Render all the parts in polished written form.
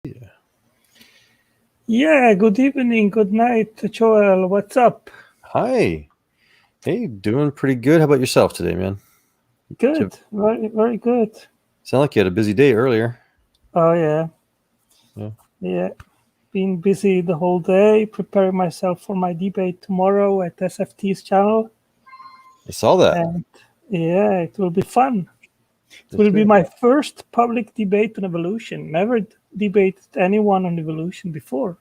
Yeah. Yeah, good evening, good night, Joel. What's up? Hi. Hey, doing pretty good. How about yourself today, man? Good, very, very good. Sound like you had a busy day earlier. Oh, yeah, Yeah, yeah. Been busy the whole day, preparing myself for my debate tomorrow at SFT's channel. I saw that. And yeah, it will be fun. It That's will be good. my first public debate on evolution. Never debated anyone on evolution before.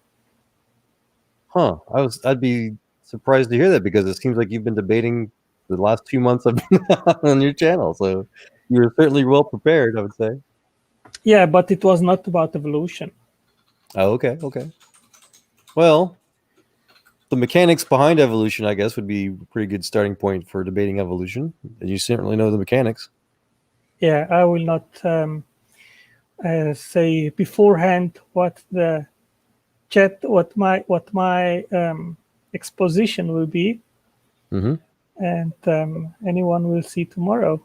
Huh. I'd be surprised to hear that because it seems like you've been debating the last 2 months I've been on your channel. So you're certainly well prepared, I would say. Yeah, but it was not about evolution. Oh, okay, okay. Well, the mechanics behind evolution, I guess, would be a pretty good starting point for debating evolution. And you certainly know the mechanics. Yeah, I will not say beforehand what my exposition will be, Mm-hmm. and anyone will see tomorrow.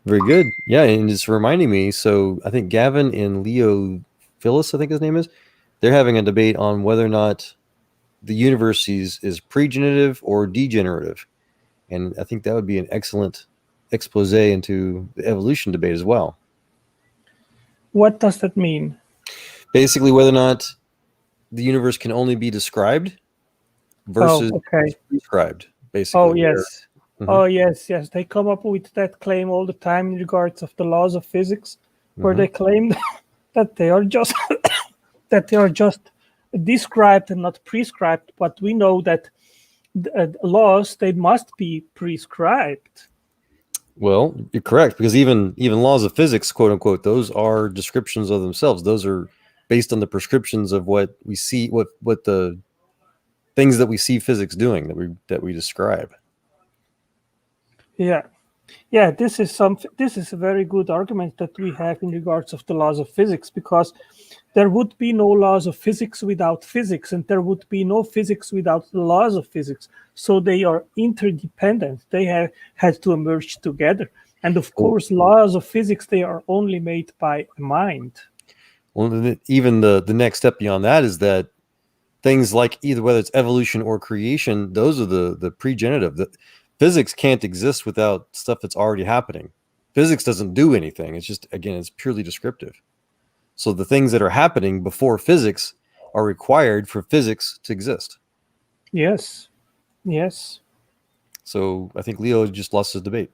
Very good. Yeah, and it's reminding me. So I think Gavin and Leo Phyllis, I think his name is, they're having a debate on whether or not the universe is pregenerative or degenerative, and I think that would be an excellent expose into the evolution debate as well. What does that mean? Basically, whether or not the universe can only be described Oh, versus okay. prescribed. Oh, Basically, where yes. Mhm, Oh, yes, yes. They come up with that claim all the time in regards of the laws of physics, where mhm. they claim that they are just that they are just described and not prescribed. But we know that laws they must be prescribed. Well, you're correct because even laws of physics, quote unquote, those are descriptions of themselves. Those are based on the prescriptions of what we see, what the things that we see physics doing that we describe. Yeah. Yeah, this is a very good argument that we have in regards of the laws of physics, because there would be no laws of physics without physics, and there would be no physics without the laws of physics. So they are interdependent. They have had to emerge together. And of Well, course, laws of physics they are only made by a mind. even the next step beyond that is that things like either whether it's evolution or creation, those are the pregenerative. The physics can't exist without stuff that's already happening. Physics doesn't do anything. It's just again, it's purely descriptive. So the things that are happening before physics are required for physics to exist. Yes. Yes. So I think Leo just lost his debate.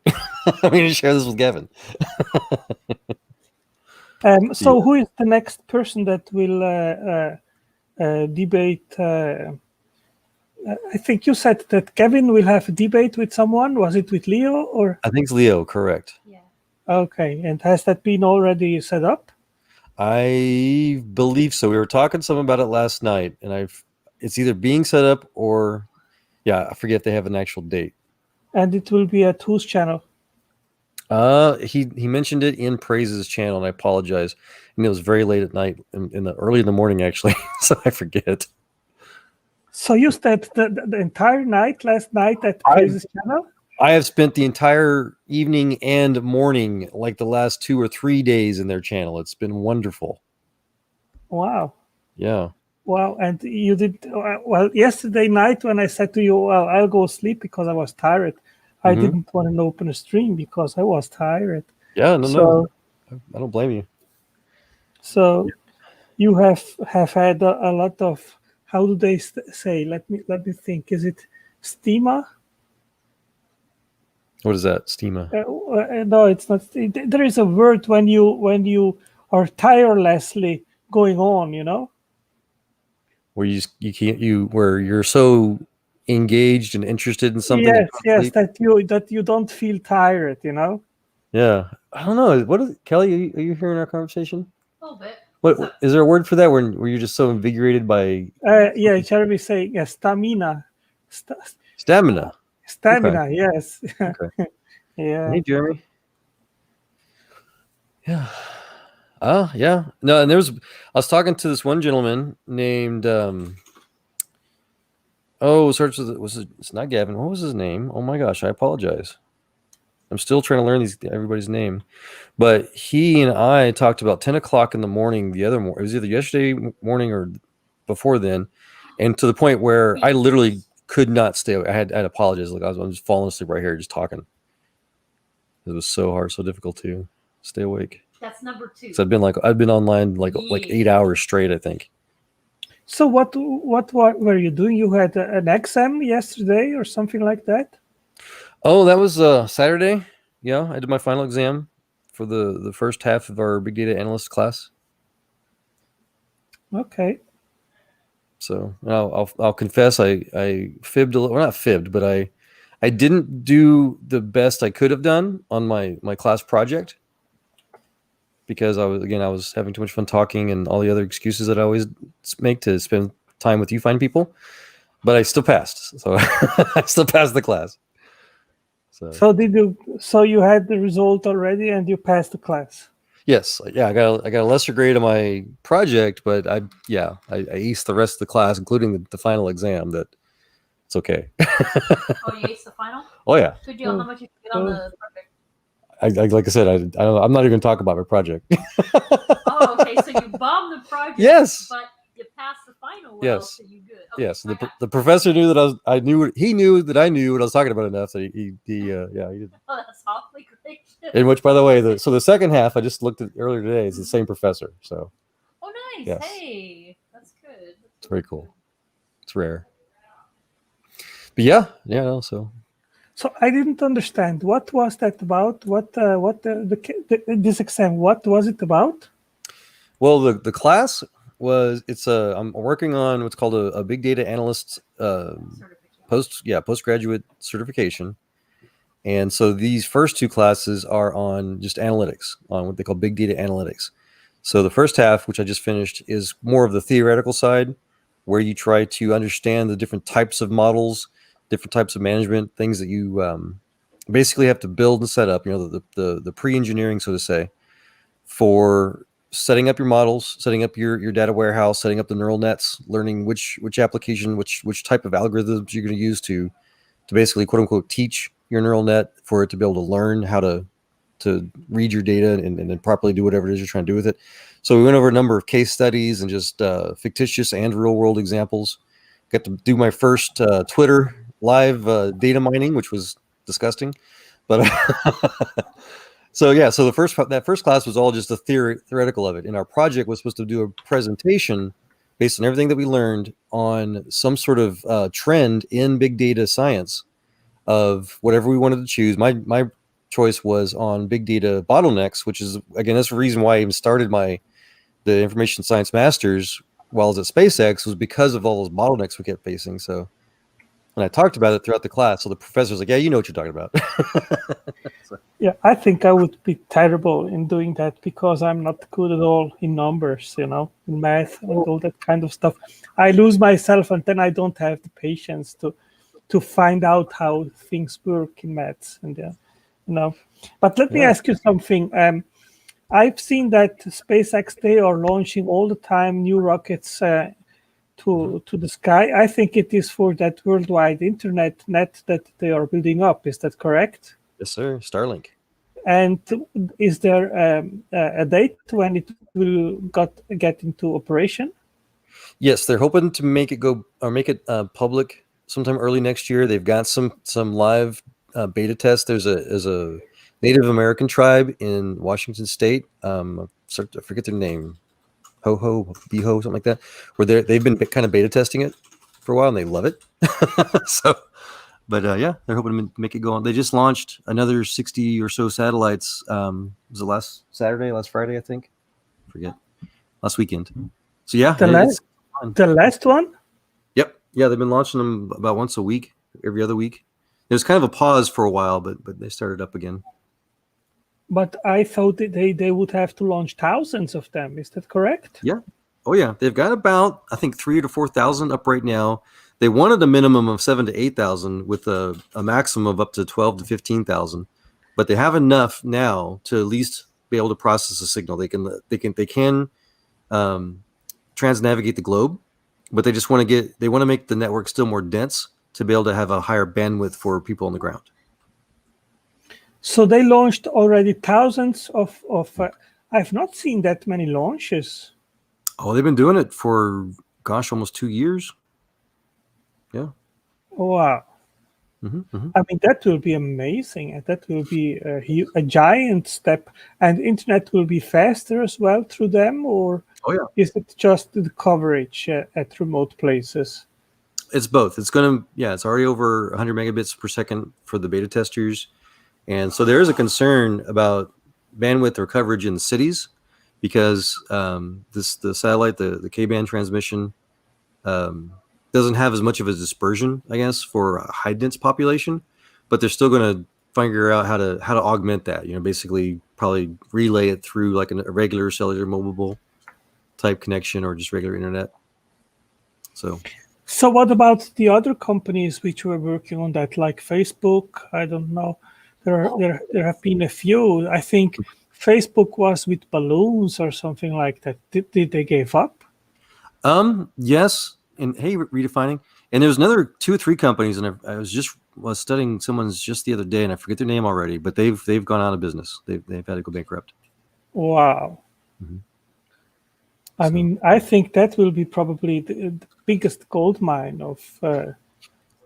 I'm going to share this with Gavin. So Yeah. who is the next person that will debate? I think you said that Kevin will have a debate with someone. Was it with Leo or? I think it's Leo, correct. Okay, and has that been already set up? I believe so. We were talking some about it last night, and it's either being set up or yeah, I forget if they have an actual date. And it will be at whose channel? He mentioned it in Praise's channel, and I apologize. And it was very late at night, in the early in the morning actually, so I forget. So you said the entire night last night at I Praise's channel? I have spent the entire evening and morning, like the last 2 or 3 days, in their channel. It's been wonderful. Wow. Yeah. Wow. And you did well yesterday night when I said to you, well, I'll go sleep because I was tired. I Hmm. didn't want to open a stream because I was tired. Yeah. No, no, So I don't blame you. so you have had a lot of, how do they say? Let me think. Is it stima? What is that, Steema? No, it's not. There is a word when you are tirelessly going on. Where you can't you where you're so engaged and interested in something you Yes, don't yes. sleep. That you don't feel tired. Yeah. I don't know. What is Kelly? Are you hearing our conversation? What is there a word for that? Where you're just so invigorated by Yeah, something? Jeremy saying stamina, Stamina. Okay. stamina. Yes. Okay. Yeah. Hey, Jeremy. Yeah. Yeah. No, and I was talking to this one gentleman named oh, starts with it's not Gavin. What was his name? Oh my gosh, I apologize. I'm still trying to learn everybody's name. But he and I talked about 10 o'clock in the morning the other morning. It was either yesterday morning or before then, and to the point where I literally could not stay awake. I had to apologize. Like I'm just falling asleep right here, just talking. It was so hard, so difficult to stay awake. That's number 2. So I've been online like 8 hours straight, I think. So what were you doing? You had an exam yesterday or something like that? Oh, that was Saturday. Yeah, I did my final exam for the first half of our big data analyst class. Okay. So I'll confess I fibbed a little. Well, not fibbed, but I didn't do the best I could have done on my class project because I was having too much fun talking and all the other excuses that I always make to spend time with you fine people. But I still passed, so I still passed the class. So you had the result already and you passed the class? Yes, yeah, I got a lesser grade on my project, but I aced the rest of the class, including the final exam. That it's okay. Oh, you aced the final? Oh yeah. Good deal. How much did you get on the project? Like I said, I don't know, I'm not even talking about my project. Oh, okay. So you bombed the project. Yes. But you passed the final. Well, Yes. So you good. Okay, Yes. The professor knew that he knew that I knew what I was talking about enough that he did. Oh, that's awfully great. In which, by the way, the second half I just looked at earlier today is the same professor. So. Oh, nice. Yes. Hey, that's good. It's very cool. It's rare. But yeah. No, so. So I didn't understand. What was that about? This exam? What was it about? Well, the class was I'm working on what's called a big data analyst postgraduate certification, and so these first 2 classes are on just analytics, on what they call big data analytics. So the first half, which I just finished, is more of the theoretical side, where you try to understand the different types of models, different types of management, things that you basically have to build and set up. The pre-engineering, so to say, for setting up your models, setting up your data warehouse, setting up the neural nets, learning which application, which type of algorithms you're going to use to basically quote unquote teach your neural net for it to be able to learn how to read your data and then properly do whatever it is you're trying to do with it. So we went over a number of case studies and just fictitious and real world examples. Got to do my first Twitter live data mining, which was disgusting, but so that first class was all just the theoretical of it, and our project was supposed to do a presentation based on everything that we learned on some sort of trend in big data science of whatever we wanted to choose. My choice was on big data bottlenecks, which is, again, that's the reason why I even started the information science master's while I was at SpaceX, was because of all those bottlenecks we kept facing. So, and I talked about it throughout the class. So the professor's like, yeah, you know what you're talking about. Yeah, I think I would be terrible in doing that because I'm not good at all in numbers, in math and all that kind of stuff. I lose myself and then I don't have the patience to find out how things work in maths. And but let me ask you something. I've seen that SpaceX, they are launching all the time new rockets to the sky. I think it is for that worldwide internet net that they are building up. Is that correct? Yes, sir. Starlink. And is there a date when it will get into operation? Yes, they're hoping to make it public sometime early next year. They've got some live beta tests. There's a Native American tribe in Washington State. I forget their name, Beho, something like that, where they've been kind of beta testing it for a while and they love it. So. But they're hoping to make it go on. They just launched another 60 or so satellites. Was it last Friday, I think? Forget. Last weekend. So yeah. The last one? Yep. Yeah, they've been launching them about once a week, every other week. There's kind of a pause for a while, but they started up again. But I thought that they would have to launch thousands of them. Is that correct? Yeah. Oh yeah. They've got about, I think, 3,000 to 4,000 up right now. They wanted a minimum of 7,000 to 8,000 with a maximum of up to 12,000 to 15,000, but they have enough now to at least be able to process a signal. They can transnavigate the globe, but they just want to make the network still more dense to be able to have a higher bandwidth for people on the ground. So they launched already thousands of. I've not seen that many launches. Oh, they've been doing it for, gosh, almost 2 years. Yeah. Wow. I mean, that will be amazing, and that will be a giant step. And internet will be faster as well through them, or Oh, yeah. is it just the coverage at remote places? It's both. It's it's already over 100 megabits per second for the beta testers. And so there is a concern about bandwidth or coverage in cities because the satellite, the K-band transmission, doesn't have as much of a dispersion, I guess, for a high dense population, but they're still going to figure out how to augment that. Basically probably relay it through like a regular cellular mobile type connection or just regular internet. So what about the other companies which were working on that, like Facebook? I don't know. There have been a few. I think Facebook was with balloons or something like that. Did they give up? Yes. And hey, redefining. And there's another 2 or 3 companies, and I was studying someone's just the other day, and I forget their name already, but they've gone out of business. They've had to go bankrupt. Wow. I mean, I think that will be probably the biggest gold mine of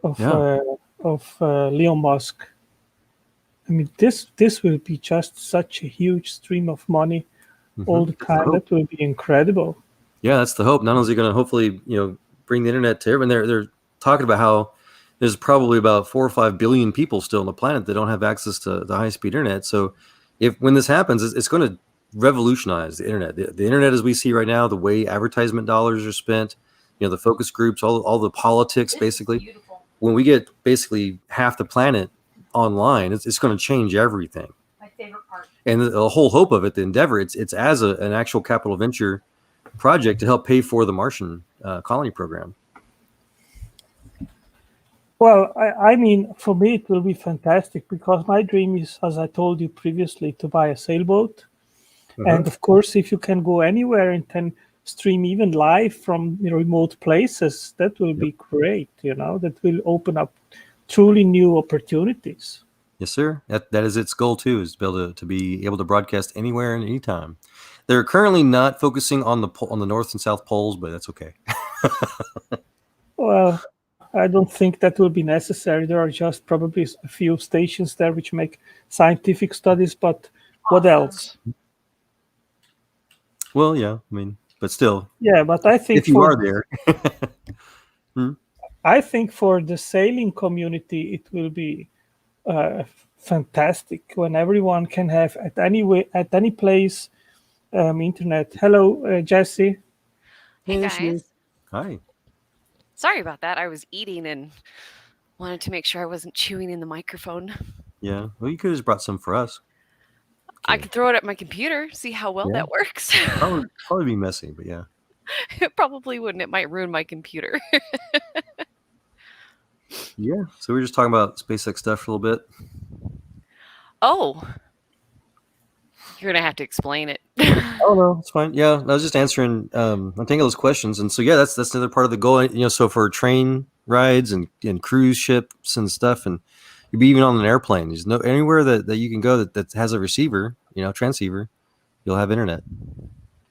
Elon Musk. I mean, this will be just such a huge stream of money all the time. That will be incredible. Yeah, that's the hope. Not only is he going to hopefully, bring the internet to everyone. They're talking about how there's probably about 4 or 5 billion people still on the planet that don't have access to the high-speed internet. So when this happens, it's going to revolutionize the internet. The internet as we see right now, the way advertisement dollars are spent, the focus groups, all the politics, basically. Beautiful. When we get basically half the planet online, it's going to change everything. My favorite part. And the whole hope of it, the endeavor, it's as an actual capital venture project to help pay for the Martian colony program. Well, I mean, for me, it will be fantastic because my dream is, as I told you previously, to buy a sailboat. And of course, if you can go anywhere and then stream even live from remote places, that will be great. That will open up truly new opportunities. Yes, sir. That is its goal too, is to be able to broadcast anywhere and anytime. They're currently not focusing on the North and South poles, but that's okay. Well, I don't think that will be necessary. There are just probably a few stations there which make scientific studies, but what else? Well, yeah, I mean, but still. Yeah, but I think if you are there. I think for the sailing community, it will be fantastic when everyone can have at any place internet. Hello, Jesse. Hey guys. Hi. Sorry about that. I was eating and wanted to make sure I wasn't chewing in the microphone. Yeah. Well, you could have just brought some for us. I could throw it at my computer, see how well that works. Probably be messy, but yeah. It probably wouldn't. It might ruin my computer. Yeah. So we were just talking about SpaceX stuff for a little bit. Oh. You're going to have to explain it. Oh, no, it's fine. Yeah, I was just answering those questions. And so, yeah, that's another part of the goal. So for train rides and cruise ships and stuff, and you'd be even on an airplane. There's anywhere that you can go that has a receiver, transceiver, you'll have internet.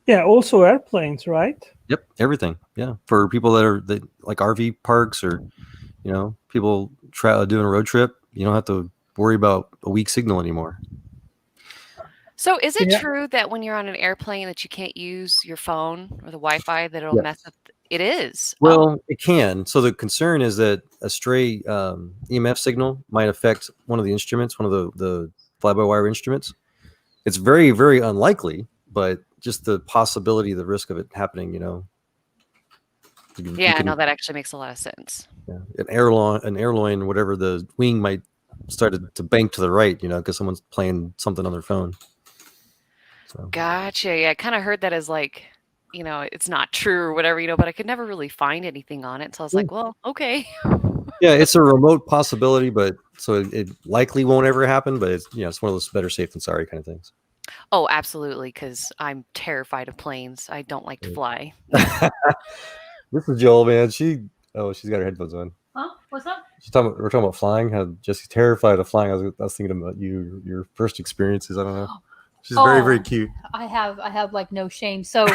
Yeah, also airplanes, right? Yep, everything. Yeah, for people that like RV parks or, people doing a road trip, you don't have to worry about a weak signal anymore. So is it true that when you're on an airplane that you can't use your phone or the Wi-Fi, that it'll mess up? It is. Well, it can. So the concern is that a stray EMF signal might affect one of the instruments, one of the fly-by-wire instruments. It's very, very unlikely, but just the possibility, the risk of it happening, No, that actually makes a lot of sense. Yeah. An airline, whatever, the wing might start to bank to the right, because someone's playing something on their phone. So. Gotcha. Yeah, I kind of heard that as like, it's not true or whatever, but I could never really find anything on it. So I was like, well, okay. Yeah, it's a remote possibility, but so it likely won't ever happen, but it's one of those better safe than sorry kind of things. Oh, absolutely, because I'm terrified of planes. I don't like to fly. This is Joel, man. She's got her headphones on. Huh? What's up? We're talking about flying. How Jesse's terrified of flying. I was thinking about you, your first experiences. I don't know. She's very, very cute. I have like no shame. So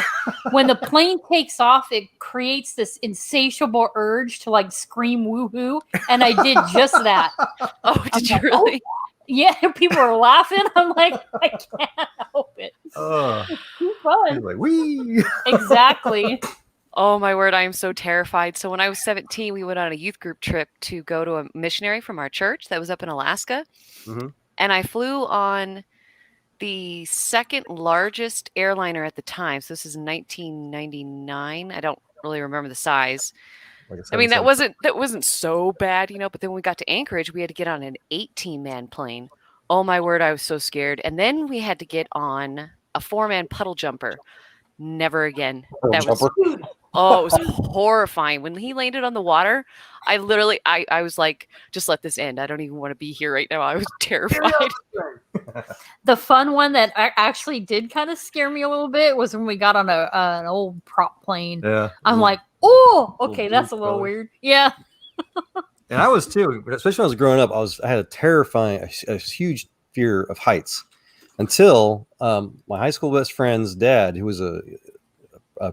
when the plane takes off, it creates this insatiable urge to like scream woohoo, and I did just that. Oh, did you really? Yeah, people are laughing. I'm like, I can't help it. Too fun. He's like, wee. Exactly. Oh my word, I am so terrified. So when I was 17, we went on a youth group trip to go to a missionary from our church that was up in Alaska. Mm-hmm. And I flew on the second largest airliner at the time. So this is 1999. I don't really remember the size. Like I mean, that wasn't so bad, you know, but then when we got to Anchorage, we had to get on an 18-man plane. Oh my word, I was so scared. And then we had to get on a 4-man puddle jumper. Never again. It was horrifying. When he landed on the water, I literally I was like, just let this end. I don't even want to be here right now. I was terrified. The fun one that actually did kind of scare me a little bit was when we got on an old prop plane. Yeah. I'm like, oh, okay, little that's a blue little color. weird. Yeah. And I was too, especially when I was growing up. I had a huge fear of heights until my high school best friend's dad, who was a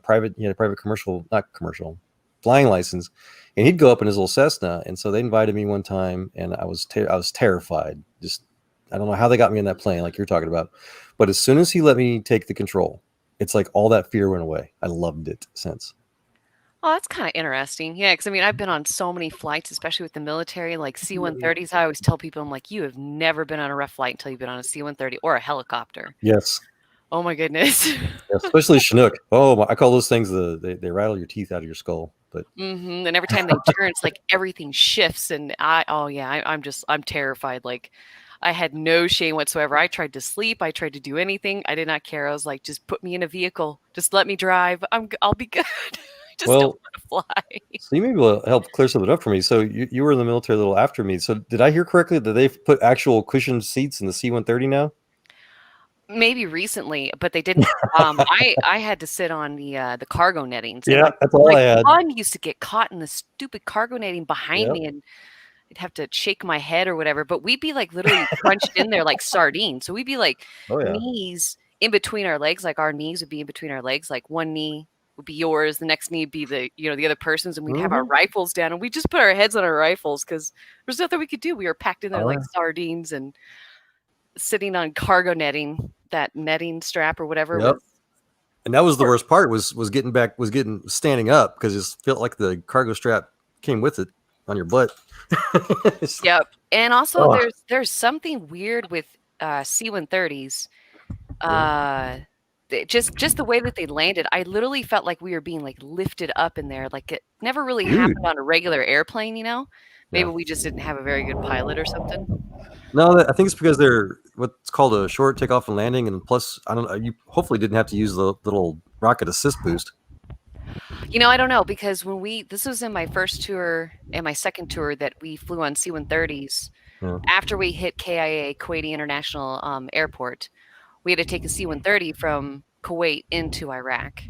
private, he had a private not commercial, flying license, and he'd go up in his little Cessna. And so they invited me one time, and I was terrified. Just I don't know how they got me in that plane, like you're talking about. But as soon as he let me take the control, it's like all that fear went away. I loved it since. Oh, that's kind of interesting. Yeah, because I mean, I've been on so many flights, especially with the military, like C-130s. I always tell people, I'm like, you have never been on a rough flight until you've been on a C-130 or a helicopter. Yes. Oh my goodness. Yeah, especially Chinook. Oh, I call those things they rattle your teeth out of your skull. But And every time they turn, it's like everything shifts, and I'm terrified. Like I had no shame whatsoever. I tried to sleep. I tried to do anything. I did not care. I was like, just put me in a vehicle. Just let me drive. I'll be good. I just don't want to fly. So you may be able to help clear something up for me. So you were in the military a little after me. So did I hear correctly that they've put actual cushioned seats in the C-130 now? Maybe recently, but they didn't. I had to sit on the cargo nettings. Yeah, that's all I had. My son used to get caught in the stupid cargo netting behind me, and I'd have to shake my head or whatever. But we'd be like literally crunched in there like sardines. So we'd be like knees in between our legs, like our knees would be in between our legs. Like one knee would be yours, the next knee would be the other person's, and we'd have our rifles down, and we just put our heads on our rifles because there's nothing we could do. We were packed in there like sardines and sitting on cargo netting, that netting strap or whatever. Yep. And that was the worst part was standing up because it felt like the cargo strap came with it on your butt. Yep. And also there's something weird with C-130s. Just the way that they landed, I literally felt like we were being like lifted up in there. Like it never really happened on a regular airplane, you know? Maybe we just didn't have a very good pilot or something. No, I think it's because they're what's called a short takeoff and landing, and plus, I don't know. You hopefully didn't have to use the little rocket assist boost. I don't know, because this was in my first tour and my second tour that we flew on C-130s. Yeah. After we hit KIA, Kuwaiti International Airport, we had to take a C-130 from Kuwait into Iraq,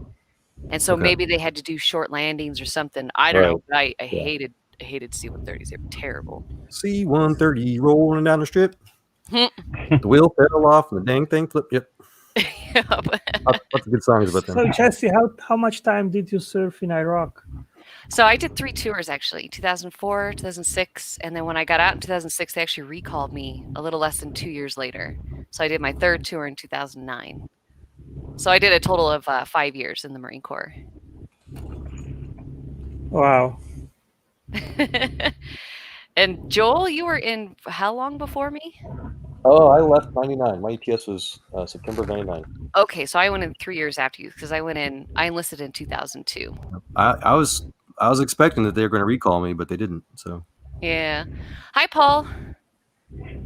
and so maybe they had to do short landings or something. I don't know. But I hated C-130s. They were terrible. C-130 rolling down the strip. The wheel fell off and the dang thing flipped. Yep. Lots of good songs about them. So Jesse, how much time did you serve in Iraq? So I did 3 tours actually, 2004, 2006, and then when I got out in 2006, they actually recalled me a little less than 2 years later. So I did my 3rd tour in 2009. So I did a total of 5 years in the Marine Corps. Wow. And Joel, you were in how long before me? Oh, I left 99. My EPS was September of 99. Okay, so I went in 3 years after you because I enlisted in 2002. I was expecting that they were going to recall me, but they didn't. So. Yeah. Hi, Paul.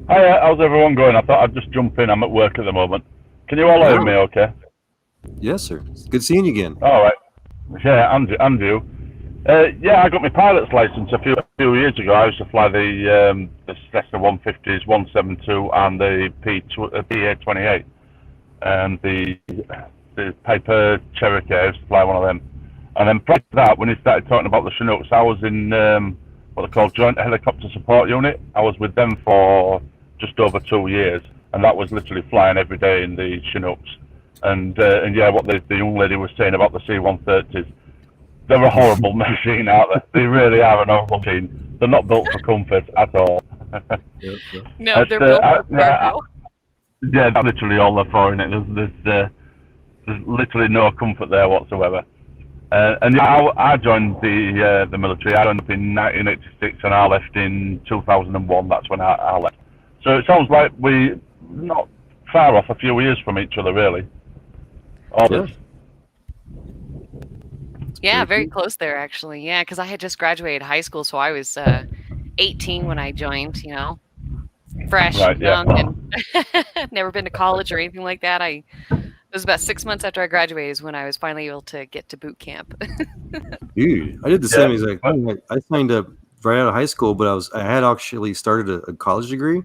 Hi, how's everyone going? I thought I'd just jump in. I'm at work at the moment. Can you all hear me okay? Yes, sir. Good seeing you again. All right. Yeah, Andrew. Yeah, I got my pilot's license a few years ago. I used to fly the Cessna 150s, 172, and the PA-28, and the Piper Cherokee. I used to fly one of them. And then prior to that, when he started talking about the Chinooks, I was in what they call Joint Helicopter Support Unit. I was with them for just over 2 years, and that was literally flying every day in the Chinooks. And yeah, what the young lady was saying about the C-130s, they're a horrible machine out there. They really are an horrible machine. They're not built for comfort at all. No, they're built for cargo. Yeah, that's literally all they're for in it. There's literally no comfort there whatsoever. And yeah, I joined the military. I joined up in 1986, and I left in 2001. That's when I left. So it sounds like we're not far off, a few years from each other, really. Yeah, very close there, actually. Yeah, because I had just graduated high school, so I was 18 when I joined, you know, fresh, Right, yeah. young, and never been to college or anything like that. It was about 6 months after I graduated is when I was finally able to get to boot camp. Dude, I did the same exact thing. I signed up right out of high school, but I had actually started a college degree.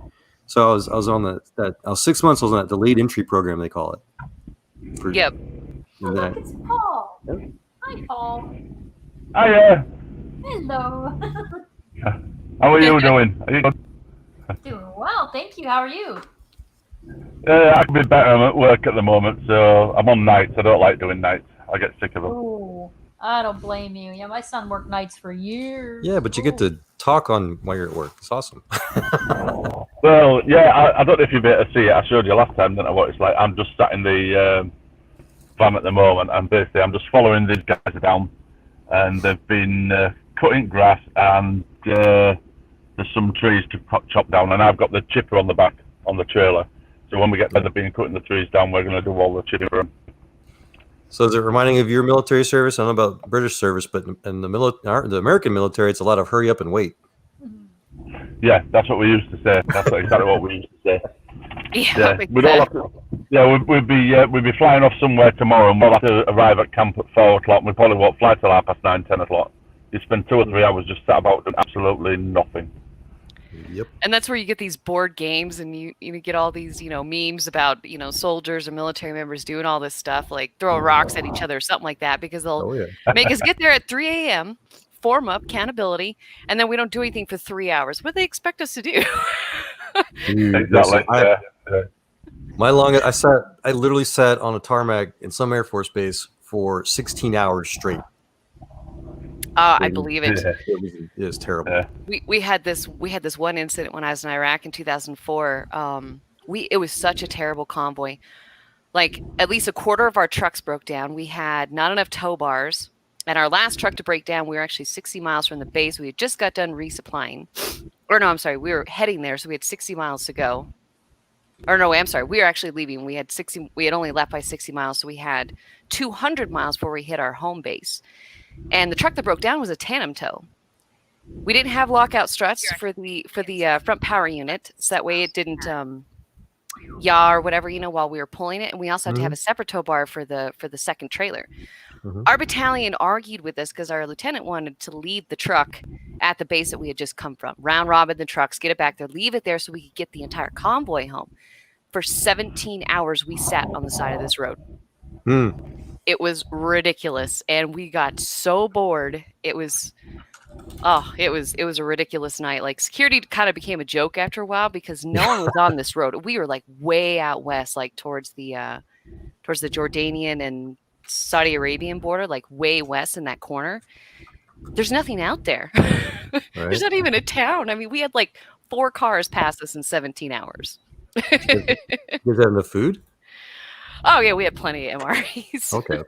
So I was on I was 6 months. I was on that delayed entry program, they call it. Yep. Oh, look, it's Paul. Hi, Paul. Hiya. Hello. How are you doing? Are you good? Doing well, thank you. How are you? I could be better. I'm at work at the moment, so I'm on nights. I don't like doing nights. I get sick of them. Oh, I don't blame you. Yeah, my son worked nights for years. Yeah, but you get to talk on while you're at work. It's awesome. Well, yeah, I don't know if you'll be able to see it. I showed you last time, didn't I, what it's like. I'm just sat in the farm at the moment, and basically I'm just following these guys down, and they've been cutting grass, and there's some trees to chop down, and I've got the chipper on the back, on the trailer. So when we get there, they've been cutting the trees down, we're going to do all the chipping. So is it reminding you of your military service? I don't know about British service, but in the American military, it's a lot of hurry up and wait. Yeah, that's what we used to say. That's exactly what we used to say. Yeah, we'd all have to, we'd be flying off somewhere tomorrow, and we'll have to arrive at camp at 4 o'clock. We probably won't fly till 9:30, 10 o'clock. You spend 2 or 3 hours just sat about doing absolutely nothing. Yep. And that's where you get these board games, and you get all these, memes about, soldiers or military members doing all this stuff, like throwing rocks at each other or something like that, because they'll make us get there at 3 a.m., form up, accountability, and then we don't do anything for 3 hours. What do they expect us to do? Dude, Exactly. I literally sat on a tarmac in some Air Force base for 16 hours straight. I believe it. It was terrible. Yeah. We had this one incident when I was in Iraq in 2004. It was such a terrible convoy. Like, at least a quarter of our trucks broke down. We had not enough tow bars. And our last truck to break down, we were actually 60 miles from the base. We had just got done resupplying. Or no, I'm sorry. We were heading there, so we had 60 miles to go. Or no, I'm sorry. We were actually leaving. We had only left by 60 miles, so we had 200 miles before we hit our home base. And the truck that broke down was a tandem tow. We didn't have lockout struts for the front power unit, so that way it didn't yaw or whatever, while we were pulling it. And we also had to have a separate tow bar for the second trailer. Our battalion argued with us because our lieutenant wanted to leave the truck at the base that we had just come from, round robin the trucks, get it back there, leave it there so we could get the entire convoy home. For 17 hours, we sat on the side of this road. It was ridiculous, and we got so bored. It was a ridiculous night. Like, security kind of became a joke after a while because no one was on this road. We were like way out west, like towards the Jordanian and Saudi Arabian border, like way west in that corner. There's nothing out there. Right. There's not even a town. I mean, we had like 4 cars pass us in 17 hours. You guys have enough food? Oh yeah, we had plenty of MREs. Okay.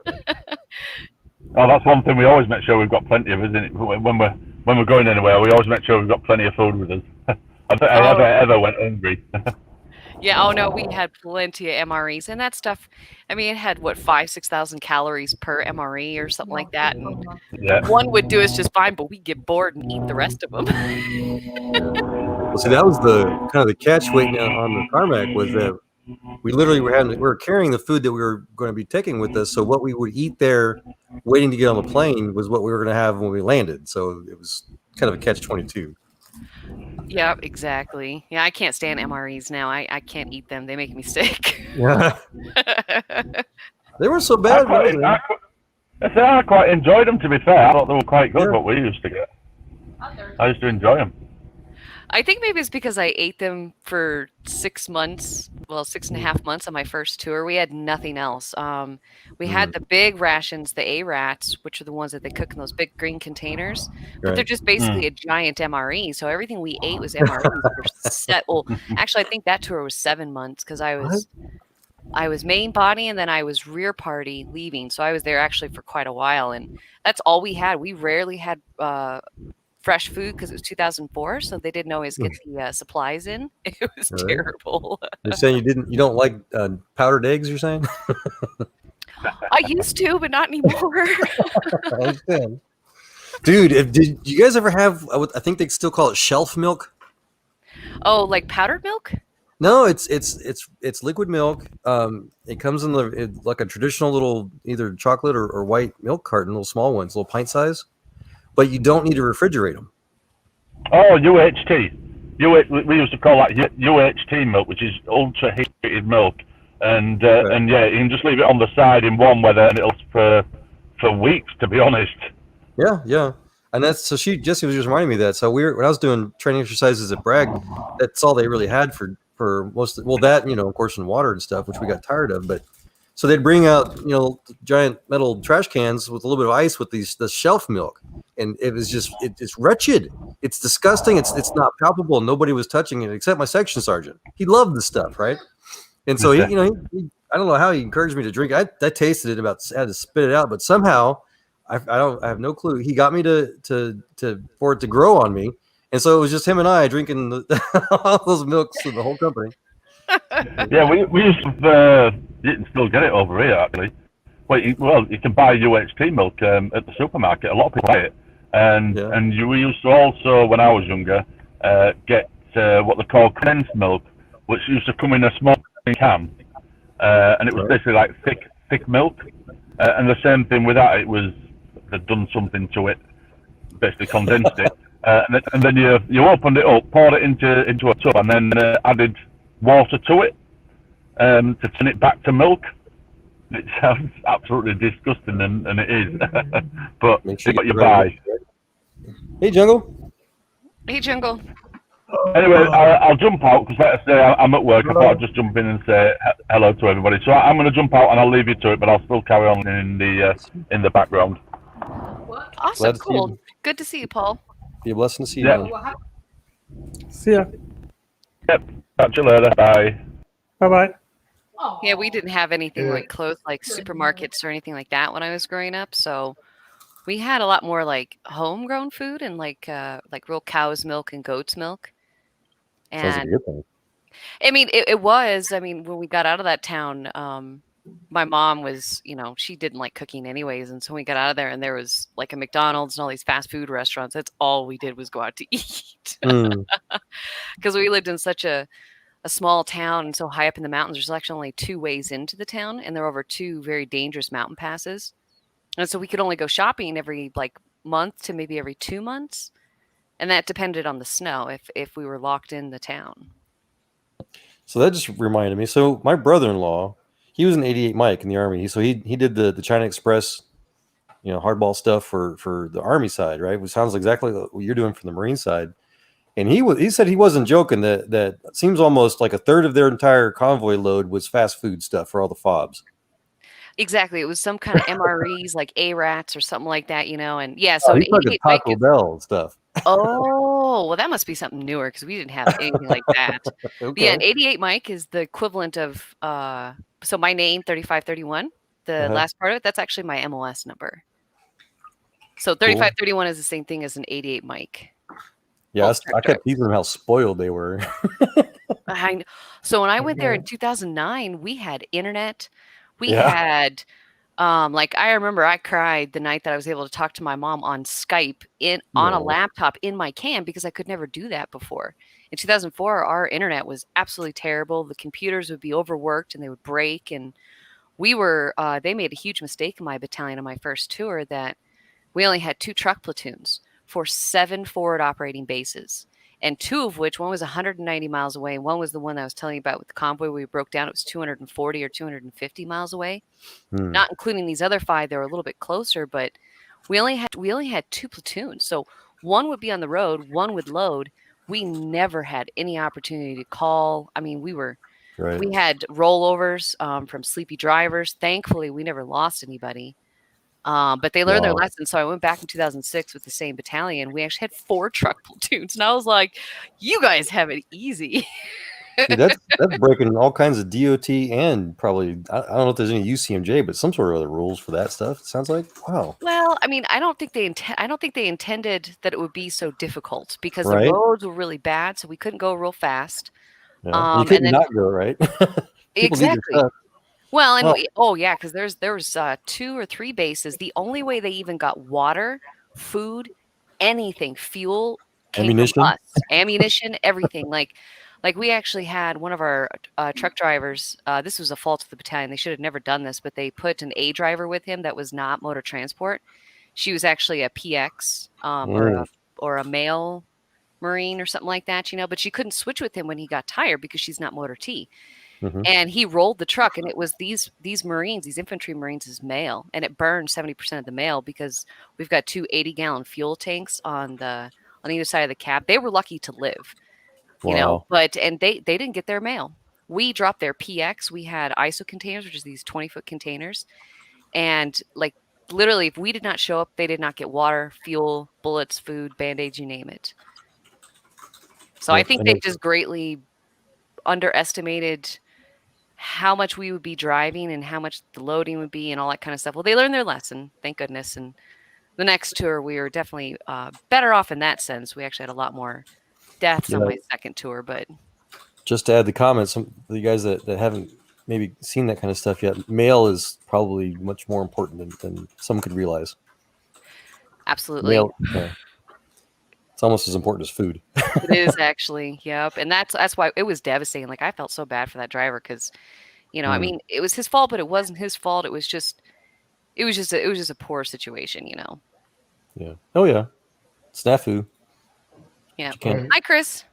Oh, that's one thing we always make sure we've got plenty of, isn't it? When we're going anywhere, we always make sure we've got plenty of food with us. I don't think I ever went hungry. Yeah, oh no, we had plenty of MREs, and that stuff, I mean, it had, 5,000-6,000 calories per MRE or something like that, and one would do us just fine, but we'd get bored and eat the rest of them. Well, see, that was the kind of the catch waiting on the tarmac, was that we literally were carrying the food that we were going to be taking with us, so what we would eat there waiting to get on the plane was what we were going to have when we landed, so it was kind of a catch-22. Yeah, exactly. Yeah, I can't stand MREs now. I can't eat them. They make me sick. Yeah. They weren't so bad. I quite enjoyed them, to be fair. I thought they were quite good, what we used to get. I used to enjoy them. I think maybe it's because I ate them for 6 months, well, 6.5 months on my first tour. We had nothing else. We had the big rations, the A-Rats, which are the ones that they cook in those big green containers, but they're Right. just basically a giant MRE. So everything we ate was MREs. Well, actually, I think that tour was 7 months because I was main body and then I was rear party leaving. So I was there actually for quite a while, and that's all we had. We rarely had fresh food because it was 2004, so they didn't always get the supplies in. It was terrible. You're saying you don't like powdered eggs? You're saying? I used to, but not anymore. I understand. Dude, did you guys ever have? I think they still call it shelf milk. Oh, like powdered milk? No, it's liquid milk. It comes in like a traditional little either chocolate or white milk carton, little small ones, little pint size. But you don't need to refrigerate them. Oh, UHT. We used to call that UHT milk, which is ultra heated milk, and yeah, you can just leave it on the side in warm weather, and it'll for weeks. To be honest. Yeah. And Jessie was just reminding me of that. So when I was doing training exercises at Bragg, that's all they really had for most that, of course, and water and stuff, which we got tired of. But so they'd bring out, giant metal trash cans with a little bit of ice with the shelf milk. And it was just, it's wretched. It's disgusting. It's not palpable. Nobody was touching it except my section sergeant. He loved the stuff. Right. And so he I don't know how he encouraged me to drink. I tasted it, had to spit it out, but somehow I have no clue. He got me for it to grow on me. And so it was just him and I drinking all those milks of the whole company. Yeah, we used to, you can still get it over here actually. Well, you can buy UHT milk at the supermarket. A lot of people buy it. And we used to also, when I was younger, get what they call condensed milk, which used to come in a small can. And it was basically like thick milk. And the same thing with that, they'd done something to it, basically condensed it. And then you opened it up, poured it into a tub, and then added water to it to turn it back to milk. It sounds absolutely disgusting, and it is. But Make sure what you buy. Hey, Jungle. Hey, Jungle. Anyway, I'll jump out because, like I say, I'm at work. I thought I'd just jump in and say hello to everybody. So I'm going to jump out and I'll leave you to it, but I'll still carry on in the background. Awesome, cool. Good to see you, Paul. Be a blessing to see you. Yeah. See ya. Yep. Catch you later. Bye. Bye-bye. Yeah, we didn't have anything like close, like supermarkets or anything like that when I was growing up. So we had a lot more like homegrown food and like real cow's milk and goat's milk. Sounds like a good thing. I mean, it was. I mean, when we got out of that town, my mom was, she didn't like cooking anyways. And so we got out of there and there was like a McDonald's and all these fast food restaurants. That's all we did was go out to eat. Because we lived in such a small town and so high up in the mountains. There's actually only 2 ways into the town, and there are over 2 very dangerous mountain passes. And so we could only go shopping every like month to maybe every 2 months. And that depended on the snow if we were locked in the town. So that just reminded me. So my brother-in-law, he was an 88 Mike in the Army. So he did the China Express, hardball stuff for the Army side, right? Which sounds exactly what you're doing for the Marine side. And he said he wasn't joking that seems almost like a third of their entire convoy load was fast food stuff for all the FOBs. Exactly. It was some kind of MREs like A-Rats or something like that, and yeah. So he's talking Taco Bell stuff. Oh, well, that must be something newer because we didn't have anything like that. Okay. Yeah, 88 Mike is the equivalent of so my name 3531. The last part of it, that's actually my MLS number. So 3531 is the same thing as an 88 Mike. Yeah, I kept teasing them how spoiled they were. So when I went there in 2009, we had internet. We had, I remember I cried the night that I was able to talk to my mom on Skype on a laptop in my cam because I could never do that before. In 2004, our internet was absolutely terrible. The computers would be overworked and they would break. And they made a huge mistake in my battalion on my first tour that we only had 2 truck platoons for 7 forward operating bases, and 2 of which, one was 190 miles away, and one was the one I was telling you about with the convoy we broke down. It was 240 or 250 miles away, not including these other 5 that were a little bit closer. But we only had 2 platoons, so One would be on the road, one would load. We never had any opportunity to call. I mean, we had rollovers from sleepy drivers. Thankfully, we never lost anybody. But they learned their lesson. So I went back in 2006 with the same battalion. We actually had 4 truck platoons, and I was like, "You guys have it easy." Dude, that's breaking all kinds of DOT and probably I don't know if there's any UCMJ, but some sort of other rules for that stuff. It sounds like wow. Well, I mean, I don't think they intended that it would be so difficult because Right. the roads were really bad, so we couldn't go real fast. Yeah. You couldn't not go, right? Exactly. Well, and because there was 2 or 3 bases. The only way they even got water, food, anything, fuel, came Ammunition? from us. Ammunition, everything. Like we actually had one of our truck drivers. This was a fault of the battalion. They should have never done this, but they put an A driver with him that was not motor transport. She was actually a PX or a male Marine or something like that, but she couldn't switch with him when he got tired because she's not motor T. Mm-hmm. And he rolled the truck, and it was these Marines, these infantry Marines, is male, and it burned 70% of the mail because we've got 2 80-gallon fuel tanks on either side of the cab. They were lucky to live, but they didn't get their mail. We dropped their PX. We had ISO containers, which is these 20-foot containers, and like literally, if we did not show up, they did not get water, fuel, bullets, food, Band-Aids, you name it. So I think they just greatly underestimated how much we would be driving and how much the loading would be and all that kind of stuff. Well, they learned their lesson, thank goodness. And the next tour, we were definitely better off in that sense. We actually had a lot more deaths on my second tour. But just to add the comments, some of you guys that haven't maybe seen that kind of stuff yet, mail is probably much more important than some could realize. Absolutely. Mail, it's almost as important as food. It is actually, yep. And that's why it was devastating. Like I felt so bad for that driver because, I mean, it was his fault, but it wasn't his fault. It was just a poor situation, Yeah. Oh yeah. Snafu. Yeah. Hi, Chris.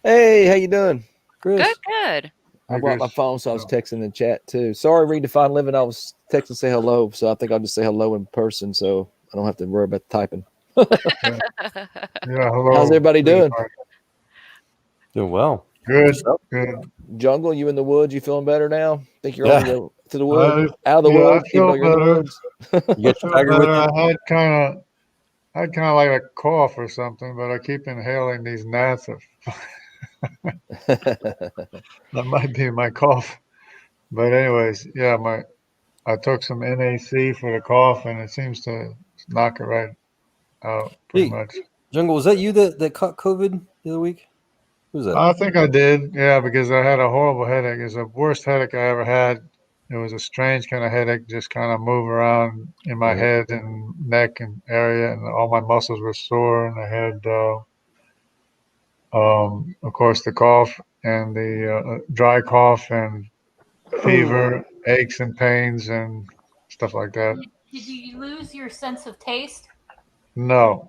Hey, how you doing? Chris. Good. I brought my phone, so I was texting in the chat too. Sorry, Redefined Living. I was texting to say hello, so I think I'll just say hello in person, so I don't have to worry about typing. Yeah, hello. How's everybody doing? Doing well. Good. Good. Jungle, you in the woods? You feeling better now? Think you're on to the woods? Out of the I woods? feel Even though you're in the better. woods? You get your tiger with you? I had kind of like a cough or something, but I keep inhaling these gnats. That might be my cough. But anyways, yeah, I took some NAC for the cough, and it seems to knock it right out pretty much. Jungle, was that you that caught COVID the other week? Who was that? I think I did, yeah, because I had a horrible headache. It was the worst headache I ever had. It was a strange kind of headache, just kind of move around in my head and neck and area, and all my muscles were sore, and I had, of course, the cough and the dry cough and fever, aches and pains and stuff like that. Did you lose your sense of taste? No.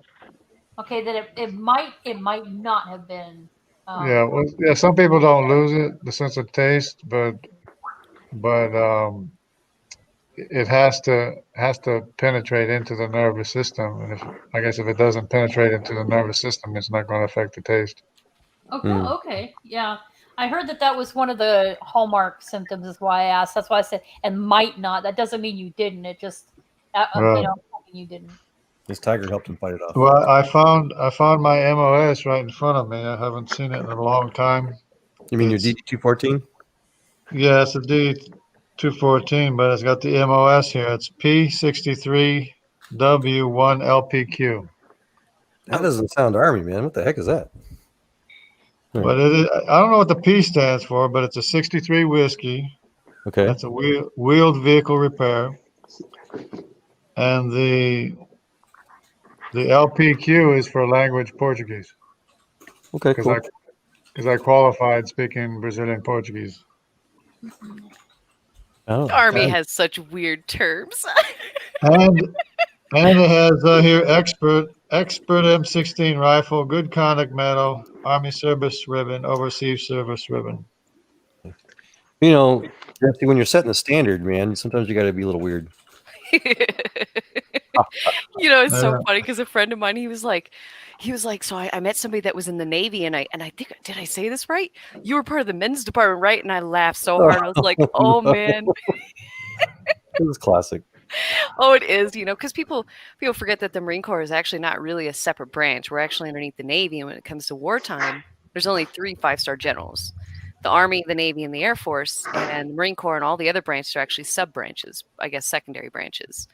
Okay, that it might not have been. Some people don't lose it, the sense of taste, but it has to penetrate into the nervous system, and I guess if it doesn't penetrate into the nervous system, it's not going to affect the taste. Okay, yeah. I heard that was one of the hallmark symptoms. Is why I asked. That's why I said, and might not. That doesn't mean you didn't. It just, you didn't. This tiger helped him fight it off. Well, I found my MOS right in front of me. I haven't seen it in a long time. You mean your DD-214? Yeah, it's a DD-214, but it's got the MOS here. It's P63W1LPQ. That doesn't sound Army, man. What the heck is that? But I don't know what the P stands for, but it's a 63 whiskey. Okay. That's a wheeled vehicle repair. And the LPQ is for language Portuguese. Okay, cool. Because I qualified speaking Brazilian Portuguese. The Army has such weird terms. and it has here expert M16 rifle, good conduct medal, Army service ribbon, overseas service ribbon. When you're setting the standard, man, sometimes you got to be a little weird. You know, it's so funny because a friend of mine, he was like, so I met somebody that was in the Navy, and I think, did I say this right? You were part of the men's department, right? And I laughed so hard. I was like, oh man. This is classic. Oh, it is, you know, because people forget that the Marine Corps is actually not really a separate branch. We're actually underneath the Navy, and when it comes to wartime, there's only 3 5-star generals: the Army, the Navy, and the Air Force. And the Marine Corps and all the other branches are actually sub branches, I guess, secondary branches.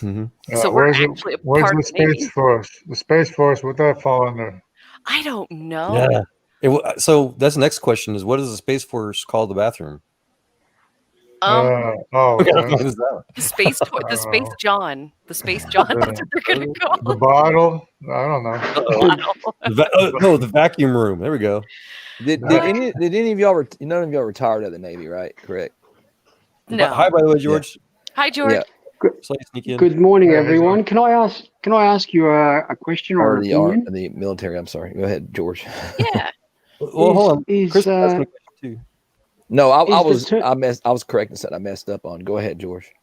Mm-hmm. So where's we're actually where's part the of the Navy. Space Force? The Space Force, would that fall under? I don't know. Yeah. So that's the next question: is what does the Space Force call the bathroom? The Space John. The Space John. That's what they're gonna call the bottle. I don't know. No, the vacuum room. There we go. Did any of y'all? None of y'all retired out of the Navy, right? Correct. No. Hi, by the way, George. Hi, George. Yeah. Good morning, everyone. Can I ask you a question or an opinion? The military. I'm sorry. Go ahead, George. Yeah. Well, hold on. Chris asked me a question too. No, I was correct and said I messed up on. Go ahead, George.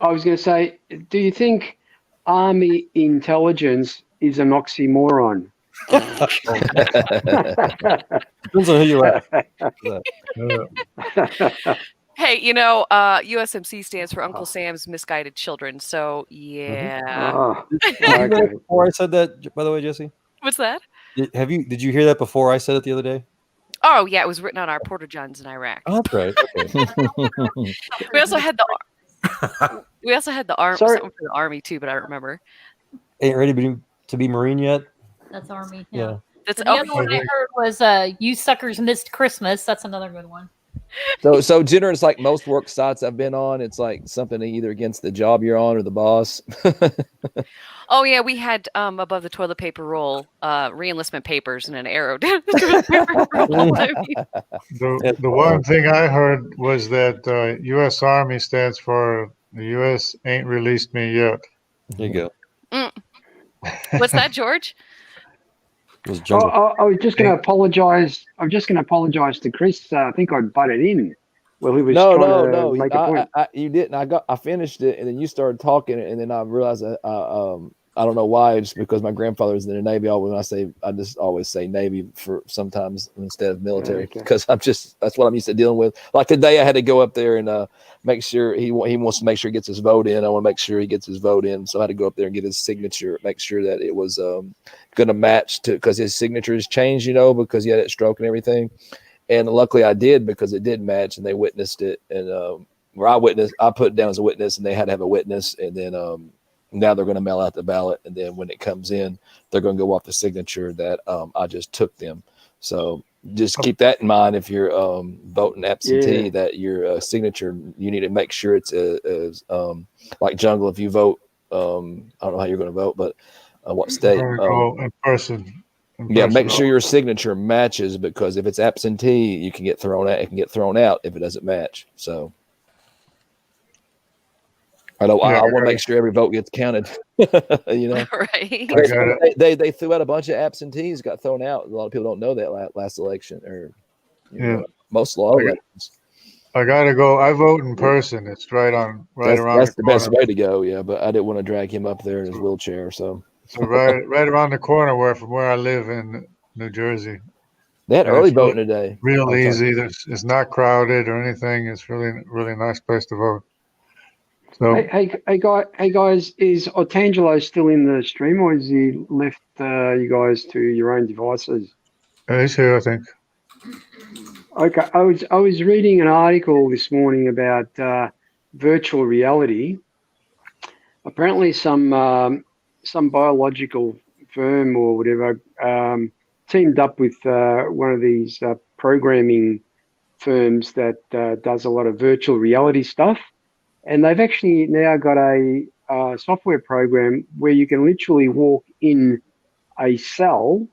I was going to say, do you think Army intelligence is an oxymoron? Depends on who you ask. Hey, you know, USMC stands for Uncle Sam's Misguided Children. So, yeah. Okay. Before I said that, by the way, Jesse? What's that? Did you hear that before I said it the other day? Oh, yeah. It was written on our porta-johns in Iraq. Oh, that's right. Okay. We also had the army, something for the Army, too, but I don't remember. Ain't ready to be Marine yet? That's Army. Yeah. The other one I heard was "You Suckers Missed Christmas." That's another good one. So generally, it's like most work sites I've been on. It's like something either against the job you're on or the boss. Oh yeah, we had above the toilet paper roll, re-enlistment papers and an arrow down the toilet paper roll. The one thing I heard was that U.S. Army stands for the U.S. ain't released me yet. There you go. What's that, George? I was just going to apologize. I'm just going to apologize to Chris. I think I butted in. Well, he was trying to make a point. You didn't. I finished it, and then you started talking, and then I realized I don't know why. Just because my grandfather was in the Navy. I just always say Navy for sometimes instead of military because that's what I'm used to dealing with. Like today, I had to go up there and make sure he wants to make sure he gets his vote in. I want to make sure he gets his vote in, so I had to go up there and get his signature, make sure that it was going to match to because his signature has changed, because he had that stroke and everything. And luckily, I did because it did match, and they witnessed it. And where I put it down as a witness, and they had to have a witness, and then. Now they're going to mail out the ballot, and then when it comes in, they're going to go off the signature that I just took them. So just keep that in mind if you're voting absentee, that your signature, you need to make sure it's like Jungle. If you vote, I don't know how you're going to vote, but what state? In person. Make sure your signature matches because if it's absentee, you can get thrown out. It can get thrown out if it doesn't match. So. I want to make sure every vote gets counted. Right? They threw out a bunch of absentees, got thrown out. A lot of people don't know that last election, or most law elections. I gotta go. I vote in person. It's around. That's the best way to go. Yeah, but I didn't want to drag him up there in his wheelchair. So right around the corner from where I live in New Jersey. They had early voting today. Real easy. It's not crowded or anything. It's really nice place to vote. So, hey guys, is Otangelo still in the stream, or has he left you guys to your own devices? He's here, I think. Okay, I was reading an article this morning about virtual reality. Apparently, some biological firm or whatever teamed up with one of these programming firms that does a lot of virtual reality stuff. And they've actually now got a software program where you can literally walk in a cell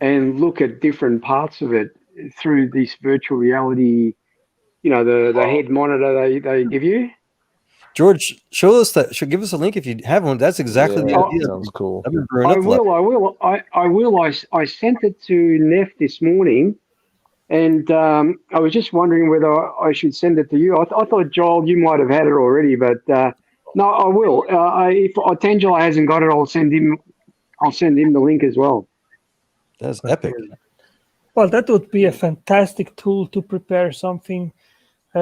and look at different parts of it through this virtual reality, the head monitor they give you. George, show us that. Give us a link if you have one. That's exactly the idea. Sounds cool. I will. I sent it to Neff this morning, And I was just wondering whether I should send it to you. I thought, Joel, you might have had it already, but no, I will. If Tangelo hasn't got it, I'll send him the link as well. That's epic. Well, that would be a fantastic tool to prepare something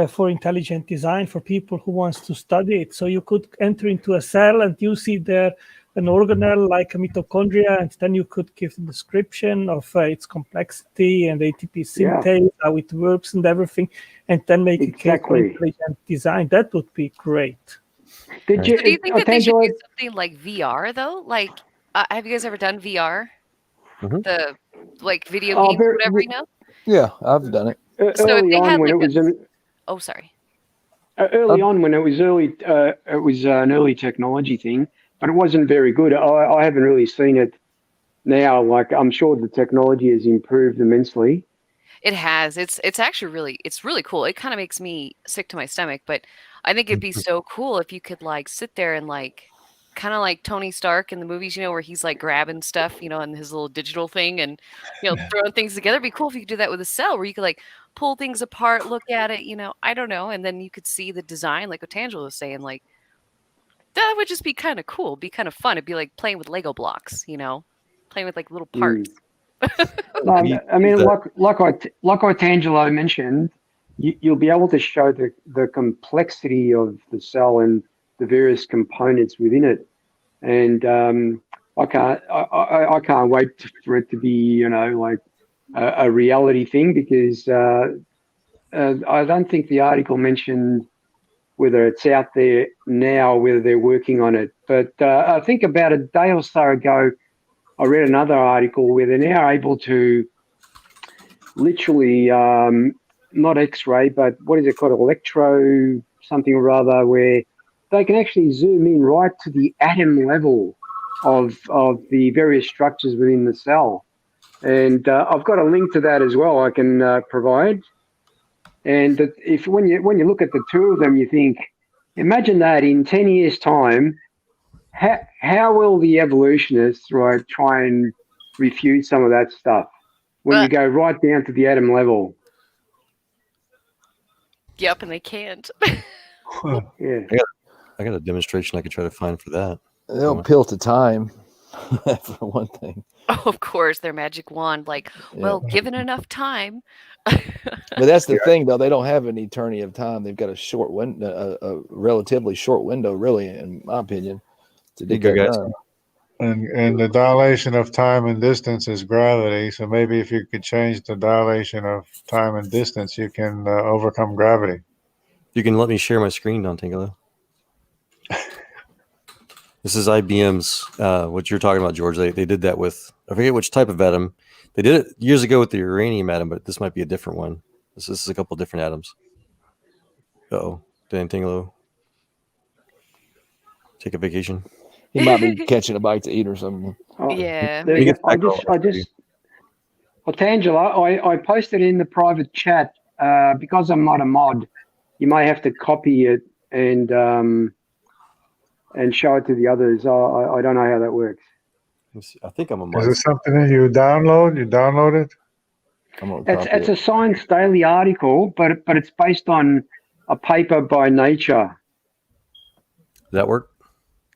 for intelligent design for people who wants to study it. So you could enter into a cell and you see there an organelle like a mitochondria, and then you could give the description of its complexity and ATP synthase, how it works and everything, and then make a case for intelligent design. That would be great. Do you think that they should do something like VR though? Like, have you guys ever done VR? Mhm. The like video games, or whatever, you know? Yeah, I've done it. So if Early they on, had when like it was oh, sorry. early on when it was an early technology thing, but it wasn't very good. I haven't really seen it now. Like, I'm sure the technology has improved immensely. It has. It's actually really cool. It kind of makes me sick to my stomach, but I think it'd be so cool if you could like sit there and like kind of like Tony Stark in the movies, you know, where he's like grabbing stuff, you know, in his little digital thing and, you know, throwing things together. It'd be cool if you could do that with a cell where you could like pull things apart, look at it, you know, I don't know. And then you could see the design, like what Tangelo was saying, like that would just be kind of cool, be kind of fun. It'd be like playing with Lego blocks, you know, playing with like little parts. I mean, like Tangelo mentioned, you'll be able to show the complexity of the cell and the various components within it, and I can't wait for it to be, you know, like a reality thing, because I don't think the article mentioned whether it's out there now, whether they're working on it. But I think about a day or so ago, I read another article where they're now able to literally, not X-ray, but what is it called, electro something or other, where they can actually zoom in right to the atom level of the various structures within the cell. And I've got a link to that as well I can provide. And if when you look at the two of them, you think, imagine that in 10 years' time, how will the evolutionists try and refute some of that stuff when you go right down to the atom level? Yep, and they can't. Yeah, I got a demonstration I could try to find for that. They'll pill to time, for one thing. Oh, of course, their magic wand. Like, well, given enough time. But that's the thing, though. They don't have an eternity of time. They've got a short window, a relatively short window, really, in my opinion, to get that done. And the dilation of time and distance is gravity. So maybe if you could change the dilation of time and distance, you can overcome gravity. You can let me share my screen, Don Tangelo. This is IBM's, what you're talking about, George. They did that with, I forget which type of atom. They did it years ago with the uranium atom, but this might be a different one. This is a couple different atoms. Uh-oh, Dan Tangelo. Take a vacation. He might be catching a bite to eat or something. Yeah. Tangelo, I posted in the private chat, because I'm not a mod, you may have to copy it and show it to the others. I don't know how that works. I think I'm a mod. Is it something that you download? You download it? It's a Science Daily article, but it's based on a paper by Nature. Does that work?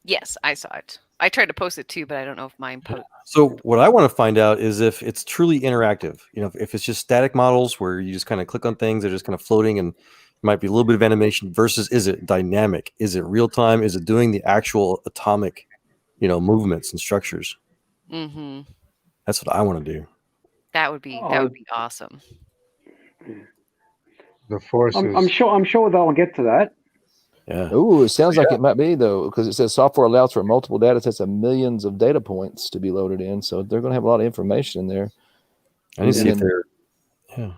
Yes, I saw it. I tried to post it too, but I don't know if mine posted. So what I want to find out is if it's truly interactive. You know, if it's just static models where you just kind of click on things, they're just kind of floating, and might be a little bit of animation, versus is it dynamic? Is it real time? Is it doing the actual atomic, you know, movements and structures? Mm-hmm. That's what I want to do. That would be awesome. The forces. I'm sure they'll get to that. Yeah. Ooh, it sounds like it might be, though, because it says software allows for multiple data sets and millions of data points to be loaded in. So they're going to have a lot of information in there. I need to see if they're. Yeah.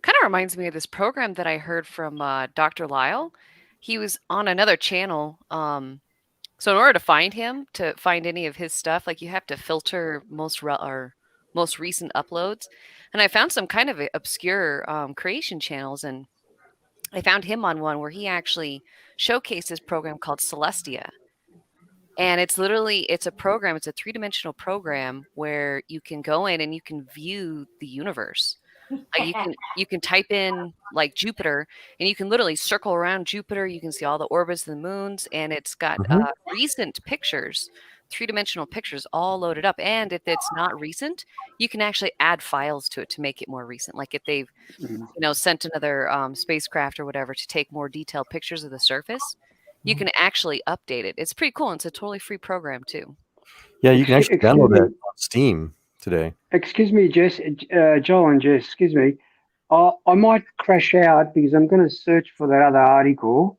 Kind of reminds me of this program that I heard from Dr. Lyle. He was on another channel. So in order to find him, to find any of his stuff, like you have to filter most recent uploads. And I found some kind of obscure creation channels, and I found him on one where he actually showcased this program called Celestia. And it's a program, it's a 3-dimensional program where you can go in and you can view the universe. You can type in like Jupiter, and you can literally circle around Jupiter. You can see all the orbits and the moons, and it's got recent pictures, 3-dimensional pictures, all loaded up. And if it's not recent, you can actually add files to it to make it more recent. Like if they've sent another spacecraft or whatever to take more detailed pictures of the surface, you can actually update it. It's pretty cool. And it's a totally free program too. Yeah, you can actually download that on Steam today. Excuse me, Jess, Joel and Jess, excuse me. I might crash out because I'm going to search for that other article.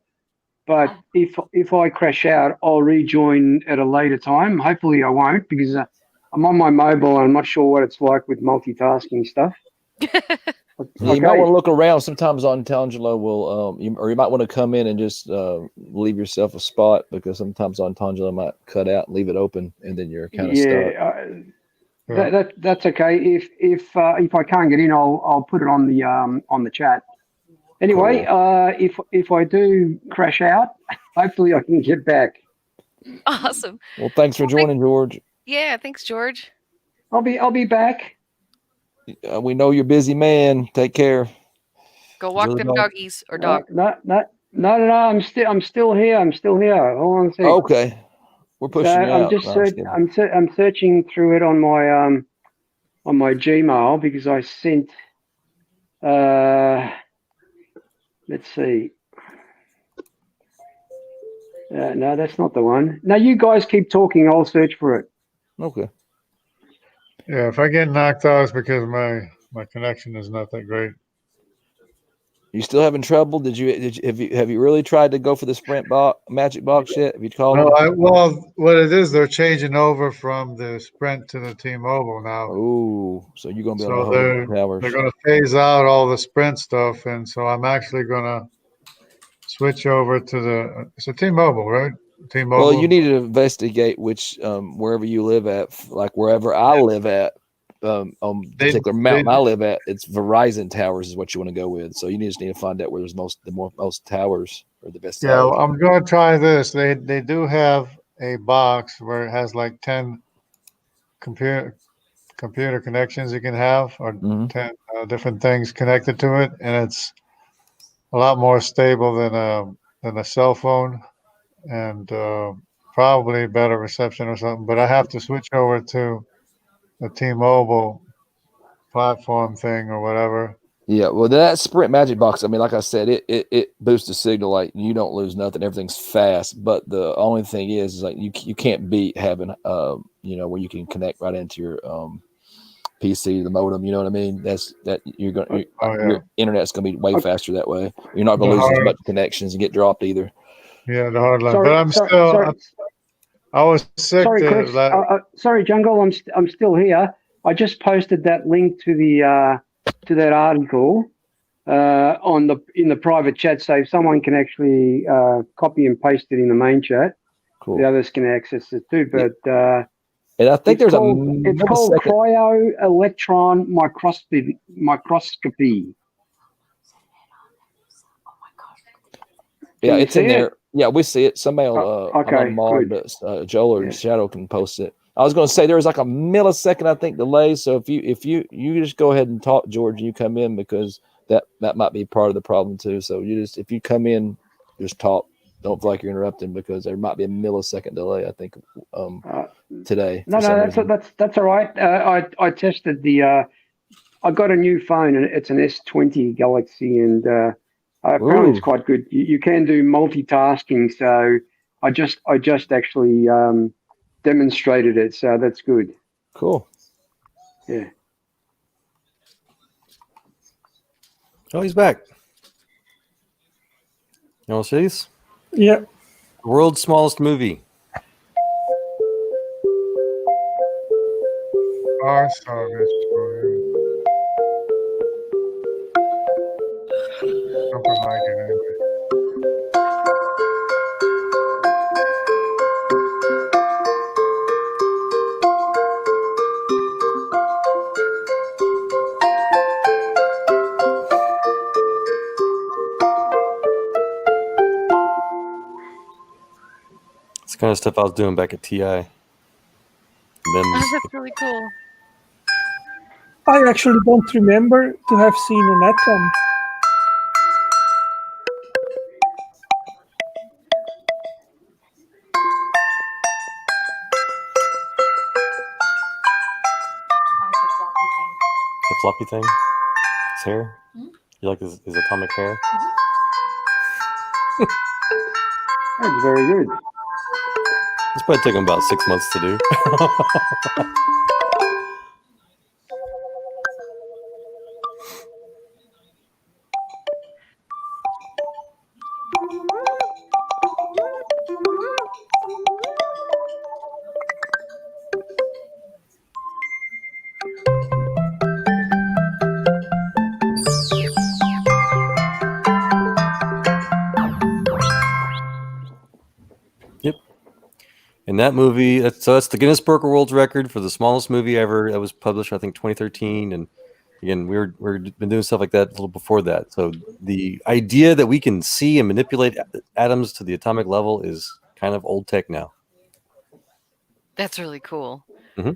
But if I crash out, I'll rejoin at a later time. Hopefully I won't, because I'm on my mobile and I'm not sure what it's like with multitasking stuff. You might want to look around. Sometimes on Tangelo will, or you might want to come in and just leave yourself a spot, because sometimes on Tangelo might cut out and leave it open, and then you're kind of stuck. That's okay. If I can't get in, I'll put it on the chat. Anyway, cool. If I do crash out, hopefully I can get back. Awesome. Well, thanks for joining, George. Yeah, thanks, George. I'll be back. We know you're a busy man. Take care. Go walk them doggies or dog. No. I'm still here. Hold on a second. Okay, we're pushing you out. I'm searching through it on my Gmail, because I sent. Let's see. No, that's not the one. No, you guys keep talking. I'll search for it. Okay. Yeah, if I get knocked out, it's because my connection is not that great. You still having trouble? Have you really tried to go for the Sprint Magic Box yet? Have you called? No, well, what it is, they're changing over from the Sprint to the T-Mobile now. Ooh, so you're gonna be able to hold towers. They're gonna phase out all the Sprint stuff, and so I'm actually gonna switch over to it's a T-Mobile, right? T-Mobile. Well, you need to investigate which wherever you live at, like wherever I live at, on the particular mountain I live at, it's Verizon towers is what you want to go with. So you just need to find out where there's most towers or the best. Yeah, towers. I'm going to try this. They do have a box where it has like 10 computer connections you can have, or 10 different things connected to it, and it's a lot more stable than a cell phone, and probably better reception or something. But I have to switch over to the T-Mobile platform thing or whatever. Yeah, well, that Sprint Magic Box, I mean, like I said, it boosts the signal. Like, you don't lose nothing. Everything's fast. But the only thing is like you can't beat having where you can connect right into your PC, the modem. You know what I mean? Your internet's gonna be way faster that way. You're not gonna lose as much connections and get dropped either. Yeah, the hard line. But I was sick. Sorry, Chris. Sorry, Jungle. I'm still here. I just posted that link to that article in the private chat, so someone can actually copy and paste it in the main chat. Cool. The others can access it too. But and I think it's called cryo-electron microscopy. Yeah, it's in there. Yeah, we see it. Somebody will but Joel or Shadow can post it. I was going to say there was like a millisecond, I think, delay. So if you just go ahead and talk, George, and you come in, because that might be part of the problem too. So if you come in, just talk. Don't feel like you're interrupting, because there might be a millisecond delay, I think, today. No, that's all right. I tested I got a new phone, and it's an S20 Galaxy, and apparently it's quite good. You can do multitasking, so I just actually demonstrated it, so that's good. Cool. Yeah. Oh, he's back. You want to see this? Yeah. World's smallest movie. I saw this. Something like it anyway. It's the kind of stuff I was doing back at TI. That's really cool. I actually don't remember to have seen an atom. The floppy thing? His hair? You like his atomic hair? That's very good. It's probably taken about 6 months to do. And that movie, that's the Guinness Book of World Record for the smallest movie ever. That was published, I think, 2013. And again, we've been doing stuff like that a little before that. So the idea that we can see and manipulate atoms to the atomic level is kind of old tech now. That's really cool. I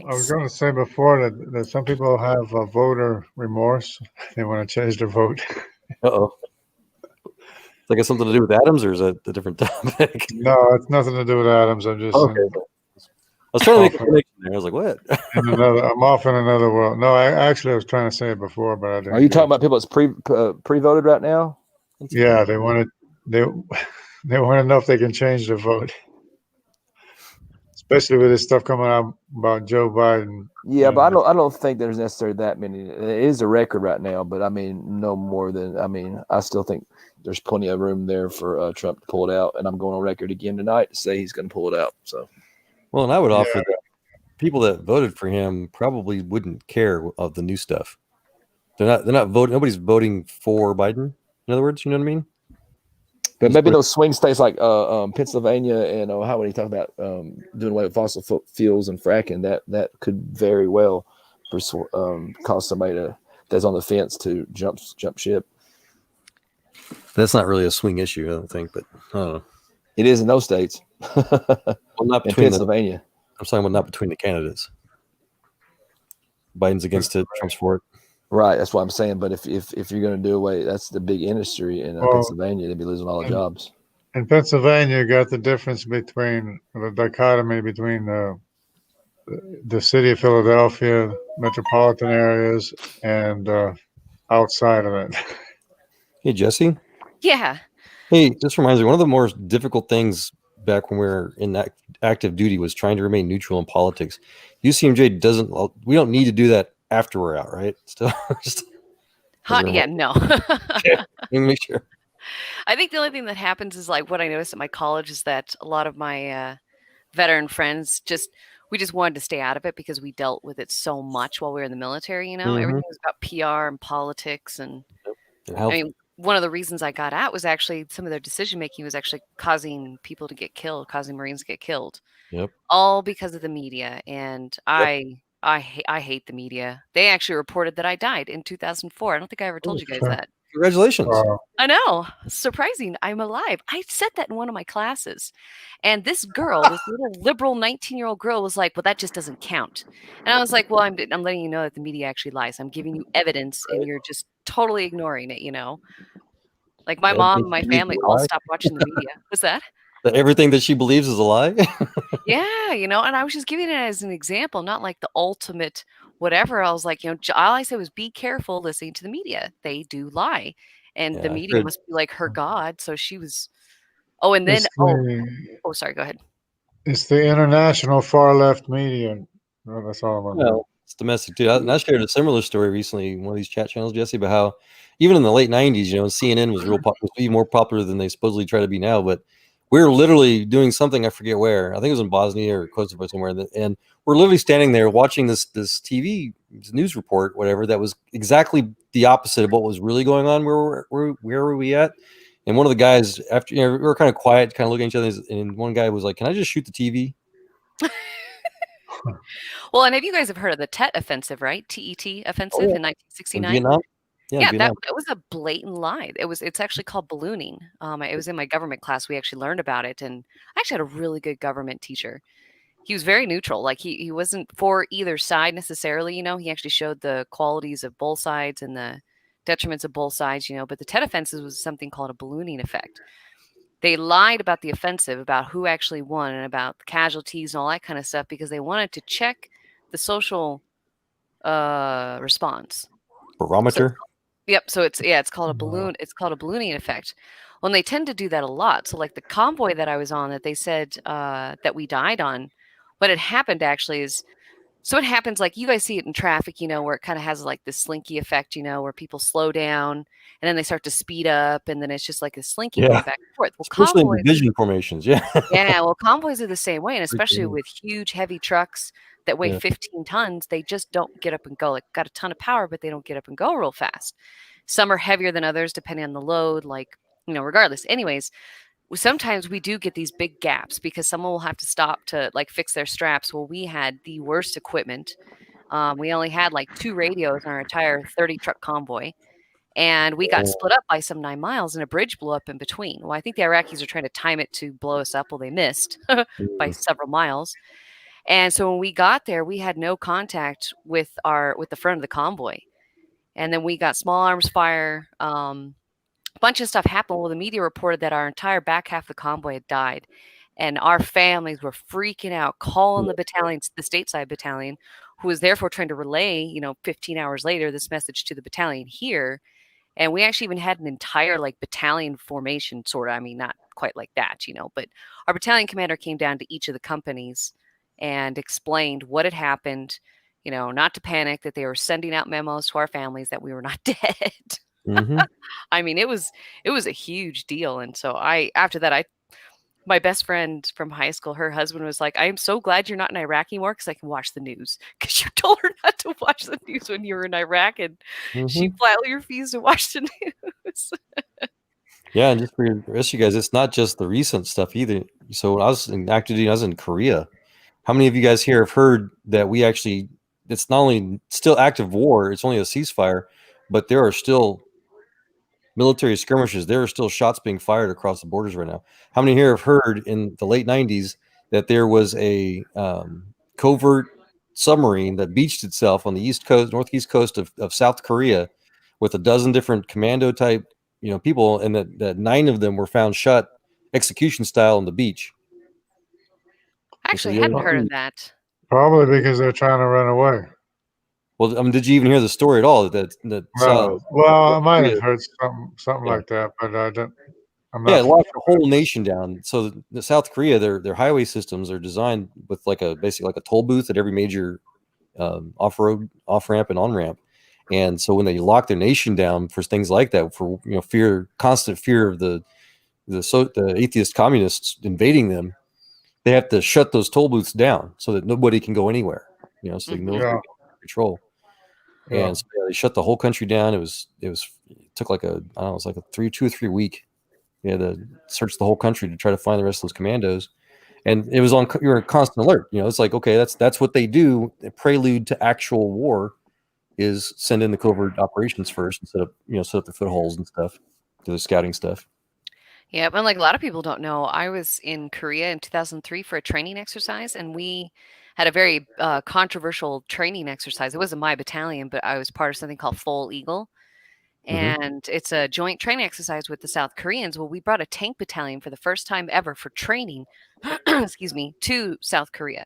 was going to say before that some people have voter remorse. They want to change their vote. Uh-oh. Like it's something to do with atoms, or is that a different topic? No, it's nothing to do with atoms. I'm just okay. I was trying to make a connection there. I was like, what? I'm off in another world. No, I was trying to say it before, but I didn't. Are you talking about people that's pre-voted right now? Yeah, they want to know if they can change their vote. Especially with this stuff coming out about Joe Biden. Yeah, but I don't think there's necessarily that many. It is a record right now, but I mean, no more than. I mean, I still think there's plenty of room there for Trump to pull it out, and I'm going on record again tonight to say he's going to pull it out. So, well, and I would offer that people that voted for him probably wouldn't care of the new stuff. They're not voting. Nobody's voting for Biden. In other words, you know what I mean? But maybe those swing states like Pennsylvania and Ohio, when you talk about doing away with fossil fuels and fracking, that could very well cause somebody that's on the fence to jump ship. That's not really a swing issue, I don't think, but I don't know. It is in those states. Well, not between Pennsylvania. I'm talking about not between the candidates. Biden's against it, Trump's for it. Right, that's what I'm saying. But if you're going to do away, that's the big industry in Pennsylvania. They'd be losing all the jobs. In Pennsylvania, you got the difference between the dichotomy between the city of Philadelphia, metropolitan areas, and outside of it. Hey, Jesse. Yeah. Hey, this reminds me, one of the more difficult things back when we were in that active duty was trying to remain neutral in politics. UCMJ we don't need to do that after we're out, right? Still, yeah, no. Make sure. I think the only thing that happens is like what I noticed at my college is that a lot of my veteran friends we just wanted to stay out of it because we dealt with it so much while we were in the military. You know, everything was about PR and politics, and I mean, one of the reasons I got out was actually some of their decision making was actually causing people to get killed, causing Marines to get killed. Yep. All because of the media, and I hate the media. They actually reported that I died in 2004. I don't think I ever told you guys that. Congratulations. I know. Surprising. I'm alive. I said that in one of my classes. And this girl, this little liberal 19-year-old girl was like, well, that just doesn't count. And I was like, well, I'm letting you know that the media actually lies. I'm giving you evidence and you're just totally ignoring it, you know? Like my mom and my family all stopped watching the media. What's that? That everything that she believes is a lie? Yeah, you know, and I was just giving it as an example, not like the ultimate whatever. I was like, you know, all I said was be careful listening to the media. They do lie. And the media must be like her God. So she was, and then, sorry, go ahead. It's the international far left media. Well, that's all I'm about. It's domestic too. I shared a similar story recently in one of these chat channels, Jesse, about how even in the late 90s, you know, CNN was was even more popular than they supposedly try to be now. But we were literally doing something, I forget where. I think it was in Bosnia or Kosovo somewhere. And we're literally standing there watching this TV news report, whatever, that was exactly the opposite of what was really going on. Where were we at? And one of the guys, after, you know, we were kind of quiet, kind of looking at each other, and one guy was like, "Can I just shoot the TV?" Well, and you guys have heard of the Tet Offensive, right? TET Offensive in 1969. In Vietnam? Yeah, that was a blatant lie. It's actually called ballooning. It was in my government class. We actually learned about it, and I actually had a really good government teacher. he was very neutral. Like he wasn't for either side necessarily. He actually showed the qualities of both sides and the detriments of both sides. But the Tet offensive was something called a ballooning effect. They lied about the offensive, about who actually won, and about the casualties and all that kind of stuff because they wanted to check the social response Barometer. So it's called a balloon. It's called a ballooning effect. Well, and they tend to do that a lot. So like the convoy that I was on, that they said that we died on, what had happened actually is, so it happens like you guys see it in traffic, where it kind of has like this slinky effect, where people slow down and then they start to speed up, and then it's just like a slinky going back and forth. Well, especially in division formations, yeah. Well, convoys are the same way, and especially with huge, heavy trucks that weigh 15 tons, they just don't get up and go. Like, got a ton of power, but they don't get up and go real fast. Some are heavier than others, depending on the load, regardless. Anyways, sometimes we do get these big gaps because someone will have to stop to fix their straps. Well, we had the worst equipment. We only had 2 radios on our entire 30 truck convoy. And we got split up by some 9 miles, and a bridge blew up in between. Well, I think the Iraqis are trying to time it to blow us up. Well, they missed by several miles. And so when we got there, we had no contact with the front of the convoy. And then we got small arms fire. A bunch of stuff happened. Well, the media reported that our entire back half of the convoy had died. And our families were freaking out, calling the battalions, the stateside battalion, who was therefore trying to relay, 15 hours later, this message to the battalion here. And we actually even had an entire battalion formation, sort of. I mean, not quite like that, but our battalion commander came down to each of the companies and explained what had happened, not to panic, that they were sending out memos to our families that we were not dead. Mm-hmm. I mean, it was a huge deal. And so after that, my best friend from high school, her husband was like, I am so glad you're not in Iraq anymore because I can watch the news. Because you told her not to watch the news when you were in Iraq, and she flatly refused to watch the news. Yeah, and just for the rest of you guys, it's not just the recent stuff either. So when I was in active duty, I was in Korea. How many of you guys here have heard that it's not only still active war, it's only a ceasefire, but there are still military skirmishes. There are still shots being fired across the borders right now. How many here have heard in the late 90s that there was a covert submarine that beached itself on the northeast coast of South Korea with a dozen different commando type people, and that 9 of them were found shot execution style on the beach? I actually hadn't heard of that. Probably because they're trying to run away. Well, I mean, did you even hear the story at all? Well, I might have heard something like that, but I don't. It locked the whole nation down. So the South Korea, their highway systems are designed with basically like a toll booth at every major off-road, off-ramp, and on-ramp. And so when they lock their nation down for things like that, for constant fear of the atheist communists invading them, they have to shut those toll booths down so that nobody can go anywhere. So the military can control. And so they shut the whole country down. It took like a 2 or 3 week. They had to search the whole country to try to find the rest of those commandos. And it was you're in constant alert. It's like, okay, that's what they do. The prelude to actual war is send in the covert operations first and set up the footholds and stuff, do the scouting stuff. Yeah, but a lot of people don't know, I was in Korea in 2003 for a training exercise, and we had a very controversial training exercise. It wasn't my battalion, but I was part of something called Full Eagle. And it's a joint training exercise with the South Koreans. Well, we brought a tank battalion for the first time ever for training, to South Korea.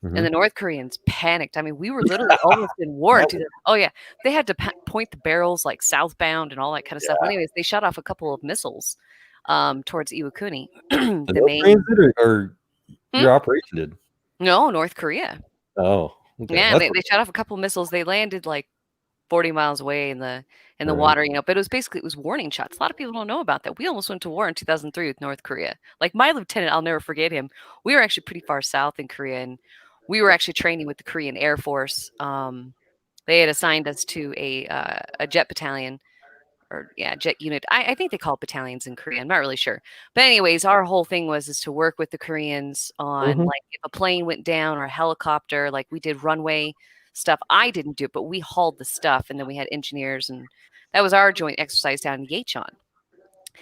And the North Koreans panicked. I mean, we were literally almost in war. Oh, yeah. They had to point the barrels southbound and all that kind of stuff. Anyways, they shot off a couple of missiles towards Iwakuni. The main or your operation did? No, North Korea. Oh, okay. Yeah, they shot off a couple of missiles. They landed 40 miles away in the water, but it was warning shots. A lot of people don't know about that. We almost went to war in 2003 with North Korea. My lieutenant, I'll never forget him. We were actually pretty far south in Korea, and we were actually training with the Korean Air Force. They had assigned us to a jet battalion, jet unit. I think they call it battalions in Korea. I'm not really sure. But anyways, our whole thing was to work with the Koreans on if a plane went down or a helicopter, we did runway stuff. I didn't do it, but we hauled the stuff, and then we had engineers, and that was our joint exercise down in Yecheon.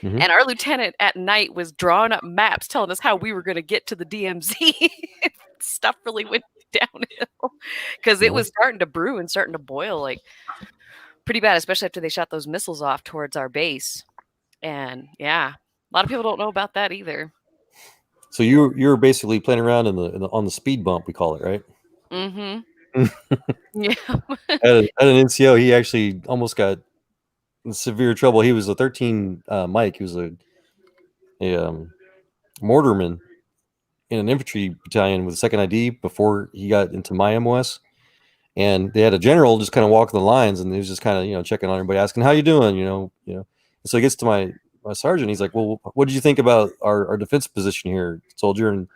And our lieutenant at night was drawing up maps telling us how we were going to get to the DMZ stuff really went downhill because it was starting to brew and starting to boil like pretty bad, especially after they shot those missiles off towards our base. And yeah, a lot of people don't know about that either. So you're basically playing around on the speed bump, we call it, right? Mm-hmm. Yeah. At an NCO, he actually almost got in severe trouble. He was a 13 Mike. He was a mortarman in an infantry battalion with a second ID before he got into my MOS. And they had a general just kind of walk the lines, and he was just kind of checking on everybody, asking how you doing, And so he gets to my sergeant. He's like, "Well, what did you think about our defense position here, soldier?" And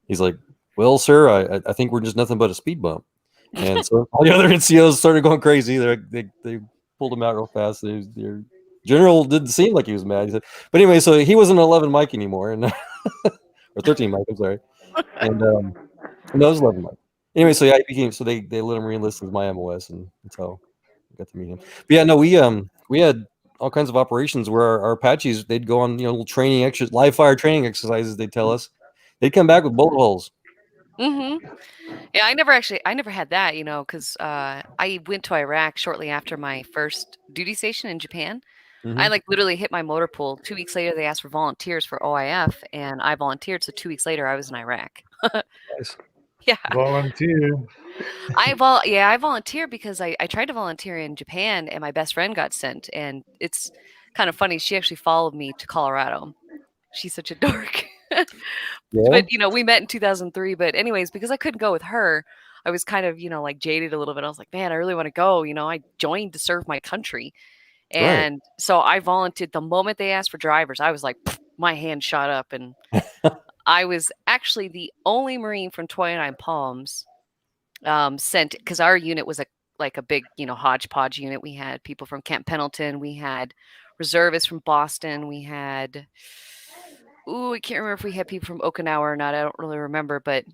he's like, "Well, sir, I think we're just nothing but a speed bump." And so all the other NCOs started going crazy. They pulled him out real fast. Their general didn't seem like he was mad. He said, but anyway, so he wasn't 11 Mike anymore, and or 13 Mike. I'm sorry, and no, it was 11 Mike. Anyway, so yeah, he became. So they let him re-enlist as my MOS, and so I got to meet him. But yeah, no, we had all kinds of operations where our Apaches, they'd go on little training live fire training exercises. They'd tell us they'd come back with bullet holes. Mm-hmm. Yeah, I never had that, because I went to Iraq shortly after my first duty station in Japan. Mm-hmm. I literally hit my motor pool. 2 weeks later, they asked for volunteers for OIF, and I volunteered. So 2 weeks later, I was in Iraq. Nice. Yeah. Volunteer. I volunteered because I tried to volunteer in Japan, and my best friend got sent. And it's kind of funny. She actually followed me to Colorado. She's such a dork. Yeah. But we met in 2003. But anyways, because I couldn't go with her, I was kind of jaded a little bit. I was like, man, I really want to go. I joined to serve my country, and so I volunteered the moment they asked for drivers. I was like, my hand shot up, and I was actually the only Marine from 29 Palms sent, because our unit was a big hodgepodge unit. We had people from Camp Pendleton. We had reservists from Boston. We had. I can't remember if we had people from Okinawa or not. I don't really remember, but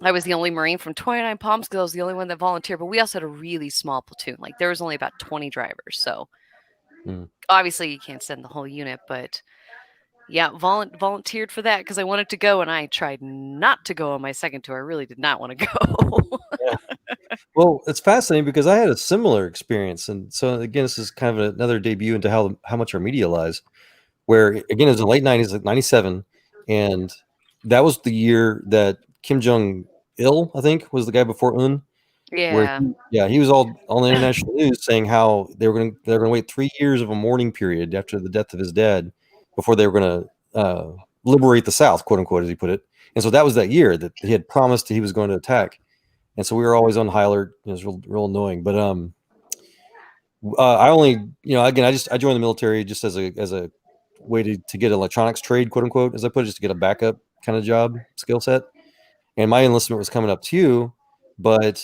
I was the only Marine from 29 Palms because I was the only one that volunteered. But we also had a really small platoon. There was only about 20 drivers. So obviously you can't send the whole unit, but yeah, volunteered for that because I wanted to go, and I tried not to go on my second tour. I really did not want to go. Yeah. Well, it's fascinating because I had a similar experience. And so again, this is kind of another debut into how much our media lies. Where again, it was in the late 90s, like 97, and that was the year that Kim Jong-il, I think, was the guy before Un. Yeah. He was all on the international news saying how they're going to wait 3 years of a mourning period after the death of his dad before they were going to liberate the South, quote unquote, as he put it. And so that was that year that he had promised he was going to attack. And so we were always on high alert. It was real annoying. But I only, again, I joined the military just as a way to get electronics trade, quote unquote, as I put it, just to get a backup kind of job skill set. And my enlistment was coming up too. But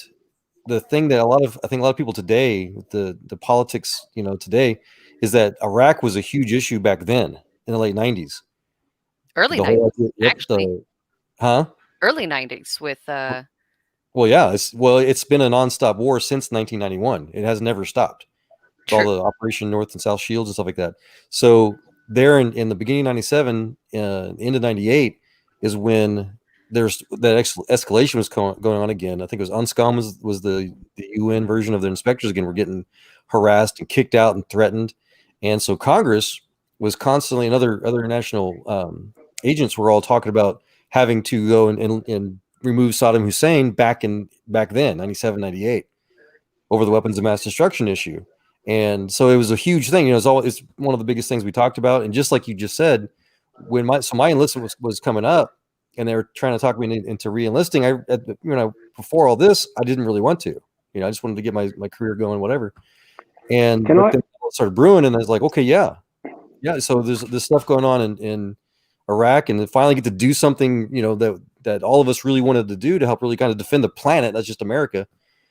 the thing that I think a lot of people today, with the politics, today, is that Iraq was a huge issue back then in the late 90s. Early 90s, actually. Early 90s with Well, yeah, it's been a nonstop war since 1991. It has never stopped. All the Operation North and South Shields and stuff like that. So there in the beginning of 97, into 98 is when there's that escalation was going on again. I think it was UNSCOM was the UN version of the inspectors again. We're getting harassed and kicked out and threatened. And so Congress was constantly, and other international agents were all talking about having to go and remove Saddam Hussein back then, 97, 98, over the weapons of mass destruction issue. And so it was a huge thing. It's one of the biggest things we talked about. And just like you just said, when my enlistment was coming up, and they were trying to talk me into re-enlisting, before all this, I didn't really want to. I just wanted to get my career going, whatever. And then it started brewing, and I was like, okay, yeah. So there's this stuff going on in Iraq, and then finally get to do something, that all of us really wanted to do to help really kind of defend the planet, not just America.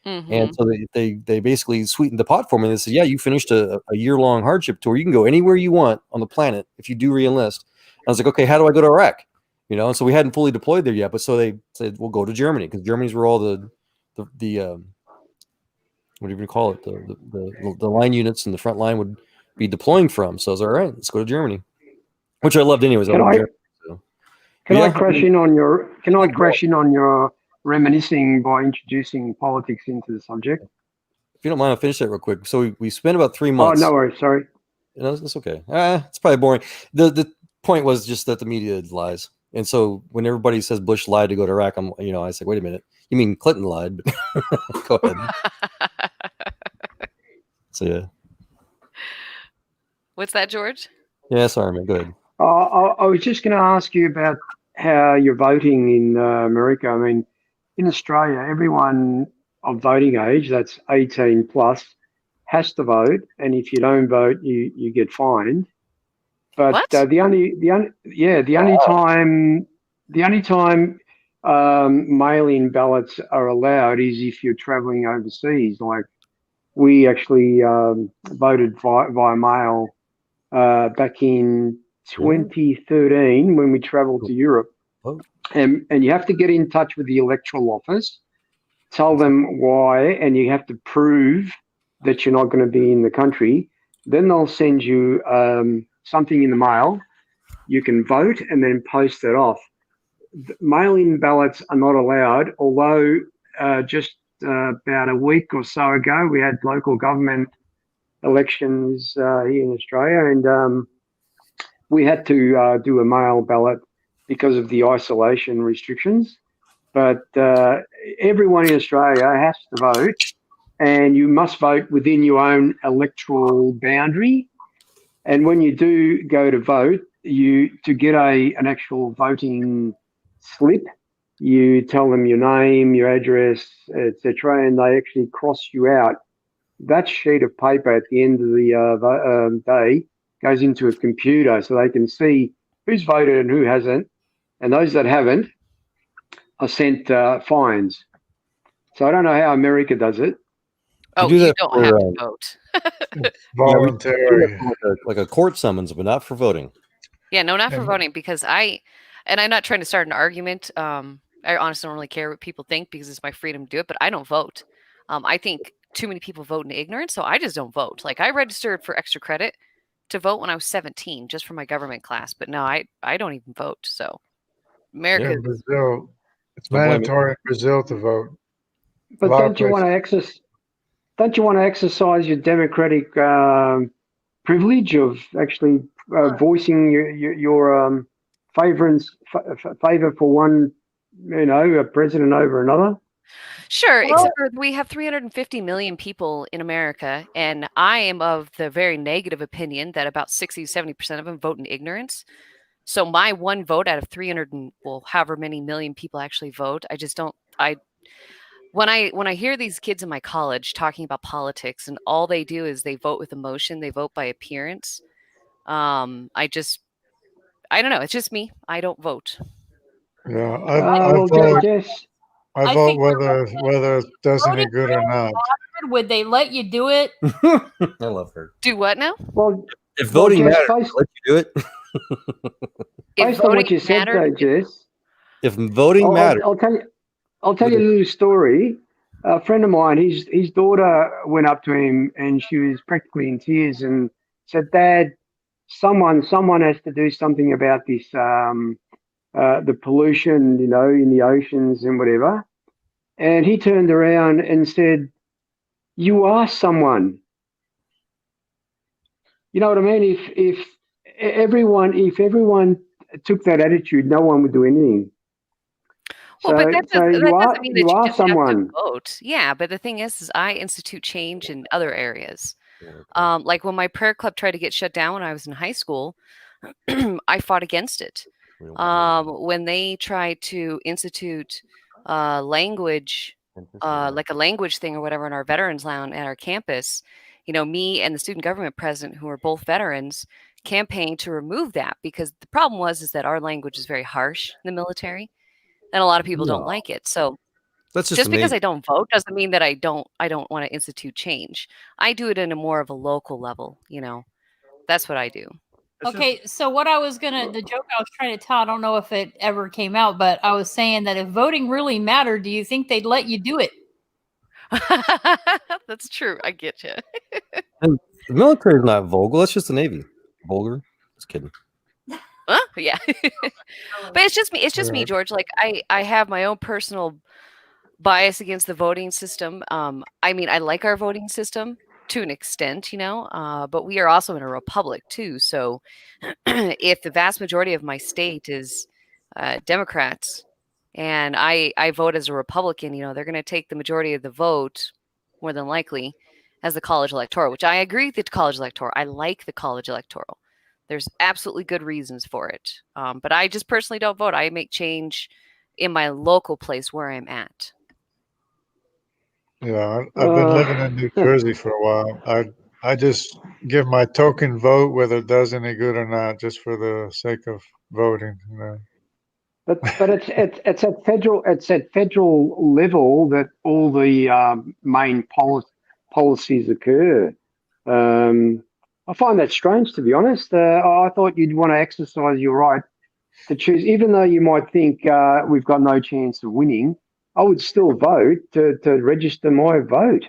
Mm-hmm. And so they basically sweetened the pot for me. They said, yeah, you finished a year-long hardship tour. You can go anywhere you want on the planet if you do re-enlist. I was like, okay, how do I go to Iraq? And so we hadn't fully deployed there yet. But so they said, we'll go to Germany, because Germany's where all the what do you call it? The line units and the front line would be deploying from. So I was all right, let's go to Germany, which I loved anyways. Can I crash in on your reminiscing by introducing politics into the subject. If you don't mind, I'll finish that real quick. So we spent about 3 Oh, months. no worries. Sorry. No, it's okay. It's probably boring. The point was just that the media lies. And so when everybody says Bush lied to go to Iraq, I say, wait a minute. You mean Clinton lied? But go ahead. So, yeah. What's that, George? Yeah, sorry, man. Go ahead. I was just going to ask you about how you're voting in America. I mean, in Australia, everyone of voting age, that's 18 plus, has to vote, and if you don't vote, you get fined. But the only time mail-in ballots are allowed is if you're traveling overseas. Like we actually voted via mail back in 2013 when we traveled to Europe. Oh. And you have to get in touch with the electoral office, tell them why, and you have to prove that you're not going to be in the country. Then they'll send you something in the mail. You can vote and then post it off. Mail-in ballots are not allowed, although just about a week or so ago, we had local government elections here in Australia, and we had to do a mail ballot because of the isolation restrictions. But everyone in Australia has to vote, and you must vote within your own electoral boundary. And when you do go to vote, to get an actual voting slip, you tell them your name, your address, etc., and they actually cross you out. That sheet of paper at the end of the day goes into a computer so they can see who's voted and who hasn't. And those that haven't are sent fines. So I don't know how America does it. Oh, you don't have to vote. Voluntary. Like a court summons, but not for voting. Yeah, no, not for voting, because I'm not trying to start an argument. I honestly don't really care what people think because it's my freedom to do it, but I don't vote. I think too many people vote in ignorance, so I just don't vote. Like I registered for extra credit to vote when I was 17, just for my government class, but no, I don't even vote. So America, in Brazil, it's mandatory in Brazil to vote. But don't you want to exercise your democratic privilege of actually voicing your favor for one, a president over another? Sure, except for we have 350 million people in America, and I am of the very negative opinion that about 60-70% of them vote in ignorance. So my one vote out of 300 and however many million people actually vote, I just don't. When I hear these kids in my college talking about politics and all they do is they vote with emotion, they vote by appearance. I don't know. It's just me. I don't vote. Yeah, I vote whether it does any good or not. Would they let you do it? I love her. Do what now? Well, if voting matters, let you do it. Based on what you said, though, Jess. If voting matters, I'll tell you a little story. A friend of mine, his daughter went up to him and she was practically in tears and said, "Dad, someone has to do something about this, the pollution, in the oceans and whatever." And he turned around and said, "You are someone." You know what I mean? If everyone took that attitude, no one would do anything. Well, but that doesn't mean that you just someone. have to vote. Yeah, but the thing is I institute change in other areas. Like when my prayer club tried to get shut down when I was in high school, I fought against it. When they tried to institute language, like a language thing or whatever in our veterans lounge at our campus, me and the student government president, who are both veterans, campaigned to remove that because the problem is that our language is very harsh in the military. And a lot of people don't like it. So that's just because I don't vote doesn't mean that I don't want to institute change. I do it in a more of a local level, That's what I do. Okay, so the joke I was trying to tell, I don't know if it ever came out, but I was saying that if voting really mattered, do you think they'd let you do it? That's true. I get you. And the military is not vulgar. That's just the Navy. Vulgar. Just kidding. Huh? Yeah. But it's just me. It's just me, George. Like I have my own personal bias against the voting system. I mean, I like our voting system to an extent, but we are also in a republic too. So if the vast majority of my state is Democrats and I vote as a Republican, they're going to take the majority of the vote more than likely as the college electoral, which I agree with the college electoral. I like the college electoral. There's absolutely good reasons for it. But I just personally don't vote. I make change in my local place where I'm at. Yeah, I've been living in New Jersey for a while. I just give my token vote, whether it does any good or not, just for the sake of voting. But it's at federal level that all the main policies occur. I find that strange, to be honest. I thought you'd want to exercise your right to choose, even though you might think we've got no chance of winning. I would still vote to register my vote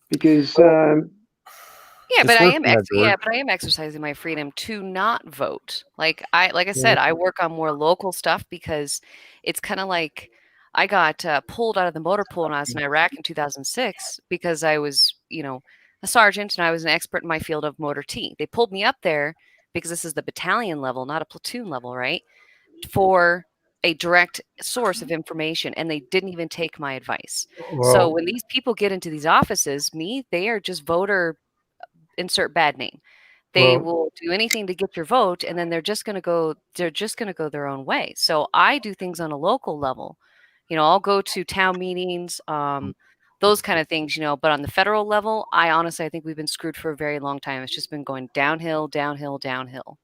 because. But I am exercising my freedom to not vote. Like I said, I work on more local stuff because it's kind of like I got pulled out of the motor pool when I was in Iraq in 2006 because I was, a sergeant and I was an expert in my field of motor T. They pulled me up there because this is the battalion level, not a platoon level, right? For a direct source of information, and they didn't even take my advice. Well, so when these people get into these offices, they are just voter insert bad name. They will do anything to get your vote, and then they're just going to go their own way. So I do things on a local level. I'll go to town meetings, those kind of things, but on the federal level, I think we've been screwed for a very long time. It's just been going downhill, downhill, downhill.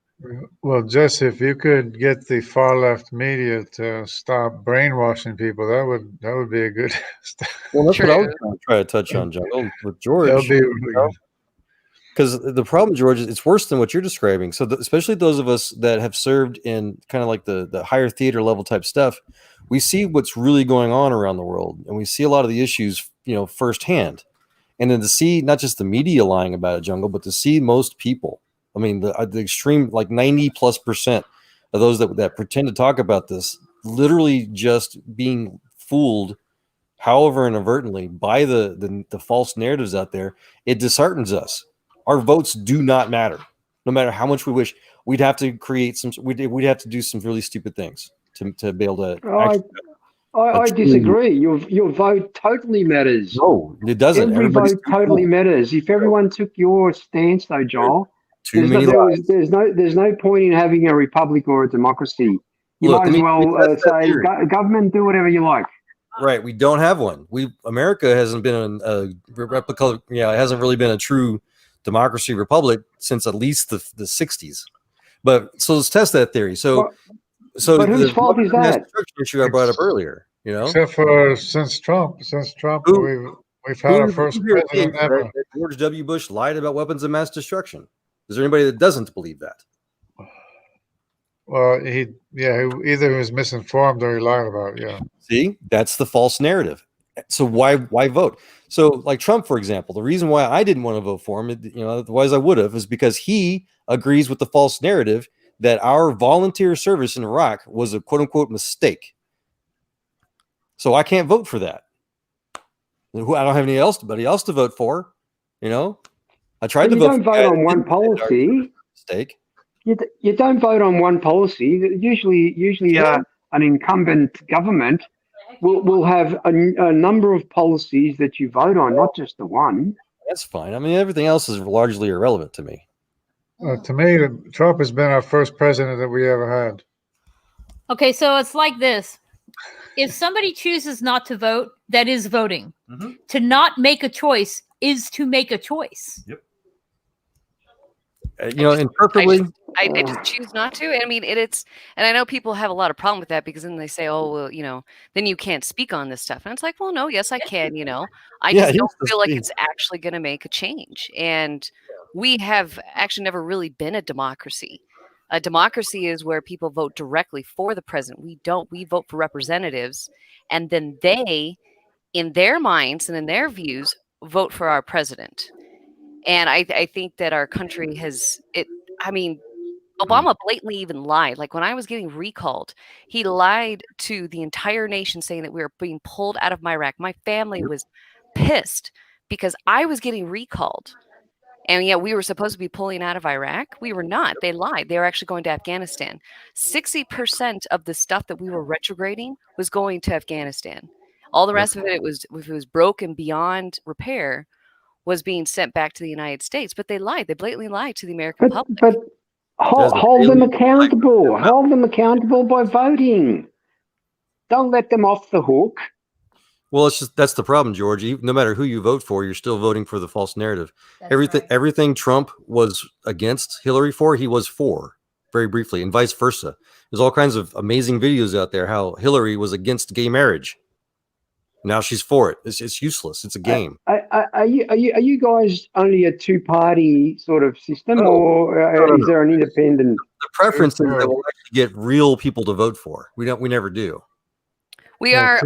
Well, Jesse, if you could get the far left media to stop brainwashing people, that would be a good step. Well, that's what I was going to try to touch on, Jungle, with George. Because the problem, George, is it's worse than what you're describing. So especially those of us that have served in kind of like the higher theater level type stuff, we see what's really going on around the world, and we see a lot of the issues, firsthand. And then to see not just the media lying about it, Jungle, but to see most people. I mean, the extreme, like 90+% of those that pretend to talk about this, literally just being fooled, however inadvertently, by the false narratives out there. It disheartens us. Our votes do not matter, no matter how much we wish. We'd have to create we'd have to do some really stupid things to be able to. I disagree. Your vote totally matters. No, it doesn't. Every vote totally matters. If everyone took your stance, though, Joel, there's no point in having a republic or a democracy. You might as well say, government, do whatever you like. Right. We don't have one. America hasn't been a replica. Yeah, it hasn't really been a true democracy republic since at least the 60s. But so let's test that theory. But whose fault is that? Issue I brought up earlier, Except for since Trump, we've had our first president ever. George W. Bush lied about weapons of mass destruction. Is there anybody that doesn't believe that? Well, he either was misinformed or he lied about it. Yeah. See, that's the false narrative. So why vote? So like Trump, for example, the reason why I didn't want to vote for him, otherwise I would have, is because he agrees with the false narrative that our volunteer service in Iraq was a quote unquote mistake. So I can't vote for that. I don't have anybody else to vote for. I tried to vote. You don't vote on one policy. Mistake. You don't vote on one policy. Usually, an incumbent government will have a number of policies that you vote on, not just the one. That's fine. I mean, everything else is largely irrelevant to me. To me, Trump has been our first president that we ever had. Okay, so it's like this. If somebody chooses not to vote, that is voting. Mm-hmm. To not make a choice is to make a choice. Yep. Interpretably. I just choose not to. I mean, and I know people have a lot of problem with that because then they say, oh, well, then you can't speak on this stuff. And it's like, well, no, yes, I can, I just don't feel like it's actually going to make a change. And we have actually never really been a democracy. A democracy is where people vote directly for the president. We vote for representatives. And then they, in their minds and in their views, vote for our president. And I think that our country Obama blatantly even lied. Like when I was getting recalled, he lied to the entire nation saying that we were being pulled out of Iraq. My family was pissed because I was getting recalled. And yet we were supposed to be pulling out of Iraq. We were not. They lied. They were actually going to Afghanistan. 60% of the stuff that we were retrograding was going to Afghanistan. All the rest of it, if it was broken beyond repair, was being sent back to the United States. But they lied. They blatantly lied to the American public. But hold them accountable. Hold them accountable by voting. Don't let them off the hook. Well, that's the problem, George. No matter who you vote for, you're still voting for the false narrative. Everything Trump was against Hillary for, he was for, very briefly, and vice versa. There's all kinds of amazing videos out there how Hillary was against gay marriage. Now she's for it. It's useless. It's a game. Are you guys only a two-party sort of system, or is there an independent? The preference is that we'll actually get real people to vote for. We never do. We are,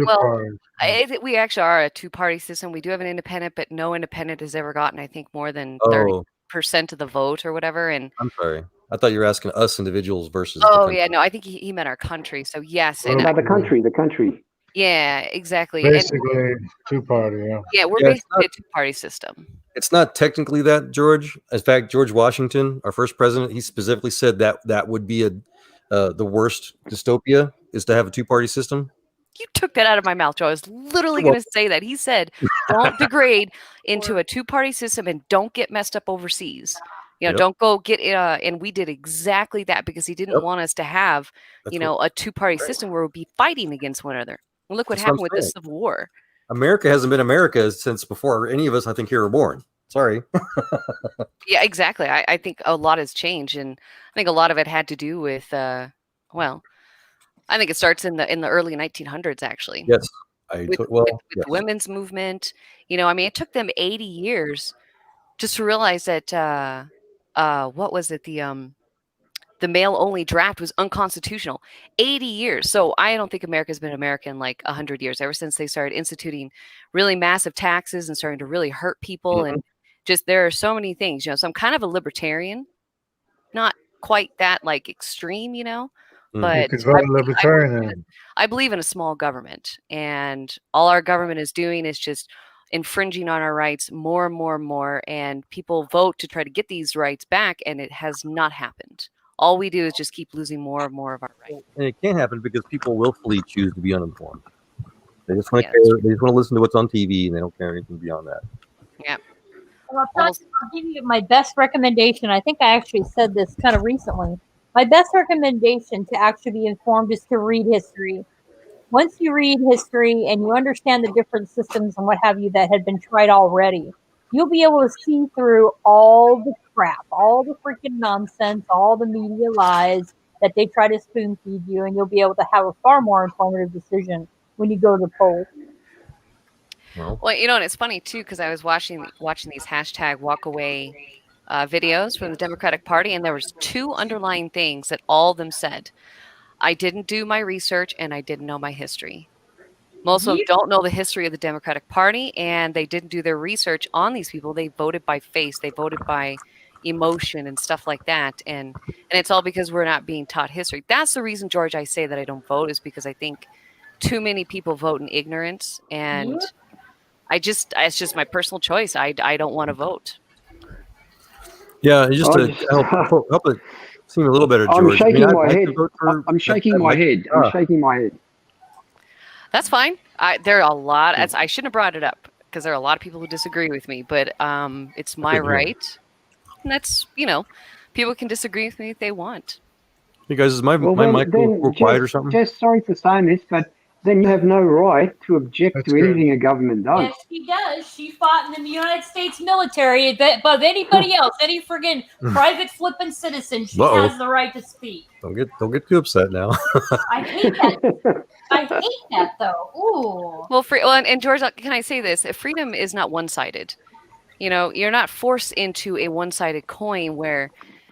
we actually are a two-party system. We do have an independent, but no independent has ever gotten, I think, more than 30% of the vote or whatever. And I'm sorry. I thought you were asking us individuals versus. Oh, yeah. No, I think he meant our country. So, yes. And the country. Yeah, exactly. Basically, two-party, yeah. Yeah, we're basically a two-party system. It's not technically that, George. In fact, George Washington, our first president, he specifically said that would be the worst dystopia is to have a two-party system. You took that out of my mouth, Joe. I was literally going to say that. He said, don't degrade into a two-party system and don't get messed up overseas. Don't go get and we did exactly that because he didn't want us to have, a two-party system where we'd be fighting against one another. Well, look what happened with the Civil War. America hasn't been America since before any of us, I think, here were born. Sorry. Yeah, exactly. I think a lot has changed, and I think a lot of it had to do with, I think it starts in the early 1900s, actually. Yes. With the women's movement. It took them 80 years just to realize that, what was it? The male-only draft was unconstitutional. 80 years. So I don't think America's been America in like 100 years, ever since they started instituting really massive taxes and starting to really hurt people. And just there are so many things, so I'm kind of a libertarian, not quite that like extreme, but I believe in a small government, and all our government is doing is just infringing on our rights more and more and more, and people vote to try to get these rights back, and it has not happened. All we do is just keep losing more and more of our rights. And it can't happen because people willfully choose to be uninformed. They just want to care. They just want to listen to what's on TV, and they don't care anything beyond that. Yeah. Well, I'll give you my best recommendation. I think I actually said this kind of recently. My best recommendation to actually be informed is to read history. Once you read history and you understand the different systems and what have you that had been tried already, you'll be able to see through all the crap, all the freaking nonsense, all the media lies that they try to spoon feed you, and you'll be able to have a far more informative decision when you go to the polls. Well, and it's funny too, because I was watching these hashtag walkaway videos from the Democratic Party, and there was two underlying things that all of them said. I didn't do my research, and I didn't know my history. Most of them don't know the history of the Democratic Party, and they didn't do their research on these people. They voted by face. They voted by emotion and stuff like that. And it's all because we're not being taught history. That's the reason, George, I say that I don't vote, is because I think too many people vote in ignorance. And it's just my personal choice. I don't want to vote. Yeah, just to help it seem a little better, George. I'm shaking my head. I'm shaking my head. I'm shaking my head. That's fine. There are a lot. I shouldn't have brought it up because there are a lot of people who disagree with me, but it's my right. And that's, people can disagree with me if they want. Hey guys, is my mic quiet or something? Just sorry for saying this, but then you have no right to object to anything a government does. Yes, she does. She fought in the United States military above anybody else, any friggin' private flipping citizen. She has the right to speak. Don't get too upset now. I hate that. I hate that though. Ooh. Well, and George, can I say this? Freedom is not one-sided. You're not forced into a one-sided coin where,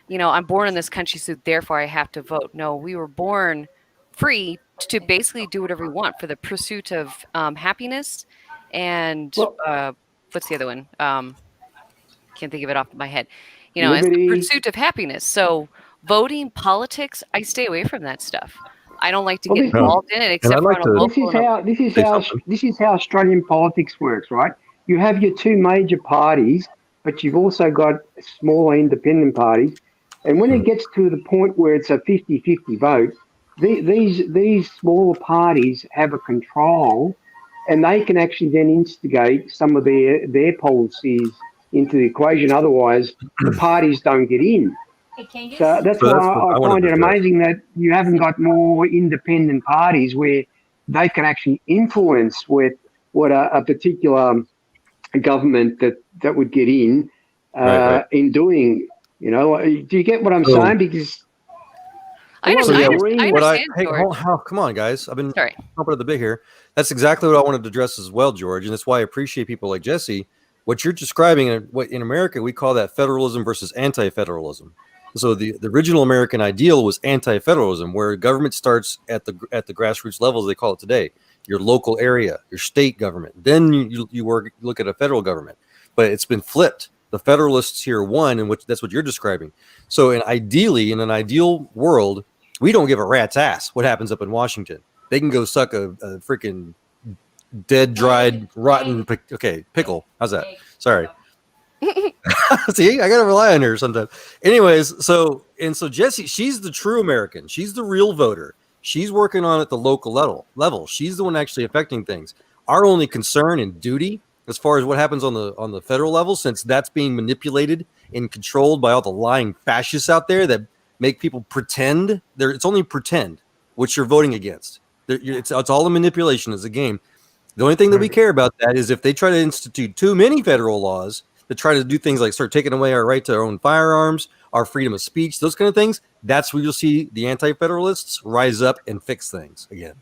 I'm born in this country, so therefore I have to vote. No, we were born free to basically do whatever we want for the pursuit of happiness and what's the other one? Can't think of it off my head. It's the pursuit of happiness. So voting, politics, I stay away from that stuff. I don't like to Well, get this- involved in it, except I'd for like on a to- local. This is how Australian politics works, right? You have your two major parties, but you've also got smaller independent parties. And when it gets to the point where it's a 50-50 vote, these smaller parties have a control, and they can actually then instigate some of their policies into the equation. Otherwise, the parties don't get in. So that's So why that's what I I wanted find to it address. amazing that you haven't got more independent parties where they can actually influence what a particular government that would get in Right. in doing. You know, do you get what I'm So- saying? Because I Well, understand, yeah, I what understand, hey, George. come on, guys. I've been Sorry. pumping at the bit here. That's exactly what I wanted to address as well, George, and that's why I appreciate people like Jesse. What you're describing, and what in America we call that federalism versus anti-federalism. So the original American ideal was anti-federalism, where government starts at the grassroots level, as they call it today, your local area, your state government. Then you look at a federal government, but it's been flipped. The Federalists here won, and that's what you're describing. So, ideally, in an ideal world, we don't give a rat's ass what happens up in Washington. They can go suck a freaking dead, dried, rotten pickle. How's that? Sorry. See, I gotta rely on her sometimes. Anyways, so Jessie, she's the true American. She's the real voter. She's working on at the local level. She's the one actually affecting things. Our only concern and duty, as far as what happens on the federal level, since that's being manipulated and controlled by all the lying fascists out there that make people pretend it's only pretend what you're voting against. It's all a manipulation. It's a game. The only thing that we care about that is if they try to institute too many federal laws that try to do things like start taking away our right to our own firearms, our freedom of speech, those kind of things. That's where you'll see the anti-federalists rise up and fix things again.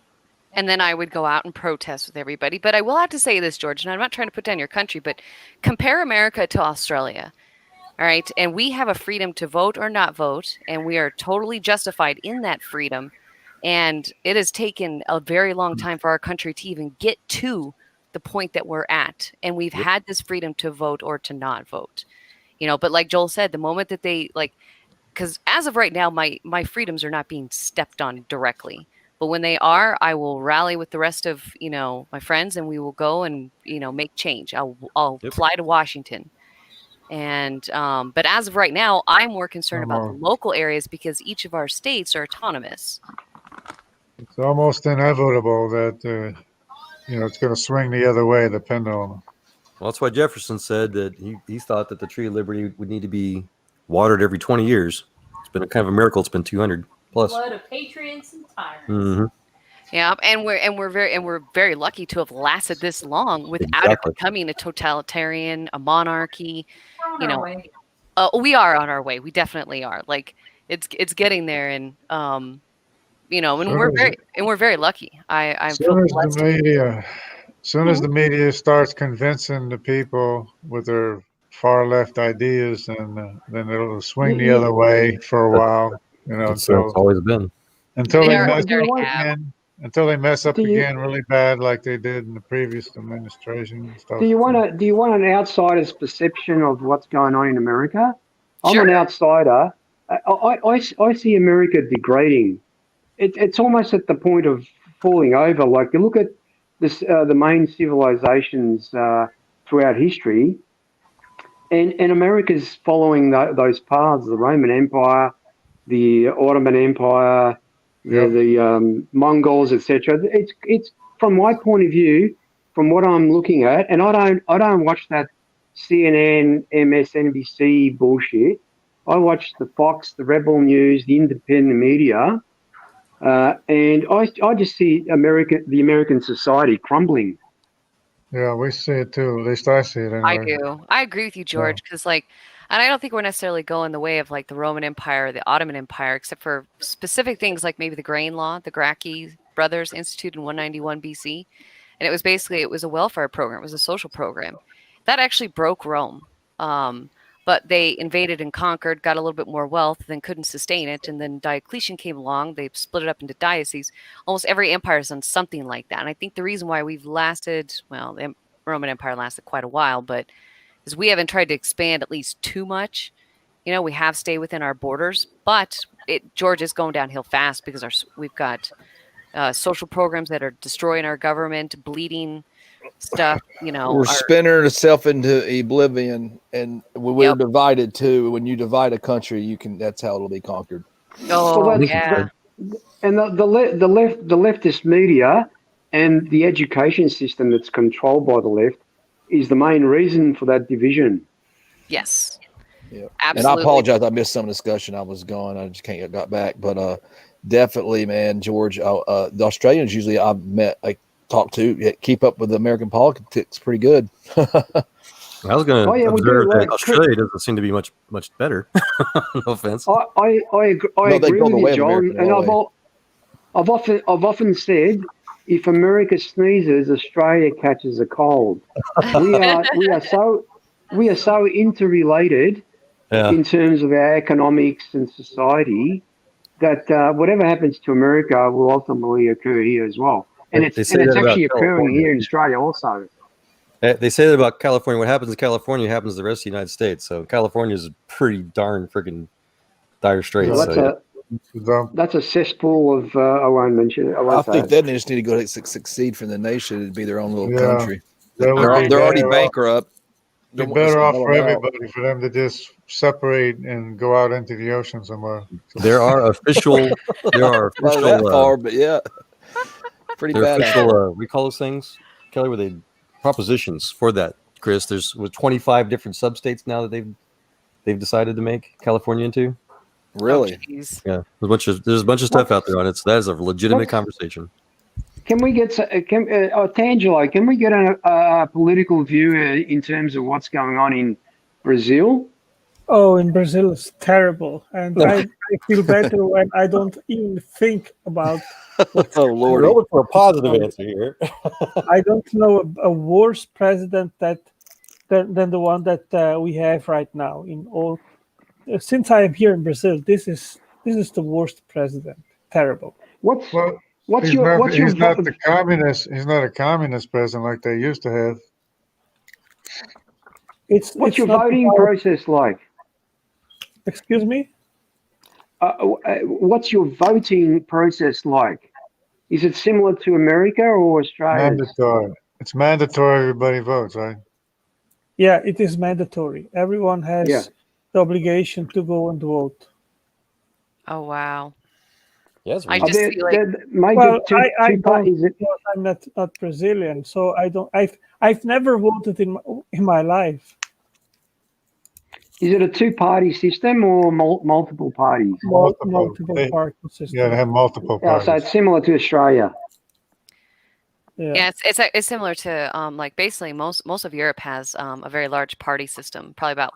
And then I would go out and protest with everybody. But I will have to say this, George, and I'm not trying to put down your country, but compare America to Australia. All right. And we have a freedom to vote or not vote. And we are totally justified in that freedom. And it has taken a very long time for our country to even get to the point that we're at. And we've had this freedom to vote or to not vote. You know, but like Joel said, the moment that they because as of right now, my freedoms are not being stepped on directly. But when they are, I will rally with the rest of, my friends, and we will go and, make change. I'll apply to Washington. And but as of right now, I'm more concerned about the local areas because each of our states are autonomous. It's almost inevitable that it's going to swing the other way, the pendulum. Well, that's why Jefferson said that he thought that the Tree of Liberty would need to be watered every 20 years. It's been a kind of a miracle. It's been 200 plus. Blood of patriots and tyrants. Mm-hmm. Yeah, and we're very lucky to have lasted this long without it becoming a totalitarian, a monarchy. We are on our way. We definitely are. Like it's getting there, and and we're very lucky. I feel blessed. As soon as the media starts convincing the people with their far left ideas, and then it'll swing the other way for a while. It's always been until they mess up again really bad, like they did in the previous administration. Do you want an outsider's perception of what's going on in America? Sure. I'm an outsider. I see America degrading. It's almost at the point of falling over. Like you look at this, the main civilizations throughout history, and America's following those paths: the Roman Empire, the Ottoman Empire, the Mongols, etc. It's from my point of view, from what I'm looking at, and I don't watch that CNN, MSNBC bullshit. I watch the Fox, the Rebel News, the independent media, and I just see the American society crumbling. Yeah, we see it too. At least I see it anyway. I do. I agree with you, George, because and I don't think we're necessarily going the way of like the Roman Empire or the Ottoman Empire, except for specific things like maybe the grain law, the Gracchi brothers instituted in 191 BC. And it was a welfare program. It was a social program. That actually broke Rome. But they invaded and conquered, got a little bit more wealth, then couldn't sustain it. And then Diocletian came along. They split it up into dioceses. Almost every empire has done something like that. And I think the reason why we've lasted, the Roman Empire lasted quite a while, but is we haven't tried to expand at least too much. We have stayed within our borders, but Georgia is going downhill fast because we've got social programs that are destroying our government, bleeding stuff. We're spinning ourselves into oblivion, and we're divided too. When you divide a country, that's how it'll be conquered. Oh, yeah. And the leftist media and the education system that's controlled by the left is the main reason for that division. Yes. Yeah. Absolutely. And I apologize. I missed some discussion. I was gone. I just can't got back. But definitely, man, George, the Australians usually I've met, talk to, keep up with the American politics pretty good. I was going to observe that Australia doesn't seem to be much better. No offense. I agree with you, John. And I've often said, if America sneezes, Australia catches a cold. We are so interrelated in terms of our economics and society that whatever happens to America will ultimately occur here as well. And it's actually occurring here in Australia also. They say that about California. What happens in California happens to the rest of the United States. So California is pretty darn freaking dire straits. That's a cesspool of, I won't mention it. I think they just need to go to succeed for the nation and be their own little country. They're already bankrupt. They're better off for everybody for them to just separate and go out into the ocean somewhere. There are official. Not that far, but yeah, pretty bad. Official, we call those things, Kelly, were they propositions for that, Chris? There's 25 different substates now that they've decided to make California into. Really? Yeah, there's a bunch of stuff out there on it. So that is a legitimate conversation. Can we get Tangelo? Can we get a political view in terms of what's going on in Brazil? Oh, in Brazil it's terrible, and I feel better when I don't even think about. Oh Lord! We're looking for a positive answer here. I don't know a worse president than the one that we have right now. Since I am here in Brazil, this is the worst president. Terrible. He's not a communist president like they used to have. What's your voting process like? Excuse me? What's your voting process like? Is it similar to America or Australia? Mandatory. It's mandatory. Everybody votes, right? Yeah, it is mandatory. Everyone has the obligation to go and vote. Oh wow! Yes, I just feel like I'm not Brazilian, so I don't. I've never voted in my life. Is it a two-party system or multiple parties? Multiple party system. Yeah, they have multiple parties. So it's similar to Australia. Yeah, it's similar to basically most of Europe has a very large party system, probably about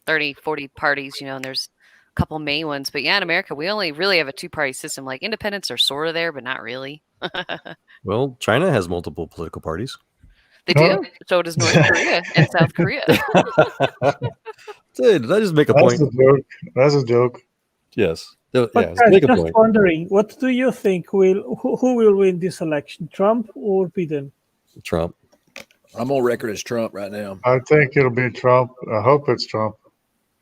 30, 40 parties, and there's a couple main ones. But yeah, in America, we only really have a two-party system. Like independents are sort of there, but not really. Well, China has multiple political parties. They do. So does North Korea and South Korea. Did I just make a point? That's a joke. Yes. But guys, just wondering, what do you think who will win this election, Trump or Biden? Trump. I'm on record as Trump right now. I think it'll be Trump. I hope it's Trump.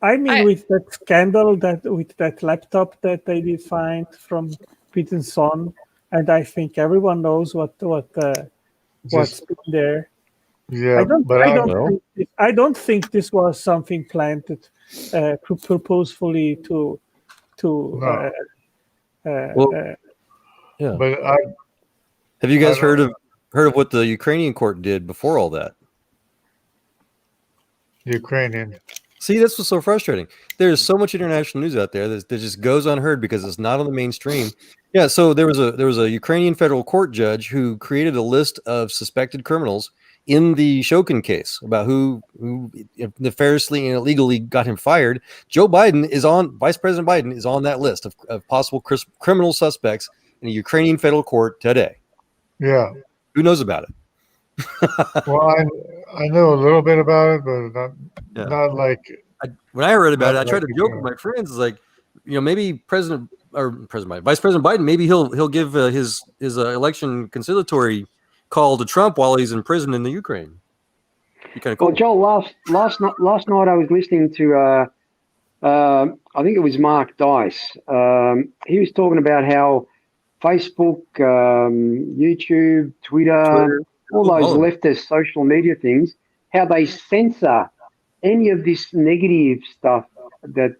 I mean, with that scandal, with that laptop that they did find from Biden's son, and I think everyone knows what's been there. Yeah, I don't think this was something planted purposefully to. Yeah. But have you guys heard of what the Ukrainian court did before all that? Ukrainian. See, that's what's so frustrating. There's so much international news out there that just goes unheard because it's not on the mainstream. Yeah, so there was a Ukrainian federal court judge who created a list of suspected criminals in the Shokin case about who nefariously and illegally got him fired. Vice President Biden is on that list of possible criminal suspects in a Ukrainian federal court today. Yeah. Who knows about it? Well, I know a little bit about it, but not like. When I read about it, I tried to joke with my friends, maybe Vice President Biden, maybe he'll give his election conciliatory call to Trump while he's in prison in the Ukraine. Be kind of cool. Well, Joel, last night I was listening to I think it was Mark Dice. He was talking about how Facebook, YouTube, Twitter, all those leftist social media things, how they censor any of this negative stuff that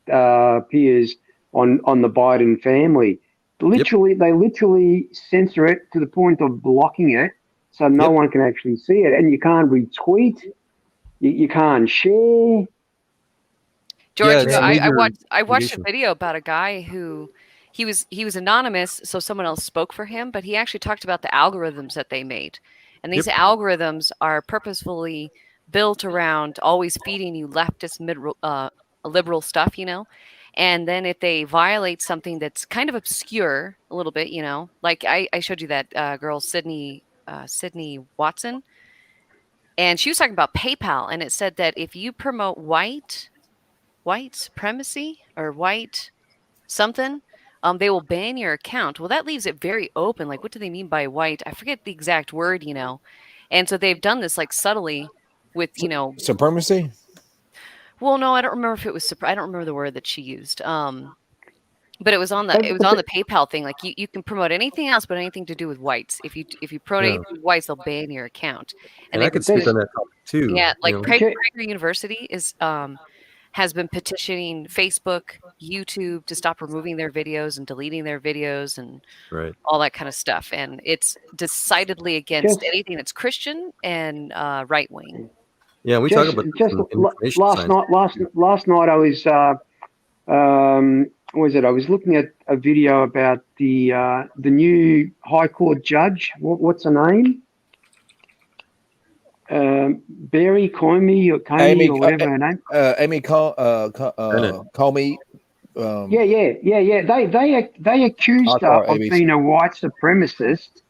appears on the Biden family. They literally censor it to the point of blocking it, so no one can actually see it, and you can't retweet, you can't share. George, I watched a video about a guy who he was anonymous, so someone else spoke for him, but he actually talked about the algorithms that they made, and these algorithms are purposefully built around always feeding you leftist, liberal stuff, you know. And then if they violate something that's kind of obscure a little bit, you know, like I showed you that girl Sydney Watson, and she was talking about PayPal, and it said that if you promote white supremacy or white something, they will ban your account. Well, that leaves it very open. Like, what do they mean by white? I forget the exact word, you know. And so they've done this like subtly with, you know, supremacy. Well, no, I don't remember if it was. I don't remember the word that she used. But it was on the PayPal thing. Like you can promote anything else, but anything to do with whites. If you promote anything with whites, they'll ban your account. And I could speak on that topic too. Yeah, like Prager University has been petitioning Facebook, YouTube to stop removing their videos and deleting their videos and all that kind of stuff. And it's decidedly against anything that's Christian and right wing. Yeah, we talk about last night. I was what was it? I was looking at a video about the new High Court judge. What's her name? Barry Comey or Comey or whatever her name. Amy Comey. They accused her of being a white supremacist,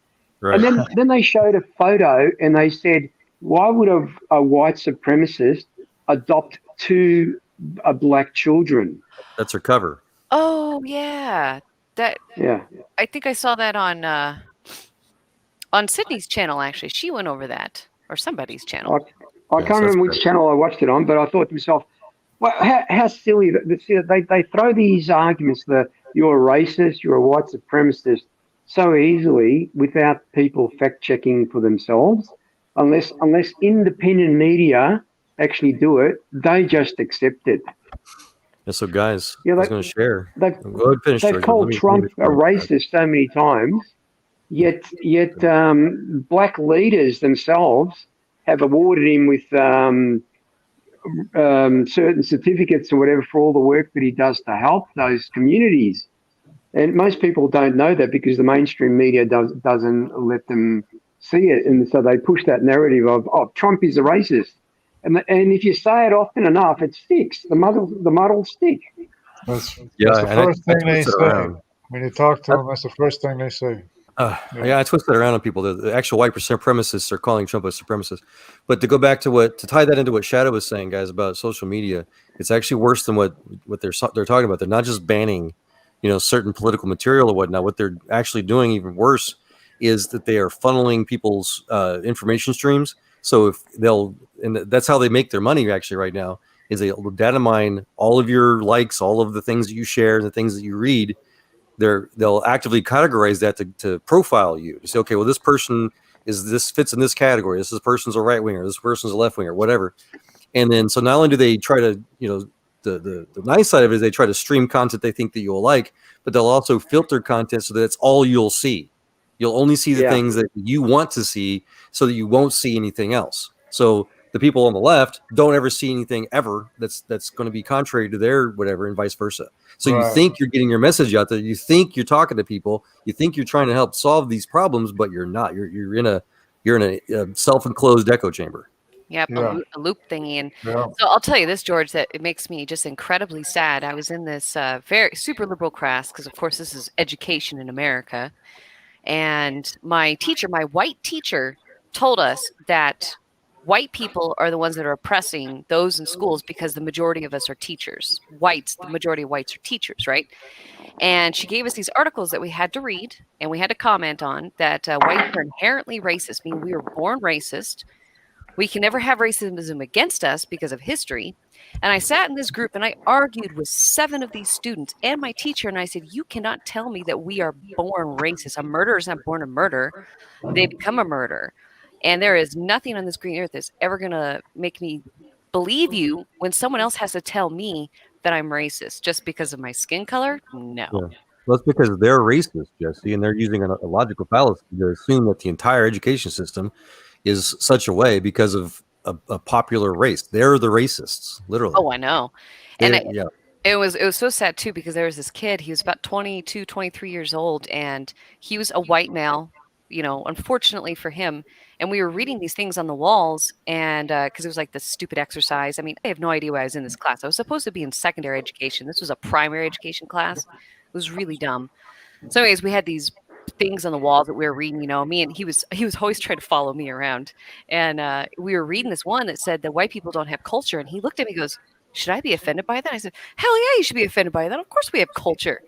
and then they showed a photo and they said, why would a white supremacist adopt two black children? That's her cover. Oh yeah, I think I saw that on Sydney's channel. Actually, she went over that, or somebody's channel. I can't remember which channel I watched it on, but I thought to myself, well, how silly that they throw these arguments that you're a racist, you're a white supremacist, so easily without people fact checking for themselves. Unless independent media actually do it, they just accept it. Yeah, so guys, I was going to share. They've called Trump a racist so many times, yet black leaders themselves have awarded him with certain certificates or whatever for all the work that he does to help those communities. And most people don't know that because the mainstream media doesn't let them see it, and so they push that narrative of Trump is a racist, and if you say it often enough, it sticks. The mud will stick. That's the first thing they say when you talk to them. That's the first thing they say. I twist that around on people. The actual white supremacists are calling Trump a supremacist. But to go back to tie that into what Shadow was saying, guys, about social media, it's actually worse than what they're talking about. They're not just banning, certain political material or whatnot. What they're actually doing, even worse, is that they are funneling people's information streams. So and that's how they make their money actually right now, is they data mine all of your likes, all of the things that you share, the things that you read. They'll actively categorize that to profile you, to say, okay, well, this person fits in this category. This person's a right winger, this person's a left winger, whatever. And then, so not only do they try to, the nice side of it is they try to stream content they think that you'll like, but they'll also filter content so that it's all you'll see. You'll only see the things that you want to see, so that you won't see anything else. So the people on the left don't ever see anything ever that's going to be contrary to their whatever, and vice versa. So you think you're getting your message out there, you think you're talking to people, you think you're trying to help solve these problems, but you're not. You're in a self-enclosed echo chamber. Yep, a loop thingy. And so I'll tell you this, George, that it makes me just incredibly sad. I was in this very super liberal class, because of course this is education in America. And my white teacher, told us that white people are the ones that are oppressing those in schools because the majority of us are teachers. The majority of whites are teachers, right? And she gave us these articles that we had to read and we had to comment on, that whites are inherently racist, meaning we were born racist. We can never have racism against us because of history. And I sat in this group and I argued with 7 of these students and my teacher. And I said, you cannot tell me that we are born racist. A murderer is not born a murder. They become a murderer. And there is nothing on this green earth that's ever going to make me believe you when someone else has to tell me that I'm racist just because of my skin color. No. Yeah. Well, that's because they're racist, Jesse, and they're using a logical fallacy to assume that the entire education system is such a way because of a popular race. They're the racists, literally. Oh, I know. And it was so sad too, because there was this kid, he was about 22, 23 years old, and he was a white male, you know, unfortunately for him. And we were reading these things on the walls, and because it was like this stupid exercise. I mean, I have no idea why I was in this class. I was supposed to be in secondary education. This was a primary education class. It was really dumb. So anyways, we had these things on the walls that we were reading, you know, me and he was always trying to follow me around. And we were reading this one that said that white people don't have culture. And he looked at me and goes, should I be offended by that? I said, hell yeah, you should be offended by that. Of course we have culture.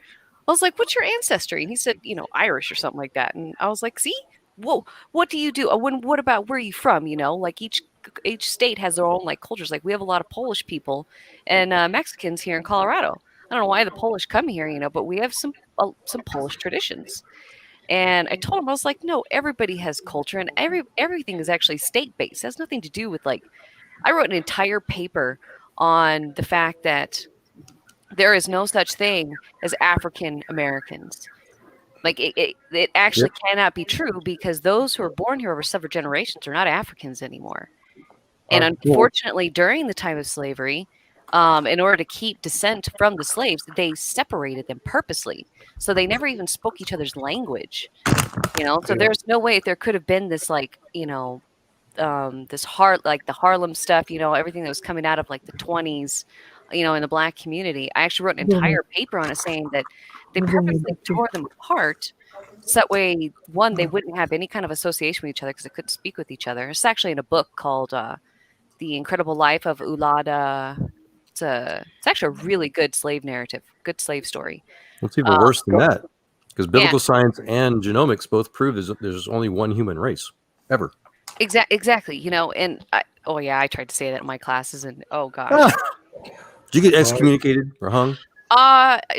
I was like, what's your ancestry? And he said, you know, Irish or something like that. And I was like, see, whoa, what do you do? What about where are you from? You know, like each state has their own like cultures. Like we have a lot of Polish people and Mexicans here in Colorado. I don't know why the Polish come here, you know, but we have some Polish traditions. And I told him, I was like, no, everybody has culture, and everything is actually state-based. It has nothing to do with, like, I wrote an entire paper on the fact that there is no such thing as African Americans. Like, it actually cannot be true, because those who are born here over several generations are not Africans anymore. And unfortunately, during the time of slavery, in order to keep descent from the slaves, they separated them purposely. So they never even spoke each other's language, you know? So there's no way there could have been this, like, you know, like the Harlem stuff, you know, everything that was coming out of like the 20s, you know, in the Black community. I actually wrote an entire paper on it saying that they purposely tore them apart. So that way, one, they wouldn't have any kind of association with each other because they couldn't speak with each other. It's actually in a book called The Incredible Life of Ulada. It's actually a really good slave narrative, good slave story. It's even worse than that, because biblical science and genomics both prove there's only one human race ever. Exactly. You know, and I tried to say that in my classes, and oh gosh, did you get excommunicated or hung?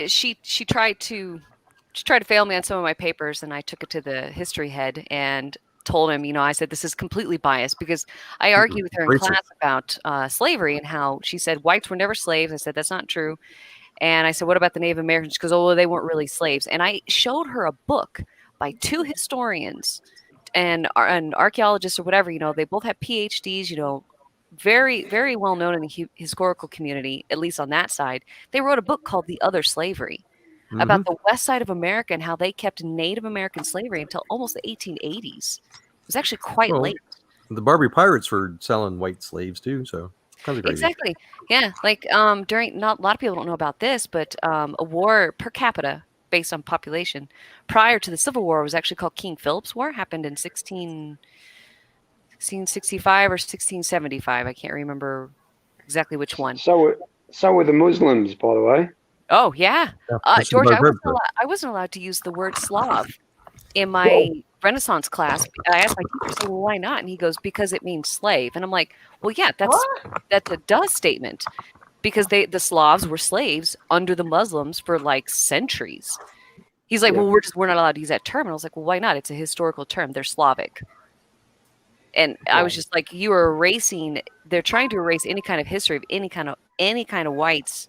She tried to fail me on some of my papers, and I took it to the history head and told him, you know, I said, this is completely biased, because I argued with her in class about slavery and how she said whites were never slaves. I said, that's not true. And I said, what about the Native Americans? She goes, oh, well, they weren't really slaves. And I showed her a book by 2 historians and an archaeologist or whatever, you know, they both have PhDs, you know, very, very well known in the historical community, at least on that side. They wrote a book called The Other Slavery about the west side of America and how they kept Native American slavery until almost the 1880s. It was actually quite late. The Barbary Pirates were selling white slaves too, so kind of crazy. Exactly. Yeah, like during, not a lot of people don't know about this, but a war per capita based on population prior to the Civil War was actually called King Philip's War. Happened in 1665 or 1675. I can't remember exactly which one. So were the Muslims, by the way. Oh yeah, George, I wasn't allowed to use the word Slav in my Renaissance class. I asked my teacher, so, well, why not? And he goes, because it means slave. And I'm like, well, yeah, that's a does statement, because the Slavs were slaves under the Muslims for like centuries. He's like, well, we're not allowed to use that term. And I was like, well, why not? It's a historical term. They're Slavic. And I was just like, you are erasing. They're trying to erase any kind of history of any kind of white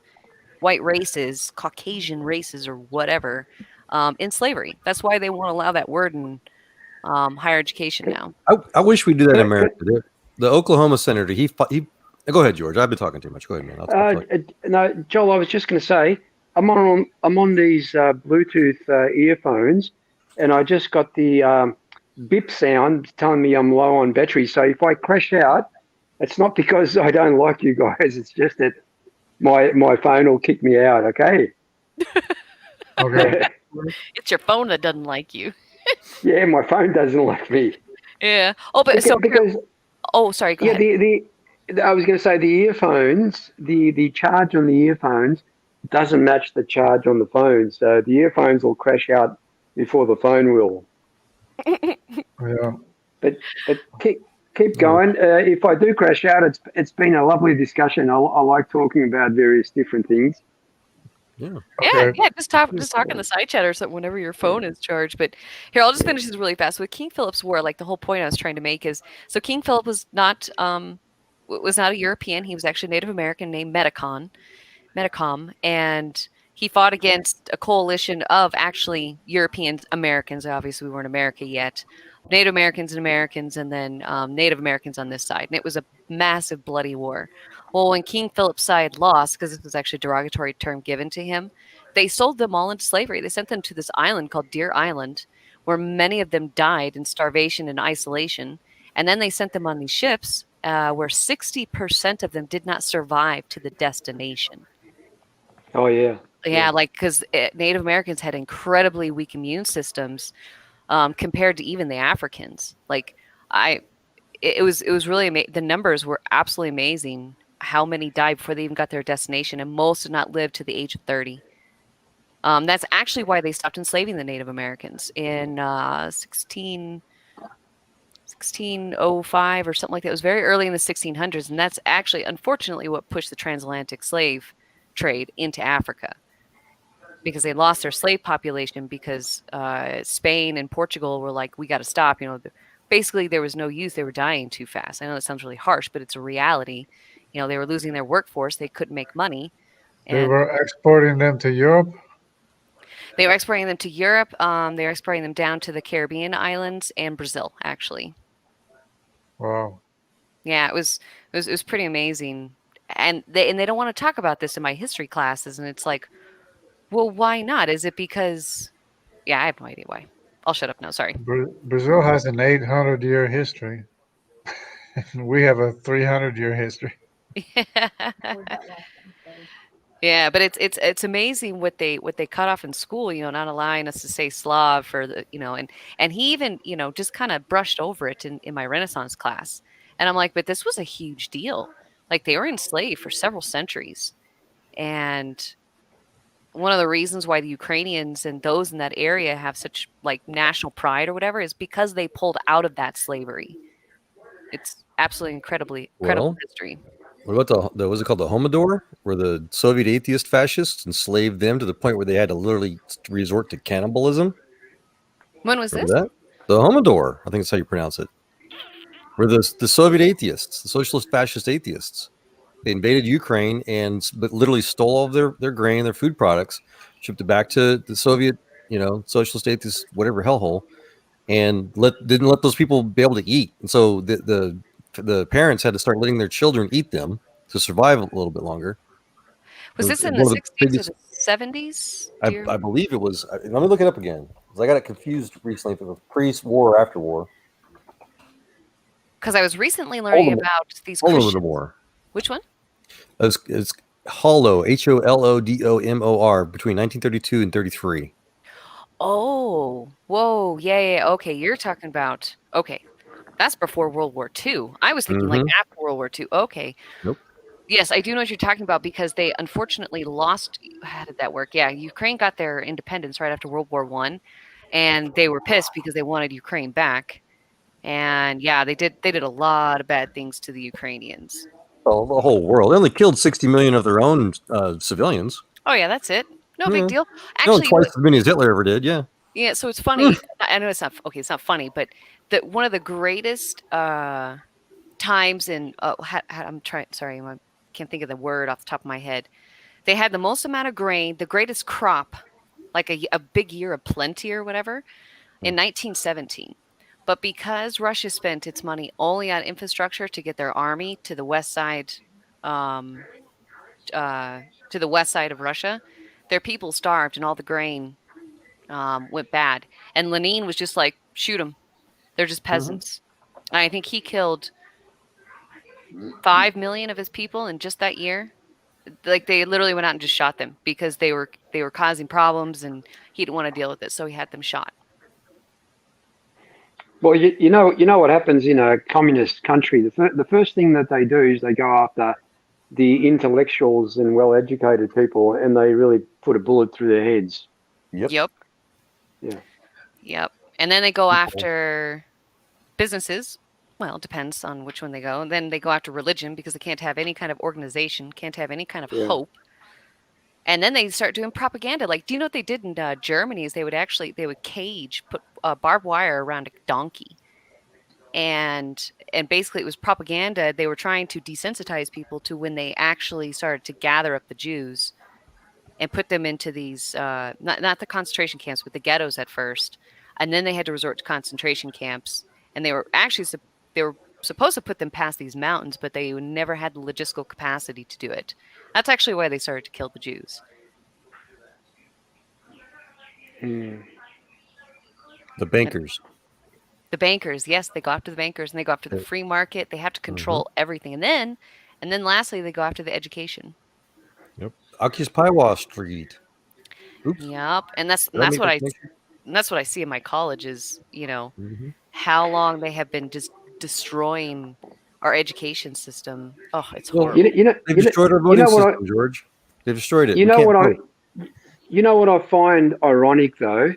races, Caucasian races, or whatever, in slavery. That's why they won't allow that word in higher education now. I wish we do that in America. The Oklahoma senator, he go ahead, George. I've been talking too much. Go ahead, man. No, Joel, I was just going to say, I'm on these Bluetooth earphones, and I just got the beep sound telling me I'm low on battery. So if I crash out, it's not because I don't like you guys. It's just that my phone will kick me out. Okay. Okay. It's your phone that doesn't like you. Yeah, my phone doesn't like me. Yeah. Oh, but sorry. Go ahead. I was going to say the earphones. The charge on the earphones doesn't match the charge on the phone, so the earphones will crash out before the phone will. Yeah. But keep going. If I do crash out, it's been a lovely discussion. I like talking about various different things. Yeah. Okay. Yeah. Just talk in the side chat or something whenever your phone is charged. But here, I'll just finish this really fast. With King Philip's War, like the whole point I was trying to make is, so King Philip was not a European. He was actually Native American named Metacom, and he fought against a coalition of actually European Americans. Obviously, we weren't America yet. Native Americans and then Native Americans on this side. And it was a massive bloody war. Well, when King Philip's side lost, because this was actually a derogatory term given to him, they sold them all into slavery. They sent them to this island called Deer Island, where many of them died in starvation and isolation. And then they sent them on these ships where 60% of them did not survive to the destination. Oh, yeah. Yeah, like because Native Americans had incredibly weak immune systems compared to even the Africans. Like it was really amazing. The numbers were absolutely amazing. How many died before they even got their destination, and most did not live to the age of 30. That's actually why they stopped enslaving the Native Americans in 1605 or something like that. It was very early in the 1600s, and that's actually, unfortunately, what pushed the transatlantic slave trade into Africa, because they lost their slave population because Spain and Portugal were like, we got to stop. Basically, there was no use. They were dying too fast. I know that sounds really harsh, but it's a reality. They were losing their workforce. They couldn't make money. They were exporting them to Europe? They were exporting them to Europe. They were exporting them down to the Caribbean islands and Brazil, actually. Wow. Yeah, it was pretty amazing. And they don't want to talk about this in my history classes. And it's like, well, why not? Is it because... Yeah, I have no idea why. I'll shut up now. Sorry. Brazil has an 800-year history. We have a 300-year history. Yeah, but it's amazing what they cut off in school. Not allowing us to say Slav for the and he even just kind of brushed over it in my Renaissance class. And I'm like, but this was a huge deal. Like, they were enslaved for several centuries, and one of the reasons why the Ukrainians and those in that area have such like national pride or whatever is because they pulled out of that slavery. It's absolutely incredible history. What about the what's it called, the Homodor, where the Soviet atheist fascists enslaved them to the point where they had to literally resort to cannibalism? When was Remember this? that? The Homodor, I think that's how you pronounce it. Where the Soviet atheists, the socialist fascist atheists, they invaded Ukraine but literally stole all of their grain, their food products, shipped it back to the Soviet, socialist atheist, whatever hellhole, and didn't let those people be able to eat. And so the parents had to start letting their children eat them to survive a little bit longer. Was this in the 60s or the 70s? I believe it was. Let me look it up again, because I got it confused recently if it was pre-war or after war. Because I was recently learning about these Holodomor. Which one? It's Holo, HOLODOMOR, between 1932 and 33. Oh, whoa, yeah. Okay, you're talking about, okay, that's before World War II. I was thinking like after World War II. Okay. Nope. Yes, I do know what you're talking about, because they unfortunately lost. How did that work? Yeah, Ukraine got their independence right after World War I, and they were pissed because they wanted Ukraine back. And yeah, they did a lot of bad things to the Ukrainians. Oh, the whole world. They only killed 60 million of their own civilians. Oh yeah, that's it. No big deal. Actually, twice as many as Hitler ever did. Yeah. Yeah. So it's funny. I know it's not okay. It's not funny, but one of the greatest times in I'm trying. Sorry, I can't think of the word off the top of my head. They had the most amount of grain, the greatest crop, like a big year of plenty or whatever, in 1917. But because Russia spent its money only on infrastructure to get their army to the west side, of Russia, their people starved and all the grain went bad. And Lenin was just like, shoot them. They're just peasants. And I think he killed 5 million of his people in just that year. Like, they literally went out and just shot them because they were causing problems, and he didn't want to deal with it, so he had them shot. Well, you know what happens in a communist country. The first thing that they do is they go after the intellectuals and well-educated people, and they really put a bullet through their heads. Yep. Yeah. Yep. And then they go after businesses, Well, it depends on which one they go. And then they go after religion because they can't have any kind of organization, can't have any kind of hope. And then they start doing propaganda. Like, do you know what they did in Germany? Is they would put barbed wire around a donkey, and basically it was propaganda. They were trying to desensitize people to when they actually started to gather up the Jews and put them into these not the concentration camps, but the ghettos at first, and then they had to resort to concentration camps. And they were supposed to put them past these mountains, but they never had the logistical capacity to do it. That's actually why they started to kill the Jews. The bankers. The bankers, yes, they go after the bankers, and they go after the free market. They have to control everything, and then lastly, they go after the education. Yep, Occupy Wall Street. Oops. Yep, and that's what I see in my college is, how long they have been just destroying our education system. Oh, it's horrible. They've destroyed our voting system, George. They've destroyed it. You know what I find ironic though?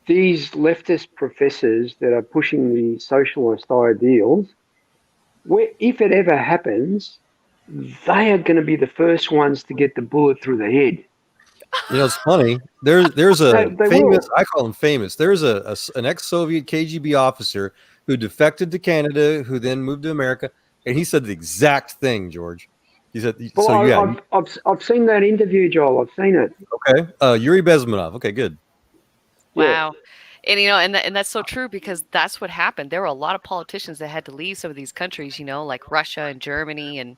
These leftist professors that are pushing the socialist ideals, if it ever happens, they are going to be the first ones to get the bullet through the head. It's funny. There's a famous. I call him famous. There's an ex-Soviet KGB officer who defected to Canada, who then moved to America, and he said the exact thing, George. He said, I've seen that interview, Joel. I've seen it. Okay, Yuri Bezmenov. Okay, good. Wow. And and that's so true, because that's what happened. There were a lot of politicians that had to leave some of these countries, like Russia and Germany and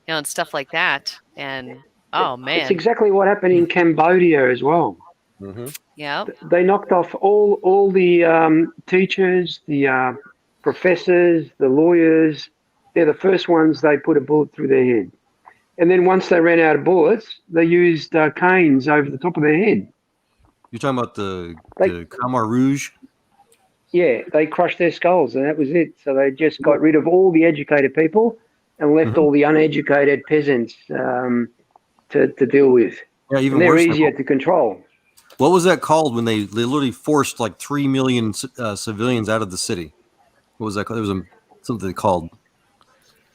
and stuff like that. And oh man, it's exactly what happened in Cambodia as well. Mm-hmm. Yeah, they knocked off all the teachers, the professors, the lawyers. They're the first ones they put a bullet through their head. And then once they ran out of bullets, they used canes over the top of their head. You're talking about the Khmer Rouge? Yeah, they crushed their skulls, and that was it. So they just got rid of all the educated people and left all the uneducated peasants to deal with. Yeah, even they're worse, easier to control. What was that called when they literally forced like 3 million civilians out of the city? What was that called? There was something called.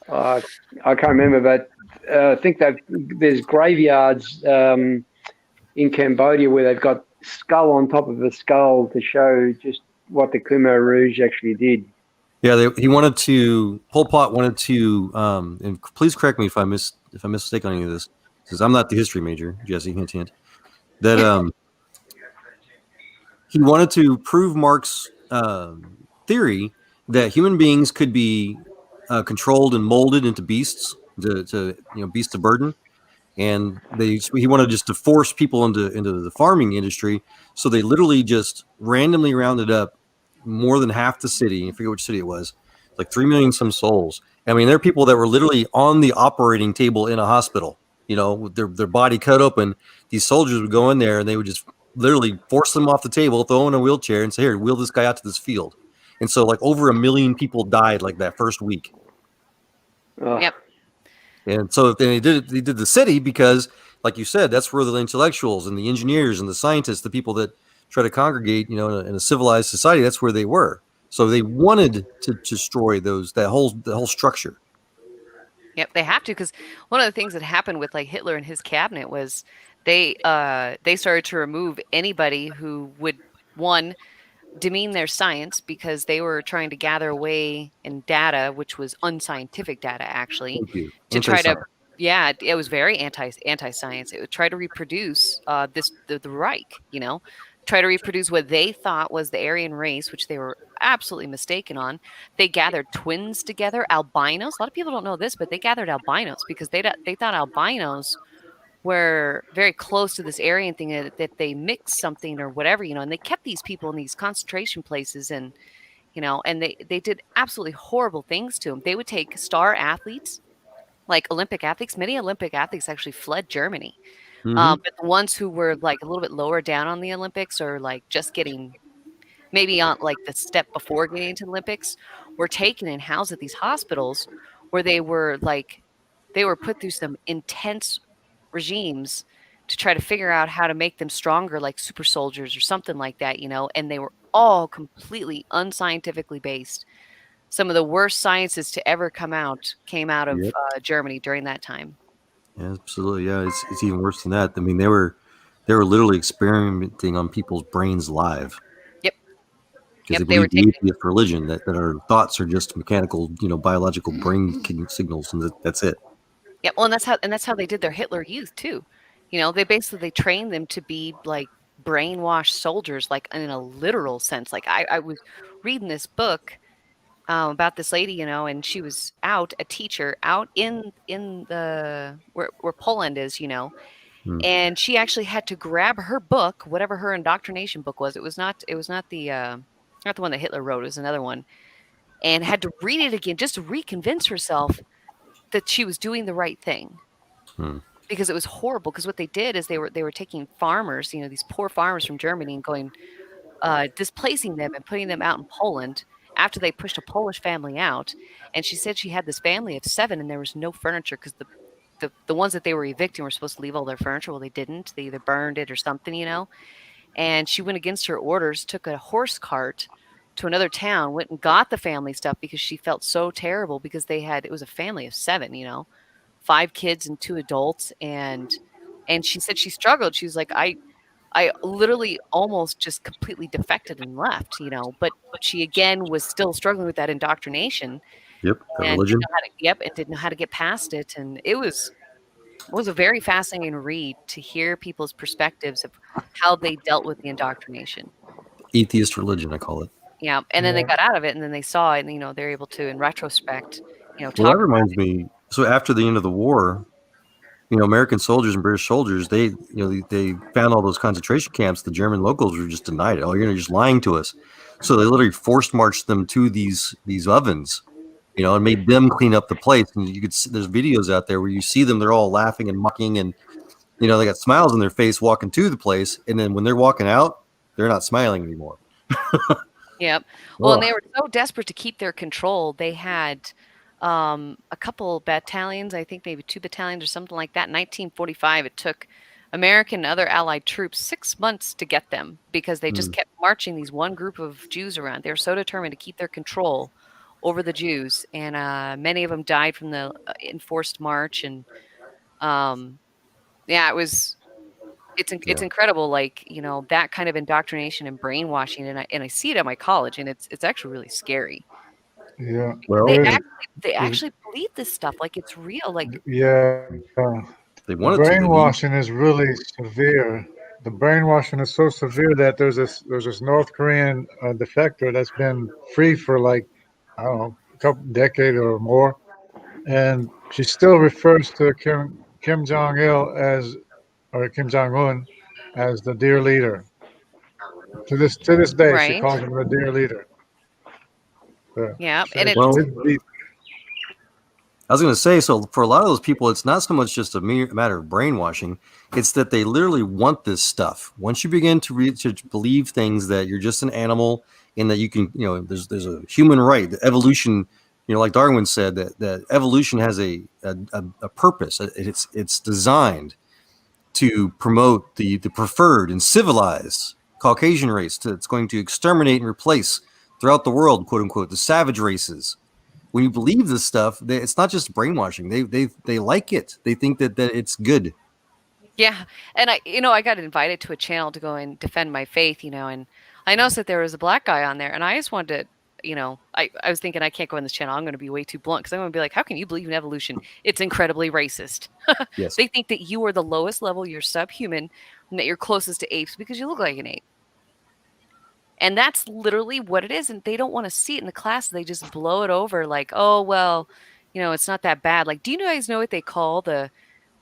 I can't remember, but I think there's graveyards in Cambodia where they've got skull on top of a skull to show just what the Khmer Rouge actually did. Yeah, Pol Pot wanted to, and please correct me if I mistake on any of this, because I'm not the history major, Jesse, hint, hint, that he wanted to prove Marx's theory that human beings could be controlled and molded into beasts, beasts of burden. And he wanted just to force people into the farming industry. So they literally just randomly rounded up more than half the city. I forget which city it was, like 3 million some souls. I mean, there are people that were literally on the operating table in a hospital, with their body cut open. These soldiers would go in there and they would just literally force them off the table, throw in a wheelchair and say, here, wheel this guy out to this field. And so like over 1 million people died like that first week. Yep. And so they did the city because, like you said, that's where the intellectuals and the engineers and the scientists, the people that try to congregate, in a civilized society, that's where they were. So they wanted to destroy the whole structure. Yep, they have to, because one of the things that happened with like Hitler and his cabinet was they started to remove anybody who would demean their science, because they were trying to gather away in data, which was unscientific data, actually, to try to, it was very anti-science. It would try to reproduce the Reich, try to reproduce what they thought was the Aryan race, which they were absolutely mistaken on. They gathered twins together, albinos. A lot of people don't know this, but they gathered albinos because they thought albinos were very close to this Aryan thing, that they mixed something or whatever, and they kept these people in these concentration places, and and they did absolutely horrible things to them. They would take star athletes, like Olympic athletes. Many Olympic athletes actually fled Germany. But the ones who were like a little bit lower down on the Olympics, or like just getting maybe on like the step before getting into the Olympics, were taken and housed at these hospitals where they were put through some intense regimes to try to figure out how to make them stronger, like super soldiers or something like that, and they were all completely unscientifically based. some of the worst sciences to ever came out of Yep. Germany during that time. Yeah, absolutely. Yeah, it's even worse than that. I mean, they were literally experimenting on people's brains live. Yep. Because they believe the atheist religion that our thoughts are just mechanical, biological brain signals, and that's it. Yeah, well, and that's how they did their Hitler Youth too. They trained them to be like brainwashed soldiers, like in a literal sense. Like I was reading this book about this lady, and she was a teacher out in the where Poland is, and she actually had to grab her book, whatever her indoctrination book was. It was not the one that Hitler wrote. It was another one, and had to read it again just to reconvince herself that she was doing the right thing. Because it was horrible. Because what they did is they were taking farmers, these poor farmers from Germany, and going displacing them and putting them out in Poland after they pushed a Polish family out. And she said she had this family of 7, and there was no furniture because the ones that they were evicting were supposed to leave all their furniture. Well, they didn't. They either burned it or something, And she went against her orders, took a horse cart to another town, went and got the family stuff because she felt so terrible because it was a family of 7, 5 kids and 2 adults. And she said she struggled. She was like, I literally almost just completely defected and left, but she again was still struggling with that indoctrination. Yep. And religion. Didn't know how to get past it. And it was a very fascinating read to hear people's perspectives of how they dealt with the indoctrination. Atheist religion, I call it. Yeah. And then they got out of it, and then they saw it, and, they're able to, in retrospect, Well, that reminds me. So after the end of the war, American soldiers and British soldiers, they found all those concentration camps. The German locals were just denied it. Oh, you're just lying to us. So they literally forced marched them to these ovens, and made them clean up the place. And you could see, there's videos out there where you see them, they're all laughing and mocking, and they got smiles on their face walking to the place. And then when they're walking out, they're not smiling anymore. Yep. Well, and they were so desperate to keep their control. They had a couple battalions, I think maybe 2 battalions or something like that. In 1945, it took American and other Allied troops 6 months to get them because they just kept marching these one group of Jews around. They were so determined to keep their control over the Jews, and many of them died from the enforced march. And it's incredible, like that kind of indoctrination and brainwashing, and I see it at my college, and it's actually really scary. Yeah. Well, they actually believe this stuff, like it's real. Like yeah, they wanted brainwashing is really severe. The brainwashing is so severe that there's this North Korean defector that's been free for like, I don't know, a couple decades or more, and she still refers to Kim Jong-il or Kim Jong-un as the dear leader. To this day, right. She calls him the dear leader. Yeah, So and I was going to say, so for a lot of those people, it's not so much just a matter of brainwashing. It's that they literally want this stuff. Once you begin to believe things that you're just an animal and that you can, there's a human right, the evolution, like Darwin said, that evolution has a purpose. It's designed to promote the preferred and civilized Caucasian race. It's going to exterminate and replace throughout the world, quote unquote, the savage races. When you believe this stuff, it's not just brainwashing. They like it. They think that it's good. Yeah, and I got invited to a channel to go and defend my faith, and I noticed that there was a black guy on there, and I just wanted to, I was thinking I can't go on this channel. I'm going to be way too blunt because I'm going to be like, how can you believe in evolution? It's incredibly racist. Yes. They think that you are the lowest level, you're subhuman, and that you're closest to apes because you look like an ape. And that's literally what it is. And they don't want to see it in the class. They just blow it over like, oh, well, it's not that bad. Like, do you guys know what they call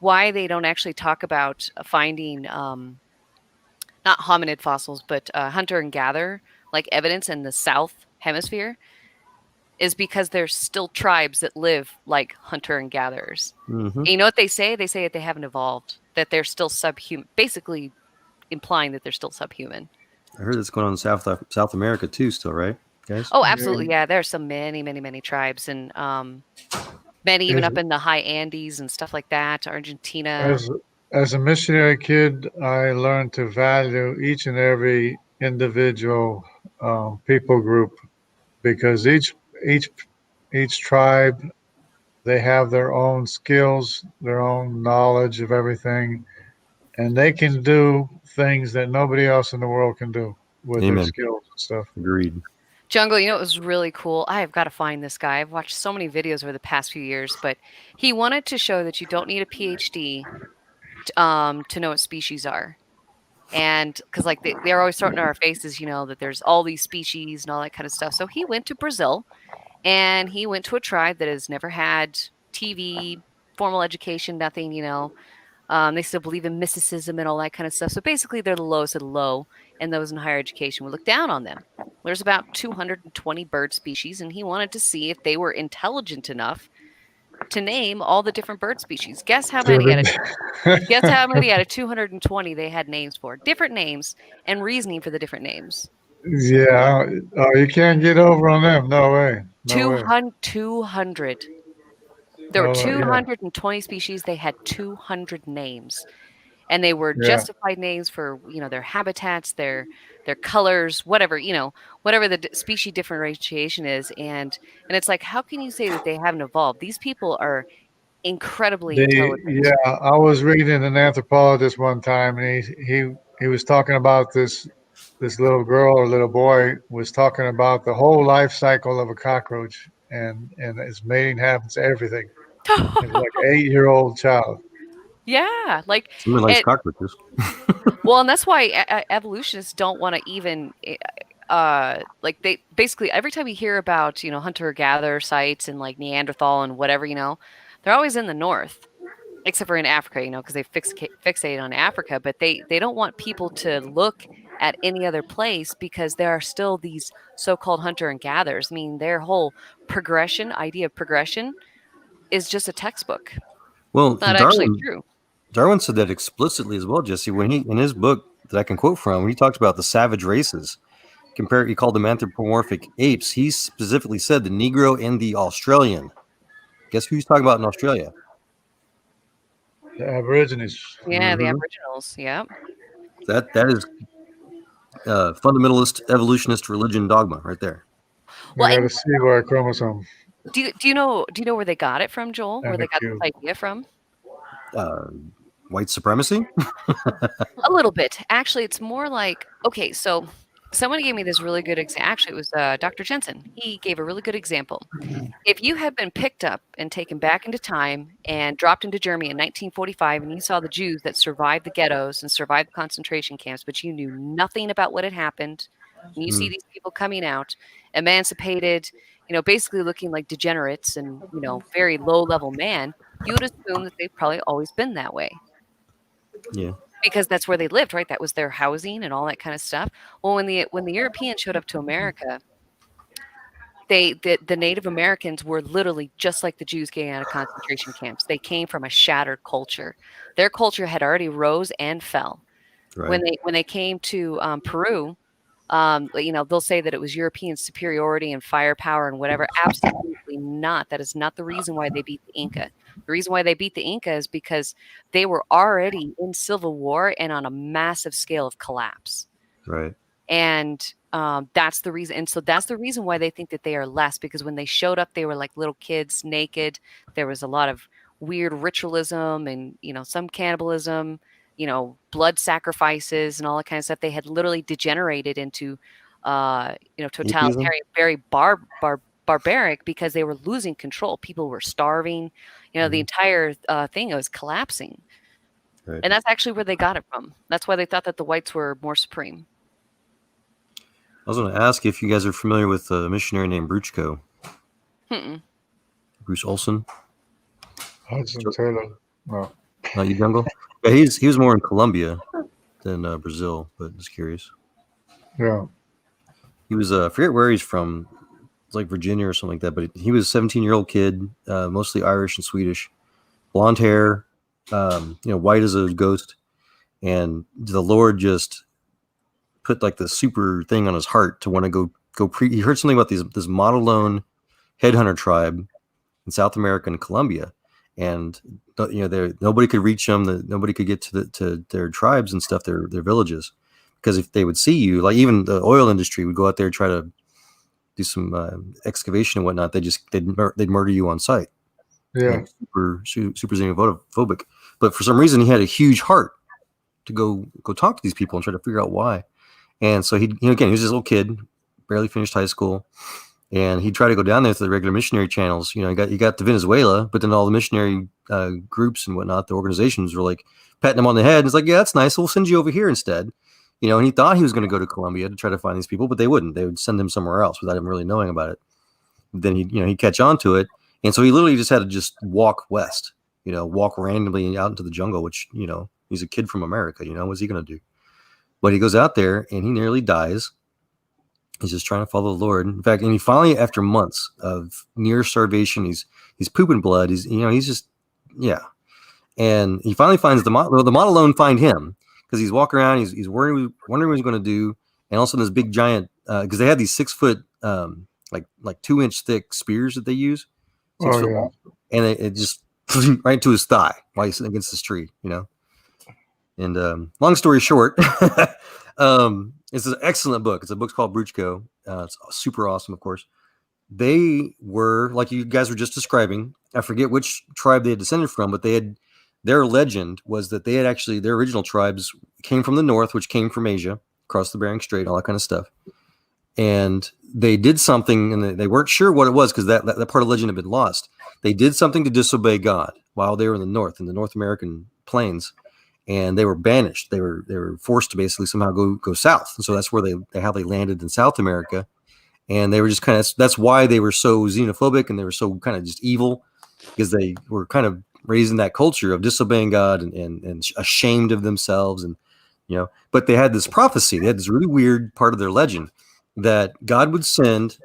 why they don't actually talk about finding, not hominid fossils, but hunter and gather, like evidence in the South Hemisphere, is because there's still tribes that live like hunter and gatherers. Mm-hmm. And you know what they say? They say that they haven't evolved, that they're still subhuman, basically implying that they're still subhuman. I heard that's going on in South America too, still, right, guys? Oh, absolutely. Yeah, there's some many tribes, and many even up in the high Andes and stuff like that. Argentina. As a missionary kid, I learned to value each and every individual people group, because each tribe, they have their own skills, their own knowledge of everything, and they can do things that nobody else in the world can do with their Amen. skills and stuff. Agreed. Jungle, you know, it was really cool. I have got to find this guy. I've watched so many videos over the past few years, but he wanted to show that you don't need a PhD to know what species are. And because like they're always throwing in our faces, you know, that there's all these species and all that kind of stuff. So he went to Brazil and he went to a tribe that has never had TV, formal education, nothing, you know. They still believe in mysticism and all that kind of stuff. So basically they're the lowest of the low, and those in higher education would look down on them. There's about 220 bird species, and he wanted to see if they were intelligent enough to name all the different bird species. Guess how many out of 220 they had names for? Different names and reasoning for the different names. Yeah. Oh, you can't get over on them. No way. No way. 200. There were Oh, yeah. 220 species. They had 200 names, and they were justified names for, you know, their habitats, their colors, whatever, you know, whatever the species differentiation is. And it's like, how can you say that they haven't evolved? These people are incredibly intelligent. Yeah, I was reading an anthropologist one time, and he was talking about this little girl or little boy was talking about the whole life cycle of a cockroach and its mating habits, everything. It's like an 8-year-old child. Yeah, like Someone likes cockroaches. Well, and that's why evolutionists don't want to even like they basically every time you hear about, you know, hunter-gatherer sites and like Neanderthal and whatever, you know, they're always in the north, except for in Africa, you know, because they fixate on Africa, but they don't want people to look at any other place because there are still these so-called hunter and gatherers. I mean, their whole idea of progression is just a textbook. Well, It's not actually true. Darwin said that explicitly as well, Jesse, when he, in his book that I can quote from, when he talks about the savage races, he called them anthropomorphic apes. He specifically said the Negro and the Australian. Guess who he's talking about in Australia? The Aborigines. Yeah, the Aboriginals. Yeah. That is fundamentalist evolutionist religion dogma right there. Well, got to see where chromosome. Do you know where they got it from, Joel? Where they got this idea from? White supremacy? A little bit. Actually, it's more like, okay, so someone gave me this really good example. Actually, it was Dr. Jensen. He gave a really good example. If you had been picked up and taken back into time and dropped into Germany in 1945, and you saw the Jews that survived the ghettos and survived the concentration camps, but you knew nothing about what had happened, and you see these people coming out, emancipated, you know, basically looking like degenerates and, you know, very low-level man, you would assume that they've probably always been that way. Yeah. Because that's where they lived, right? That was their housing and all that kind of stuff. Well, when the Europeans showed up to America, the Native Americans were literally just like the Jews getting out of concentration camps. They came from a shattered culture. Their culture had already rose and fell. Right. When they came to Peru, you know, they'll say that it was European superiority and firepower and whatever. Absolutely not. That is not the reason why they beat the Inca. The reason why they beat the Inca is because they were already in civil war and on a massive scale of collapse. Right. And that's the reason. And so that's the reason why they think that they are less, because when they showed up, they were like little kids, naked. There was a lot of weird ritualism and, you know, some cannibalism, you know, blood sacrifices and all that kind of stuff. They had literally degenerated into, you know, totalitarian, very barbaric, because they were losing control. People were starving. You know, the entire thing was collapsing. Right. And that's actually where they got it from. That's why they thought that the whites were more supreme. I was going to ask if you guys are familiar with a missionary named Bruchko. Bruce Olson. Hudson Taylor. No. Not you, Jungle? Yeah, he was more in Colombia than Brazil, but just curious. Yeah. He was, I forget where he's from. It's like Virginia or something like that, but he was a 17-year-old kid, mostly Irish and Swedish, blonde hair, you know, white as a ghost. And the Lord just put like the super thing on his heart to want to go he heard something about this Modelone headhunter tribe in South America and Colombia. And, you know, nobody could reach them. Nobody could get to their tribes and stuff, their villages, because if they would see you, like even the oil industry would go out there and try to do some excavation and whatnot, they'd murder you on sight. Yeah. Super xenophobic. But for some reason, he had a huge heart to go talk to these people and try to figure out why. And so he was this little kid, barely finished high school, and he tried to go down there to the regular missionary channels. You know, he got to Venezuela, but then all the missionary groups and whatnot, the organizations were like patting him on the head. And it's like, yeah, that's nice. We'll send you over here instead. You know, and he thought he was going to go to Colombia to try to find these people, but they wouldn't. They would send him somewhere else without him really knowing about it. Then he'd catch on to it. And so he literally just had to just walk west, walk randomly out into the jungle, which, he's a kid from America, what's he going to do? But he goes out there and he nearly dies. He's just trying to follow the Lord. In fact, and he finally, after months of near starvation, he's pooping blood. He's just. And he finally finds the Monolone find him because he's walking around. He's wondering what he's going to do. And also this big giant, because they had these 6 foot, like 2 inch thick spears that they use. And it just right to his thigh while he's sitting against this tree, And long story short, it's an excellent book. It's a book called Bruchko. It's super awesome, of course. They were, like you guys were just describing, I forget which tribe they had descended from, but their legend was that they had actually, their original tribes came from the north, which came from Asia, across the Bering Strait, all that kind of stuff. And they did something, and they weren't sure what it was because that part of legend had been lost. They did something to disobey God while they were in the North American plains, and they were banished. They were forced to basically somehow go south. And so that's where how they landed in South America. And they were just that's why they were so xenophobic and they were so kind of just evil, because they were kind of raised in that culture of disobeying God and ashamed of themselves. And, but they had this prophecy. They had this really weird part of their legend that God would send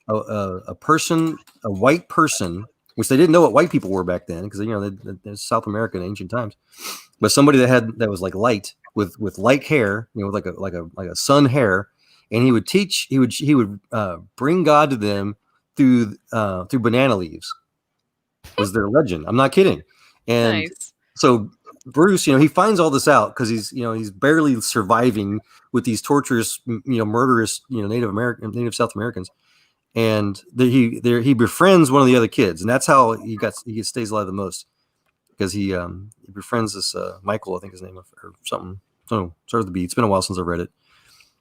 a person, a white person, which they didn't know what white people were back then, because they're South America in ancient times, but somebody that was like light with light hair, with like a sun hair, and he would bring God to them through banana leaves. Was their legend? I'm not kidding. And nice. So Bruce, he finds all this out because he's barely surviving with these torturous, murderous, Native South Americans, and he befriends one of the other kids, and that's how he stays alive the most, because he befriends this Michael, I think his name, or something. So start with the B. It's been a while since I read it,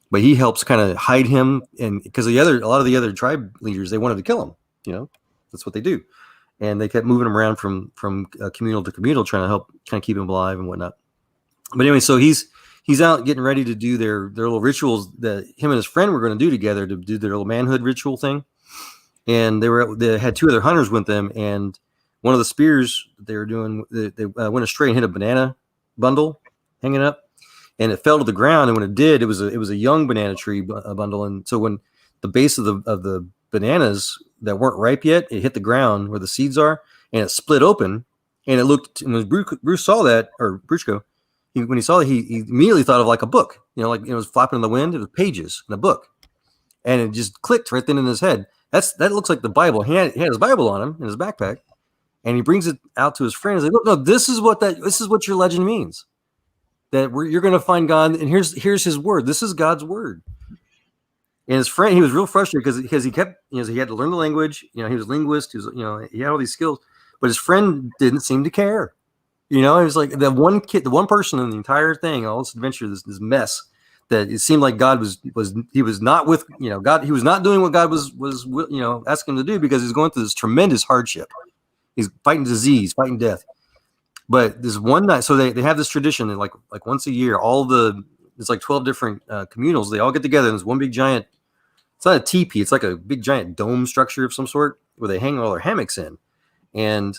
but he helps kind of hide him, and because a lot of the other tribe leaders, they wanted to kill him. That's what they do. And they kept moving him around from communal to communal, trying to help kind of keep him alive and whatnot. But anyway, so he's out getting ready to do their little rituals that him and his friend were going to do together, to do their little manhood ritual thing. And they had 2 other hunters with them, and one of the spears they were doing, they went astray and hit a banana bundle hanging up, and it fell to the ground. And when it did, it was a young banana tree bundle. And so when the base of the bananas that weren't ripe yet, it hit the ground where the seeds are, and it split open. And it looked, and when Bruce saw that, or Bruchko, when he saw that, he immediately thought of like a book, like it was flapping in the wind. It was pages in a book, and it just clicked right then in his head. That looks like the Bible. He had his Bible on him in his backpack, and he brings it out to his friends. Like, look, no, this is what your legend means. That you're going to find God, and here's His word. This is God's word. And his friend, he was real frustrated because he kept, he had to learn the language. He was a linguist. He was, he had all these skills, but his friend didn't seem to care. It was like the one person in the entire thing, all this adventure, this mess, that it seemed like God was not with, God. He was not doing what God was asking him to do, because he's going through this tremendous hardship. He's fighting disease, fighting death. But this one night, so they have this tradition that like once a year, it's like 12 different communals. They all get together in this one big giant. It's not a teepee. It's like a big giant dome structure of some sort where they hang all their hammocks in. And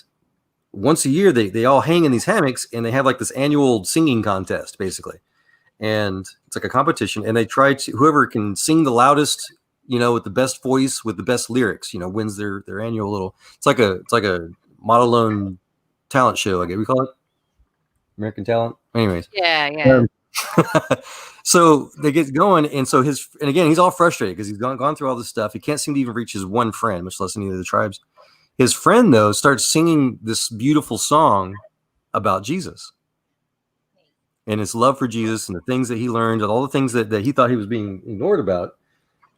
once a year, they all hang in these hammocks, and they have like this annual singing contest, basically. And it's like a competition. And they try to, whoever can sing the loudest, with the best voice, with the best lyrics, wins their annual little. It's like a Monolone talent show, I guess we call it American Talent. Anyways, yeah. So they get going, and so and again, he's all frustrated because he's gone through all this stuff. He can't seem to even reach his one friend, much less any of the tribes. His friend, though, starts singing this beautiful song about Jesus and his love for Jesus and the things that he learned and all the things that he thought he was being ignored about.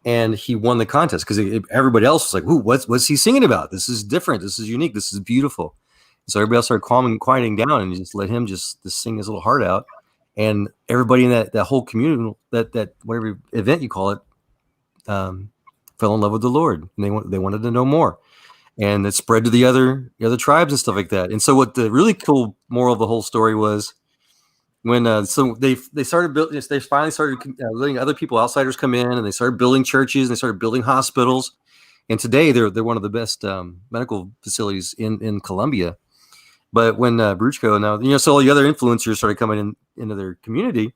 and he won the contest because everybody else was like, "Ooh, what's he singing about? This is different. This is unique. This is beautiful." So everybody else started quieting down, and just let him just sing his little heart out. And everybody in that whole community, that whatever event you call it, fell in love with the Lord, and they wanted to know more, and it spread to the other tribes and stuff like that. And so, what the really cool moral of the whole story was, when so they started building, they finally started letting other people, outsiders, come in, and they started building churches, and they started building hospitals, and today they're one of the best medical facilities in Colombia. But when Bruchko now, so all the other influencers started coming into their community,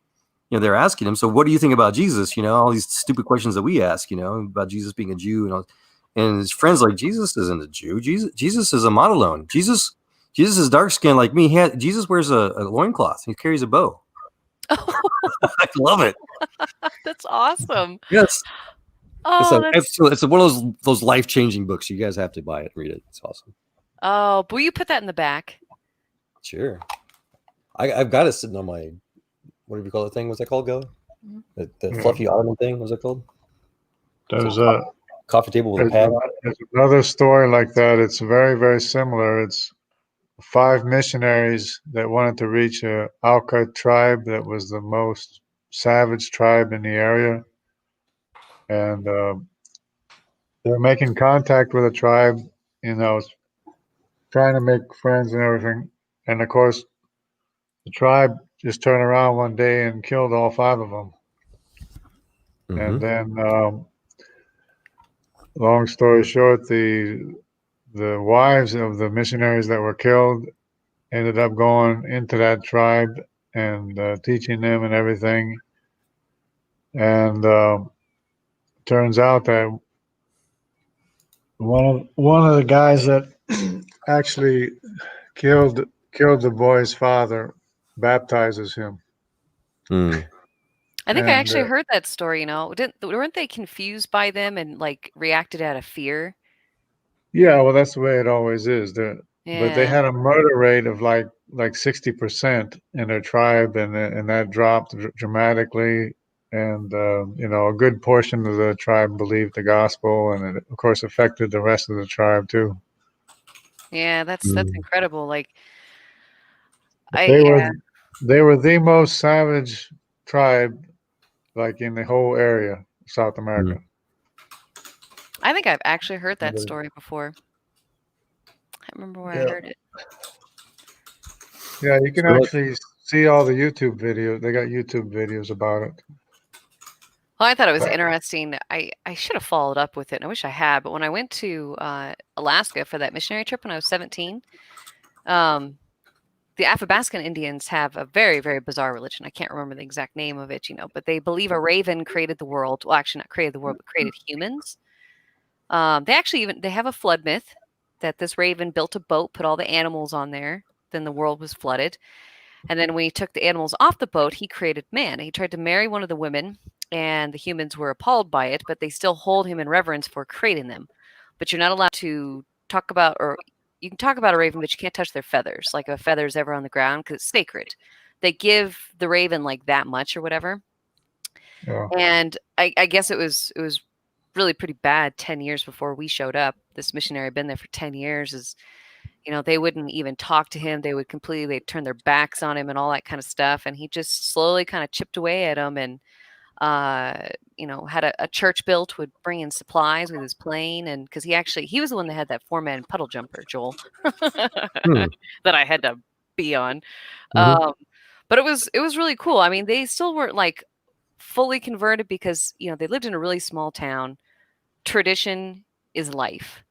they're asking him, so what do you think about Jesus? All these stupid questions that we ask, about Jesus being a Jew and all. And his friends like, Jesus isn't a Jew. Jesus is a monolone. Jesus is dark skinned like me. Jesus wears a loincloth. He carries a bow. I love it. That's awesome. Yes. Oh, it's one of those life-changing books. You guys have to buy it and read it. It's awesome. Oh, but will you put that in the back? Sure. I've got it sitting on my, whatever you call the thing. What's that called, Go? The fluffy ottoman thing. What's it called? There's a coffee table with a pad. There's another story like that. It's very, very similar. It's 5 missionaries that wanted to reach a Auca tribe that was the most savage tribe in the area. And they're making contact with a tribe, trying to make friends and everything. And of course, the tribe just turned around one day and killed all 5 of them. Mm-hmm. And then, long story short, the wives of the missionaries that were killed ended up going into that tribe and teaching them and everything. And turns out that one of the guys that actually killed the boy's father baptizes him. I think I actually heard that story. Weren't they confused by them and reacted out of fear? Yeah, well, that's the way it always is. But they had a murder rate of like 60% in their tribe, and that dropped dramatically. And a good portion of the tribe believed the gospel, and it, of course, affected the rest of the tribe too. Yeah, that's incredible. They were the most savage tribe, in the whole area, South America. I think I've actually heard that story before. I can't remember where I heard it. Yeah, you can actually see all the YouTube videos. They got YouTube videos about it. Well, I thought it was interesting. I should have followed up with it, and I wish I had. But when I went to Alaska for that missionary trip when I was 17, the Athabascan Indians have a very, very bizarre religion. I can't remember the exact name of it, but they believe a raven created the world. Well, actually, not created the world, but created humans. They have a flood myth that this raven built a boat, put all the animals on there. Then the world was flooded. And then when he took the animals off the boat, he created man. He tried to marry one of the women, and the humans were appalled by it, but they still hold him in reverence for creating them. But you're not allowed to talk about, or you can talk about a raven, but you can't touch their feathers, like if a feather's ever on the ground, because it's sacred. They give the raven that much or whatever. Yeah. And I guess it was really pretty bad 10 years before we showed up. This missionary had been there for 10 years. They wouldn't even talk to him. They'd turn their backs on him and all that kind of stuff. And he just slowly kind of chipped away at them and, had a church built, would bring in supplies with his plane. And because he was the one that had that 4-man puddle jumper, Joel, that I had to be on. Mm-hmm. But it was really cool. I mean, they still weren't fully converted because, they lived in a really small town. Tradition is life.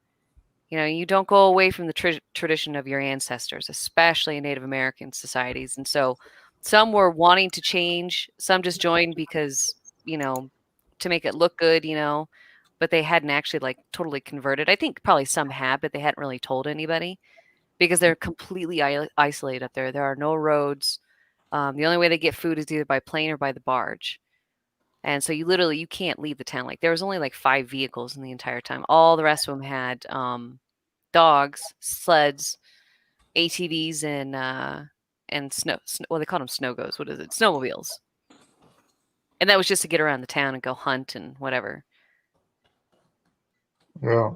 You don't go away from the tradition of your ancestors, especially in Native American societies. And so some were wanting to change. Some just joined because, to make it look good, but they hadn't actually totally converted. I think probably some had, but they hadn't really told anybody because they're completely isolated up there. There are no roads. The only way they get food is either by plane or by the barge. And so you can't leave the town. There was only 5 vehicles in the entire time. All the rest of them had dogs, sleds, ATVs, and snow. Well, they called them snow-goes. What is it? Snowmobiles. And that was just to get around the town and go hunt and whatever. Yeah.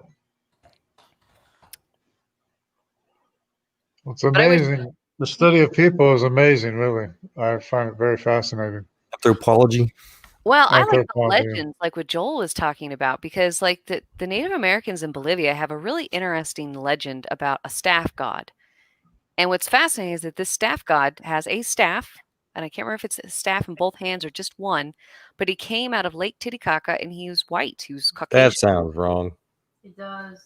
It's amazing. The study of people is amazing, really. I find it very fascinating. Anthropology. Well, I like the legends, like what Joel was talking about, because like the Native Americans in Bolivia have a really interesting legend about a staff god. And what's fascinating is that this staff god has a staff, and I can't remember if it's a staff in both hands or just one, but he came out of Lake Titicaca and he was white. He was Caucasian. That sounds wrong. It does.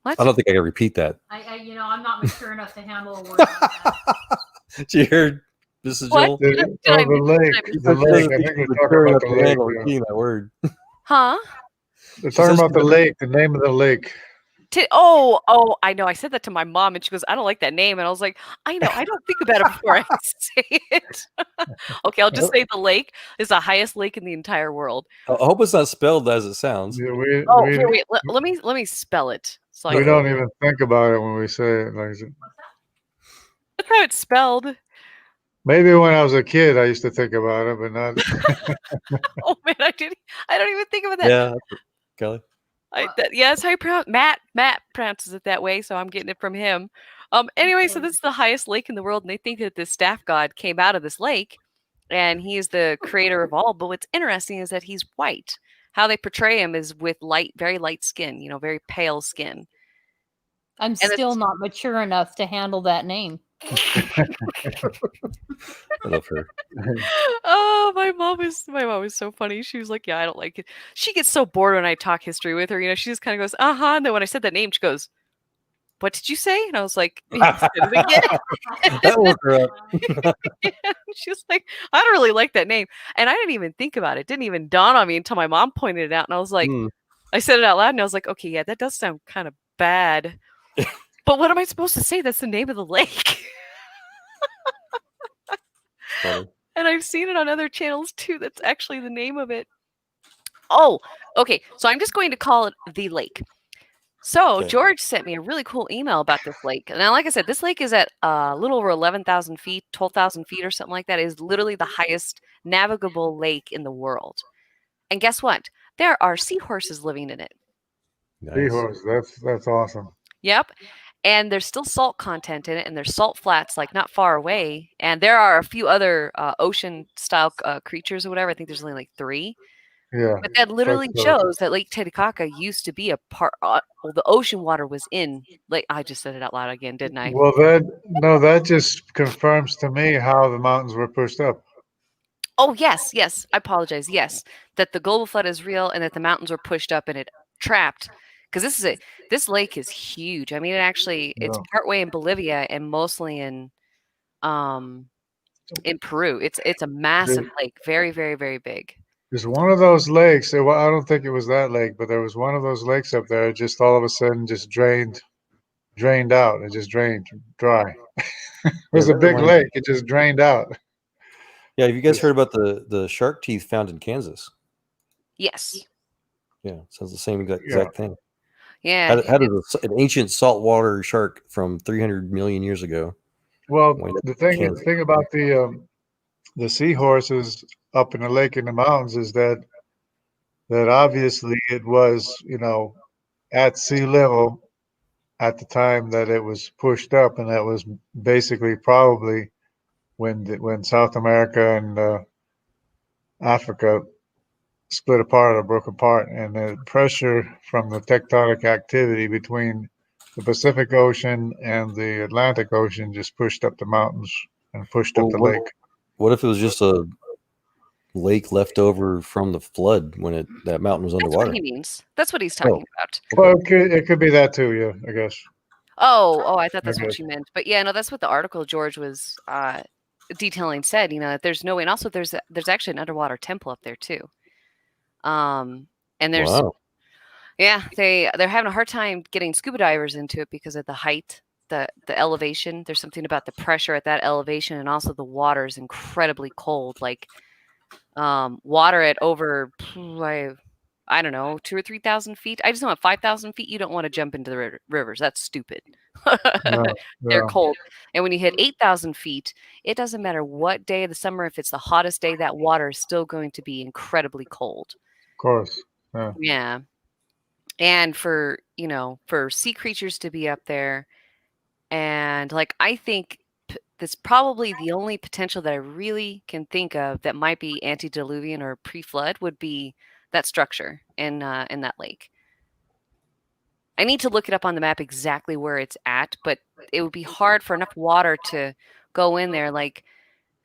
What? I don't think I can repeat that. I'm not mature enough to handle a word like that. Did you hear Mrs. Joel? The lake. I think we're talking about the lake. Repeating that word. Huh? They're talking about the lake, the name of the lake. Oh, I know. I said that to my mom, and she goes, "I don't like that name." And I was like, "I know. I don't think about it before I say it." Okay, I'll just say the lake is the highest lake in the entire world. I hope it's not spelled as it sounds. Yeah, Wait. Let me spell it. So we don't even think about it when we say it. Like, that's how it's spelled. Maybe when I was a kid, I used to think about it, but not. Oh man, I don't even think about that. Yeah, Kelly. That's how you pronounce Matt pronounces it that way, so I'm getting it from him. Anyway, so this is the highest lake in the world, and they think that this staff god came out of this lake, and he is the creator of all. But what's interesting is that he's white. How they portray him is with very light skin, very pale skin. I'm still not mature enough to handle that name. I love her. Oh, my mom is so funny. She was like, "Yeah, I don't like it." She gets so bored when I talk history with her. She just kind of goes, "Uh-huh." And then when I said that name, she goes, "What did you say?" And I was like, "You said it again." That woke her up. She was like, "I don't really like that name." And I didn't even think about it. It didn't even dawn on me until my mom pointed it out. And I was like, I said it out loud, and I was like, "Okay, yeah, that does sound kind of bad." But what am I supposed to say? That's the name of the lake. And I've seen it on other channels too. That's actually the name of it. Oh, okay. So I'm just going to call it the lake. So George sent me a really cool email about this lake. Now, like I said, this lake is at a little over 11,000 feet, 12,000 feet or something like that. It is literally the highest navigable lake in the world. And guess what? There are seahorses living in it. Nice. Seahorse, that's awesome. Yep. And there's still salt content in it, and there's salt flats like not far away. And there are a few other ocean style creatures or whatever. I think there's only like 3. Yeah. But that literally shows that Lake Titicaca used to be a part. Well, the ocean water was in. Like I just said it out loud again, didn't I? Well, that just confirms to me how the mountains were pushed up. Oh yes. I apologize. Yes, that the global flood is real, and that the mountains were pushed up and it trapped. Because this lake is huge. I mean, it's partway in Bolivia and mostly in Peru. It's a massive lake, very, very, very big. There's one of those lakes. I don't think it was that lake, but there was one of those lakes up there. Just all of a sudden, just drained out. It just drained dry. It was a big lake. It just drained out. Yeah, have you guys heard about the shark teeth found in Kansas? Yes. Yeah, sounds the same exact thing. Yeah. How does an ancient saltwater shark from 300 million years ago? Well, the thing about the seahorses up in the lake in the mountains is that obviously it was, at sea level at the time that it was pushed up, and that was basically probably when South America and Africa split apart or broke apart, and the pressure from the tectonic activity between the Pacific Ocean and the Atlantic Ocean just pushed up the mountains and pushed up the lake. What if it was just a lake left over from the flood when that mountain was underwater? That's what he means. That's what he's talking about. Well, it could be that too, yeah, I guess. Oh, I thought that's what you meant. But yeah, no, that's what the article George was detailing said, that there's no way. And also there's actually an underwater temple up there too. And there's they're having a hard time getting scuba divers into it because of the height, the elevation. There's something about the pressure at that elevation, and also the water is incredibly cold. Like water at over I don't know, 2,000 or 3,000 feet. I just know at 5,000 feet you don't want to jump into the rivers. That's stupid. They're cold. And when you hit 8,000 feet, it doesn't matter what day of the summer. If it's the hottest day, that water is still going to be incredibly cold. Of course. Yeah. and for for sea creatures to be up there. And like I think that's probably the only potential that I really can think of that might be antediluvian or pre-flood would be that structure in that lake. I need to look it up on the map exactly where it's at, but it would be hard for enough water to go in there. Like,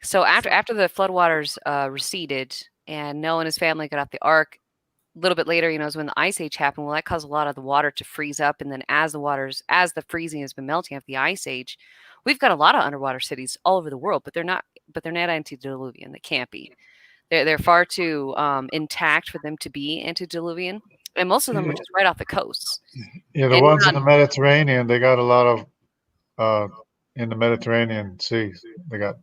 so after the floodwaters receded and Noah and his family got off the ark, a little bit later, is when the ice age happened. Well, that caused a lot of the water to freeze up, and then as the freezing has been melting after the ice age, we've got a lot of underwater cities all over the world, but they're not antediluvian. They can't be. They're far too intact for them to be antediluvian, and most of them are just right off the coast. Yeah, the ones in the Mediterranean, they got a lot of in the Mediterranean Sea. They got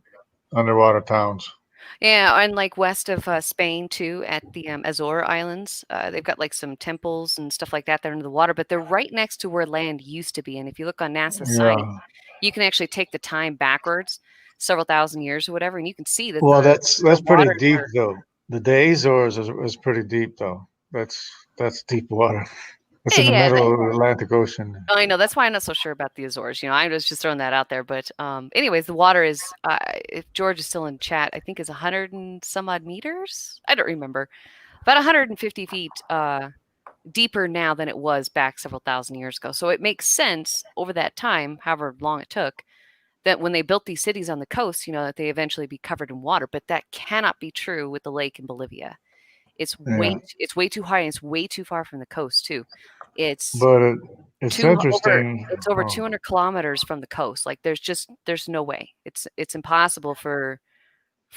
underwater towns. Yeah, and like west of Spain too, at the Azore Islands, they've got like some temples and stuff like that. They're under the water, but they're right next to where land used to be. And if you look on NASA's site, you can actually take the time backwards, several thousand years or whatever, and you can see that. Well, that's pretty deep though. The Azores is pretty deep though. That's deep water. It's in the middle of the Atlantic Ocean. I know. That's why I'm not so sure about the Azores. I was just throwing that out there. But anyways, the water is, if George is still in chat, I think is 100 and some odd meters. I don't remember. About 150 feet deeper now than it was back several thousand years ago. So it makes sense over that time, however long it took, that when they built these cities on the coast, that they eventually be covered in water. But that cannot be true with the lake in Bolivia. It's way too high, and it's way too far from the coast too. It's interesting. It's over 200 kilometers from the coast. Like there's no way. It's impossible for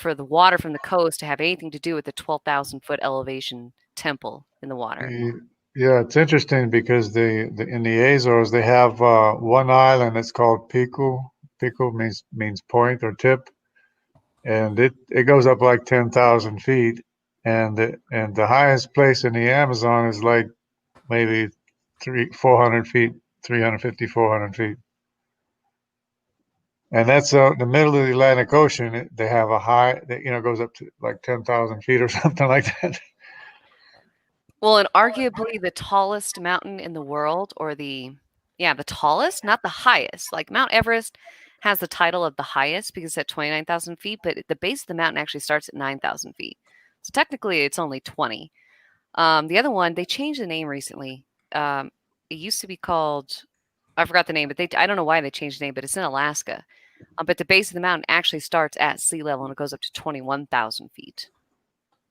the water from the coast to have anything to do with the 12,000 foot elevation temple in the water. Yeah, it's interesting because in the Azores they have one island that's called Pico. Pico means point or tip, and it goes up like 10,000 feet. And the highest place in the Amazon is like maybe 400 feet, 350, 400 feet. And that's the middle of the Atlantic Ocean. They have a high that, goes up to like 10,000 feet or something like that. Well, and arguably the tallest mountain in the world, or the tallest, not the highest. Like Mount Everest has the title of the highest because it's at 29,000 feet, but the base of the mountain actually starts at 9,000 feet. So technically, it's only 20. The other one, they changed the name recently. It used to be called, I forgot the name, but I don't know why they changed the name, but it's in Alaska. But the base of the mountain actually starts at sea level, and it goes up to 21,000 feet.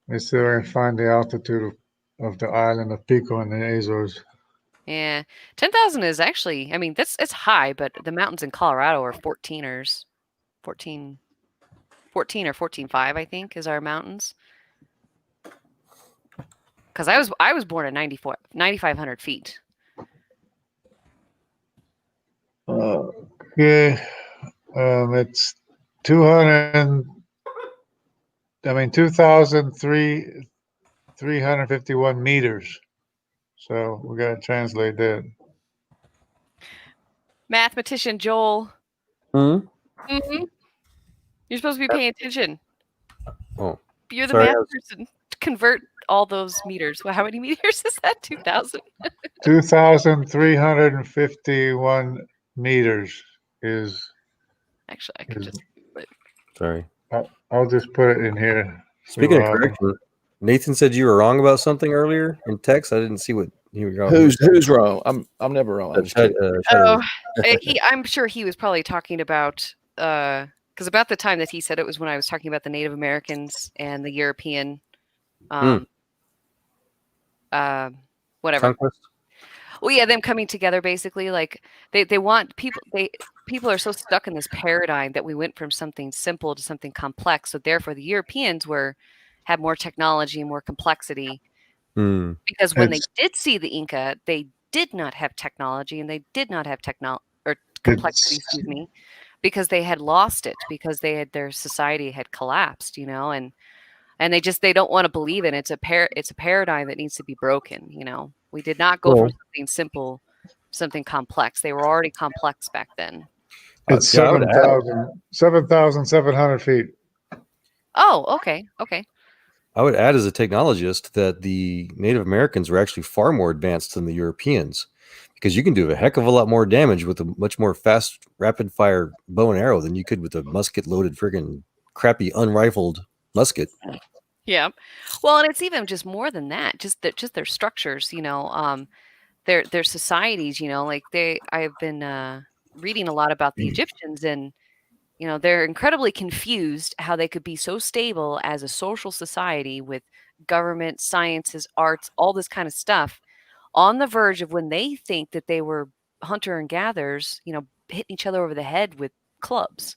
Let's see if I can find the altitude of the island of Pico in the Azores. Yeah, 10,000 is actually, it's high, but the mountains in Colorado are 14ers. 14 or 14.5, I think, is our mountains. Because I was born at 9,500 feet. Okay, it's 2,351 meters. So we got to translate that. Mathematician Joel. Mm-hmm. Mm-hmm. You're supposed to be paying attention. Oh, you're the math person. Convert all those meters. Well, how many meters is that? 2,000. 2,351 meters is. Actually, I could just. Sorry. I'll just put it in here. Speaking of correction, Nathan said you were wrong about something earlier in text. I didn't see what you were wrong. Who's wrong? I'm never wrong. I'm sure he was probably talking about because about the time that he said it was when I was talking about the Native Americans and the European. Whatever. Conquest? Well, yeah, them coming together basically. Like they want people. People are so stuck in this paradigm that we went from something simple to something complex. So therefore, the Europeans had more technology and more complexity. Because when they did see the Inca, they did not have technology and they did not have complexity. Excuse me, because they had lost it because their society had collapsed. And they don't want to believe it. It's a paradigm that needs to be broken. We did not go from something simple, something complex. They were already complex back then. It's 7,700 feet. Oh, okay. I would add as a technologist that the Native Americans were actually far more advanced than the Europeans, because you can do a heck of a lot more damage with a much more fast, rapid fire bow and arrow than you could with a musket loaded friggin' crappy unrifled musket. Yeah. Well, and it's even just more than that. Just their structures, you know, their societies, you know, like I've been reading a lot about the Egyptians, and you know, they're incredibly confused how they could be so stable as a social society with government, sciences, arts, all this kind of stuff, on the verge of when they think that they were hunter and gatherers, you know, hitting each other over the head with clubs,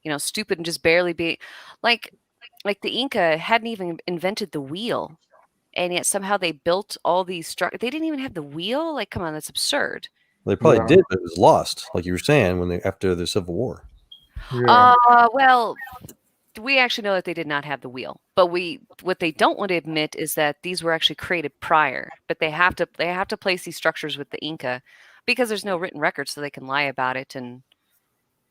you know, stupid and just barely be like the Inca hadn't even invented the wheel, and yet somehow they built all these structures. They didn't even have the wheel. Like, come on, that's absurd. Well, they probably Yeah. did, but it was lost, like you were saying, when after the Civil War. Yeah. Well, we actually know that they did not have the wheel, but what they don't want to admit is that these were actually created prior, but they have to place these structures with the Inca because there's no written record, so they can lie about it. And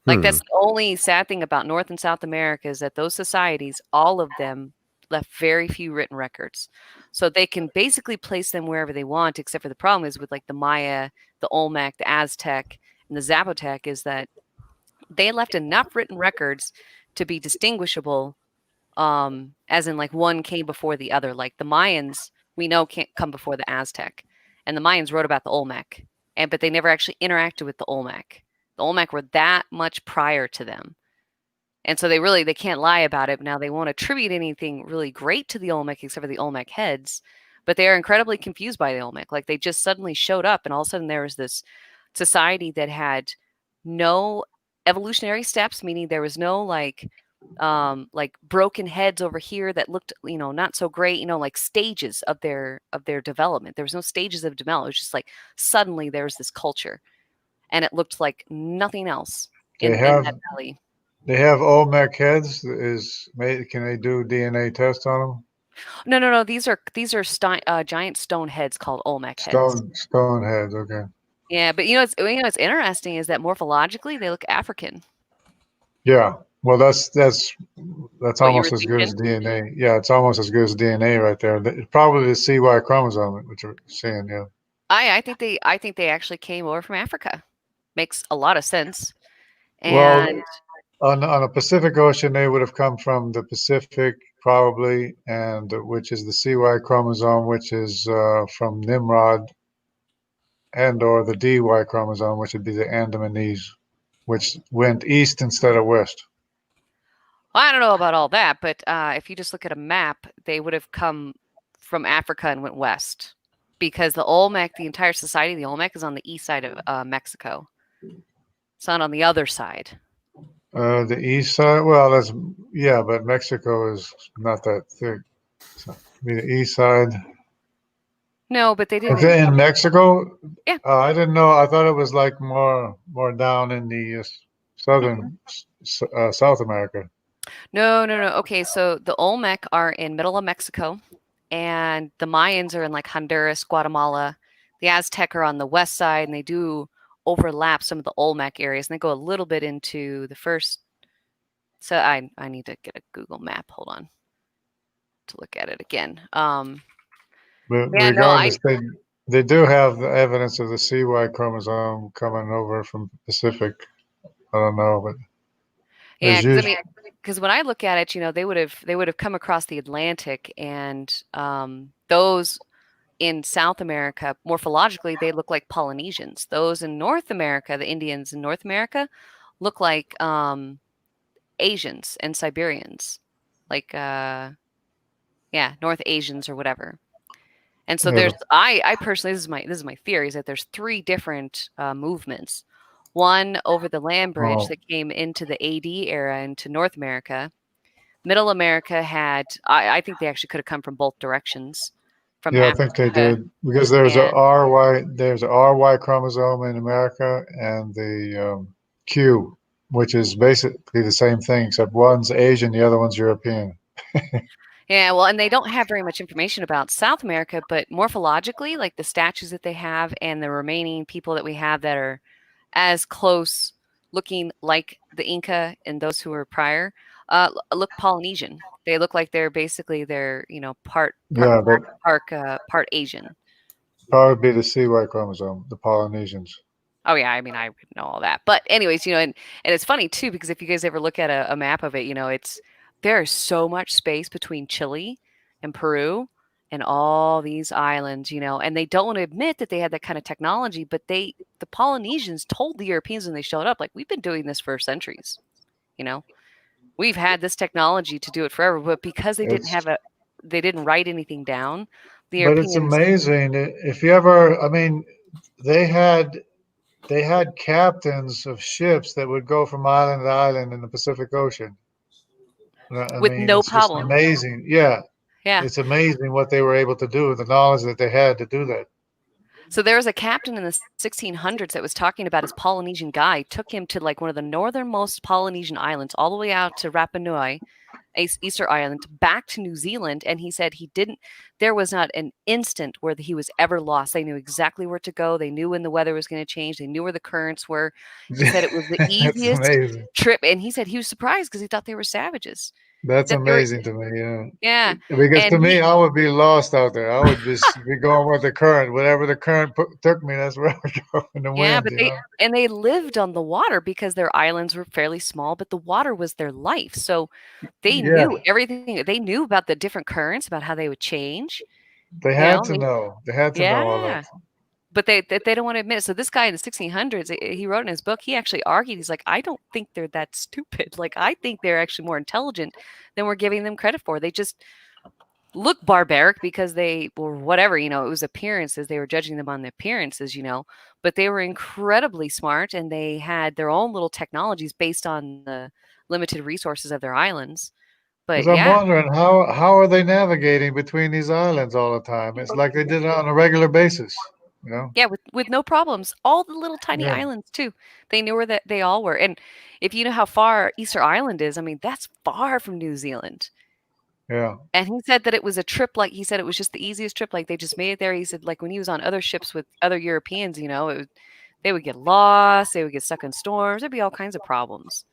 like, that's the only sad thing about North and South America, is that those societies, all of them, left very few written records. So they can basically place them wherever they want, except for the problem is with like the Maya, the Olmec, the Aztec, and the Zapotec, is that they left enough written records to be distinguishable, as in like one came before the other. Like the Mayans, we know can't come before the Aztec, and the Mayans wrote about the Olmec, but they never actually interacted with the Olmec. The Olmec were that much prior to them. And so they can't lie about it. Now they won't attribute anything really great to the Olmec except for the Olmec heads, but they are incredibly confused by the Olmec. Like, they just suddenly showed up, and all of a sudden there was this society that had no evolutionary steps, meaning there was no like broken heads over here that looked, you know, not so great, you know, like stages of their development. There was no stages of development. It was just like suddenly there was this culture, and it looked like nothing else in that valley. They have Olmec heads. Can they do DNA tests on them? No. These are giant stone heads called Olmec heads. Stone heads. Okay. Yeah, but you know what's interesting is that morphologically they look African. Yeah. Well, that's almost as good thinking? as DNA. Yeah, it's almost as good as DNA right there. It's probably the CY chromosome, which you're saying. Yeah. I think they actually came over from Africa. Makes a lot of sense. And on the Pacific Ocean, they would have come from the Pacific probably, and which is the CY chromosome, which is from Nimrod, and or the DY chromosome, which would be the Andamanese, which went east instead of west. Well, I don't know about all that, but if you just look at a map, they would have come from Africa and went west, because the Olmec, the entire society of the Olmec, is on the east side of Mexico. It's not on the other side. The east side, well, but Mexico is not that thick. So the east side. No, but they didn't. Okay, in Mexico? Yeah. I didn't know. I thought it was like more down in the southern South America. No. Okay, so the Olmec are in middle of Mexico, and the Mayans are in like Honduras, Guatemala. The Aztec are on the west side, and they do overlap some of the Olmec areas, and they go a little bit into the first. So I need to get a Google map. Hold on, to look at it again. But regardless, they do have the evidence of the CY chromosome coming over from Pacific. I don't know, but yeah, because when I look at it, you know, they would have come across the Atlantic, and those in South America, morphologically, they look like Polynesians. Those in North America, the Indians in North America, look like Asians and Siberians, like North Asians or whatever. And so there's, I personally, this is my theory, is that there's three different movements. One over the land bridge that came into the AD era into North America. Middle America had, I think they actually could have come from both directions. From Africa. I think they did, because there's a RY chromosome in America, and the Q, which is basically the same thing, except one's Asian, the other one's European. Yeah, well, and they don't have very much information about South America, but morphologically, like the statues that they have and the remaining people that we have that are as close looking like the Inca and those who were prior, Look Polynesian. They look like they're basically part Yeah, but part Asian. probably be the CY chromosome, the Polynesians. Oh yeah, I mean I would know all that. But anyways, and it's funny too because if you guys ever look at a map of it, there's so much space between Chile and Peru and all these islands, and they don't want to admit that they had that kind of technology, but the Polynesians told the Europeans when they showed up, like, we've been doing this for centuries. We've had this technology to do it forever, but because they didn't write anything down, the But Europeans. it's amazing if you ever. I mean, they had captains of ships that would go from island to island in the Pacific Ocean. With no problem. It's amazing. Yeah. Yeah. It's amazing what they were able to do, the knowledge that they had to do that. So there was a captain in the 1600s that was talking about his Polynesian guide, took him to like one of the northernmost Polynesian islands, all the way out to Rapa Nui, Easter Island, back to New Zealand. And he said there was not an instant where he was ever lost. They knew exactly where to go. They knew when the weather was going to change. They knew where the currents were. He said it was the easiest trip. And he said he was surprised because he thought they were savages. That's amazing to me, yeah. Yeah. Because to me, I would be lost out there. I would just be going with the current. Whatever the current took me, that's where I would go in the wind. Yeah, but they lived on the water because their islands were fairly small, but the water was their life. So they knew everything. They knew about the different currents, about how they would change. They had to know. They had to know all that. But they don't want to admit it. So this guy in the 1600s, he wrote in his book, he actually argued, he's like, I don't think they're that stupid. Like, I think they're actually more intelligent than we're giving them credit for. They just look barbaric because they, or whatever, it was appearances. They were judging them on the appearances, but they were incredibly smart and they had their own little technologies based on the limited resources of their islands. But I'm wondering how are they navigating between these islands all the time? It's like they did it on a regular basis. Yeah, with no problems. All the little tiny islands too. They knew where they all were. And if you know how far Easter Island is, I mean, that's far from New Zealand. Yeah. And he said that it was a trip, like he said it was just the easiest trip. Like they just made it there. He said like when he was on other ships with other Europeans, they would get lost, they would get stuck in storms, there'd be all kinds of problems.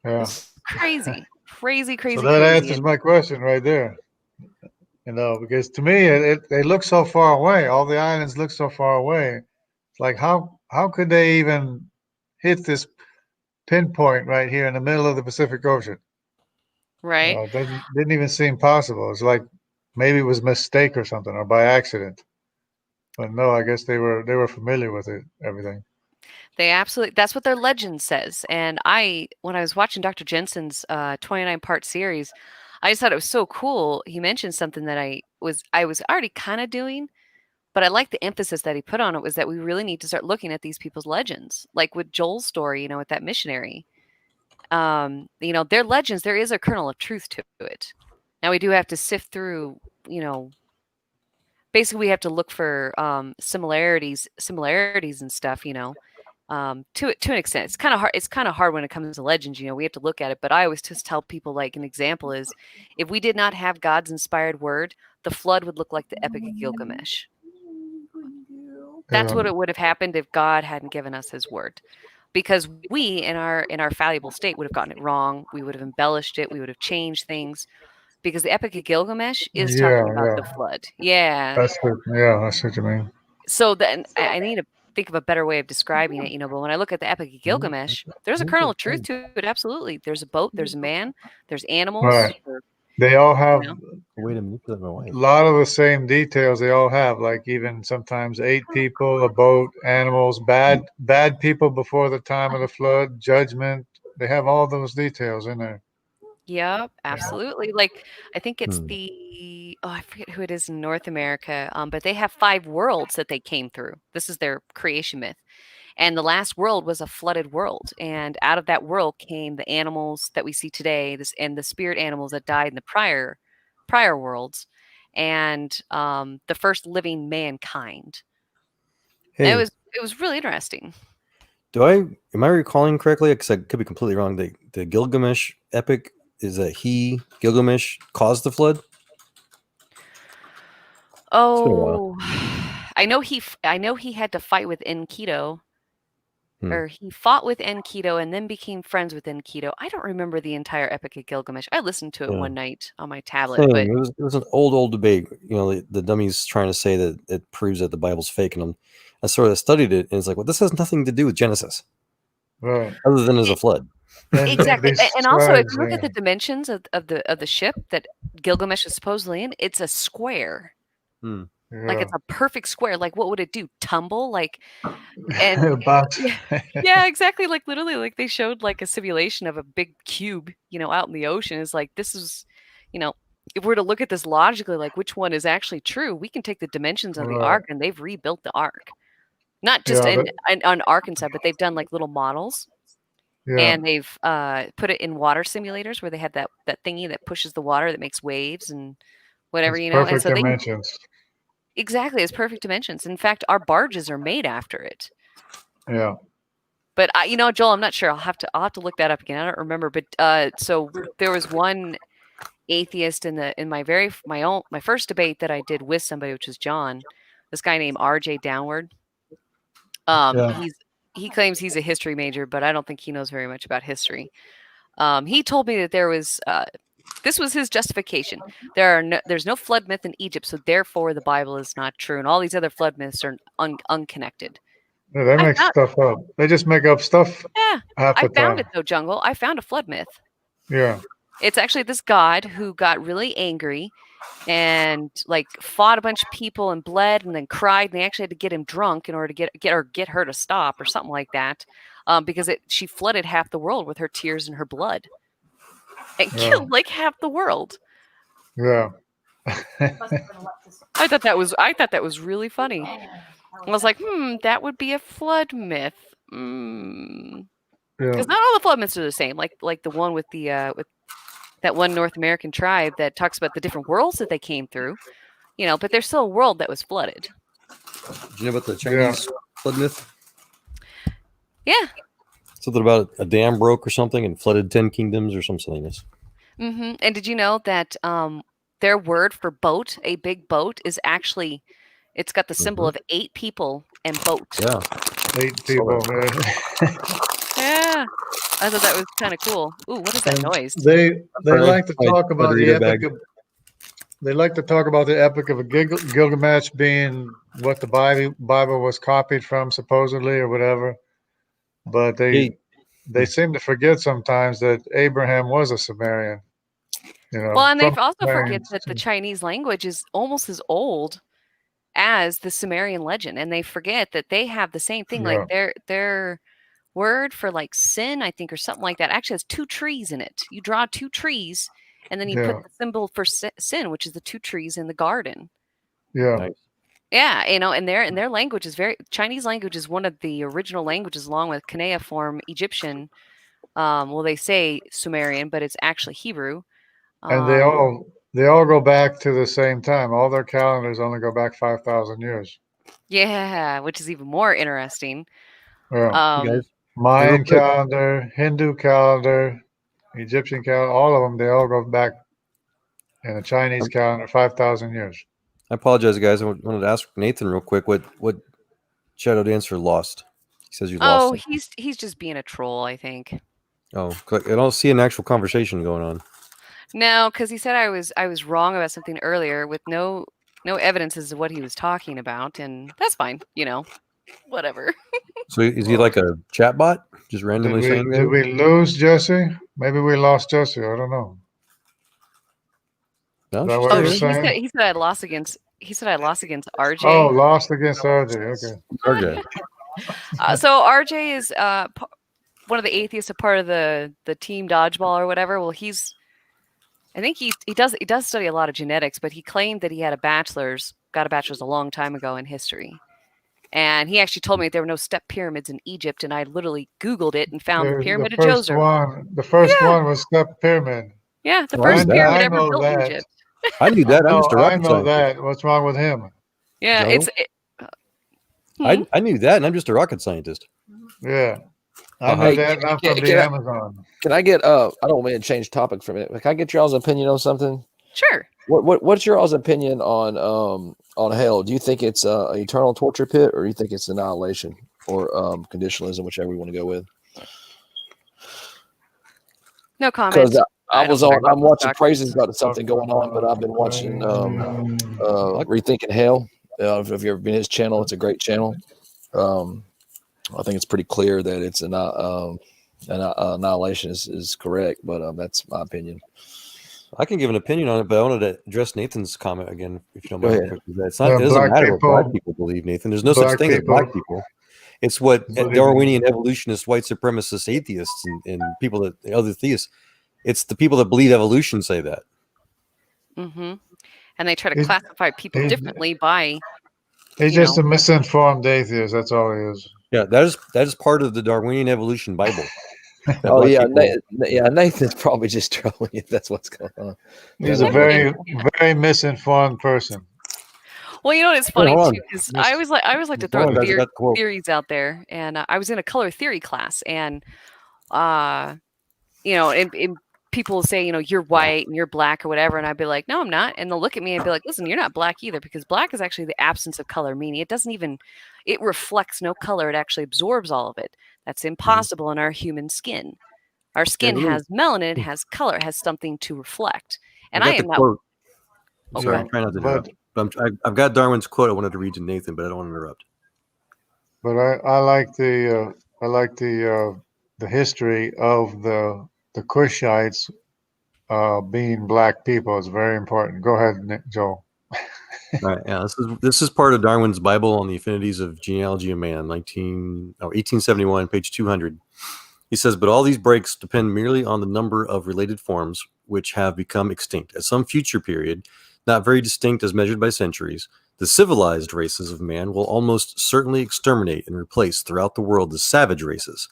Yeah. Crazy. So that answers my question right there. Because to me, they look so far away. All the islands look so far away. It's like, how could they even hit this pinpoint right here in the middle of the Pacific Ocean? Right. It didn't even seem possible. It's like maybe it was a mistake or something, or by accident. But no, I guess they were familiar with it, everything. They absolutely, that's what their legend says. And when I was watching Dr. Jensen's 29-part series, I just thought it was so cool. He mentioned something that I was already kind of doing, but I like the emphasis that he put on it, was that we really need to start looking at these people's legends. Like with Joel's story, with that missionary, their legends, there is a kernel of truth to it. Now we do have to sift through, basically we have to look for similarities and stuff, to an extent. It's kind of hard when it comes to legends, we have to look at it. But I always just tell people, like, an example is, if we did not have God's inspired word, the flood would look like the Epic of Gilgamesh. That's what it would have happened if God hadn't given us his word. Because we in our fallible state would have gotten it wrong. We would have embellished it. We would have changed things. Because the Epic of Gilgamesh is talking about the flood. Yeah. That's what you mean. So then I need to think of a better way of describing it, but when I look at the Epic of Gilgamesh, there's a kernel of truth to it. Absolutely. There's a boat, there's a man, there's animals. Right. They all have a way to manipulate my wife. A lot of the same details they all have, like even sometimes 8 people, a boat, animals, bad people before the time of the flood, judgment. They have all those details in there. Yep, absolutely. Like, I think it's I forget who it is in North America, but they have 5 worlds that they came through. This is their creation myth. And the last world was a flooded world. And out of that world came the animals that we see today, and the spirit animals that died in the prior worlds, and the first living mankind. Hey, and it was really interesting. Am I recalling correctly? Because I could be completely wrong. The Gilgamesh epic is that Gilgamesh caused the flood? Oh, I know he had to fight with Enkidu. or he fought with Enkidu and then became friends with Enkidu. I don't remember the entire Epic of Gilgamesh. I listened to it one night on my tablet, Same. but It was an old debate. You know, the dummies trying to say that it proves that the Bible's fake, and I sort of studied it, and it's like, well, this has nothing to do with Genesis, Right. other than as a flood. exactly. And also, if you look at the dimensions of the ship that Gilgamesh is supposedly in, it's a square. Like it's a perfect square. Like what would it do? Tumble? Like and yeah, exactly. Like literally, like they showed like a simulation of a big cube, out in the ocean. It's like this is, if we're to look at this logically, like which one is actually true, we can take the dimensions of the ark and they've rebuilt the ark. Not just on Arkansas, but they've done like little models. And they've put it in water simulators where they had that thingy that pushes the water that makes waves and whatever, Perfect and so dimensions. Exactly, it's perfect dimensions. In fact, our barges are made after it. Yeah. But Joel, I'm not sure. I'll have to look that up again. I don't remember. But so there was one atheist in my first debate that I did with somebody, which was John. This guy named RJ Downward. He claims he's a history major, but I don't think he knows very much about history. He told me that there was. This was his justification. There's no flood myth in Egypt, so therefore the Bible is not true, and all these other flood myths are unconnected. Yeah, they make stuff up. They just make up stuff. Yeah, I found it though, Jungle. I found a flood myth. Yeah, it's actually this god who got really angry and like fought a bunch of people and bled and then cried, and they actually had to get him drunk in order to get her to stop or something like that, because she flooded half the world with her tears and her blood. It killed like half the world. Yeah. I thought that was really funny. I was like, that would be a flood myth. Because not all the flood myths are the same. Like the one with the with that one North American tribe that talks about the different worlds that they came through. But there's still a world that was flooded. Do you know about the Chinese flood myth? Yeah. Something about a dam broke or something and flooded 10 kingdoms or some silliness. Mm-hmm. And did you know that their word for boat, a big boat, is actually, it's got the symbol of 8 people and boat. Yeah. 8 people. Yeah. I thought that was kind of cool. Ooh, what is that noise? They like to talk about the epic of, they like to talk about the Epic of Gilgamesh being what the Bible was copied from, supposedly, or whatever. But they seem to forget sometimes that Abraham was a Sumerian. Well, and they also forget that the Chinese language is almost as old as the Sumerian legend, and they forget that they have the same thing. Like their word for like sin, I think, or something like that, actually has 2 trees in it. You draw 2 trees, and then you put the symbol for sin, which is the 2 trees in the garden. Yeah. Nice. Yeah, and their language is Chinese language is one of the original languages, along with cuneiform Egyptian. Well, they say Sumerian, but it's actually Hebrew. And they all go back to the same time. All their calendars only go back 5,000 years. Yeah, which is even more interesting. Yeah. Mayan calendar, Hindu calendar, Egyptian calendar, all of them, they all go back in a Chinese calendar 5,000 years. I apologize, guys. I wanted to ask Nathan real quick what Shadow Dancer lost. He says you lost. Oh, he's just being a troll, I think. Oh, I don't see an actual conversation going on. No, because he said I was wrong about something earlier with no evidence as to what he was talking about, and that's fine, whatever. So is he like a chat bot, just randomly saying? Did we lose Jesse? Maybe we lost Jesse. I don't know. No, he said I lost against. He said I lost against RJ. Oh, lost against RJ. Okay. RJ. So RJ is one of the atheists, a part of the team Dodgeball or whatever. Well, I think he does study a lot of genetics, but he claimed that he had got a bachelor's a long time ago in history. And he actually told me that there were no step pyramids in Egypt, and I literally Googled it and found the Pyramid of Djoser. The first one was step pyramid. Yeah, the first pyramid ever built in Egypt. I knew that. I know that. What's wrong with him? Yeah, I knew that, and I'm just a rocket scientist. Yeah. I know that. I'm from the Amazon. Can I get I don't want to change topic for a minute. Can I get y'all's opinion on something? Sure. What's your all's opinion on hell? Do you think it's an eternal torture pit, or do you think it's annihilation? conditionalism, whichever we want to go with. No comments. Because I'm watching doctors. praises about something going on, but I've been watching Rethinking Hell. If you've ever been his channel, it's a great channel. I think it's pretty clear that it's annihilation is correct, but that's my opinion. I can give an opinion on it, but I wanted to address Nathan's comment again, if you don't mind. ahead. It's not, it doesn't matter what black people believe, Nathan. There's no such thing as black people. It's what Darwinian evolutionist, white supremacist atheists and people that other theists. It's the people that believe evolution say that. Mm-hmm. And they try to classify people differently by. He's just a misinformed atheist. That's all he is. Yeah, that is part of the Darwinian evolution Bible. Oh yeah, Nathan's probably just trolling if that's what's going on. He's a very, very misinformed person. Well, you know it's funny too, because I always like to throw theories out there, and I was in a color theory class, and and people will say, you're white and you're black or whatever, and I'd be like, no, I'm not, and they'll look at me and be like, listen, you're not black either, because black is actually the absence of color, meaning it reflects no color, it actually absorbs all of it. That's impossible in our human skin. Our skin has melanin, it has color, it has something to reflect. And I am not. Sorry, I'm trying not to interrupt. I've got Darwin's quote I wanted to read to Nathan, but I don't want to interrupt. But I like the history of the Kushites being black people. It's very important. Go ahead, Nick, Joel. All right, yeah, this is part of Darwin's Bible on the Affinities of Genealogy of Man, 1871, page 200. He says, but all these breaks depend merely on the number of related forms which have become extinct. At some future period, not very distinct as measured by centuries, the civilized races of man will almost certainly exterminate and replace throughout the world the savage races.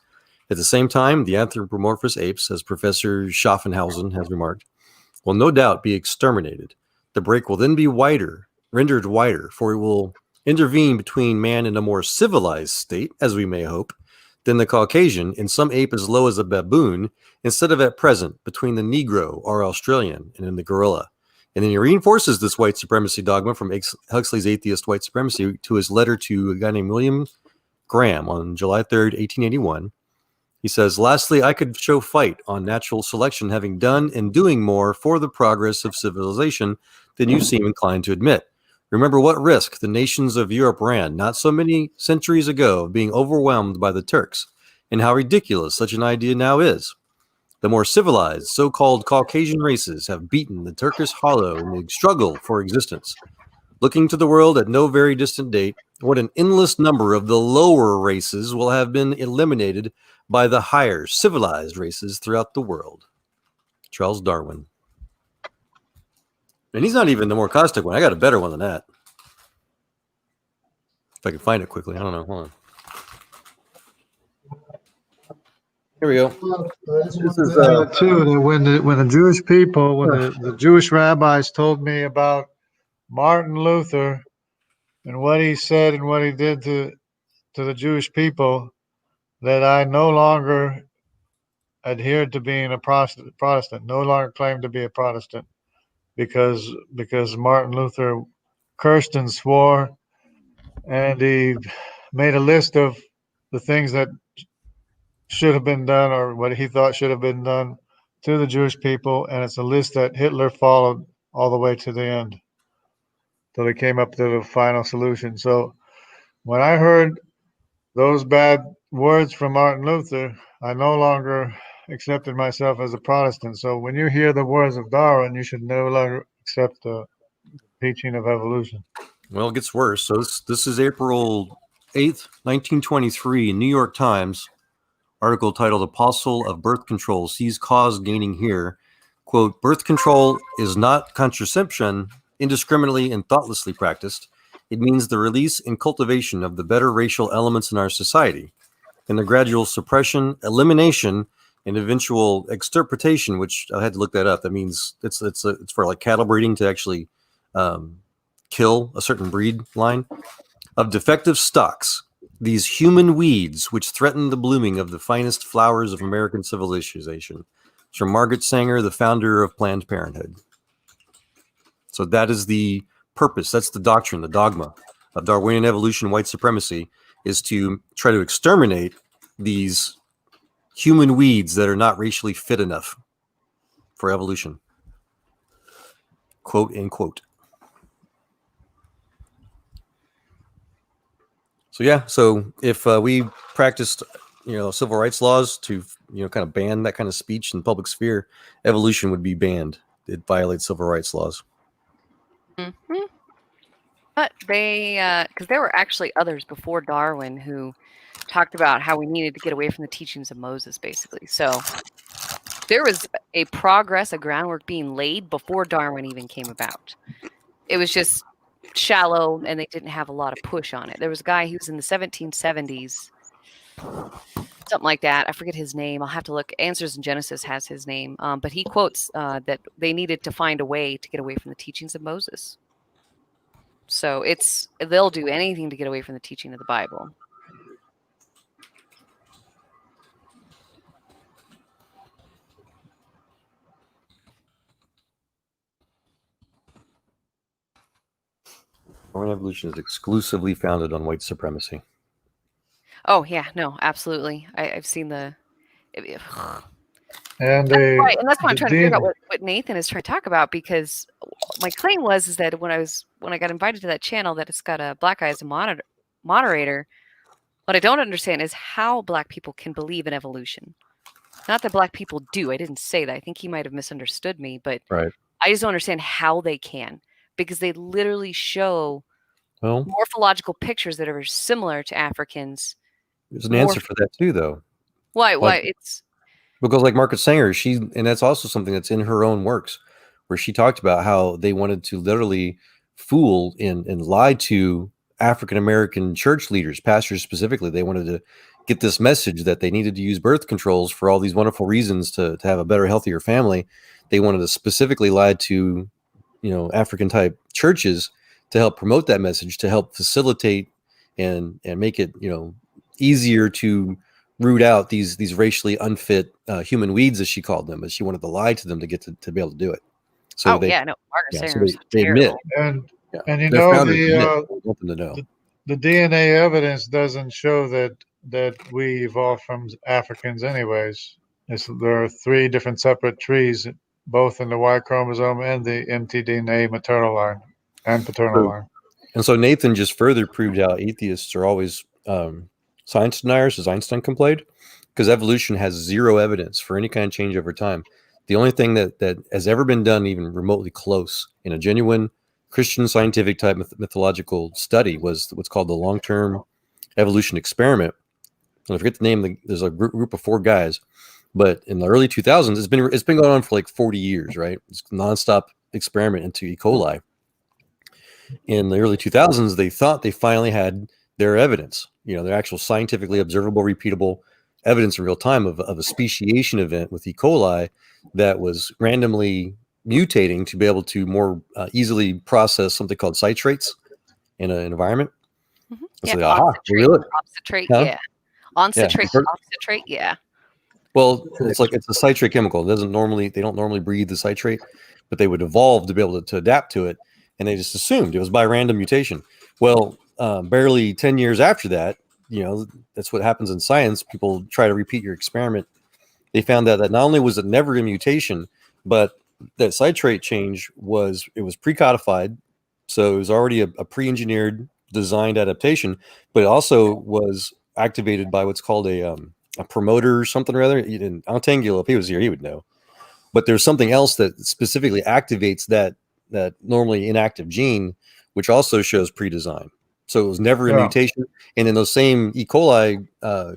At the same time, the anthropomorphous apes, as Professor Schaffenhausen has remarked, will no doubt be exterminated. The break will then be rendered wider, for it will intervene between man and a more civilized state, as we may hope, than the Caucasian, and some ape as low as a baboon, instead of at present between the Negro or Australian and in the gorilla. And then he reinforces this white supremacy dogma from Huxley's atheist white supremacy to his letter to a guy named William Graham on July 3rd, 1881. He says, lastly, I could show fight on natural selection having done and doing more for the progress of civilization than you seem inclined to admit. Remember what risk the nations of Europe ran not so many centuries ago of being overwhelmed by the Turks, and how ridiculous such an idea now is. The more civilized, so-called Caucasian races have beaten the Turkish hollow in the struggle for existence. Looking to the world at no very distant date, what an endless number of the lower races will have been eliminated by the higher civilized races throughout the world. Charles Darwin. And he's not even the more caustic one. I got a better one than that. If I can find it quickly. I don't know. Hold on. Here we go. This is too, that when the Jewish people, when the Jewish rabbis told me about Martin Luther and what he said and what he did to the Jewish people, that I no longer adhered to being a Protestant, no longer claimed to be a Protestant, because Martin Luther cursed and swore, and he made a list of the things that should have been done, or what he thought should have been done to the Jewish people, and it's a list that Hitler followed all the way to the end, till they came up to the final solution. So when I heard those bad words from Martin Luther, I no longer accepted myself as a Protestant. So when you hear the words of Darwin, you should no longer accept the teaching of evolution. Well, it gets worse. So this is April 8th, 1923, New York Times, article titled Apostle of Birth Control Sees Cause Gaining Here. Quote, birth control is not contraception indiscriminately and thoughtlessly practiced. It means the release and cultivation of the better racial elements in our society, and the gradual suppression, elimination, and eventual extirpation, which I had to look that up. That means it's for like cattle breeding to actually kill a certain breed line of defective stocks, these human weeds which threaten the blooming of the finest flowers of American civilization. It's from Margaret Sanger, the founder of Planned Parenthood. So that is the purpose. That's the doctrine, the dogma of Darwinian evolution, white supremacy, is to try to exterminate these human weeds that are not racially fit enough for evolution. Quote, end quote. So yeah, so if we practiced, civil rights laws to, kind of ban that kind of speech in the public sphere, evolution would be banned. It violates civil rights laws. Mm-hmm. But because there were actually others before Darwin who talked about how we needed to get away from the teachings of Moses, basically. So there was a groundwork being laid before Darwin even came about. It was just shallow, and they didn't have a lot of push on it. There was a guy who was in the 1770s, something like that. I forget his name. I'll have to look. Answers in Genesis has his name. But he quotes that they needed to find a way to get away from the teachings of Moses. So they'll do anything to get away from the teaching of the Bible. Darwin evolution is exclusively founded on white supremacy. Oh yeah, no, absolutely. I've seen the. And right, and that's why I'm trying to figure out what Nathan is trying to talk about, because my claim is that when I got invited to that channel, that it's got a black guy as a moderator. What I don't understand is how black people can believe in evolution. Not that black people do. I didn't say that. I think he might have misunderstood me, but right. I just don't understand how they can, because they literally show morphological pictures that are similar to Africans. There's an answer for that too, though. Why? It's because, like Margaret Sanger, and that's also something that's in her own works, where she talked about how they wanted to literally fool and lie to African American church leaders, pastors specifically. They wanted to get this message that they needed to use birth controls for all these wonderful reasons to have a better, healthier family. They wanted to specifically lie to, African type churches to help promote that message, to help facilitate and make it, easier to root out these racially unfit human weeds, as she called them, but she wanted to lie to them to get to be able to do it. So Margaret Sanger was they admit, and the DNA evidence doesn't show that we evolved from Africans anyways. There are 3 different separate trees, both in the Y chromosome and the mtDNA maternal line and paternal line. And so Nathan just further proved how atheists are always science deniers, as Einstein complained, because evolution has 0 evidence for any kind of change over time. The only thing that has ever been done even remotely close in a genuine Christian scientific type mythological study was what's called the long-term evolution experiment. I forget the name. There's a group of 4 guys, but in the early 2000s, it's been going on for like 40 years, right? It's a nonstop experiment into E. coli. In the early 2000s, they thought they finally had their evidence, their actual scientifically observable, repeatable evidence in real time of a speciation event with E. coli that was randomly mutating to be able to more easily process something called citrates in an environment. Mm-hmm. Oncitrate, yeah. Well, it's a citrate chemical. They don't normally breathe the citrate, but they would evolve to be able to adapt to it, and they just assumed it was by random mutation. Well, barely 10 years after that, that's what happens in science. People try to repeat your experiment. They found that not only was it never a mutation, but that citrate change was pre-codified. So it was already a pre-engineered, designed adaptation, but it also was activated by what's called a promoter or something or other. Antangelo, if he was here, he would know. But there's something else that specifically activates that normally inactive gene, which also shows pre-design. So it was never a mutation. And in those same E. coli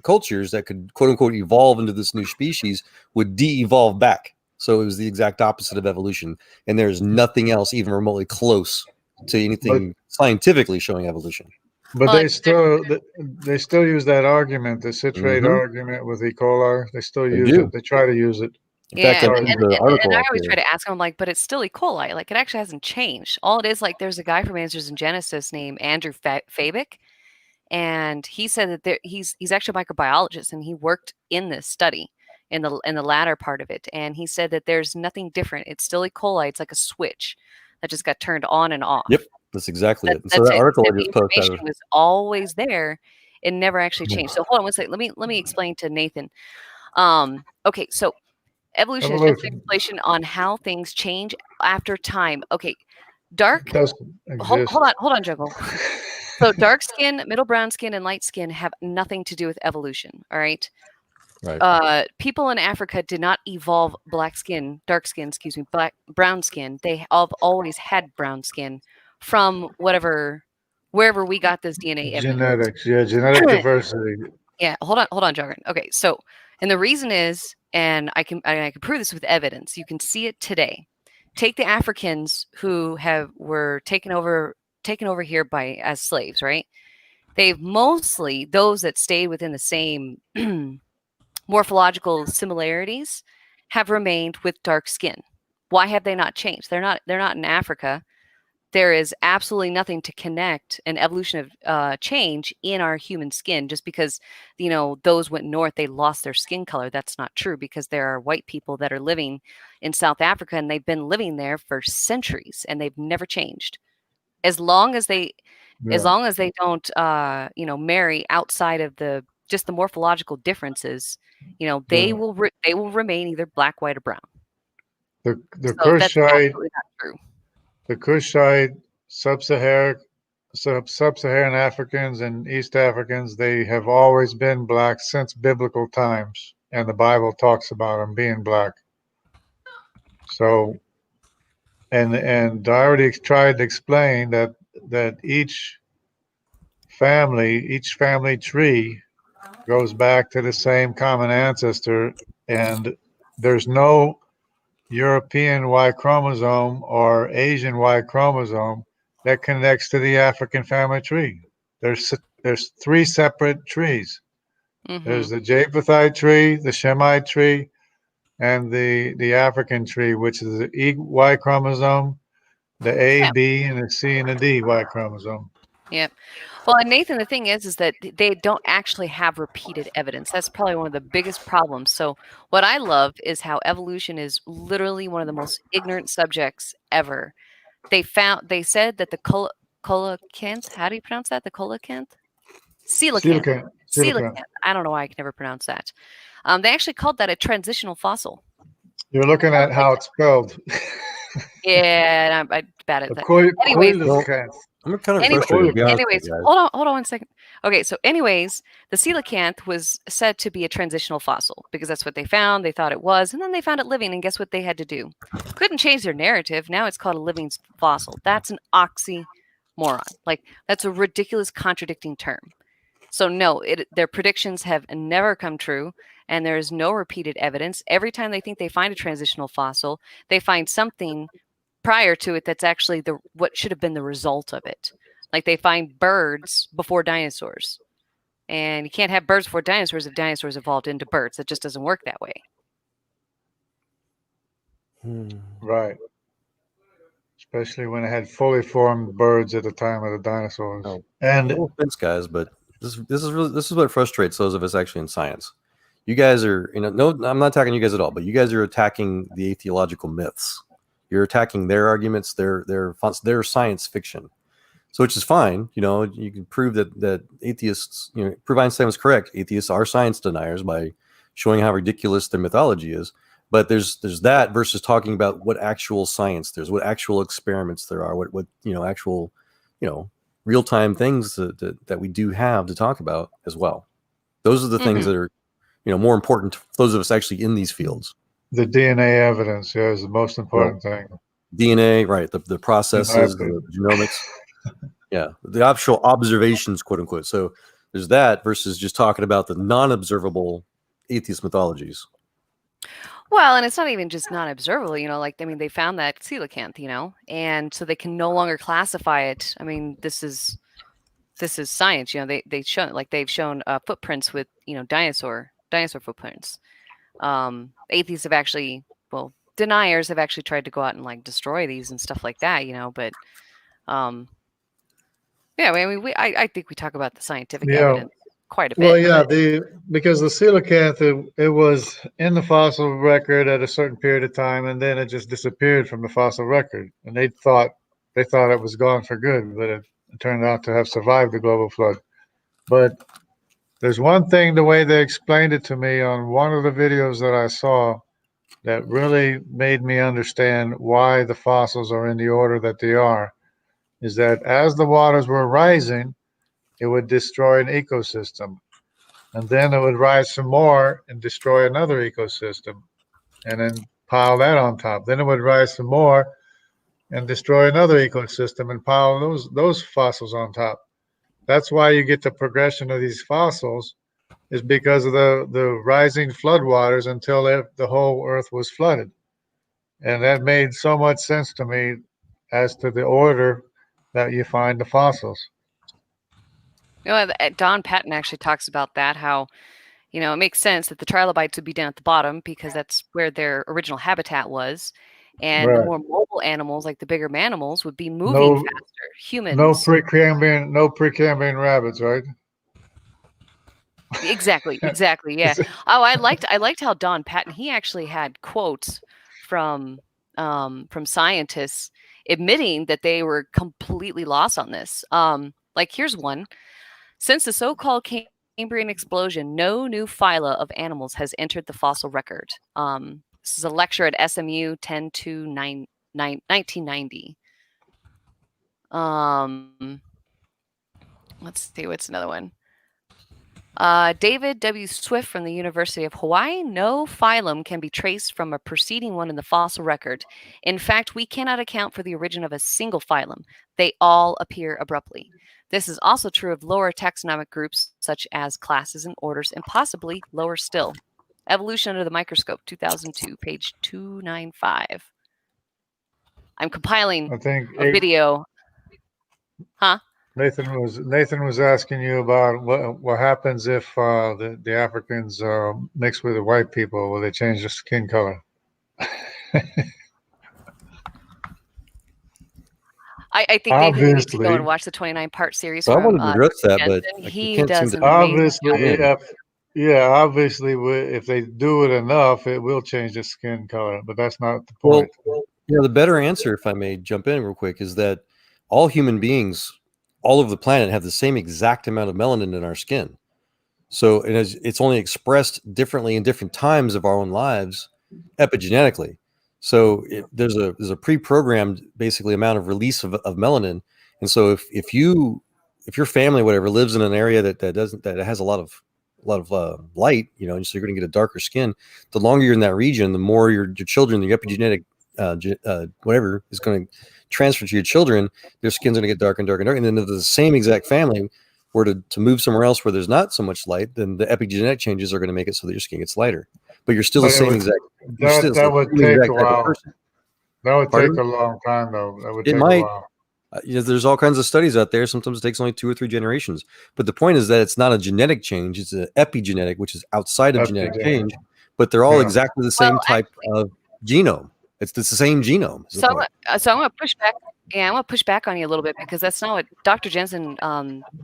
cultures that could, quote unquote, evolve into this new species would de-evolve back. So it was the exact opposite of evolution. And there's nothing else even remotely close to anything scientifically showing evolution. But they still use that argument, the citrate argument with E. coli. They still use it. They try to use it. And I always try to ask him, but it's still E. coli. It actually hasn't changed. All it is, there's a guy from Answers in Genesis named Andrew Fabic, and he said that he's actually a microbiologist, and he worked in this study in the latter part of it. And he said that there's nothing different. It's still E. coli. It's like a switch that just got turned on and off. Yep, that's exactly it. So that article I just posted was always there. It never actually changed. So hold on one second. Let me explain to Nathan. Okay, so evolution is just speculation on how things change after time. Okay, dark. Hold on, Jungle. So dark skin, middle brown skin, and light skin have nothing to do with evolution. All right. Right. People in Africa did not evolve brown skin. They have always had brown skin from wherever we got this DNA evidence. Genetics, yeah, genetic diversity. Yeah, hold on, Jargon. Okay, so, and the reason is, and I can prove this with evidence. You can see it today. Take the Africans who were taken over here as slaves, right? They've mostly, those that stayed within the same morphological similarities, have remained with dark skin. Why have they not changed? They're not in Africa. There is absolutely nothing to connect an evolution of change in our human skin. Just because, those went north, they lost their skin color. That's not true, because there are white people that are living in South Africa, and they've been living there for centuries, and they've never changed. As long as they don't, marry outside of just the morphological differences, they will remain either black, white, or brown. The So Kushite, that's absolutely not true. the Kushite, sub-Saharan Africans and East Africans, they have always been black since biblical times, and the Bible talks about them being black. So, and I already tried to explain that each family tree goes back to the same common ancestor, and there's no European Y chromosome or Asian Y chromosome that connects to the African family tree. There's 3 separate trees. Mm-hmm. There's the Japhethite tree, the Shemite tree, and the African tree, which is the E Y chromosome, the A, B, and the C and the D Y chromosome. Yep. Well, and Nathan, the thing is that they don't actually have repeated evidence. That's probably one of the biggest problems. So what I love is how evolution is literally one of the most ignorant subjects ever. They said that the coelacanth, how do you pronounce that? The coelacanth? Coelacanth. I don't know why I can never pronounce that. They actually called that a transitional fossil. You're looking at how it's spelled. Yeah, I'm bad at that. Anyways, I'm kind of frustrated. Anyways, hold on 1 second. Okay, so anyways, the coelacanth was said to be a transitional fossil because that's what they found. They thought it was, and then they found it living, and guess what they had to do? Couldn't change their narrative. Now it's called a living fossil. That's an oxymoron. Like, that's a ridiculous contradicting term. So no, their predictions have never come true, and there is no repeated evidence. Every time they think they find a transitional fossil, they find something prior to it that's actually what should have been the result of it. Like, they find birds before dinosaurs, and you can't have birds before dinosaurs if dinosaurs evolved into birds. It just doesn't work that way. Right. Especially when it had fully formed birds at the time of the dinosaurs. Oh. And no offense, guys, but this is what frustrates those of us actually in science. You guys are, no, I'm not attacking you guys at all, but you guys are attacking the atheological myths. You're attacking their arguments, their science fiction. So, which is fine. You can prove that atheists, prove Einstein was correct. Atheists are science deniers by showing how ridiculous their mythology is. But there's that versus talking about what actual science there's, what actual experiments there are, what actual, real-time things that we do have to talk about as well. Those are the things that are, more important to those of us actually in these fields. The DNA evidence is the most important thing. DNA, right? The processes, the genomics. Yeah, the actual observations, quote unquote. So there's that versus just talking about the non-observable atheist mythologies. Well, and it's not even just non-observable, they found that coelacanth, and so they can no longer classify it. I mean, this is science, they've shown footprints with, dinosaur footprints. Atheists have actually, deniers have actually tried to go out and destroy these and stuff like that, but yeah, I think we talk about the scientific evidence quite a bit. Well, yeah, because the coelacanth, it was in the fossil record at a certain period of time, and then it just disappeared from the fossil record, and they thought it was gone for good, but it turned out to have survived the global flood. But There's one thing, the way they explained it to me on one of the videos that I saw, that really made me understand why the fossils are in the order that they are, is that as the waters were rising, it would destroy an ecosystem. And then it would rise some more and destroy another ecosystem, and then pile that on top. Then it would rise some more and destroy another ecosystem and pile those fossils on top. That's why you get the progression of these fossils, is because of the rising floodwaters until the whole earth was flooded. And that made so much sense to me as to the order that you find the fossils. You know, Don Patton actually talks about that, how, you know, it makes sense that the trilobites would be down at the bottom because that's where their original habitat was. And the more mobile animals, like the bigger mammals, would be moving faster. Humans. No Precambrian rabbits, right? Exactly. Yeah. Oh, I liked how Don Patton, he actually had quotes from scientists admitting that they were completely lost on this. Like here's one. Since the so-called Cambrian explosion, no new phyla of animals has entered the fossil record. This is a lecture at SMU 1990. Let's see, what's another one? David W. Swift from the University of Hawaii. No phylum can be traced from a preceding one in the fossil record. In fact, we cannot account for the origin of a single phylum. They all appear abruptly. This is also true of lower taxonomic groups, such as classes and orders, and possibly lower still. Evolution Under the Microscope, 2002, page 295. I'm compiling a video. Huh? Nathan was asking you about what happens if the Africans mix with the white people. Will they change their skin color? I think David needs to go and watch the 29-part series. I wanted to address that, but he does obviously, obviously, if they do it enough, it will change the skin color. But that's not the point. Well, the better answer, if I may jump in real quick, is that all human beings, all over the planet, have the same exact amount of melanin in our skin. So it's only expressed differently in different times of our own lives, epigenetically. So there's a pre-programmed basically amount of release of melanin, and so if your family, whatever, lives in an area that has a lot of light, you know, and so you're going to get a darker skin. The longer you're in that region, the more your children, the epigenetic whatever is going to transfer to your children. Their skin's going to get darker and darker and darker. And then if the same exact family were to move somewhere else where there's not so much light, then the epigenetic changes are going to make it so that your skin gets lighter. But you're still the same exact. That would take a while. That would take a long time, though. That would take a while. You know, there's all kinds of studies out there. Sometimes it takes only 2 or 3 generations. But the point is that it's not a genetic change; it's an epigenetic, which is outside of genetic change. But they're all exactly the same type of genome. It's the same genome. So I'm going to push back. Yeah, I'm going to push back on you a little bit because that's not what Dr. Jensen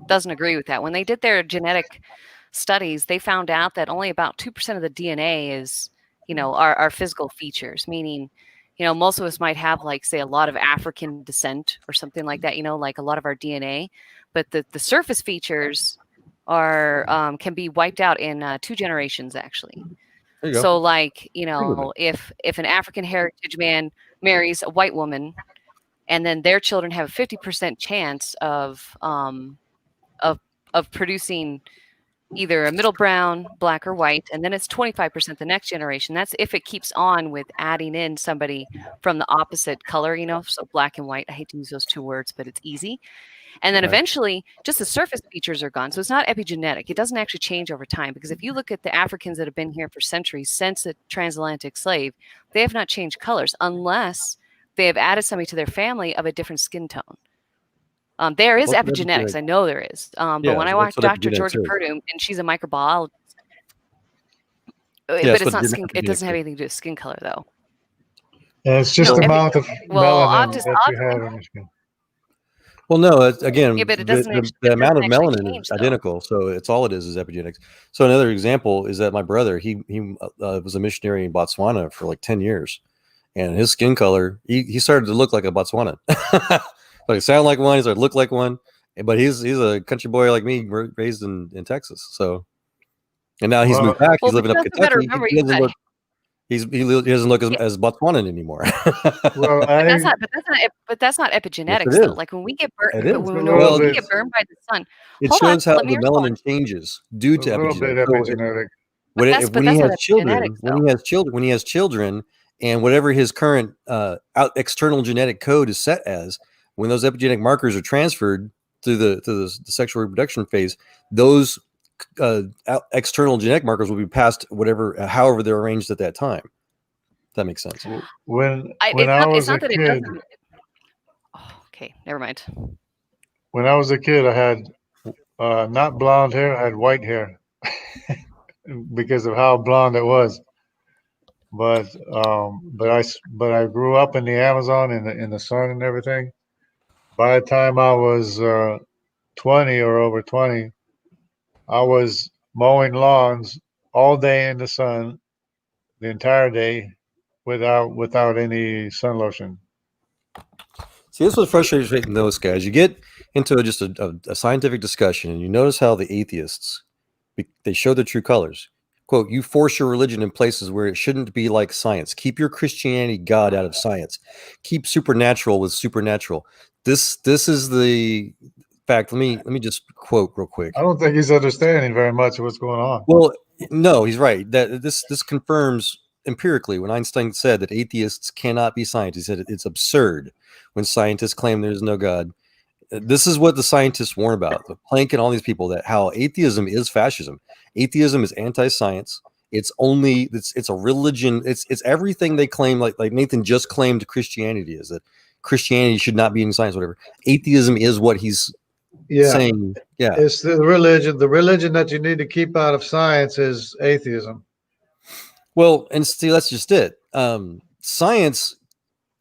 doesn't agree with that. When they did their genetic studies, they found out that only about 2% of the DNA is, you know, our physical features, meaning, you know, most of us might have, like, say, a lot of African descent or something like that, you know, like a lot of our DNA, but the surface features are can be wiped out in 2 generations, actually. So, like, you know, if an African heritage man marries a white woman, and then their children have a 50% chance of producing either a middle brown, black, or white, and then it's 25% the next generation. That's if it keeps on with adding in somebody from the opposite color, you know, so black and white. I hate to use those 2 words, but it's easy. And then eventually just the surface features are gone. So it's not epigenetic. It doesn't actually change over time, because if you look at the Africans that have been here for centuries since the transatlantic slave, they have not changed colors unless they have added somebody to their family of a different skin tone. There is epigenetics. I know there is. But when I watch Dr. Georgia Purdue, and she's a microbiologist, but it's not skin, it doesn't have anything to do with skin color, though. Yeah, it's just the amount of melanin that you have in your skin. Well, no, again, but it doesn't the amount of melanin is identical, so it's all it is epigenetics. So another example is that my brother, he was a missionary in Botswana for like 10 years, and his skin color, he started to look like a Botswanan. Like, sound like one, he started to look like one, but he's a country boy like me, raised in Texas. So, and now he's moved back. He's living up in Kentucky. He doesn't look as Botswanan anymore. Well, but that's not epigenetics Yes, though. Like when we get burned, Well, we get burned by the sun. It Hold shows on, how let the me melanin respond. changes due to a little bit epigenetics. epigenetic. When he has children, and whatever his current external genetic code is set as, when those epigenetic markers are transferred through the sexual reproduction phase, those external genetic markers will be passed however they're arranged at that time. That makes sense. When I was a kid, okay, never mind. when I was a kid, I had not blonde hair, I had white hair because of how blonde it was. But I grew up in the Amazon in the sun and everything. By the time I was 20 or over 20, I was mowing lawns all day in the sun, the entire day, without any sun lotion. See, this was frustrating those guys. You get into just a scientific discussion, and you notice how the atheists, they show their true colors. Quote, you force your religion in places where it shouldn't be like science. Keep your Christianity God out of science. Keep supernatural with supernatural. This is the fact. Let me just quote real quick. I don't think he's understanding very much of what's going on. Well, no, he's right. That this confirms empirically when Einstein said that atheists cannot be scientists. He said it's absurd when scientists claim there's no God. This is what the scientists warn about, the Planck and all these people, that how atheism is fascism. Atheism is anti-science. It's a religion. It's everything they claim. Like Nathan just claimed Christianity is, that Christianity should not be in science, whatever. Atheism is what he's saying. Yeah, it's the religion. The religion that you need to keep out of science is atheism. Well, and see, that's just it. Science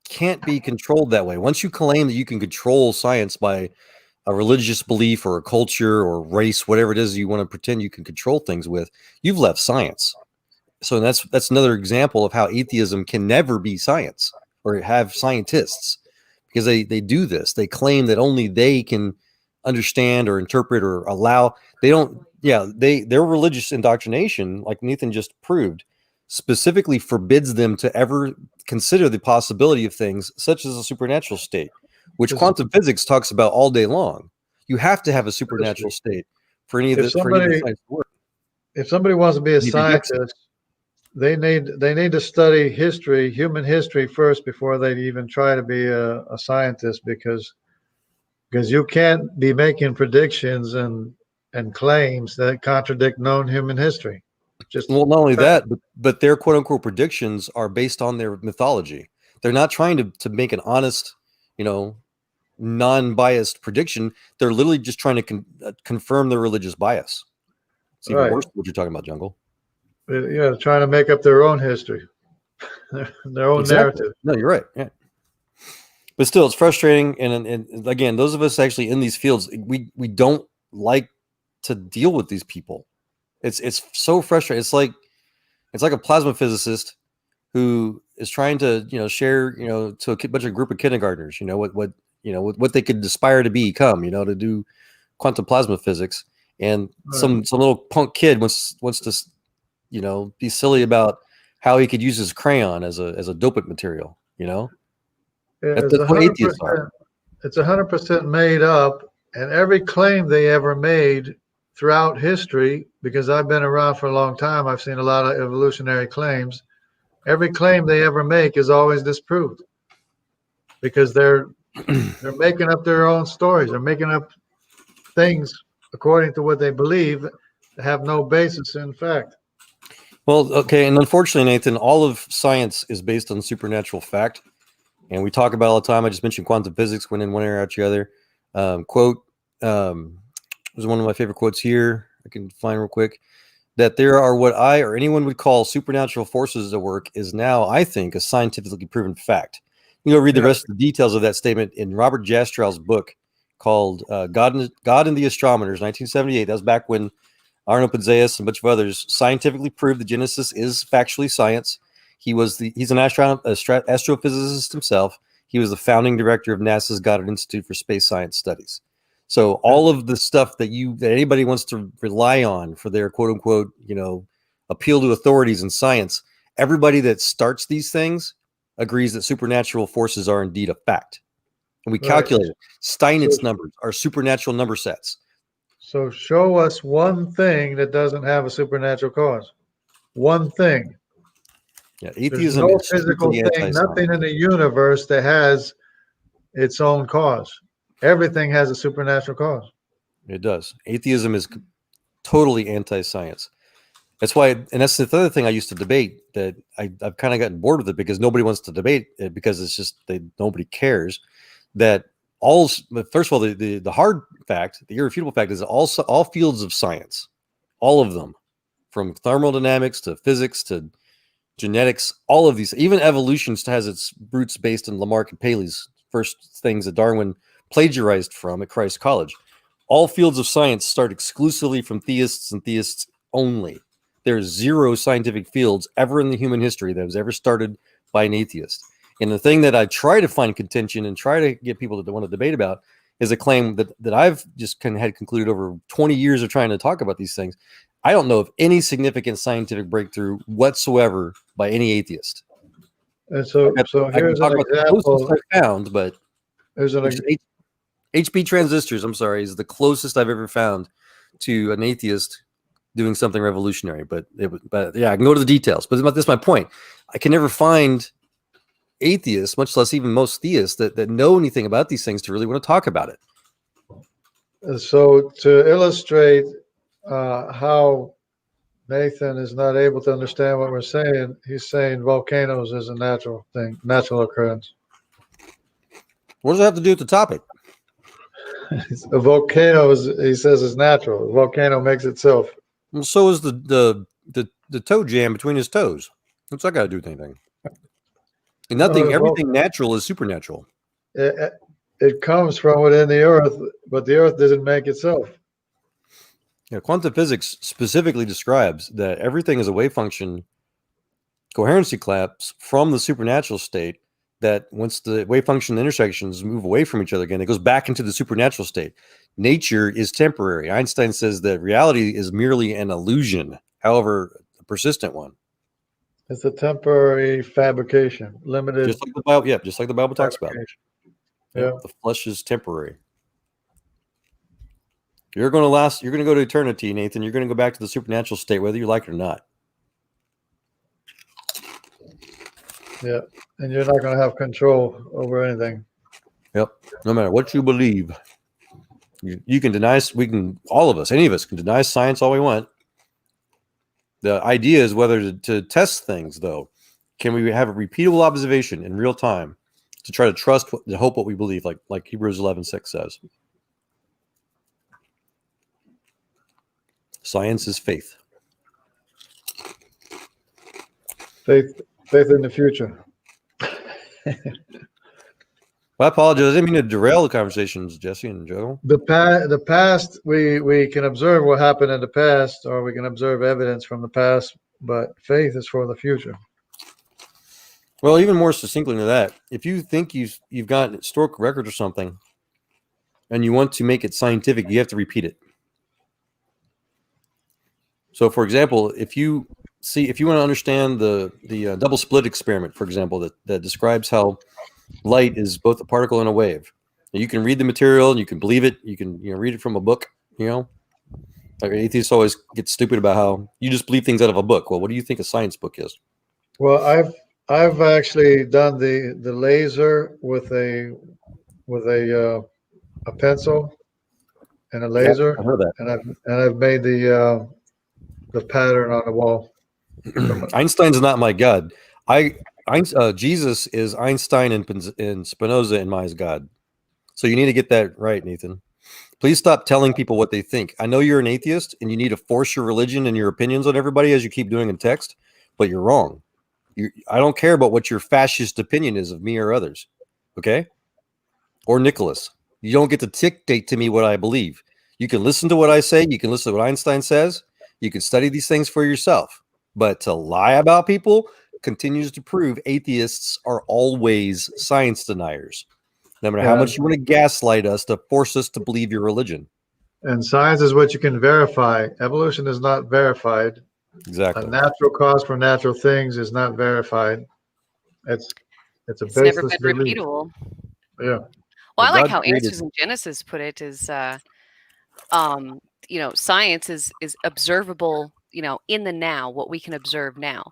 can't be controlled that way. Once you claim that you can control science by a religious belief or a culture or race, whatever it is you want to pretend you can control things with, you've left science. So that's another example of how atheism can never be science or have scientists, because they do this. They claim that only they can understand or interpret or allow. Their religious indoctrination, like Nathan just proved, specifically forbids them to ever consider the possibility of things such as a supernatural state, which quantum physics talks about all day long. You have to have a supernatural state for any of the science to work. If somebody wants to be a scientist, they need to study history, human history first before they even try to be a scientist, because you can't be making predictions and claims that contradict known human history. Well, not only that, but their quote unquote predictions are based on their mythology. They're not trying to make an honest, non-biased prediction. They're literally just trying to confirm their religious bias. It's even worse than what you're talking about, Jungle. Yeah, trying to make up their own history, their own narrative. No, you're right. Yeah. But still, it's frustrating. And again, those of us actually in these fields, we don't like to deal with these people. It's so frustrating. It's like a plasma physicist who is trying to share to a bunch of group of kindergartners what they could aspire to become to do quantum plasma physics, and some little punk kid wants to be silly about how he could use his crayon as a dopant material. That's what atheists are. It's 100% made up, and every claim they ever made throughout history, because I've been around for a long time, I've seen a lot of evolutionary claims. Every claim they ever make is always disproved, because they're making up their own stories. They're making up things according to what they believe that have no basis in fact. Well, okay, and unfortunately, Nathan, all of science is based on supernatural fact, and we talk about it all the time. I just mentioned quantum physics, went in one area out the other. Quote. Was one of my favorite quotes here. I can find real quick. That there are what I or anyone would call supernatural forces at work is now, I think, a scientifically proven fact. You go read the rest of the details of that statement in Robert Jastrow's book called God and the Astronomers, 1978. That was back when Arno Penzias and a bunch of others scientifically proved that Genesis is factually science. He's an astrophysicist himself. He was the founding director of NASA's Goddard Institute for Space Science Studies. So all of the stuff that anybody wants to rely on for their quote unquote, appeal to authorities in science, everybody that starts these things agrees that supernatural forces are indeed a fact. And we calculate it. Steinitz numbers are supernatural number sets. So show us one thing that doesn't have a supernatural cause. One thing. Yeah, There's atheism no is physical strictly thing, anti-science. nothing in the universe that has its own cause. Everything has a supernatural cause. It does. Atheism is totally anti-science. That's why, and that's the other thing I used to debate, that I've kind of gotten bored with it because nobody wants to debate it because it's just nobody cares. That first of all, the hard fact, the irrefutable fact is all fields of science, all of them, from thermodynamics to physics to genetics, all of these, even evolution has its roots based in Lamarck and Paley's first things that Darwin plagiarized from at Christ College. All fields of science start exclusively from theists and theists only. There's zero scientific fields ever in the human history that was ever started by an atheist. And the thing that I try to find contention and try to get people to want to debate about is a claim that I've just kind of had concluded over 20 years of trying to talk about these things. I don't know of any significant scientific breakthrough whatsoever by any atheist. And so here's an example. I found, but there's an HB transistors, I'm sorry, is the closest I've ever found to an atheist doing something revolutionary. But yeah, I can go to the details. But this is my point. I can never find atheists, much less even most theists, that know anything about these things to really want to talk about it. So to illustrate how Nathan is not able to understand what we're saying, he's saying volcanoes is a natural thing, natural occurrence. What does that have to do with the topic? A volcano he says, is natural. A volcano makes itself. Well, so is the toe jam between his toes. What's that got to do with anything? And everything natural is supernatural. It comes from within the earth, but the earth doesn't make itself. Yeah, quantum physics specifically describes that everything is a wave function coherency collapse from the supernatural state, that once the wave function intersections move away from each other again, it goes back into the supernatural state. Nature is temporary. Einstein says that reality is merely an illusion, however, a persistent one. It's a temporary fabrication, limited. Just like the Bible, just like the Bible talks about. Yeah. The flesh is temporary. You're going to go to eternity, Nathan. You're going to go back to the supernatural state, whether you like it or not. Yeah. And you're not going to have control over anything. Yep. No matter what you believe, you can deny. All of us, any of us, can deny science all we want. The idea is whether to test things, though. Can we have a repeatable observation in real time to try to trust, to hope what we believe, like Hebrews 11:6 says. Science is faith. Faith in the future. Well, I apologize. I didn't mean to derail the conversations, Jesse and Joe. The past, we can observe what happened in the past, or we can observe evidence from the past, but faith is for the future. Well, even more succinctly to that, if you think you've got a historical record or something, and you want to make it scientific, you have to repeat it. So, for example, if you want to understand the double slit experiment, for example, that describes how light is both a particle and a wave. And you can read the material and you can believe it. You can read it from a book. Atheists always get stupid about how you just believe things out of a book. Well, what do you think a science book is? Well, I've actually done the laser with a pencil and a laser. Yeah, I heard that. And I've made the pattern on the wall. Einstein's not my God. Jesus is Einstein and Spinoza and my God. So you need to get that right, Nathan. Please stop telling people what they think. I know you're an atheist and you need to force your religion and your opinions on everybody as you keep doing in text, but you're wrong. I don't care about what your fascist opinion is of me or others, okay? Or Nicholas. You don't get to dictate to me what I believe. You can listen to what I say. You can listen to what Einstein says. You can study these things for yourself. But to lie about people continues to prove atheists are always science deniers. no matter how much you want to gaslight us to force us to believe your religion. And science is what you can verify. Evolution is not verified. Exactly. A natural cause for natural things is not verified. It's a It's never baseless been belief. repeatable. Yeah. Well, I like God how created- Answers in Genesis put it is, science is observable, in the now, what we can observe now.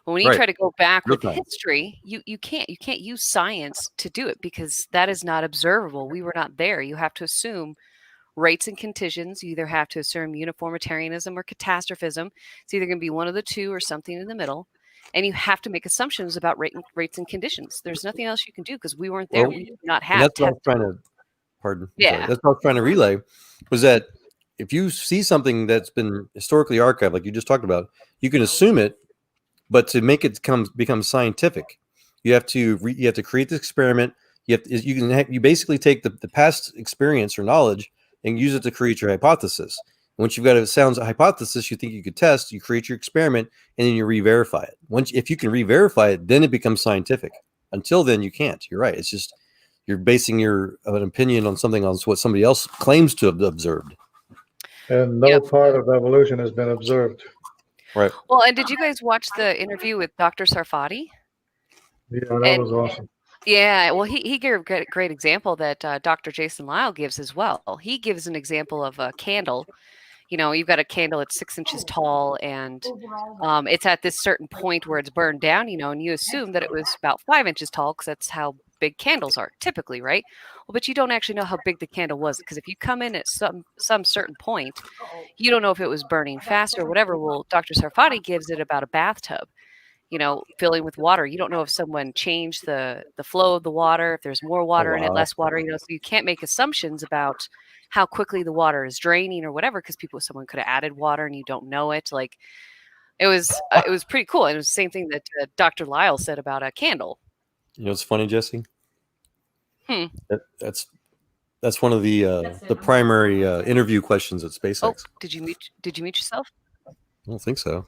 But when you try to go back with history, you can't use science to do it because that is not observable. We were not there. You have to assume rates and conditions. You either have to assume uniformitarianism or catastrophism. It's either going to be one of the two or something in the middle. And you have to make assumptions about rates and conditions. There's nothing else you can do because we weren't there. We did not have. That's what I was trying to. Pardon. Yeah. Sorry. That's what I was trying to relay. Was that if you see something that's been historically archived, like you just talked about, you can assume it, but to make it become scientific, you have to create this experiment. You basically take the past experience or knowledge and use it to create your hypothesis. Once you've got a sounds hypothesis you think you could test, you create your experiment and then you re-verify it. If you can re-verify it, then it becomes scientific. Until then, you can't. You're right. It's just you're basing an opinion on something on what somebody else claims to have observed. And no part of evolution has been observed. Right. Well, and did you guys watch the interview with Dr. Sarfati? Yeah, that was awesome. Yeah, well, he gave a great example that Dr. Jason Lisle gives as well. He gives an example of a candle. You've got a candle that's 6 inches tall, and it's at this certain point where it's burned down, and you assume that it was about 5 inches tall because that's how big candles are typically, right? Well, but you don't actually know how big the candle was because if you come in at some certain point, you don't know if it was burning fast or whatever. Well, Dr. Sarfati gives it about a bathtub. Filling with water. You don't know if someone changed the flow of the water, if there's more water in it, less water, so you can't make assumptions about how quickly the water is draining or whatever, because someone could have added water and you don't know it. Like it was pretty cool. And it was the same thing that Dr. Lisle said about a candle. It's funny, Jesse. That's one of the primary interview questions at SpaceX. Oh, did you mute yourself? I don't think so.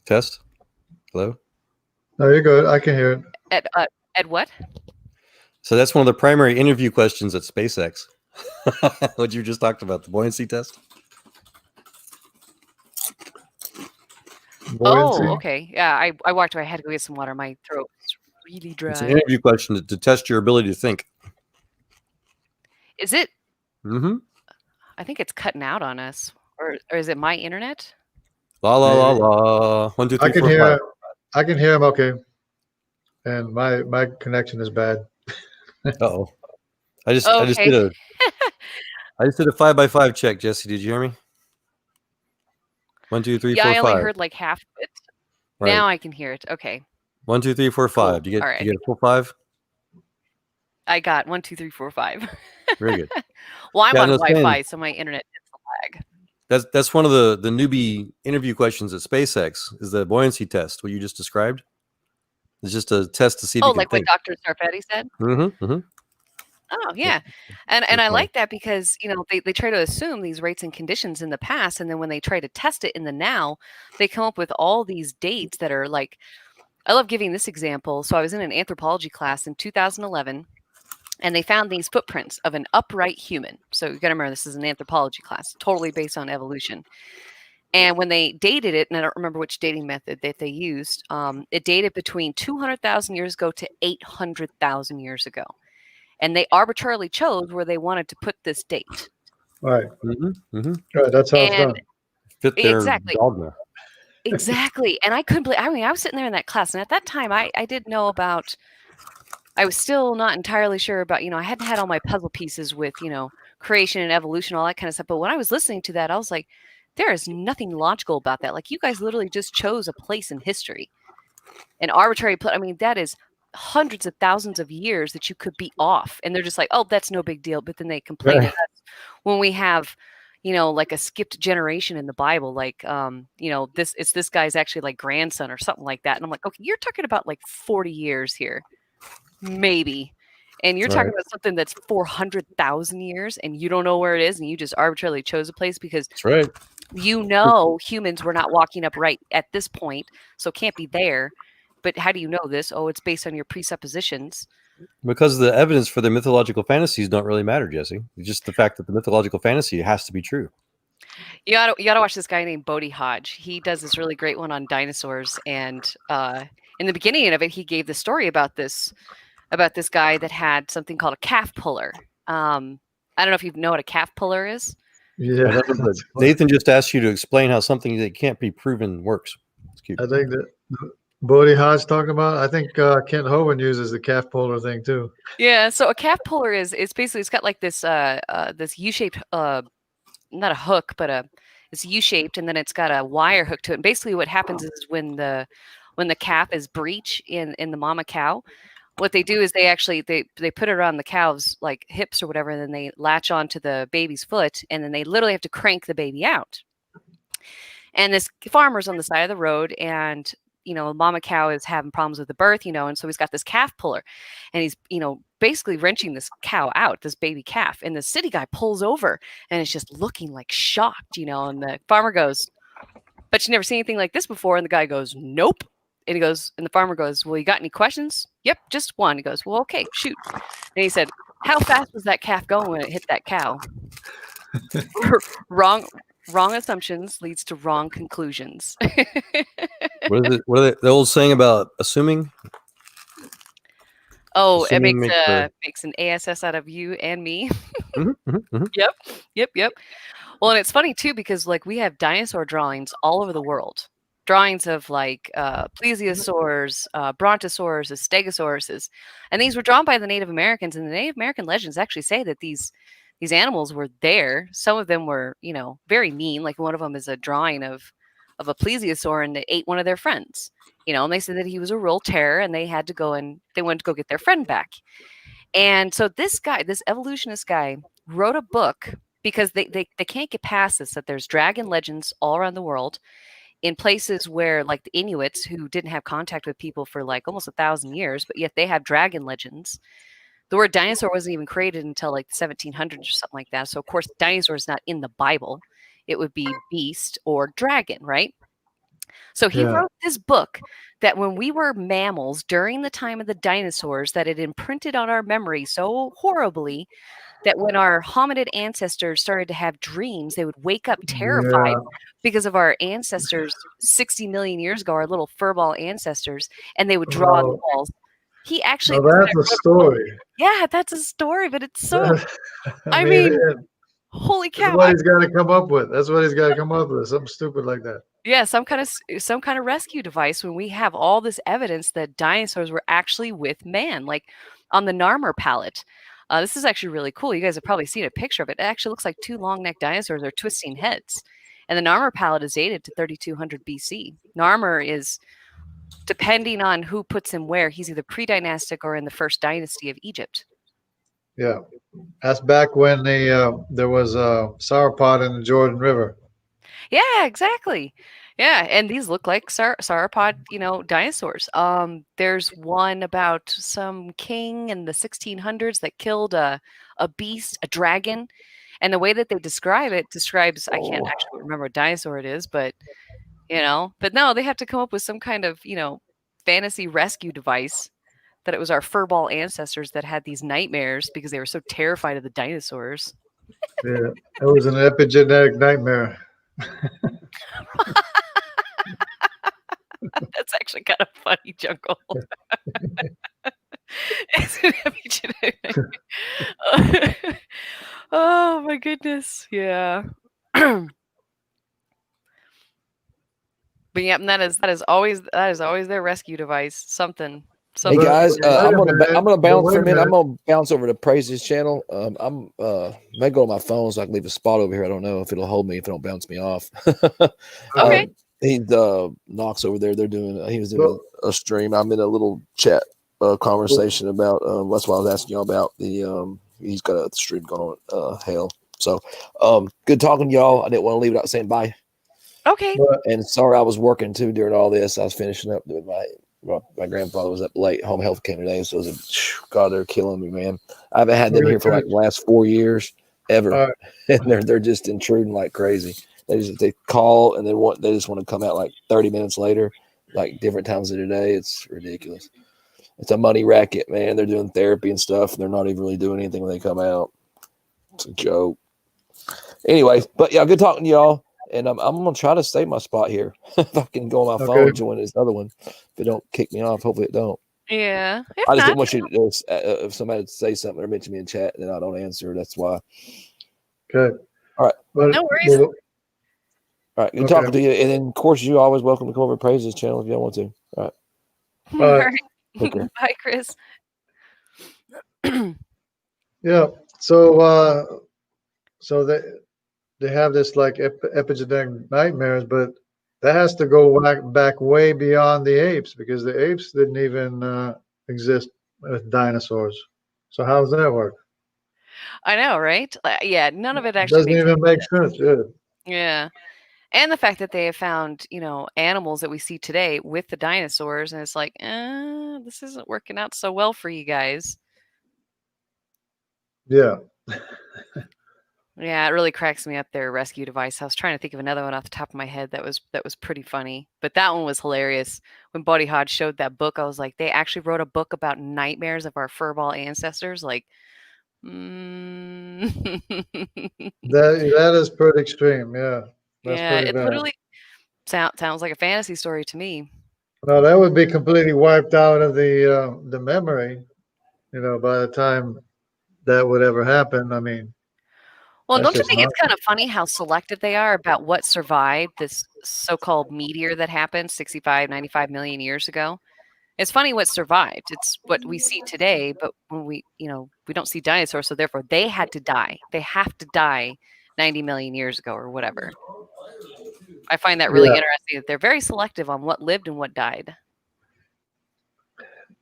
Test. Hello? No, you're good. I can hear it. At what? So that's one of the primary interview questions at SpaceX. What you just talked about, the buoyancy test? Buoyancy? Oh, okay. Yeah, I walked away. I had to go get some water. My throat is really dry. It's an interview question to test your ability to think. Is it? Mm-hmm. I think it's cutting out on us. Or is it my internet? La la la la. 1, 2, 3, I can 4, hear 5. I can hear him okay. And my connection is bad. Uh-oh. I just Okay. did a 5x5 check, Jesse. Did you hear me? 1, 2, 3, 4, 5. I only heard like half of it. Right. Now I can hear it. Okay. 1, 2, 3, 4, 5. Cool. Do you All right. get a full 5? I got 1, 2, 3, 4, 5. Very good. Well, I'm Yeah, on no, Wi-Fi, so my internet gets a lag. That's one of the newbie interview questions at SpaceX is the buoyancy test, what you just described. It's just a test to see if you can Like what think. Dr. Sarfati said? Mm-hmm, mm-hmm. Oh, yeah. And I like that because, they try to assume these rates and conditions in the past. And then when they try to test it in the now, they come up with all these dates that are like, I love giving this example. So I was in an anthropology class in 2011, and they found these footprints of an upright human. So you got to remember, this is an anthropology class, totally based on evolution. And when they dated it, and I don't remember which dating method that they used, it dated between 200,000 years ago to 800,000 years ago. And they arbitrarily chose where they wanted to put this date. Right. Mm-hmm, mm-hmm. Right. That's how it's done. Fit their Exactly. dogma. Exactly. And I couldn't believe, I was sitting there in that class, and at that time I didn't know about, I was still not entirely sure about, I hadn't had all my puzzle pieces with, creation and evolution, all that kind of stuff. But when I was listening to that, I was like, there is nothing logical about that. Like, you guys literally just chose a place in history, an arbitrary place. I mean, that is hundreds of thousands of years that you could be off. And they're just like, oh, that's no big deal. But then they complain Right. at us when we have, like a skipped generation in the Bible, like, this guy's actually like grandson or something like that. And I'm like, okay, you're talking about like 40 years here, maybe. And you're talking Right. about something that's 400,000 years, and you don't know where it is, and you just arbitrarily chose a place because That's right. humans were not walking upright at this point, so it can't be there. But how do you know this? Oh, it's based on your presuppositions. Because the evidence for the mythological fantasies don't really matter, Jesse. It's just the fact that the mythological fantasy has to be true. You gotta watch this guy named Bodhi Hodge. He does this really great one on dinosaurs, and in the beginning of it, he gave the story about this guy that had something called a calf puller. I don't know if you know what a calf puller is. Yeah. Nathan just asked you to explain how something that can't be proven works. It's cute. I think that Bodhi Hodge talking about. I think Kent Hovind uses the calf puller thing too. Yeah, so a calf puller is basically, it's got like this this U-shaped not a hook, but it's U-shaped, and then it's got a wire hook to it. And basically, what happens is when the calf is breech in the mama cow, what they do is they actually they put it around the cow's like hips or whatever, and then they latch onto the baby's foot, and then they literally have to crank the baby out. And this farmer's on the side of the road, and mama cow is having problems with the birth, and so he's got this calf puller, and he's basically wrenching this cow out, this baby calf, and the city guy pulls over and is just looking like shocked, and the farmer goes, "But you never seen anything like this before?" And the guy goes, "Nope." And he goes, and the farmer goes, "Well, you got any questions?" "Yep, just one." He goes, "Well, okay, shoot." And he said, "How fast was that calf going when it hit that cow?" Wrong assumptions leads to wrong conclusions. What is it? What are the old saying about assuming? Oh, Assuming it makes an ASS out of you and me. Mm-hmm. Yep. Well, and it's funny too, because like we have dinosaur drawings all over the world. Drawings of like plesiosaurs, brontosaurs, stegosauruses, and these were drawn by the Native Americans. And the Native American legends actually say that these animals were there. Some of them were, very mean. Like one of them is a drawing of a plesiosaur, and it ate one of their friends. And they said that he was a real terror, and they wanted to go get their friend back. And so this evolutionist guy wrote a book because they can't get past this, that there's dragon legends all around the world in places where like the Inuits, who didn't have contact with people for like almost 1,000 years, but yet they have dragon legends. The word dinosaur wasn't even created until like the 1700s or something like that. So of course, dinosaur is not in the Bible. It would be beast or dragon, right? So he wrote this book that when we were mammals during the time of the dinosaurs, that it imprinted on our memory so horribly that when our hominid ancestors started to have dreams, they would wake up terrified because of our ancestors 60 million years ago, our little furball ancestors, and they would draw on the walls. He actually... that's a story. Yeah, that's a story, but it's so... I mean holy cow. That's what he's got to come up with. That's what he's got to come up with. Something stupid like that. Yeah, some kind of rescue device when we have all this evidence that dinosaurs were actually with man, like on the Narmer palette. This is actually really cool. You guys have probably seen a picture of it. It actually looks like two long-necked dinosaurs are twisting heads. And the Narmer palette is dated to 3200 BC. Narmer is, depending on who puts him where, he's either pre-dynastic or in the first dynasty of Egypt. Yeah, that's back when there was a sauropod in the Jordan River. Yeah, exactly. Yeah, and these look like sauropod, dinosaurs. There's one about some king in the 1600s that killed a beast, a dragon, and the way that they describe it describes, I can't actually remember what dinosaur it is, but but no, they have to come up with some kind of fantasy rescue device. That it was our furball ancestors that had these nightmares because they were so terrified of the dinosaurs. Yeah, it was an epigenetic nightmare. That's actually kind of funny, Jungle. It's an epigenetic nightmare. Oh my goodness, yeah. But yeah, and that is always their rescue device. Something. Hey guys, I'm gonna bounce for a minute. I'm gonna bounce over to Praise's channel. I'm may go to my phone so I can leave a spot over here. I don't know if it'll hold me if it don't bounce me off. Okay. He's Knox over there. He was doing a stream. I'm in a little chat conversation about that's what I was asking y'all about. He's got a stream going on Hale. So good talking to y'all. I didn't want to leave without saying bye. Okay. And sorry I was working too during all this. I was finishing up with my grandfather was up late. Home health came today, so it was God, they're killing me, man. I haven't had them here for like the last 4 years ever, and they're just intruding like crazy. They call and they just want to come out like 30 minutes later, like different times of the day. It's ridiculous. It's a money racket, man. They're doing therapy and stuff, and they're not even really doing anything when they come out. It's a joke. Anyway, but yeah, good talking to y'all. And I'm gonna try to save my spot here. If I can go on my phone and join this other one, if it don't kick me off, hopefully it don't. Yeah. I just didn't want you to if somebody would say something or mention me in chat and then I don't answer. That's why. Okay. All right. No worries. All right. Good talking to you. And then, of course, you're always welcome to come over and praise this channel if you don't want to. All right. All right. Okay. Bye, Chris. Yeah. So they have this like epigenetic nightmares, but that has to go back way beyond the apes, because the apes didn't even exist with dinosaurs. So how does that work? I know, right? Yeah, none of it actually doesn't even make sense. Yeah. And the fact that they have found, animals that we see today with the dinosaurs, and it's like, this isn't working out so well for you guys. Yeah. Yeah, it really cracks me up, their rescue device. I was trying to think of another one off the top of my head that was pretty funny. But that one was hilarious. When Buddy Hodge showed that book, I was like, they actually wrote a book about nightmares of our furball ancestors. Like, That is pretty extreme. Yeah. That's yeah, pretty it bad. literally sounds like a fantasy story to me. No, that would be completely wiped out of the memory, by the time that would ever happen. I mean, well, don't you think it's kind of funny how selective they are about what survived this so-called meteor that happened 65, 95 million years ago? It's funny what survived. It's what we see today, but when we don't see dinosaurs, so therefore they had to die. They have to die 90 million years ago or whatever. I find that really interesting that they're very selective on what lived and what died.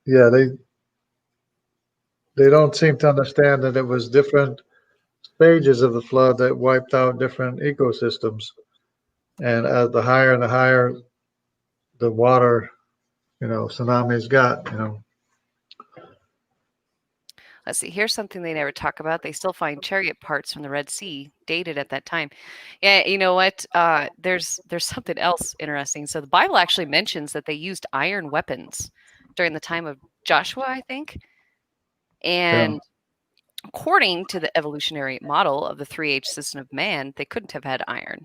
Yeah, they don't seem to understand that it was different stages of the flood that wiped out different ecosystems. And as the higher and the higher the water, tsunamis got, Let's see. Here's something they never talk about. They still find chariot parts from the Red Sea dated at that time. Yeah, you know what? There's something else interesting. So the Bible actually mentions that they used iron weapons during the time of Joshua, I think. And according to the evolutionary model of the 3H system of man, they couldn't have had iron.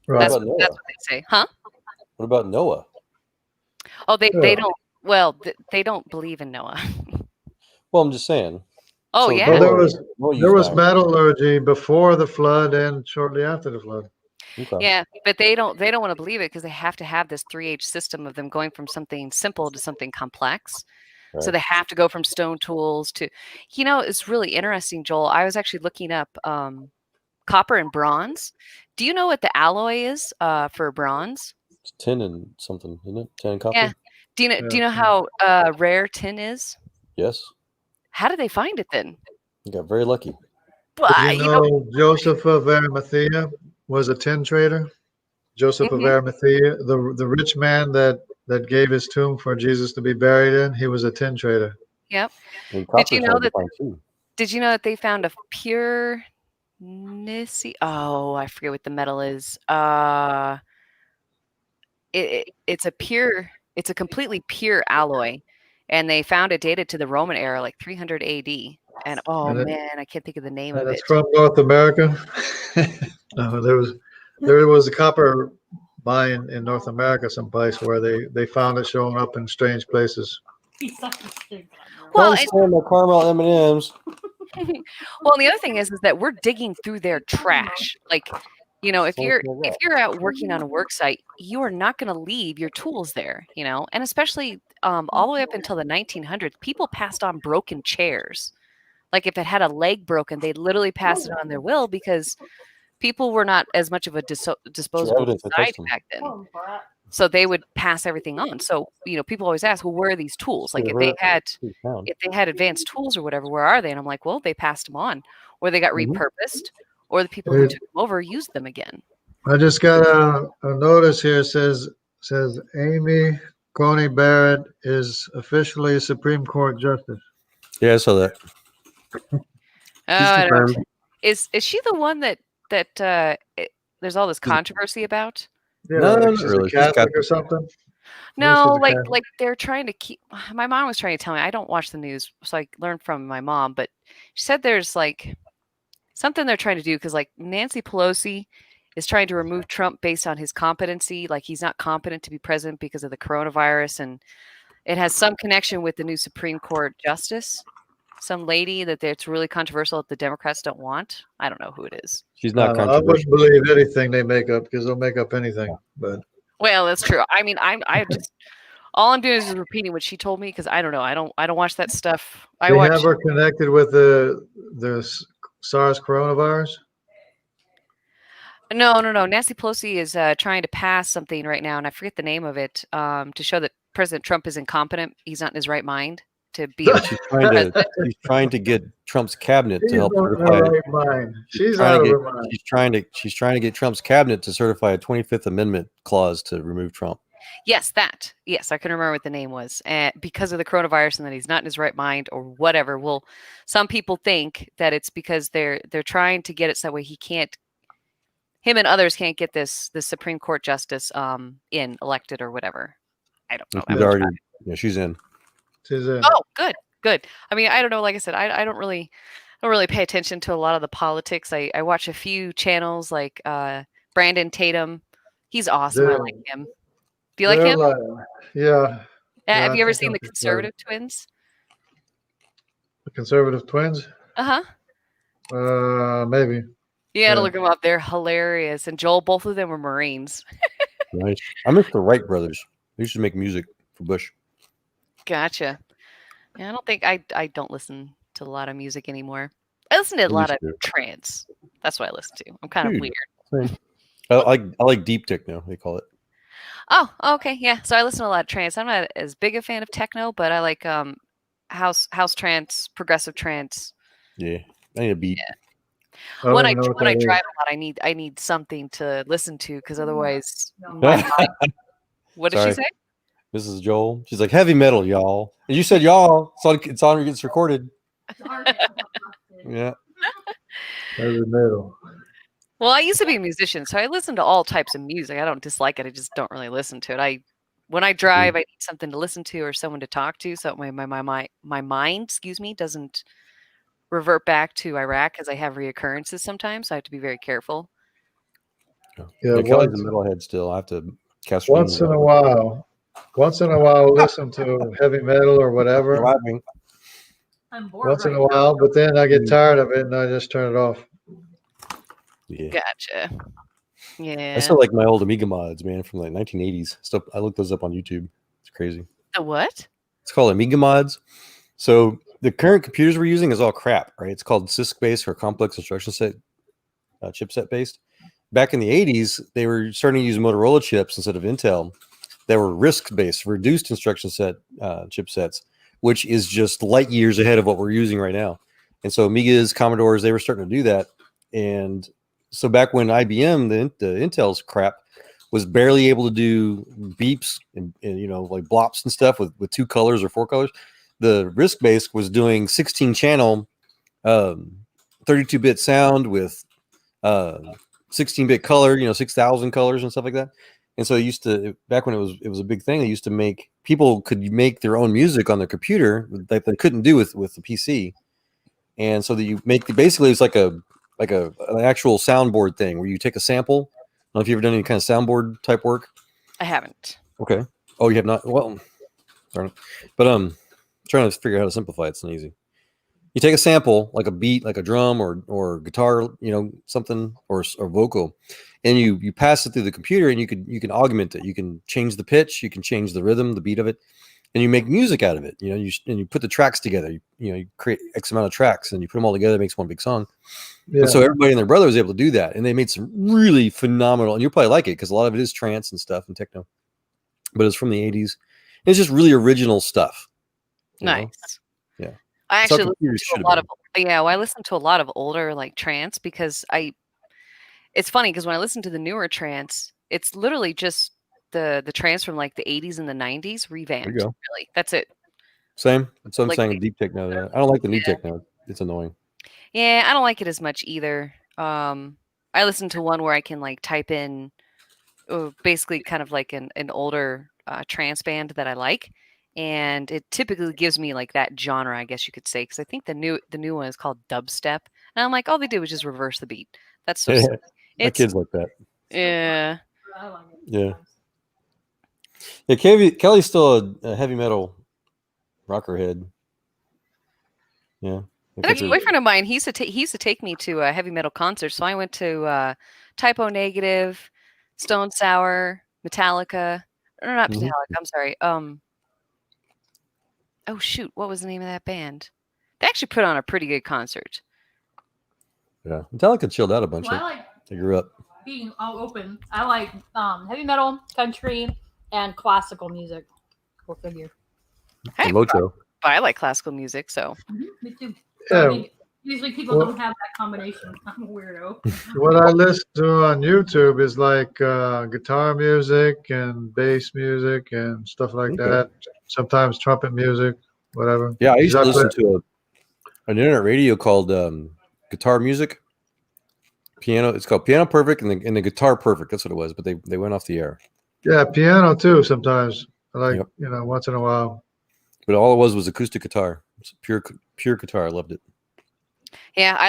Right. That's what they say. Huh? What about Noah? Oh, they don't. Well, they don't believe in Noah. Well, I'm just saying. Oh, So yeah. Well, there was iron. metallurgy before the flood and shortly after the flood. Okay. Yeah, but they don't want to believe it because they have to have this 3H system of them going from something simple to something complex. Right. So they have to go from stone tools to, it's really interesting, Joel. I was actually looking up copper and bronze. Do you know what the alloy is for bronze? It's tin and something, isn't it? Tin and copper. Yeah. Do you know how rare tin is? Yes. How did they find it then? You got very lucky. Did you know Joseph of Arimathea was a tin trader? Joseph of Arimathea, the rich man that gave his tomb for Jesus to be buried in, he was a tin trader. Yep. Did you know that they found a pure oh, I forget what the metal is. It's a completely pure alloy, and they found it dated to the Roman era, like 300 AD. And man, I can't think of the name of it. It's from North America. No, there was a copper mine in North America someplace where they found it showing up in strange places. Well, my caramel M&Ms. Well, and the other thing is that we're digging through their trash. Like, if you're out working on a work site, you are not going to leave your tools there, and especially all the way up until the 1900s, people passed on broken chairs. Like if it had a leg broken, they literally passed it on their will because people were not as much of a disposable society back then. So they would pass everything on. So, people always ask, well, where are these tools? Like if they had advanced tools or whatever, where are they? And I'm like, well, they passed them on, or they got repurposed, or the people who took them over used them again. I just got a notice here. Says Amy Coney Barrett is officially a Supreme Court justice. Yeah, I saw that. I don't know. Is she the one that there's all this controversy about? Yeah, no, she's really. a Catholic or something. No, the cabinet. like they're trying to keep. My mom was trying to tell me. I don't watch the news, so I learned from my mom. But she said there's like something they're trying to do because like Nancy Pelosi is trying to remove Trump based on his competency. Like he's not competent to be president because of the coronavirus, and it has some connection with the new Supreme Court justice. Some lady that it's really controversial that the Democrats don't want. I don't know who it is. She's not I controversial. wouldn't believe anything they make up because they'll make up anything. But Well, that's true. I mean, I just all I'm doing is repeating what she told me because I don't know. I don't watch that stuff. I they watch. have her connected with the SARS coronavirus. No. Nancy Pelosi is trying to pass something right now, and I forget the name of it, to show that President Trump is incompetent. He's not in his right mind to be. She's trying to get Trump's cabinet to help certify. She's out of her mind. She's trying to get Trump's cabinet to certify a 25th Amendment clause to remove Trump. Yes, that. Yes, I can remember what the name was. Because of the coronavirus and that he's not in his right mind or whatever. Well, some people think that it's because they're trying to get it so that way him and others can't get this Supreme Court justice elected or whatever. I don't know. She's already, she's in. She's in. Oh, good. I mean, I don't know. Like I said, I don't really pay attention to a lot of the politics. I watch a few channels like Brandon Tatum. He's awesome. I like him. Do you like him? Yeah. Have you ever seen the Conservative Twins? The Conservative Twins? Maybe. You got to look them up. They're hilarious. And Joel, both of them were Marines. Nice. I miss the Wright brothers. They used to make music for Bush. Gotcha. Yeah, I don't think I don't listen to a lot of music anymore. I listen to a lot of trance. That's what I listen to. I'm kind of weird. I like deep techno, they call it. Oh, okay, yeah. So I listen to a lot of trance. I'm not as big a fan of techno, but I like house trance, progressive trance. Yeah, I need a beat. Yeah. When I drive a lot, I need something to listen to because otherwise, my mind. What did she say? Mrs. Joel. She's like heavy metal, y'all. And you said y'all. It's on. It gets recorded. Yeah. Heavy metal. Well, I used to be a musician, so I listen to all types of music. I don't dislike it. I just don't really listen to it. When I drive, I need something to listen to or someone to talk to, so my mind, doesn't revert back to Iraq because I have reoccurrences sometimes. So I have to be very careful. Yeah, Kelly's a metalhead still. I have to cast once in a while, listen to heavy metal or whatever. I'm bored. Once in a while, but then I get tired of it and I just turn it off. Yeah. Gotcha. Yeah. I still like my old Amiga mods, man, from like 1980s. Stuff. I looked those up on YouTube. It's crazy. The what? It's called Amiga mods. So the current computers we're using is all crap, right? It's called CISC based or complex instruction set, chipset based. Back in the 80s, they were starting to use Motorola chips instead of Intel. They were RISC based, reduced instruction set chipsets, which is just light years ahead of what we're using right now. And so Amigas, Commodores, they were starting to do that. And so back when IBM, the Intel's crap, was barely able to do beeps and like blops and stuff with 2 colors or 4 colors, the RISC base was doing 16 channel 32-bit sound with 16-bit color, 6,000 colors and stuff like that. And so back when it was a big thing, people could make their own music on their computer that they couldn't do with the PC. And so that you basically it's like an actual soundboard thing where you take a sample. I don't know if you've ever done any kind of soundboard type work. I haven't. Okay. Oh, you have not? Well, darn it. But trying to figure out how to simplify it. It's not easy. You take a sample, like a beat, like a drum or guitar, something or vocal, and you pass it through the computer, and you can augment it. You can change the pitch, you can change the rhythm, the beat of it, and you make music out of it. You put the tracks together. You create X amount of tracks, and you put them all together. It makes one big song. Yeah. And so everybody and their brother was able to do that, and they made some really phenomenal. And you'll probably like it because a lot of it is trance and stuff and techno, but it's from the 80s. It's just really original stuff. Nice. Yeah. I actually listen to a lot of I listen to a lot of older like trance because it's funny because when I listen to the newer trance, it's literally just the trance from like the 80s and the 90s revamped. Really. That's it. Same. That's what I'm saying. Deep techno. I don't like the new techno. It's annoying. Yeah, I don't like it as much either. I listen to one where I can like type in basically kind of like an older trance band that I like, and it typically gives me like that genre, I guess you could say, because I think the new one is called dubstep, and I'm like, all they did was just reverse the beat. That's so silly. My kids like that. Yeah. Yeah. Yeah, Kelly's still a heavy metal rocker head. Yeah. An ex-boyfriend of mine, he used to take me to a heavy metal concert. So I went to Typo Negative, Stone Sour, Metallica. Or not Metallica, I'm sorry. Oh shoot, what was the name of that band? They actually put on a pretty good concert. Yeah. Metallica chilled out a bunch. Well, They grew up. Being all open. I like heavy metal, country, and classical music. Go figure. Hey, Mocho. but I like classical music, so. Me too. Yeah. I mean, usually people don't have that combination. I'm a weirdo. What I listen to on YouTube is like guitar music and bass music and stuff like that. Sometimes trumpet music, whatever. Yeah, I used to listen to an internet radio called Guitar Music. Piano. It's called Piano Perfect and the Guitar Perfect. That's what it was. But they went off the air. Yeah, piano too. Sometimes I like once in a while. But all it was acoustic guitar. It's pure guitar. I loved it. Yeah, I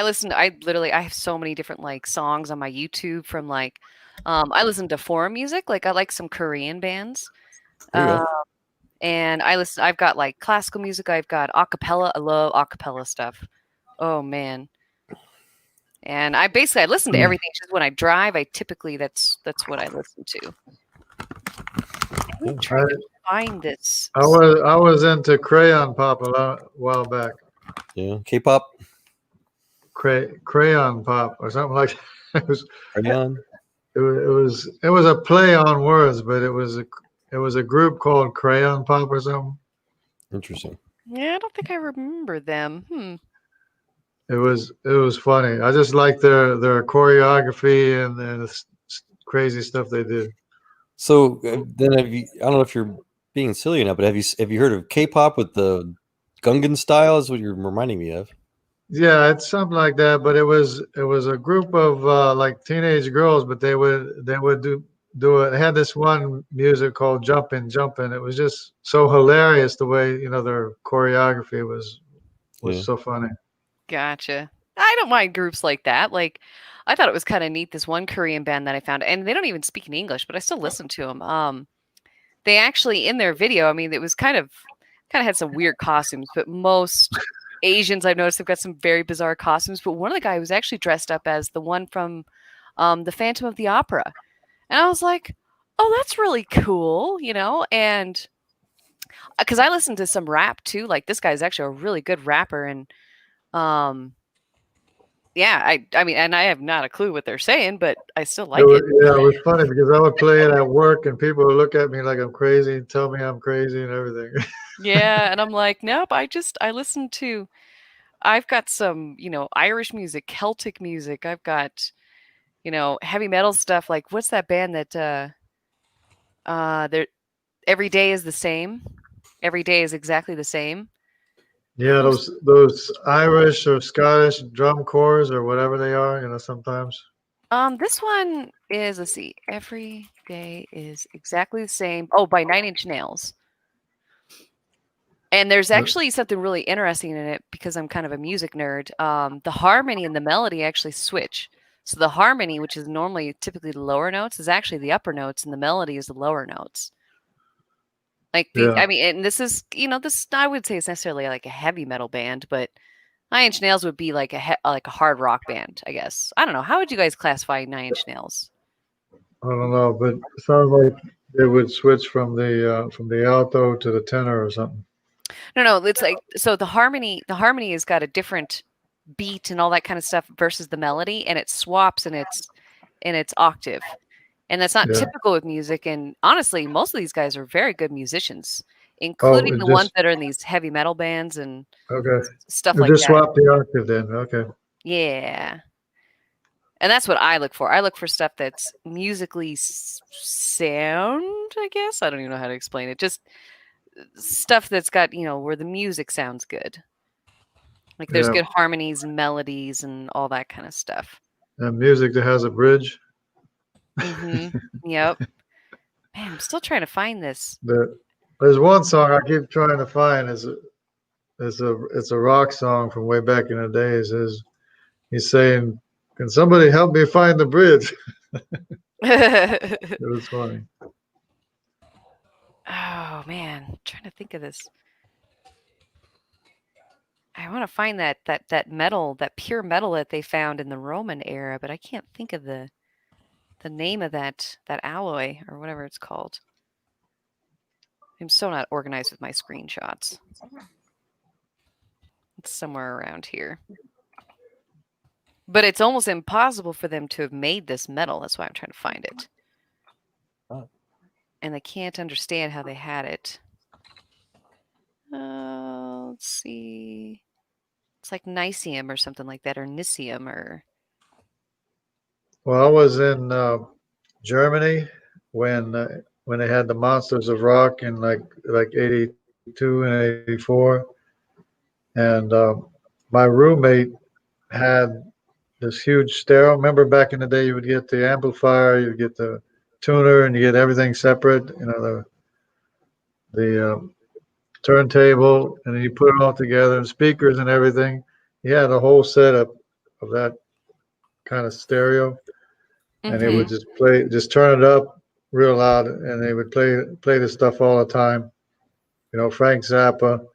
have so many different like songs on my YouTube from like I listen to forum music, like I like some Korean bands. And I've got like classical music, I've got acapella. I love acapella stuff. Oh man. And I listen to everything. Just when I drive, that's what I listen to. I'm trying to find this. I was into Crayon Pop a while back. Yeah, K-pop. Crayon Pop or something like that. It was Crayon. It was a play on words, but it was a group called Crayon Pop or something. Interesting. Yeah, I don't think I remember them. It was funny. I just like their choreography and the crazy stuff they did. So then, I don't know if you're being silly or not, but have you heard of K-pop with the Gungan style? Is what you're reminding me of. Yeah, it's something like that. But it was a group of like teenage girls, but they would do it. They had this one music called Jumpin'. It was just so hilarious the way their choreography was so funny. Gotcha. I don't mind groups like that. Like, I thought it was kind of neat. This one Korean band that I found, and they don't even speak in English, but I still listen to them. They actually, in their video, I mean, it was kind of had some weird costumes, but most Asians I've noticed have got some very bizarre costumes. But one of the guys was actually dressed up as the one from the Phantom of the Opera, and I was like, "Oh, that's really cool," And because I listen to some rap too, like this guy's actually a really good rapper, and yeah, I mean, and I have not a clue what they're saying, but I still like it. Yeah, it was funny because I would play it at work and people would look at me like I'm crazy and tell me I'm crazy and everything. Yeah, and I'm like, nope, I listen to, I've got some, Irish music, Celtic music. I've got, heavy metal stuff. Like, what's that band that Every Day is the Same? Every Day is exactly the same. Yeah, those Irish or Scottish drum corps or whatever they are, sometimes. This one is, let's see, Every Day is exactly the same. Oh, by Nine Inch Nails. And there's actually something really interesting in it because I'm kind of a music nerd. The harmony and the melody actually switch. So the harmony, which is normally typically the lower notes, is actually the upper notes, and the melody is the lower notes. Like, I mean, and this is, this, I would say it's necessarily like a heavy metal band, but Nine Inch Nails would be like a hard rock band, I guess. I don't know. How would you guys classify Nine Inch Nails? I don't know, but it sounds like they would switch from the alto to the tenor or something. No, it's like, so the harmony has got a different beat and all that kind of stuff versus the melody, and it swaps in its octave. And that's not typical with music. And honestly, most of these guys are very good musicians, including the ones that are in these heavy metal bands and stuff like that. Just swap the octave then. Okay. Yeah. And that's what I look for. I look for stuff that's musically sound, I guess. I don't even know how to explain it. Just stuff that's got, where the music sounds good. Like there's good harmonies and melodies and all that kind of stuff. And music that has a bridge. Mm-hmm. Yep. Man, I'm still trying to find this. There's one song I keep trying to find. It's a rock song from way back in the days. He's saying, "Can somebody help me find the bridge?" It was funny. Oh man, I'm trying to think of this. I want to find that metal, that pure metal that they found in the Roman era, but I can't think of the name of that alloy or whatever it's called. I'm so not organized with my screenshots. It's somewhere around here. But it's almost impossible for them to have made this metal. That's why I'm trying to find it. Oh. And I can't understand how they had it. Let's see. It's like Nysium or something like that, or Nisium, or. Well, I was in Germany when they had the Monsters of Rock in like '82 and '84, and my roommate had this huge stereo. Remember back in the day, you would get the amplifier, you would get the tuner, and you get everything separate. You know, the turntable, and then you put it all together, and speakers and everything. He had a whole setup of that kind of stereo, and they would just turn it up real loud, and they would play this stuff all the time. You know, Frank Zappa,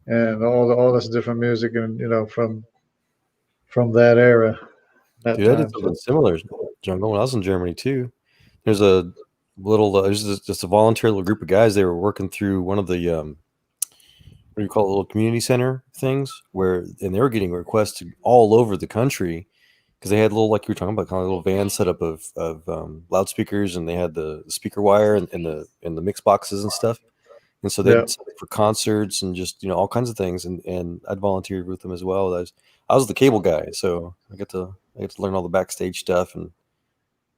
and all this different music, and you know, from that era. Dude, I did something similar, Jungle, when I was in Germany too. There's a little, there's just a volunteer little group of guys. They were working through one of the what do you call it, little community center things, and they were getting requests all over the country because they had little, like you were talking about, kind of a little van setup of loudspeakers, and they had the speaker wire and the mix boxes and stuff. And so they for concerts and just, you know, all kinds of things. And I'd volunteered with them as well. I was the cable guy, so I get to learn all the backstage stuff and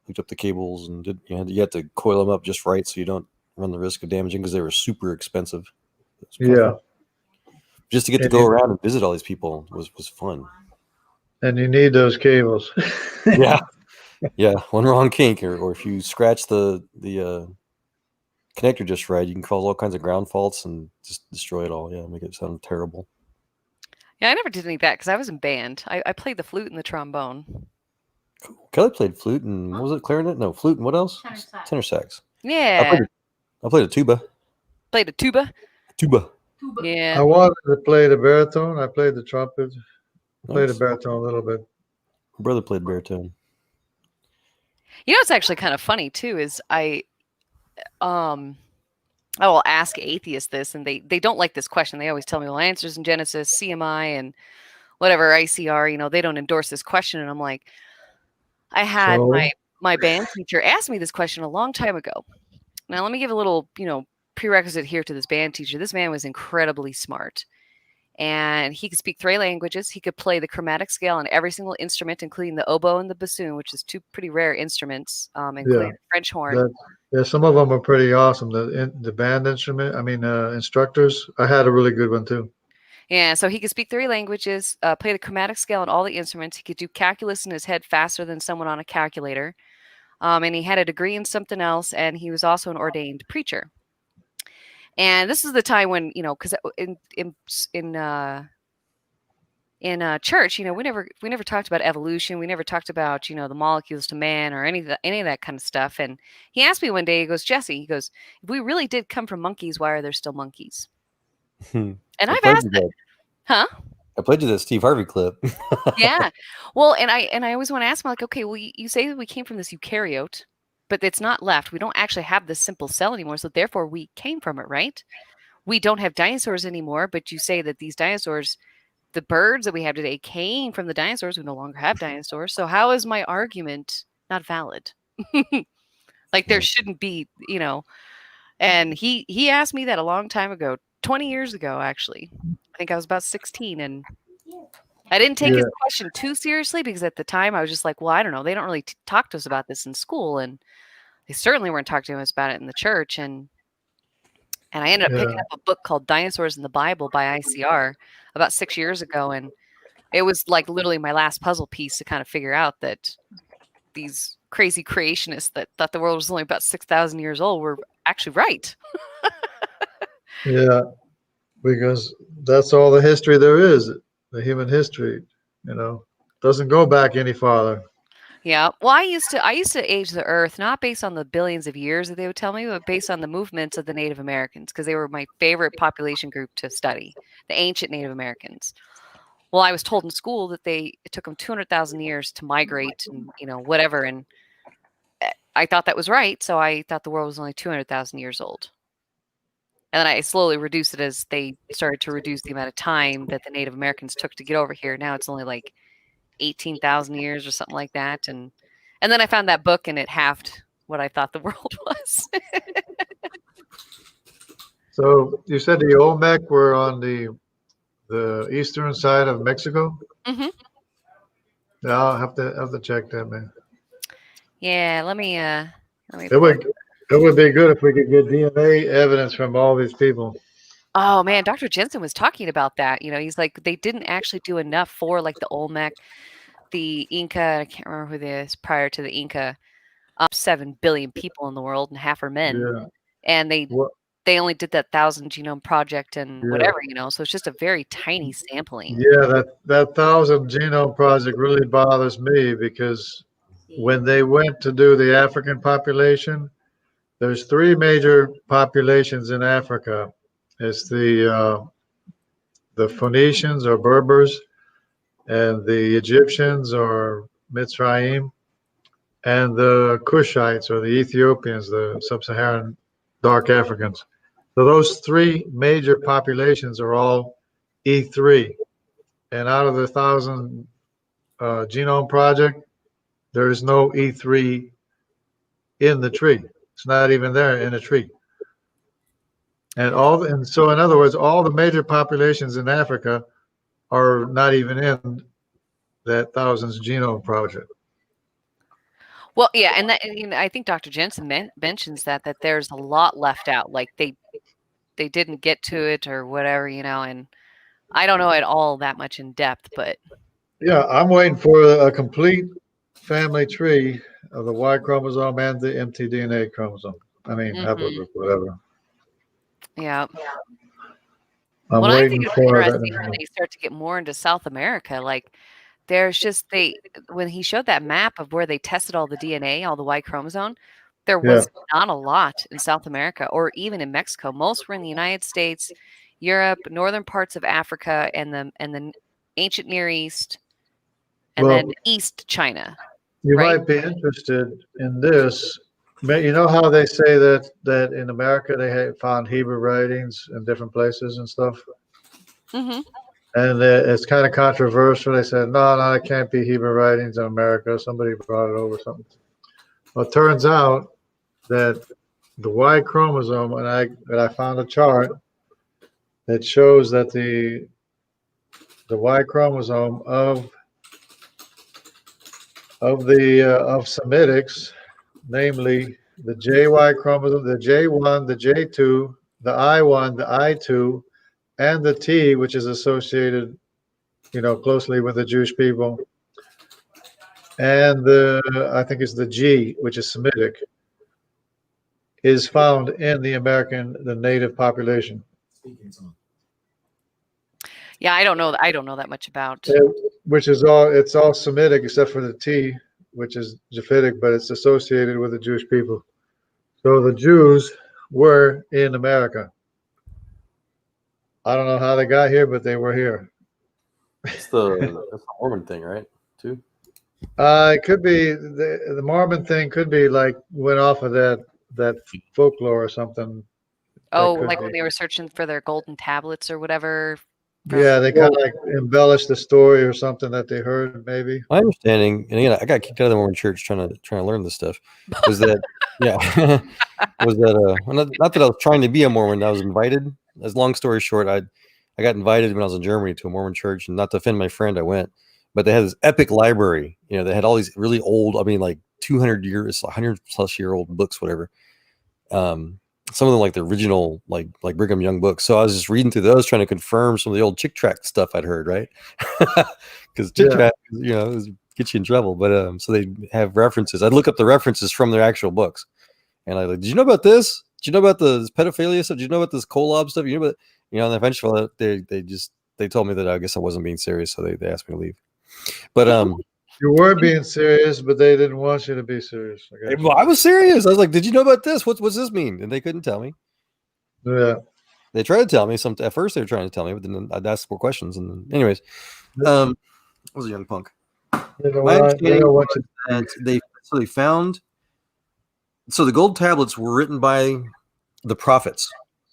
hooked up the cables and you had to coil them up just right so you don't run the risk of damaging, because they were super expensive. Yeah. Just to get to go around and visit all these people was fun. And you need those cables. Yeah. One wrong kink, or if you scratch the connector just right, you can cause all kinds of ground faults and just destroy it all. Yeah, make it sound terrible. Yeah, I never did any of that because I was in band. I played the flute and the trombone. Cool. Kelly played flute and what was it? Clarinet? No, flute and what else? Tenor sax. Yeah. I played a tuba. Played a tuba? Tuba. Yeah. I wanted to play the baritone. I played the trumpet. I played the baritone a little bit. My brother played baritone. You know, it's actually kind of funny too, is I will ask atheists this, and they don't like this question. They always tell me, well, Answers in Genesis, CMI, and whatever, ICR, you know, they don't endorse this question. And I'm like, I had my band teacher ask me this question a long time ago. Now, let me give a little, you know, prerequisite here to this band teacher. This man was incredibly smart. And he could speak 3 languages. He could play the chromatic scale on every single instrument, including the oboe and the bassoon, which is 2 pretty rare instruments, including the French horn. Yeah, some of them are pretty awesome. The band instructors. I had a really good one too. Yeah, so he could speak 3 languages, play the chromatic scale on all the instruments. He could do calculus in his head faster than someone on a calculator. And he had a degree in something else, and he was also an ordained preacher. And this is the time when, you know, because in church, you know, we never talked about evolution. We never talked about, you know, the molecules to man or any of that kind of stuff. And he asked me one day, he goes, Jesse, he goes, if we really did come from monkeys, why are there still monkeys? And I've asked that. Huh? I played you that Steve Harvey clip. Yeah. Well, and I always want to ask him, like, okay, well, you say that we came from this eukaryote, but it's not left. We don't actually have this simple cell anymore. So therefore we came from it, right? We don't have dinosaurs anymore, but you say that these dinosaurs, the birds that we have today, came from the dinosaurs. We no longer have dinosaurs. So how is my argument not valid? Like there shouldn't be, you know. And he asked me that a long time ago, 20 years ago, actually. I think I was about 16, and I didn't take his question too seriously because at the time I was just like, well, I don't know. They don't really talk to us about this in school, and they certainly weren't talking to us about it in the church. And I ended up picking up a book called Dinosaurs in the Bible by ICR about 6 years ago, and it was like literally my last puzzle piece to kind of figure out that these crazy creationists that thought the world was only about 6,000 years old were actually right. Yeah, because that's all the history there is, the human history, doesn't go back any farther. Yeah. Well, I used to age the Earth not based on the billions of years that they would tell me, but based on the movements of the Native Americans, because they were my favorite population group to study, the ancient Native Americans. Well, I was told in school that it took them 200,000 years to migrate and, whatever. And I thought that was right. So I thought the world was only 200,000 years old. And then I slowly reduced it as they started to reduce the amount of time that the Native Americans took to get over here. Now it's only like 18,000 years or something like that. And then I found that book and it halved what I thought the world was. So you said the Olmec were on the eastern side of Mexico? Mm-hmm. Yeah, I'll have to check that, man. Yeah, let me It would be good if we could get DNA evidence from all these people. Oh man, Dr. Jensen was talking about that. He's like, they didn't actually do enough for like the Olmec, the Inca. I can't remember who they is prior to the Inca. 7 billion people in the world, and half are men. Yeah. And they only did that 1,000 genome project and whatever, So it's just a very tiny sampling. Yeah, that 1,000 genome project really bothers me because when they went to do the African population, there's 3 major populations in Africa. It's the Phoenicians or Berbers, and the Egyptians or Mitzrayim, and the Cushites or the Ethiopians, the sub-Saharan dark Africans. So those 3 major populations are all E3. And out of the 1,000 genome project, there is no E3 in the tree. It's not even there in a tree. And so in other words, all the major populations in Africa are not even in that 1,000 genome project. Well, yeah, and that, I think Dr. Jensen mentions that there's a lot left out, like they didn't get to it or whatever, and I don't know it all that much in depth, but yeah, I'm waiting for a complete family tree of the Y chromosome and the mtDNA chromosome. I mean, haplogroup, whatever. Yeah. I'm I waiting think it's for interesting when they start to get more into South America. Like, there's just when he showed that map of where they tested all the DNA, all the Y chromosome, there was not a lot in South America or even in Mexico. Most were in the United States, Europe, northern parts of Africa, and the ancient Near East, and then East China. You might be interested in this. You know how they say that in America they had found Hebrew writings in different places and stuff? Mm-hmm. And it's kind of controversial. They said, no, it can't be Hebrew writings in America. Somebody brought it over something. Well, it turns out that the Y chromosome, and I found a chart that shows that the Y chromosome of Semitics, namely the JY chromosome, the J1, the J2, the I1, the I2, and the T, which is associated, closely with the Jewish people, and I think it's the G, which is Semitic, is found in the native population. Yeah, I don't know that much about. It's all Semitic except for the T, which is Japhetic, but it's associated with the Jewish people. So the Jews were in America. I don't know how they got here, but they were here. That's the Mormon thing, right? Too. It could be the Mormon thing. Could be like went off of that folklore or something. Oh, like when they were searching for their golden tablets or whatever. Yeah, they kind of like embellished the story or something that they heard, maybe. My understanding, and again, I got kicked out of the Mormon church trying to learn this stuff. Was that not that I was trying to be a Mormon. I was invited. As long story short, I got invited when I was in Germany to a Mormon church, and not to offend my friend, I went. But they had this epic library. They had all these really old, like 200 years, 100 plus year old books, whatever. Some of them like the original, like Brigham Young books. So I was just reading through those, trying to confirm some of the old Chick Tract stuff I'd heard, right? Because Chick Tract, is get you in trouble. But so they have references. I'd look up the references from their actual books, and I like, did you know about this? Did you know about the pedophilia stuff? Did you know about this Kolob stuff? You know about, and eventually they told me that I guess I wasn't being serious, so they asked me to leave. But you were being serious, but they didn't want you to be serious. Well, I was serious. I was like, did you know about this? What's this mean? And they couldn't tell me. Yeah. They tried to tell me some. At first, they were trying to tell me, but then I'd ask more questions. And then, anyways, I was a young punk. My understanding was that they found. So the gold tablets were written by the prophets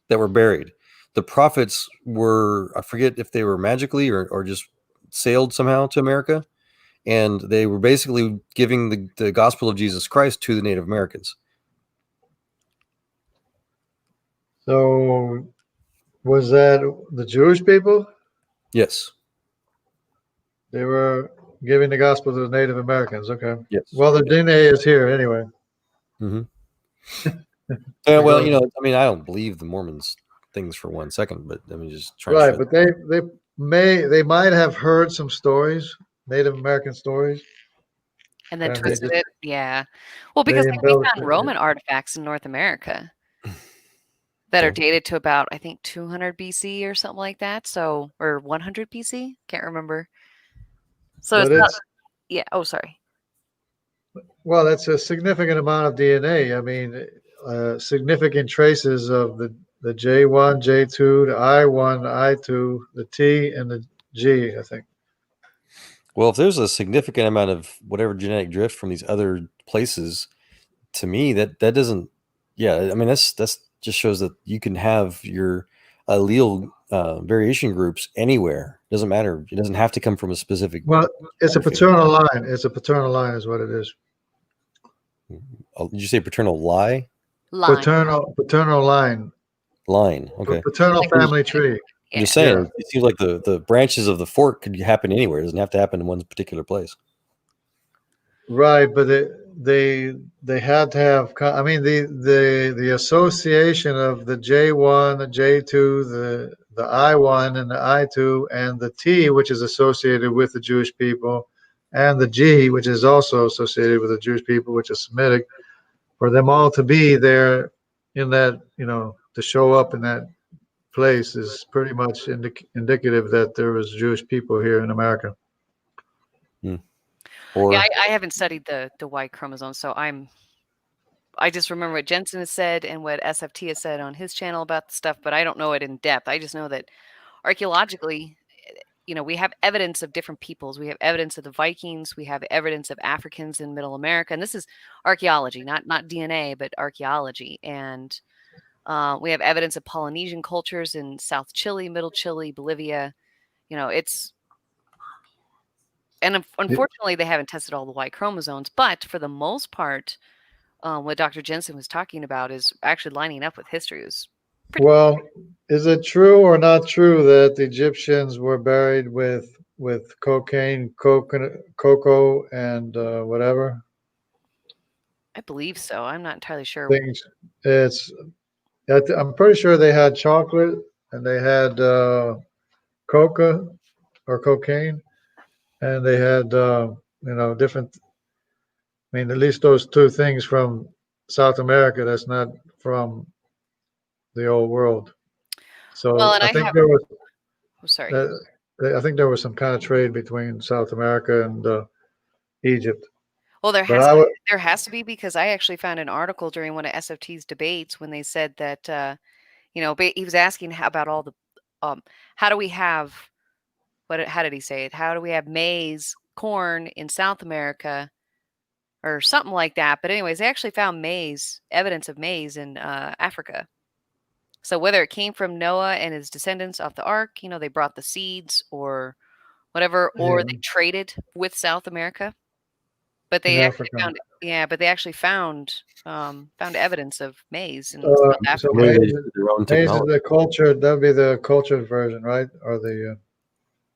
that were buried. The prophets were, I forget if they were magically or just sailed somehow to America, and they were basically giving the gospel of Jesus Christ to the Native Americans. So was that the Jewish people? Yes. They were giving the gospel to the Native Americans. Okay. Yes. Well, the DNA is here anyway. Mm-hmm. Well, I mean, I don't believe the Mormons things for 1 second, but I mean, just trying. Right, but they might have heard some stories, Native American stories, and then twisted it. Yeah. Well, because we found Roman artifacts in North America that are dated to about, I think, 200 BC or something like that. So, or 100 BC, can't remember. So it's not. Yeah. Oh, sorry. Well, that's a significant amount of DNA. I mean, significant traces of the J1, J2, the I1, I2, the T, and the G, I think. Well, if there's a significant amount of whatever genetic drift from these other places, to me, that doesn't. Yeah, I mean, that's just shows that you can have your allele variation groups anywhere. It doesn't matter. It doesn't have to come from a specific. Well, it's a paternal line. It's a paternal line, is what it is. Did you say paternal lie? Line. Paternal line. Line. Okay. Paternal family tree. I'm just saying, it seems like the branches of the fork could happen anywhere. It doesn't have to happen in one particular place. Right, but they had to have. I mean, the association of the J1, the J2, the I1, and the I2, and the T, which is associated with the Jewish people, and the G, which is also associated with the Jewish people, which is Semitic, for them all to be there in that, to show up in that place is pretty much indicative that there was Jewish people here in America. I haven't studied the Y chromosome, so I just remember what Jensen has said and what SFT has said on his channel about the stuff, but I don't know it in depth. I just know that archaeologically, we have evidence of different peoples. We have evidence of the Vikings. We have evidence of Africans in Middle America, and this is archaeology, not DNA, but archaeology. And we have evidence of Polynesian cultures in South Chile, Middle Chile, Bolivia. And unfortunately, they haven't tested all the Y chromosomes. But for the most part, what Dr. Jensen was talking about is actually lining up with history. Well, is it true or not true that the Egyptians were buried with cocaine, cocoa, and whatever? I believe so. I'm not entirely sure. I'm pretty sure they had chocolate and they had coca or cocaine, and they had different. I mean, at least those two things from South America. That's not from the old world. So I think there was. I'm sorry. I think there was some kind of trade between South America and Egypt. Well, there has to be, because I actually found an article during one of SFT's debates when they said that, he was asking about all the, how do we have, how did he say it? How do we have maize, corn in South America or something like that? But anyways, they actually found evidence of maize in Africa. So whether it came from Noah and his descendants off the ark, they brought the seeds or whatever, or they traded with South America. But they actually found evidence of maize in South Africa. So maize is the culture. That'd be the cultured version, right? Or the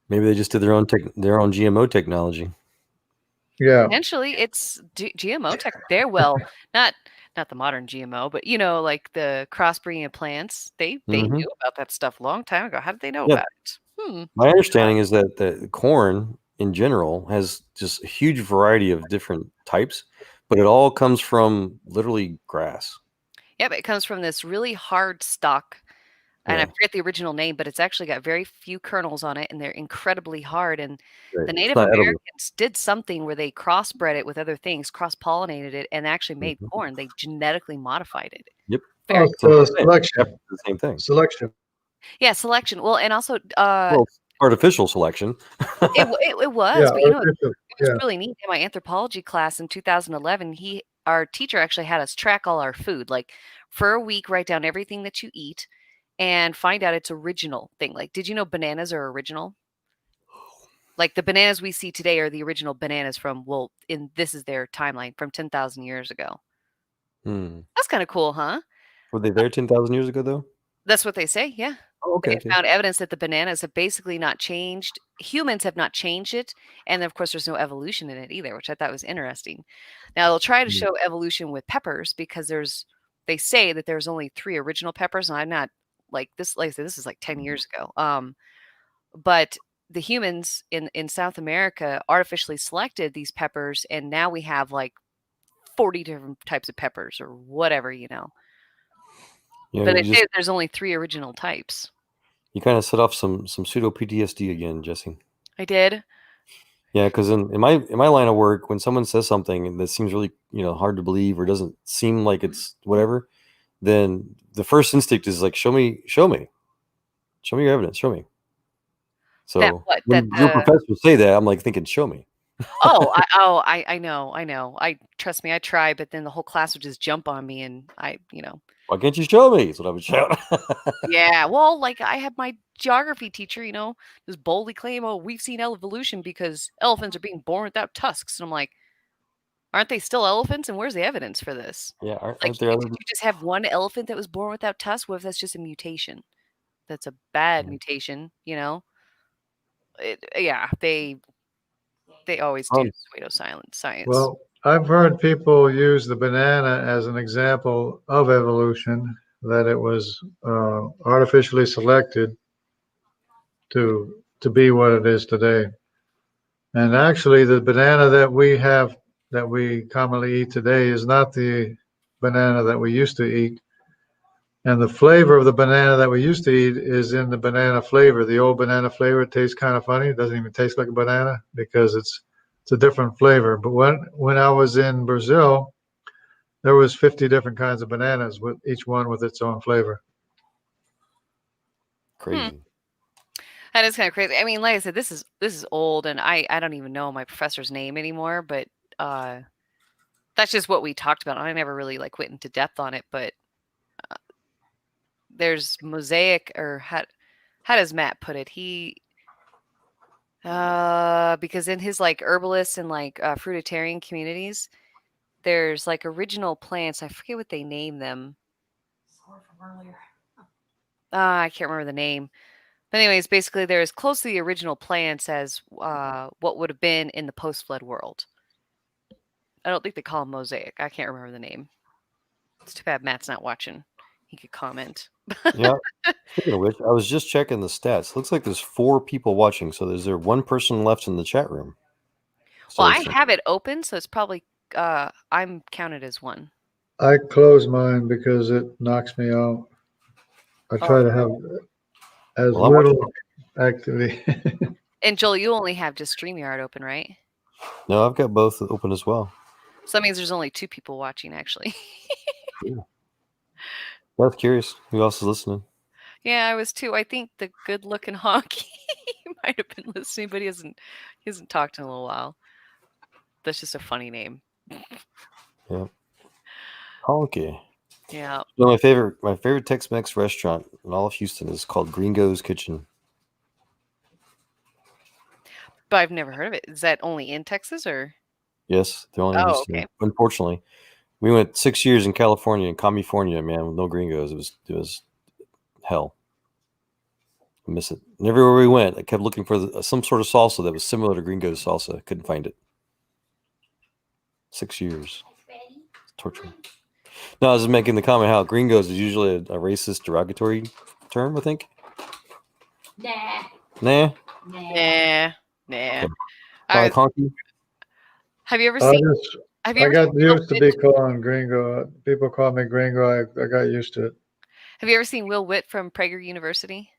maybe they just did their own GMO technology. Yeah, potentially it's GMO tech. They're not the modern GMO, but like the crossbreeding of plants. They knew about that stuff a long time ago. How did they know about it? My understanding is that the corn in general has just a huge variety of different types, but it all comes from literally grass. Yeah, but it comes from this really hard stock. And I Yeah. forget the original name, but it's actually got very few kernels on it, and they're incredibly hard. And Right. the It's Native not edible. Americans did something where they crossbred it with other things, cross-pollinated it, and actually made Mhm. corn. They genetically modified it. Yep. Very Oh, So so selection. the same thing. Selection. Yeah, selection. Well, and also, Well, artificial selection. it was, Yeah, but you know, artificial. it was Yeah. really neat. In my anthropology class in 2011, our teacher actually had us track all our food, like for a week, write down everything that you eat, and find out its original thing. Like, did you know bananas are original? Like the bananas we see today are the original bananas from this is their timeline from 10,000 years ago. That's kind of cool, huh? Were they there 10,000 years ago though? That's what they say. Yeah. Oh, okay. They found evidence that the bananas have basically not changed. Humans have not changed it. And of course, there's no evolution in it either, which I thought was interesting. Now, they'll try to show evolution with peppers because they say that there's only 3 original peppers. And I'm not like this, like I said, this is like 10 years ago. But the humans in South America artificially selected these peppers. And now we have like 40 different types of peppers or whatever, you know. Yeah, But they say there's only 3 original types. You kind of set off some pseudo PTSD again, Jesse. I did. Yeah, because in my line of work, when someone says something that seems really hard to believe or doesn't seem like it's whatever, then the first instinct is like, show me your evidence, show me. So when your professors say that, I'm like thinking, show me. I know. Trust me, I try, but then the whole class would just jump on me, and why can't you show me? That's what I would shout. Yeah, well, like I had my geography teacher, just boldly claim, "Oh, we've seen evolution because elephants are being born without tusks," and I'm like, "Aren't they still elephants? And where's the evidence for this?" Yeah, aren't Like, there did you just have one elephant that was born without tusks? What if that's just a mutation? That's a bad mutation, Yeah, they always do pseudoscience science. Well, I've heard people use the banana as an example of evolution, that it was artificially selected to be what it is today. And actually, the banana that we commonly eat today is not the banana that we used to eat. And the flavor of the banana that we used to eat is in the banana flavor. The old banana flavor tastes kind of funny. It doesn't even taste like a banana because it's a different flavor. But when I was in Brazil, there was 50 different kinds of bananas, with each one with its own flavor. Crazy. That is kind of crazy. I mean, like I said, this is old, and I don't even know my professor's name anymore. But that's just what we talked about. I never really went into depth on it. But there's mosaic, or how does Matt put it? Because in his herbalist and fruitarian communities, there's original plants. I forget what they name them. I can't remember the name. But anyways, basically they're as close to the original plants as what would have been in the post-flood world. I don't think they call them mosaic. I can't remember the name. It's too bad Matt's not watching. He could comment. Yeah. Speaking of which, I was just checking the stats. Looks like there's 4 people watching. So is there 1 person left in the chat room? Well, I have it open, so it's probably I'm counted as 1. I close mine because it knocks me out. I try to have as little activity. And Joel, you only have just StreamYard open, right? No, I've got both open as well. So that means there's only 2 people watching, actually. Yeah. I was curious. Who else is listening? Yeah, I was too. I think the good-looking honky might have been listening, but he hasn't talked in a little while. That's just a funny name. Yeah. Honky. Yeah. So my favorite Tex-Mex restaurant in all of Houston is called Gringo's Kitchen. But I've never heard of it. Is that only in Texas, or? Yes, they're only in Houston. Okay. Unfortunately, we went 6 years in California, in California, man, with no Gringos. It was hell. I miss it. And everywhere we went, I kept looking for some sort of salsa that was similar to Gringo's salsa. Couldn't find it. 6 years. It's torture. No, I was making the comment how Gringos is usually a racist, derogatory term, I think. Nah. Nah. Nah. Okay. Probably honky. Have you ever seen? I got used to be called Gringo. People call me Gringo. I got used to it. Have you ever seen Will Witt from Prager University?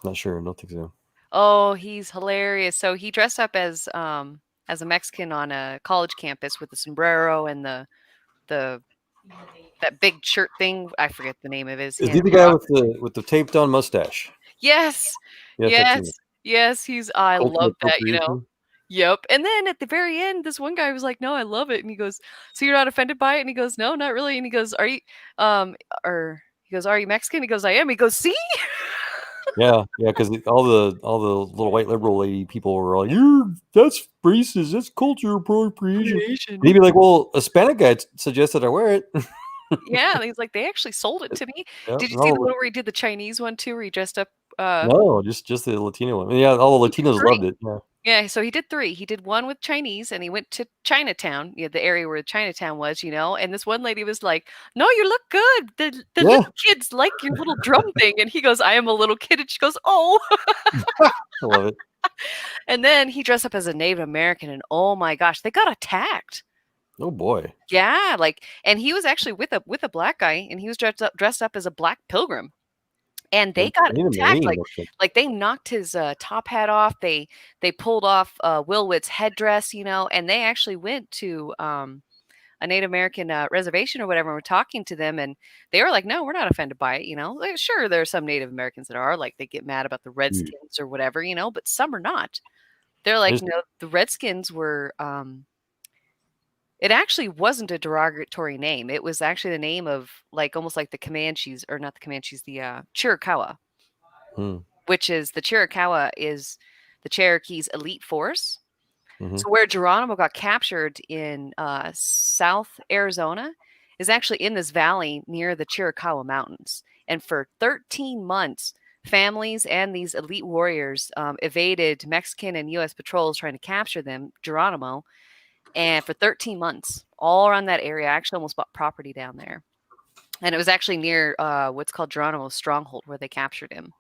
Not sure. I don't think so. Oh, he's hilarious. So he dressed up as a Mexican on a college campus with the sombrero and that big shirt thing. I forget the name of his. Is he the guy with the taped on mustache? Yes. Yes. He's. I love that. You know. Yep. And then at the very end, this one guy was like, "No, I love it." And he goes, "So you're not offended by it?" And he goes, "No, not really." And he goes, "Are you "Are you Mexican?" He goes, "I am." He goes, "See?" Yeah, because all the little white liberal lady people were like, that's racist, that's culture appropriation. And he'd be like, well, a Hispanic guy suggested I wear it. Yeah, and he's like, they actually sold it to me. Yeah, did you see the one where he did the Chinese one too, where he dressed up? No, just the Latino one. Yeah, all the Latinos loved it. Yeah, so he did 3. He did one with Chinese, and he went to Chinatown, the area where Chinatown was, and this one lady was like, "No, you look good. The little kids like your little drum thing." And he goes, "I am a little kid." And she goes, "Oh." I love it. And then he dressed up as a Native American, and oh my gosh, they got attacked. Oh boy. Yeah, and he was actually with a black guy, and he was dressed up as a black pilgrim. And they got attacked, like they knocked his top hat off. They pulled off Will Witt's headdress, and they actually went to a Native American reservation or whatever. And we're talking to them, and they were like, "No, we're not offended by it." Like, sure, there are some Native Americans that are like they get mad about the Redskins or whatever, but some are not. They're like, no, the Redskins were. It actually wasn't a derogatory name. It was actually the name of almost like the Comanches, or not the Comanches, the Chiricahua, which is the Chiricahua is the Cherokees' elite force. Mm-hmm. So where Geronimo got captured in South Arizona is actually in this valley near the Chiricahua Mountains. And for 13 months, families and these elite warriors evaded Mexican and U.S. patrols trying to capture them, Geronimo. And for 13 months, all around that area, I actually almost bought property down there. And it was actually near what's called Geronimo's stronghold, where they captured him.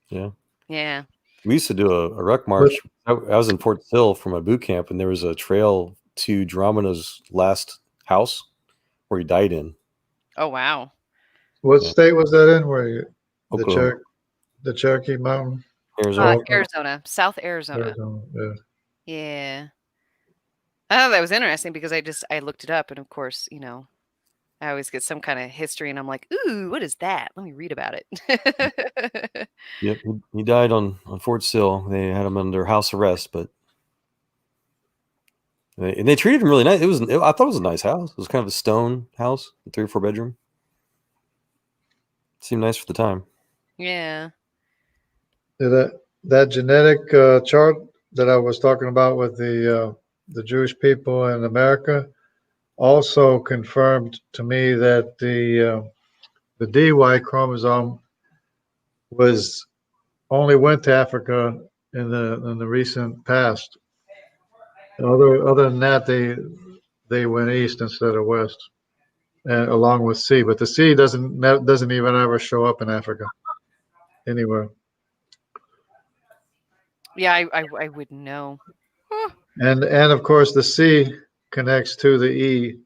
Yeah. Yeah. We used to do a ruck march. I was in Fort Sill for my boot camp, and there was a trail to Geronimo's last house where he died in. Oh, wow. What state was that in? Where the Cherokee Mountain? Arizona. South Arizona. Yeah. I thought that was interesting because I looked it up, and of course, I always get some kind of history, and I'm like, ooh, what is that? Let me read about it. Yep, he died on Fort Sill. They had him under house arrest, but they treated him really nice. I thought it was a nice house. It was kind of a stone house, a 3 or 4 bedroom. Seemed nice for the time. Yeah. That genetic chart that I was talking about with the Jewish people in America also confirmed to me that the DY chromosome only went to Africa in the recent past. Other than that, they went east instead of west, along with C. But the C doesn't even ever show up in Africa anywhere. Yeah, I wouldn't know. And of course the C connects to the E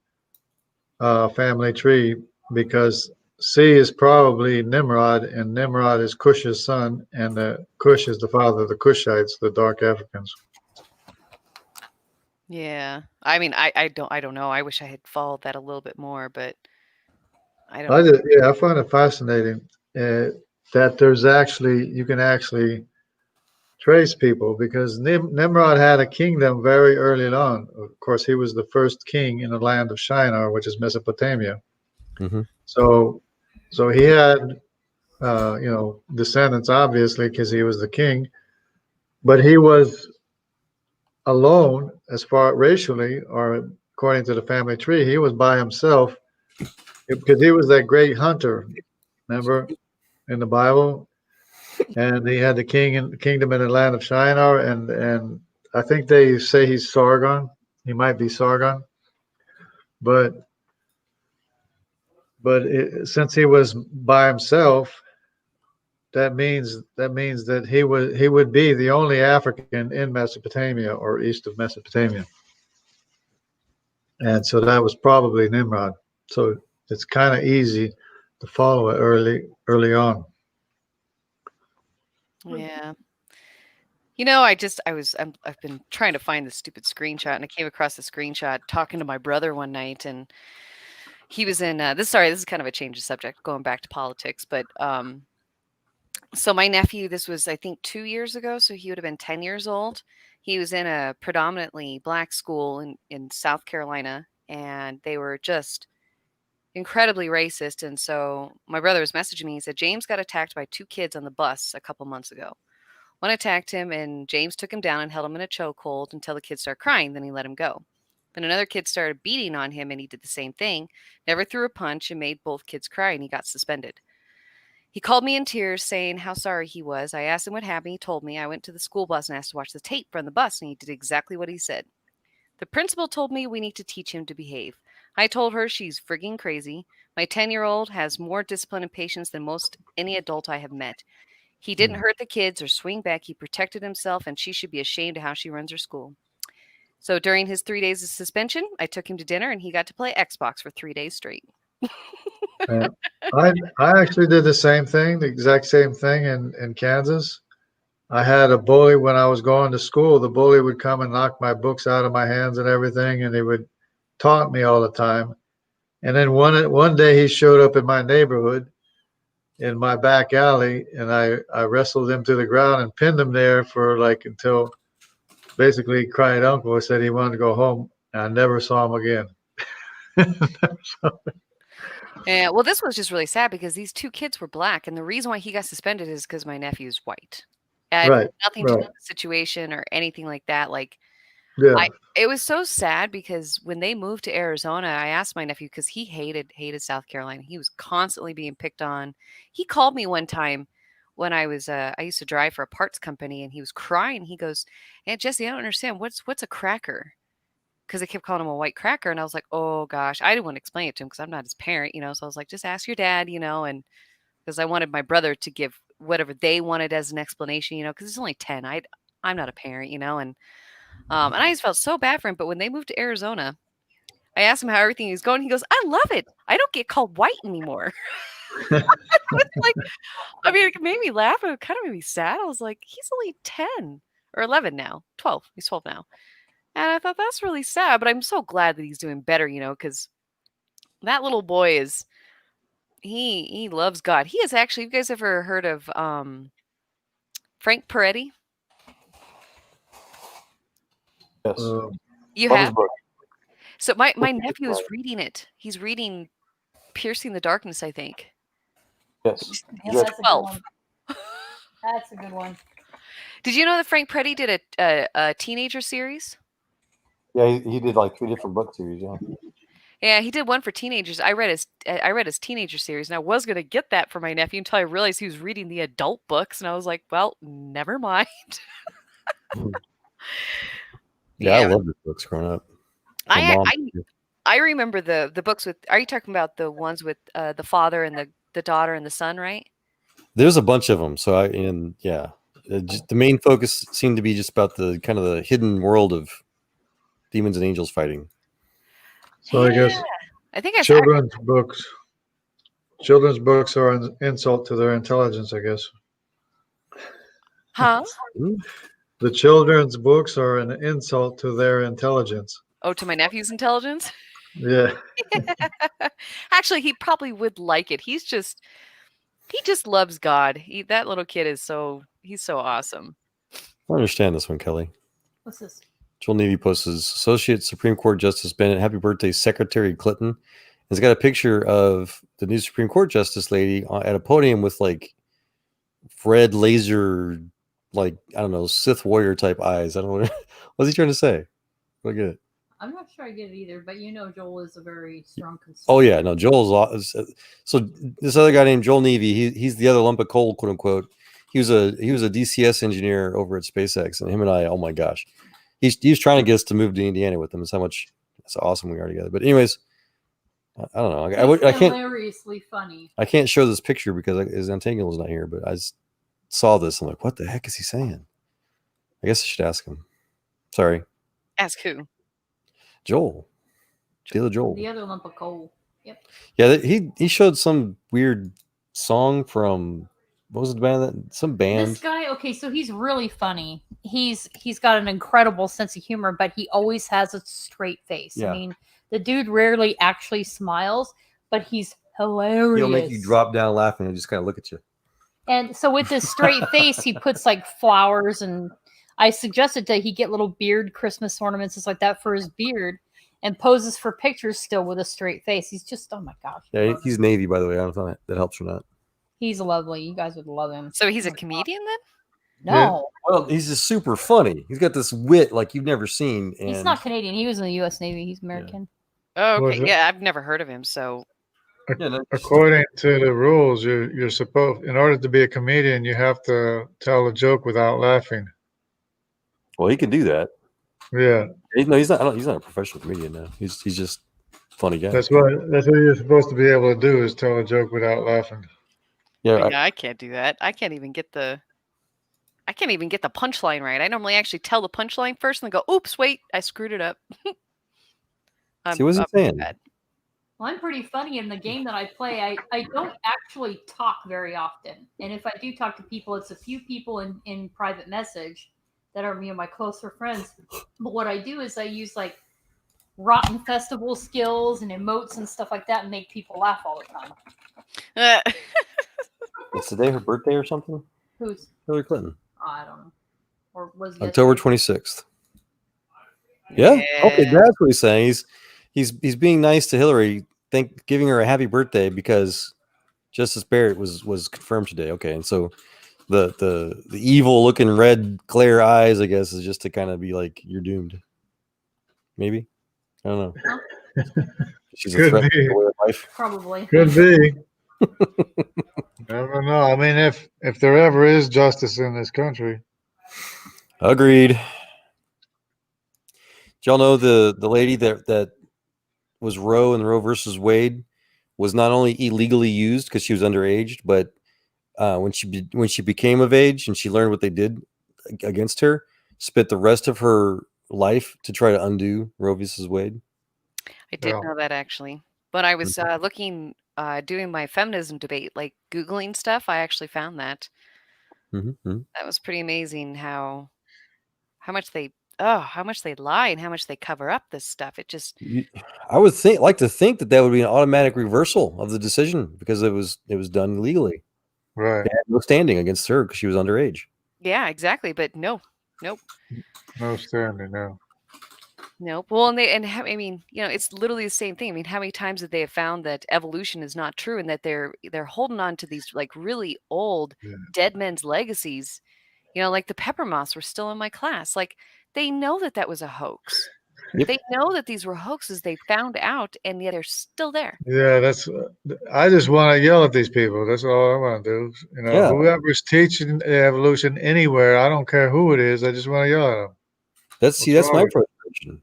family tree, because C is probably Nimrod, and Nimrod is Cush's son, and Cush is the father of the Cushites, the dark Africans. Yeah, I mean, I don't know. I wish I had followed that a little bit more, but I don't. I find it fascinating that you can actually trace people, because Nimrod had a kingdom very early on. Of course, he was the first king in the land of Shinar, which is Mesopotamia. Mm-hmm. So he had, descendants, obviously, because he was the king, but he was alone as far racially, or according to the family tree, he was by himself, because he was that great hunter, remember, in the Bible. And he had the kingdom in the land of Shinar, and I think they say he's Sargon. He might be Sargon, but since he was by himself, that means that he would be the only African in Mesopotamia or east of Mesopotamia. And so that was probably Nimrod. So it's kind of easy to follow it early on. Yeah. You know, I've been trying to find this stupid screenshot, and I came across the screenshot talking to my brother one night, and he was in this is kind of a change of subject, going back to politics, but so my nephew, this was I think 2 years ago, so he would have been 10 years old. He was in a predominantly black school in South Carolina, and they were just incredibly racist. And so my brother was messaging me. He said, James got attacked by 2 kids on the bus a couple months ago. One attacked him, and James took him down and held him in a chokehold until the kid started crying. Then he let him go. Then another kid started beating on him, and he did the same thing, never threw a punch, and made both kids cry, and he got suspended. He called me in tears, saying how sorry he was. I asked him what happened. He told me. I went to the school bus and asked to watch the tape from the bus, and he did exactly what he said. The principal told me we need to teach him to behave. I told her she's frigging crazy. My 10-year-old has more discipline and patience than most any adult I have met. He didn't hurt the kids or swing back. He protected himself, and she should be ashamed of how she runs her school. So during his 3 days of suspension, I took him to dinner, and he got to play Xbox for 3 days straight. I actually did the same thing, the exact same thing in Kansas. I had a bully when I was going to school. The bully would come and knock my books out of my hands and everything, and he would taunt me all the time. And then one day he showed up in my neighborhood in my back alley, and I wrestled him to the ground and pinned him there for until basically he cried uncle. I said he wanted to go home, and I never saw him again. Yeah, well, this was just really sad because these 2 kids were black, and the reason why he got suspended is because my nephew's white. And nothing to do with the situation or anything like that. It was so sad because when they moved to Arizona, I asked my nephew, because he hated South Carolina. He was constantly being picked on. He called me one time when I was I used to drive for a parts company, and he was crying. He goes, Aunt Jessie, I don't understand. What's a cracker? Because I kept calling him a white cracker, and I was like, oh gosh, I didn't want to explain it to him because I'm not his parent, so I was like, just ask your dad, and because I wanted my brother to give whatever they wanted as an explanation, because it's only 10. I'm not a parent, and I just felt so bad for him. But when they moved to Arizona, I asked him how everything was going. He goes, I love it. I don't get called white anymore. It made me laugh, but it kind of made me sad. I was like, he's only 10 or 11 now, 12. He's 12 now. And I thought that's really sad, but I'm so glad that he's doing better, because that little boy he loves God. He is actually, you guys ever heard of Frank Peretti? Yes. You have? So my nephew is reading it. He's reading Piercing the Darkness, I think. Yes. He's 12. That's a good one. Did you know that Frank Peretti did a teenager series? Yeah, he did 3 different book series. Yeah. Yeah, he did one for teenagers. I read his teenager series, and I was going to get that for my nephew until I realized he was reading the adult books, and I was like, well, never mind. Yeah, I loved the books growing up. I remember the books with. Are you talking about the ones with the father and the daughter and the son, right? There's a bunch of them. So the main focus seemed to be just about the kind of the hidden world of demons and angels fighting. So I guess children's books are an insult to their intelligence, I guess. Huh? The children's books are an insult to their intelligence. Oh, to my nephew's intelligence? Yeah. Actually, he probably would like it. He just loves God. That little kid he's so awesome. I understand this one, Kelly. What's this? Joel Navy posts Associate Supreme Court Justice Bennett, happy birthday, Secretary Clinton. It's got a picture of the new Supreme Court Justice lady at a podium with red laser, I don't know, Sith warrior type eyes. I don't know. What's he trying to say? Look at it. I'm not sure I get it either, but Joel is a very strong conservative. Oh yeah, no, Joel's so this other guy named Joel Navy, he's the other lump of coal, quote unquote. He was a DCS engineer over at SpaceX, and him and I, oh my gosh. He's trying to get us to move to Indiana with him. It's how awesome we are together. But anyways, I don't know. I can't. Hilariously funny. I can't show this picture because his Antangle's not here. But saw this. I'm like, what the heck is he saying? I guess I should ask him. Sorry. Ask who? Joel. Dealer Joel. The other lump of coal. Yep. Yeah, he showed some weird song from, what was the band? Some band. This guy, okay, so he's really funny. He's got an incredible sense of humor, but he always has a straight face. Yeah. I mean, the dude rarely actually smiles, but he's hilarious. He'll make you drop down laughing and just kind of look at you. And so with this straight face, he puts like flowers, and I suggested that he get little beard Christmas ornaments, just like that for his beard, and poses for pictures still with a straight face. He's just, oh my gosh. Yeah, he's Navy, by the way. I don't know if that helps or not. He's lovely. You guys would love him. So he's a comedian then? No. Yeah. Well, he's just super funny. He's got this wit like you've never seen. And He's not Canadian. He was in the U.S. Navy. He's American. Oh, Was okay. it? Yeah, I've never heard of him. So According to the rules, you're supposed, in order to be a comedian, you have to tell a joke without laughing. Well, he can do that. Yeah, No, he's not. He's not a professional comedian now. He's just a funny guy. that's what you're supposed to be able to do, is tell a joke without laughing. Yeah, I can't do that. I can't even get the punchline right. I normally actually tell the punchline first and then go, "Oops, wait, I screwed it up." See, what's he saying? Bad. Well, I'm pretty funny in the game that I play. I don't actually talk very often. And if I do talk to people, it's a few people in private message that are my closer friends. But what I do is I use like rotten festival skills and emotes and stuff like that and make people laugh all the time. It's today her birthday or something? Who's? Hillary Clinton. I don't know. Or was it October 26th. Yeah. Okay, that's what he's saying. He's being nice to Hillary, giving her a happy birthday because Justice Barrett was confirmed today. Okay, and so the evil looking red glare eyes, I guess, is just to kind of be like, you're doomed. Maybe. I don't know. She's a threat to her life. Probably. Could be. Never know. I mean, if there ever is justice in this country. Agreed. Did y'all know the lady that was Roe in Roe versus Wade was not only illegally used because she was underage, but when she became of age and she learned what they did against her, spent the rest of her life to try to undo Roe versus Wade. I did know that actually, but I was looking, doing my feminism debate, like Googling stuff. I actually found that. Mm-hmm. That was pretty amazing how much they lie and how much they cover up this stuff. It just, I would like to think that would be an automatic reversal of the decision because it was done legally. Right. They had no standing against her because she was underage. yeah, exactly. But nope. No standing now. Nope. Well, I mean, it's literally the same thing. I mean, how many times have they found that evolution is not true and that they're holding on to these like really old dead men's legacies? Like the pepper moths were still in my class. Like they know that was a hoax. Yep. They know that these were hoaxes. They found out, and yet they're still there. Yeah, I just want to yell at these people. That's all I want to do. Whoever's teaching evolution anywhere, I don't care who it is. I just want to yell at them. That's my frustration.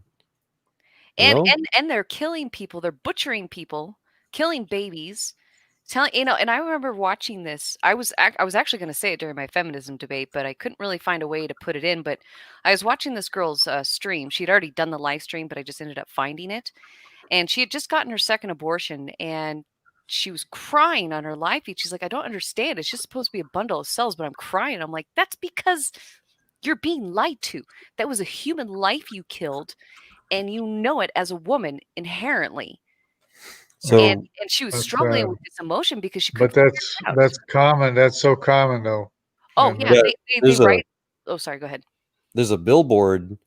And they're killing people. They're butchering people, killing babies. And I remember watching this. I was actually going to say it during my feminism debate, but I couldn't really find a way to put it in. But I was watching this girl's stream. She'd already done the live stream, but I just ended up finding it. And she had just gotten her second abortion, and she was crying on her live feed. She's like, I don't understand. It's just supposed to be a bundle of cells, but I'm crying. I'm like, that's because you're being lied to. That was a human life you killed, and you know it as a woman inherently. So, and she was struggling with this emotion because she couldn't. But that's common. That's so common, though. Oh yeah, they write. Oh, sorry. Go ahead. There's a billboard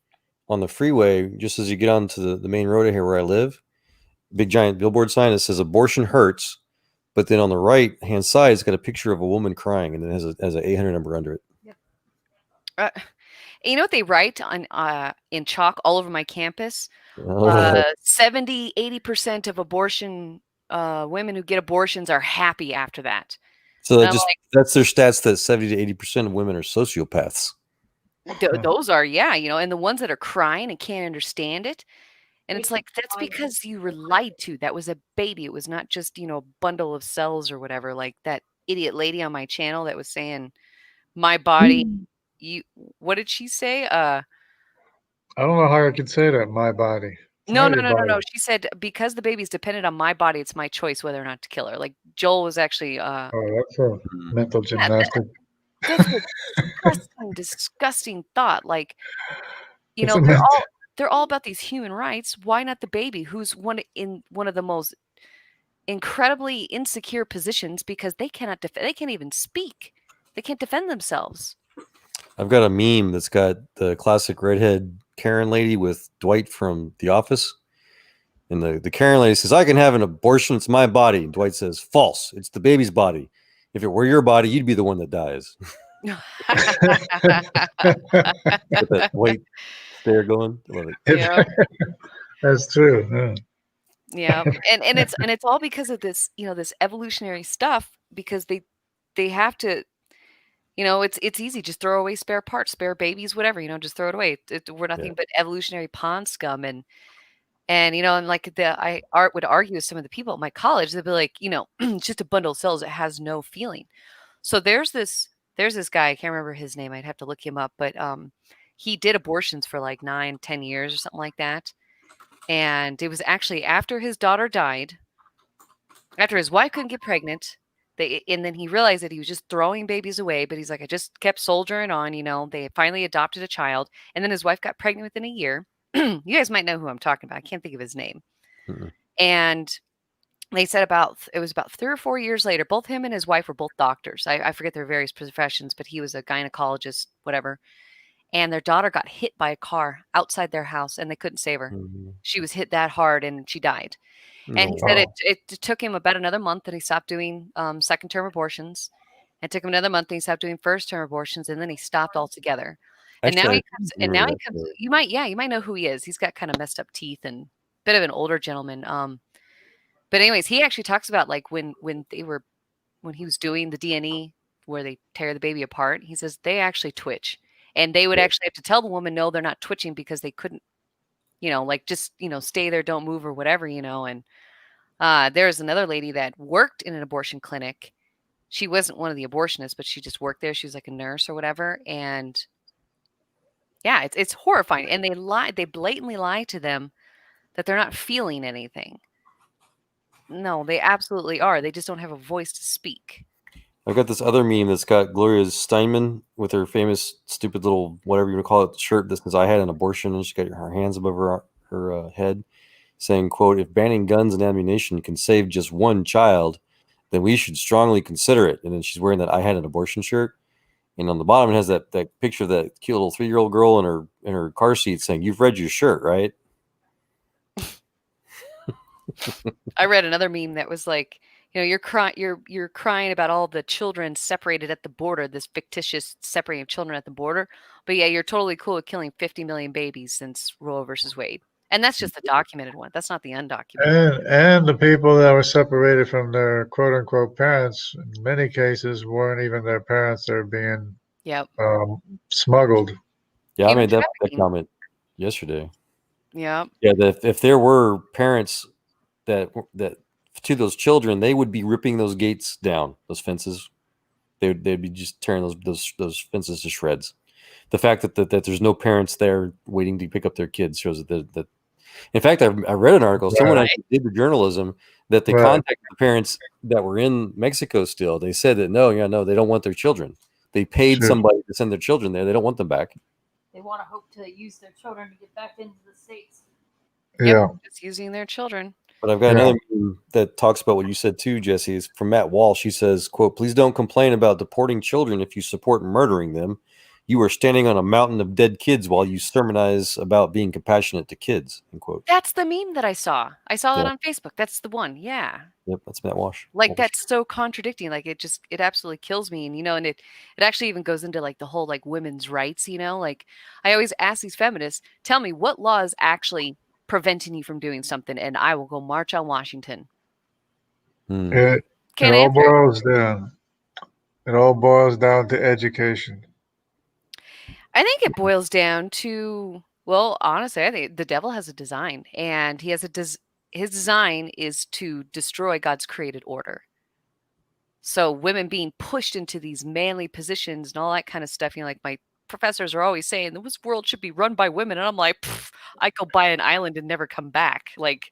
on the freeway just as you get onto the main road here where I live. Big giant billboard sign that says "Abortion hurts," but then on the right hand side, it's got a picture of a woman crying, and it has an 800 number under it. Yep. You know what they write on in chalk all over my campus? 70-80% of abortion women who get abortions are happy after that. So that's their stats, that 70 to 80% of women are sociopaths. Those are, and the ones that are crying and can't understand it. And it's like, that's because you were lied to. That was a baby. It was not just, a bundle of cells or whatever, like that idiot lady on my channel that was saying My body. You. What did she say? I don't know how I can say that. My body. It's No, not no, your no, no, no. body. She said because the baby's dependent on my body, it's my choice whether or not to kill her. Like Joel was actually. Oh, that's a mental Yeah, gymnastic. that's a disgusting, disgusting thought. Like, you It's know, a mental. they're all about these human rights. Why not the baby, who's in one of the most incredibly insecure positions because they cannot they can't even speak. They can't defend themselves. I've got a meme that's got the classic redhead Karen lady with Dwight from The Office. And the Karen lady says, I can have an abortion. It's my body. And Dwight says, false. It's the baby's body. If it were your body, you'd be the one that dies. Get that Dwight stare going. I love it. Yeah. That's true. Yeah. Yeah. And it's all because of this, you know, this evolutionary stuff, because they have to, you know, it's easy. Just throw away spare parts, spare babies, whatever, you know, just throw it away. We're nothing but evolutionary pond scum. And you know, and like Art would argue with some of the people at my college, they'd be like, you know, it's just a bundle of cells. It has no feeling. So there's this guy, I can't remember his name. I'd have to look him up, but he did abortions for like 9-10 years or something like that. And it was actually after his daughter died, after his wife couldn't get pregnant, and then he realized that he was just throwing babies away, but he's like, I just kept soldiering on, you know. They finally adopted a child, and then his wife got pregnant within a year. You guys might know who I'm talking about. I can't think of his name. Mm-mm. And they said it was about 3 or 4 years later, both him and his wife were both doctors. I forget their various professions, but he was a gynecologist, whatever. And their daughter got hit by a car outside their house, and they couldn't save her. Mhm. She was hit that hard, and she died. And he said it took him about another month, and he stopped doing second-term abortions. It took him another month, and he stopped doing first-term abortions, and then he stopped altogether. And now he comes. And now he comes. You might know who he is. He's got kind of messed up teeth and bit of an older gentleman. But anyways, he actually talks about like when he was doing the D&E where they tear the baby apart. He says they actually twitch, and they would actually have to tell the woman, no, they're not twitching, because they couldn't, you know, like just, you know, stay there, don't move or whatever, you know. And there's another lady that worked in an abortion clinic. She wasn't one of the abortionists, but she just worked there. She was like a nurse or whatever. And yeah, it's horrifying. And they blatantly lie to them that they're not feeling anything. No, they absolutely are. They just don't have a voice to speak. I've got this other meme that's got Gloria Steinman with her famous stupid little whatever you want to call it shirt that says I had an abortion, and she got her hands above her head, saying, quote, if banning guns and ammunition can save just one child, then we should strongly consider it. And then she's wearing that I had an abortion shirt. And on the bottom it has that picture of that cute little 3-year-old girl in her car seat saying, you've read your shirt, right? I read another meme that was like, you know, you're crying about all the children separated at the border, this fictitious separating of children at the border. But yeah, you're totally cool with killing 50 million babies since Roe versus Wade. And that's just the documented one. That's not the undocumented. And the people that were separated from their quote unquote parents, in many cases, weren't even their parents. They're being smuggled. Yeah, Even I made that trafficking. comment yesterday. Yeah. Yeah, that if there were parents that to those children, they would be ripping those gates down, those fences. They'd be just tearing those fences to shreds. The fact that there's no parents there waiting to pick up their kids shows that. In fact, I read an article. Someone actually did the journalism that they contacted the parents that were in Mexico still. They said that no, they don't want their children. They paid somebody to send their children there. They don't want them back. They want to hope to use their children to get back into the States. Yeah. Just using their children. But I've got another meme that talks about what you said too, Jesse. It's from Matt Walsh. She says, quote, please don't complain about deporting children if you support murdering them. You are standing on a mountain of dead kids while you sermonize about being compassionate to kids, end quote. That's the meme that I saw. I saw that on Facebook. That's the one. Yeah. Yep, that's Matt Walsh. Like that's so contradicting. Like it absolutely kills me. And you know, and it actually even goes into like the whole like women's rights, you know, like I always ask these feminists, tell me what law is actually preventing you from doing something, and I will go march on Washington. It all boils down. It all boils down to education. I think it boils down to, well, honestly, I think the devil has a design, and he has his design is to destroy God's created order. So women being pushed into these manly positions and all that kind of stuff, like my professors are always saying this world should be run by women, and I'm like, I go buy an island and never come back. Like,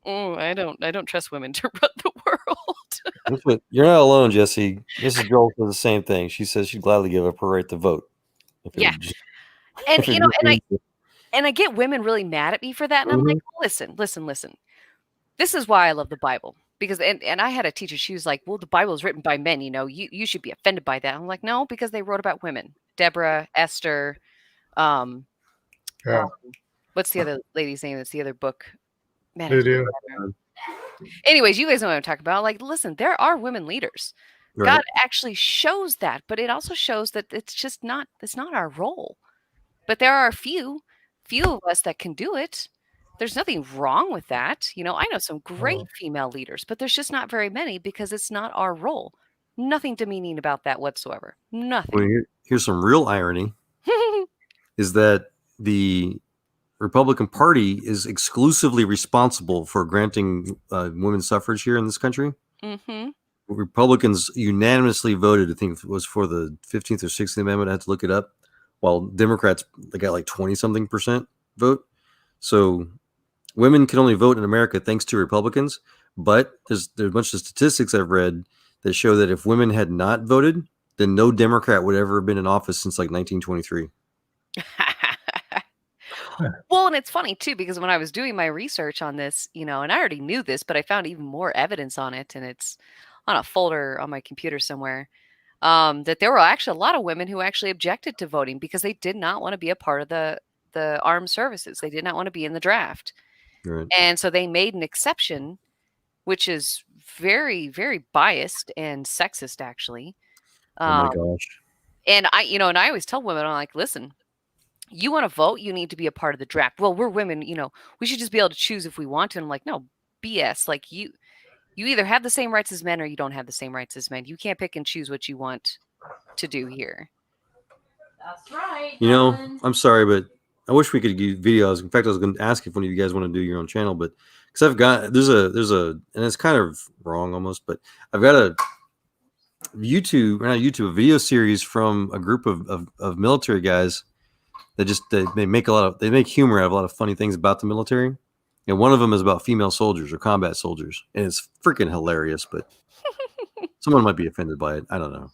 I don't trust women to run the world. You're not alone, Jesse. Mrs. Joel says the same thing. She says she'd gladly give up her right to vote. Yeah, and I get women really mad at me for that, and I'm like, listen. This is why I love the Bible. Because and I had a teacher, she was like, well, the Bible is written by men, you should be offended by that. I'm like, no, because they wrote about women. Deborah, Esther, what's the other lady's name? That's the other book. Man, anyways, you guys know what I'm talking about. Like, listen, there are women leaders. Right. God actually shows that, but it also shows that it's not our role. But there are a few of us that can do it. There's nothing wrong with that. I know some great female leaders, but there's just not very many because it's not our role. Nothing demeaning about that whatsoever. Nothing. Well, here's some real irony is that the Republican Party is exclusively responsible for granting women's suffrage here in this country. Mm-hmm. Republicans unanimously voted, I think it was for the 15th or 16th Amendment. I had to look it up. While Democrats, they got like 20-something% vote. So women can only vote in America thanks to Republicans. But there's a bunch of statistics I've read that show that if women had not voted, then no Democrat would ever have been in office since like 1923. Well, and it's funny too, because when I was doing my research on this, and I already knew this, but I found even more evidence on it, and it's on a folder on my computer somewhere, that there were actually a lot of women who actually objected to voting because they did not want to be a part of the armed services. They did not want to be in the draft. Right. And so they made an exception, which is very, very biased and sexist, actually. Oh my gosh. And I always tell women, I'm like, listen, you want to vote, you need to be a part of the draft. Well, we're women, we should just be able to choose if we want to. And I'm like, no, BS. Like you either have the same rights as men or you don't have the same rights as men. You can't pick and choose what you want to do here. That's right. I'm sorry, but I wish we could do videos. In fact, I was going to ask if one of you guys want to do your own channel, but because I've got, there's a, and it's kind of wrong almost, but I've got a video series from a group of military guys that just, they make humor out of a lot of funny things about the military. And one of them is about female soldiers or combat soldiers. And it's freaking hilarious, but someone might be offended by it. I don't know.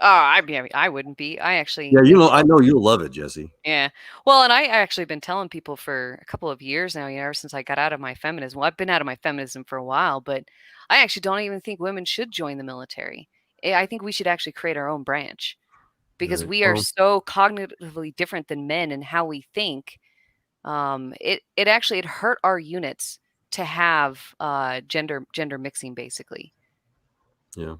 I wouldn't be. I actually. Yeah, I know you'll love it, Jesse. Yeah. Well, and I actually been telling people for a couple of years now, ever since I got out of my feminism. Well, I've been out of my feminism for a while, but I actually don't even think women should join the military. I think we should actually create our own branch because we are so cognitively different than men in how we think. It hurt our units to have gender mixing, basically. Yeah.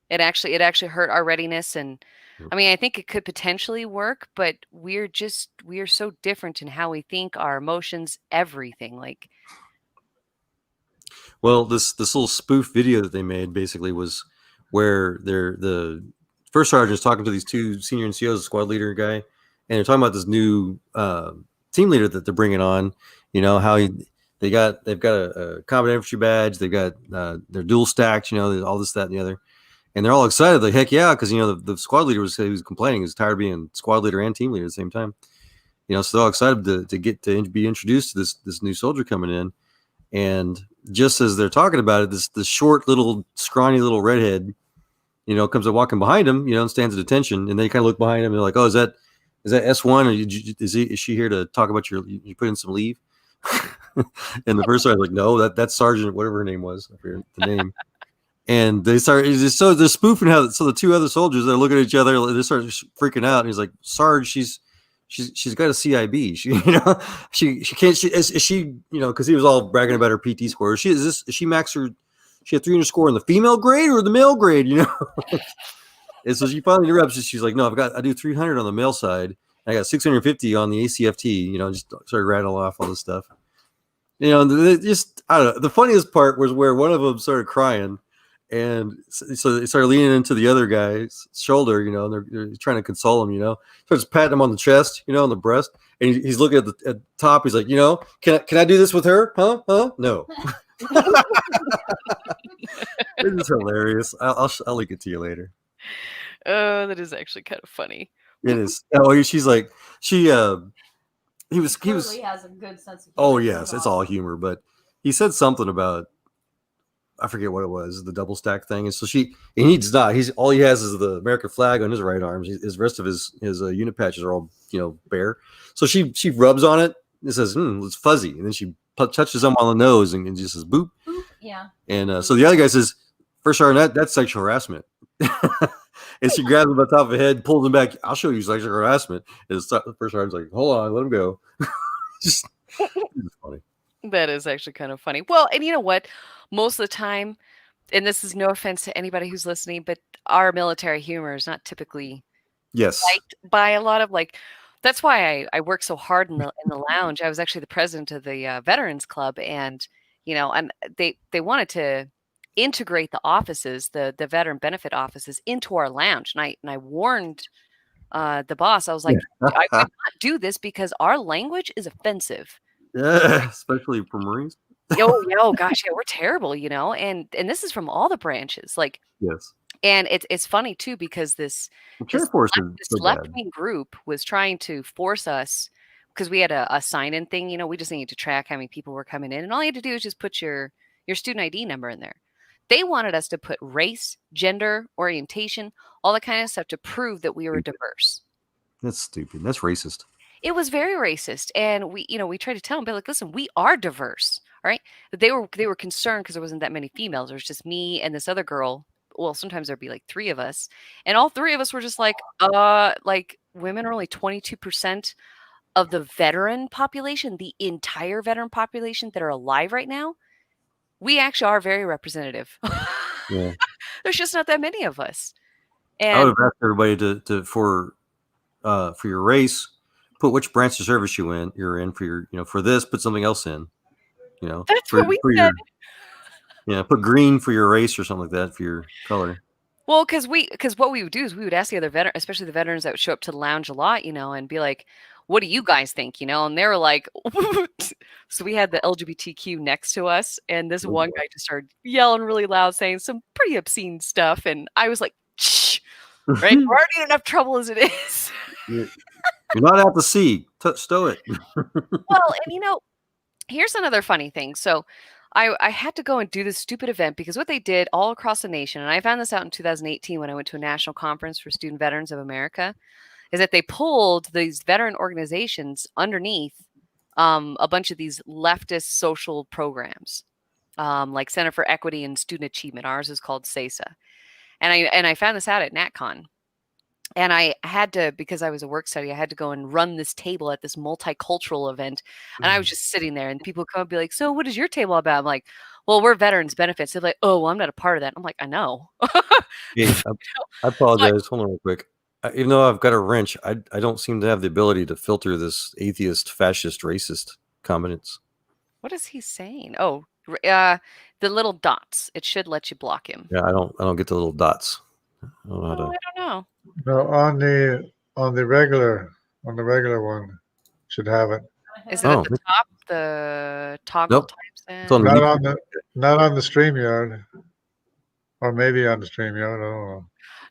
It actually hurt our readiness, and I mean, I think it could potentially work, but we are so different in how we think, our emotions, everything. Like, well, this little spoof video that they made basically was where the first sergeant is talking to these two senior NCOs, a squad leader guy, and they're talking about this new team leader that they're bringing on. How they've got a combat infantry badge, they've got they're dual stacked, all this, that, and the other. And they're all excited, like, heck yeah, because, the squad leader was complaining. He was tired of being squad leader and team leader at the same time. So they're all excited to get to be introduced to this new soldier coming in. And just as they're talking about it, this short, little, scrawny little redhead, comes up walking behind him, and stands at attention. And they kind of look behind him and they're like, oh, is that S1? Or is she here to talk about you put in some leave? And the first sergeant's like, no, that's Sergeant, whatever her name was. I forget the name. And they start, they're spoofing so the two other soldiers, they're looking at each other, they start freaking out. And he's like, Sarge, she's got a CIB. She can't, is she, because he was all bragging about her PT score. Is she max her, she had 300 score in the female grade or the male grade, And so she finally interrupts. She's like, no, I do 300 on the male side. I got 650 on the ACFT, just started rattling off all this stuff. I don't know. The funniest part was where one of them started crying. And so they started leaning into the other guy's shoulder, and they're trying to console him, starts patting him on the chest, on the breast. And he's looking at the top. He's like, can I do this with her? Huh? No. It is hilarious. I'll link it to you later. Oh, that is actually kind of funny. It is. Oh, she's like he was Clearly has a good sense of humor. Oh yes, it's all humor, but he said something about I forget what it was, the double stack thing. And so he does not. All he has is the American flag on his right arm. His rest of his unit patches are all bare. So she rubs on it. It says it's fuzzy, and then she touches him on the nose and just says boop. Boop. Yeah. And so the other guy says, "First Sergeant, that's sexual harassment." And she grabs him by the top of the head, pulls him back. "I'll show you sexual harassment." And the First Sergeant's like, "Hold on, let him go." Just it's funny. That is actually kind of funny. Well, and you know what? Most of the time, and this is no offense to anybody who's listening, but our military humor is not typically liked by a lot of that's why I work so hard in the lounge. I was actually the president of the Veterans Club, and and they wanted to integrate the offices, the veteran benefit offices, into our lounge, and I warned the boss. I was like, I could not do this because our language is offensive. Yeah, especially for Marines. Oh gosh, yeah, we're terrible, and this is from all the branches, yes. And it's funny too because this left-wing group was trying to force us, because we had a sign-in thing. We just needed to track how many people were coming in, and all you had to do is just put your student ID number in there. They wanted us to put race, gender, orientation, all that kind of stuff to prove that we were diverse. That's stupid. That's racist. It was very racist, and we tried to tell them, but listen, we are diverse, all right? But they were concerned because there wasn't that many females. There was just me and this other girl. Well, sometimes there'd be like 3 of us, and all 3 of us were just like women are only 22% of the veteran population, the entire veteran population that are alive right now. We actually are very representative. Yeah. There's just not that many of us. And I would have asked everybody to for your race, put which branch of service you're in for your, for this, put something else in, That's what we said. Put green for your race or something like that for your color. Well, because what we would do is we would ask the other veterans, especially the veterans that would show up to the lounge a lot, and be like, what do you guys think? And they were like, so we had the LGBTQ next to us, and this one guy just started yelling really loud, saying some pretty obscene stuff. And I was like, shh, right? We're already in enough trouble as it is. You're not out to sea. Stow it. Well, and here's another funny thing. So I had to go and do this stupid event because what they did all across the nation, and I found this out in 2018 when I went to a national conference for Student Veterans of America, is that they pulled these veteran organizations underneath a bunch of these leftist social programs, like Center for Equity and Student Achievement. Ours is called CESA. And I found this out at NatCon. And I had to, because I was a work study, I had to go and run this table at this multicultural event. And I was just sitting there, and people come and be like, so what is your table about? I'm like, well, we're veterans benefits. They're like, oh, well, I'm not a part of that. I'm like, I know. I apologize. Hold on real quick. Even though I've got a wrench, I don't seem to have the ability to filter this atheist, fascist, racist comments. What is he saying? Oh, the little dots. It should let you block him. Yeah, I don't get the little dots. I don't know how to. I don't know. No, on the regular one should have it. Is it at the top? The toggle types? Not on the StreamYard, or maybe on the StreamYard. I don't know.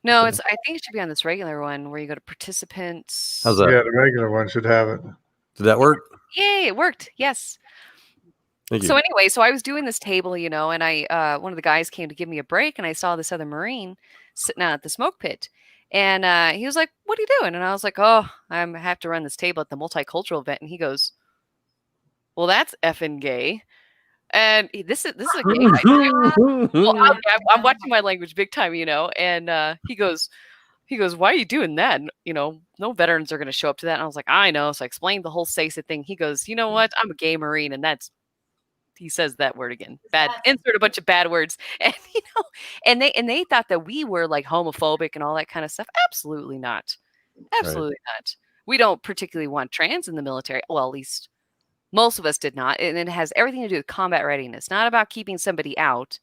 No, I think it should be on this regular one where you go to participants. How's that? Yeah, the regular one should have it. Did that work? Yay, it worked. Yes. Thank you. So anyway, I was doing this table, and I one of the guys came to give me a break, and I saw this other Marine sitting out at the smoke pit. And he was like, what are you doing? And I was like, oh, I have to run this table at the multicultural event. And he goes, well, that's effing gay. And this is a gay guy. Well, I'm watching my language big time, and he goes, why are you doing that? And, no veterans are going to show up to that. And I was like, I know. So I explained the whole CESA thing. He goes, you know what? I'm a gay Marine. And he says that word again. Bad, insert a bunch of bad words. And, and they thought that we were like homophobic and all that kind of stuff. Absolutely not. Absolutely not. We don't particularly want trans in the military. Well, at least most of us did not. And it has everything to do with combat readiness. Not about keeping somebody out,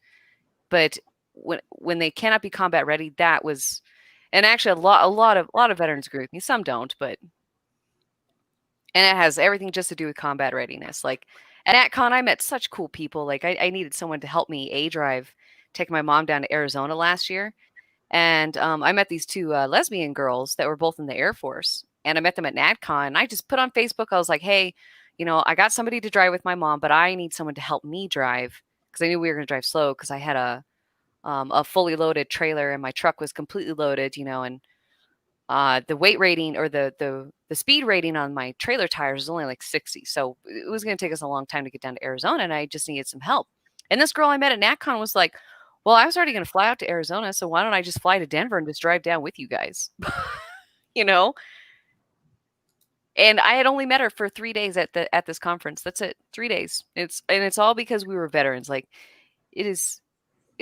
but when they cannot be combat ready, that was, and actually a lot of veterans agree with me. Some don't, and it has everything just to do with combat readiness. Like at NatCon, I met such cool people. Like I needed someone to help me A-drive taking my mom down to Arizona last year. And I met these two lesbian girls that were both in the Air Force. And I met them at NatCon. And I just put on Facebook, I was like, hey, I got somebody to drive with my mom, but I need someone to help me drive because I knew we were going to drive slow because I had a fully loaded trailer and my truck was completely loaded, and the weight rating or the speed rating on my trailer tires is only like 60. So it was going to take us a long time to get down to Arizona, and I just needed some help. And this girl I met at NatCon was like, well, I was already going to fly out to Arizona, so why don't I just fly to Denver and just drive down with you guys? And I had only met her for 3 days at this conference. That's it. 3 days. It's all because we were veterans. Like it is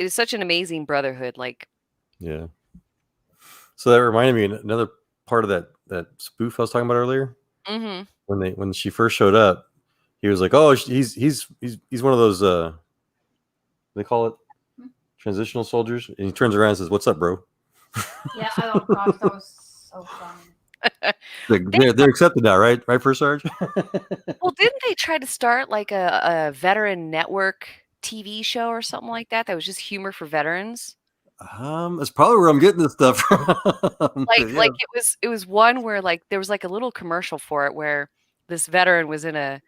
such an amazing brotherhood. Like, yeah. So that reminded me another part of that spoof I was talking about earlier. Mm-hmm. When she first showed up, he was like, "Oh, he's one of those they call it transitional soldiers," and he turns around and says, "What's up, bro?" Yeah. Oh gosh, that was so funny. They're accepted now, right? Right, First Sarge? Well, didn't they try to start like a veteran network TV show or something like that? That was just humor for veterans. That's probably where I'm getting this stuff from. Like it was one where like there was like a little commercial for it where this veteran was in a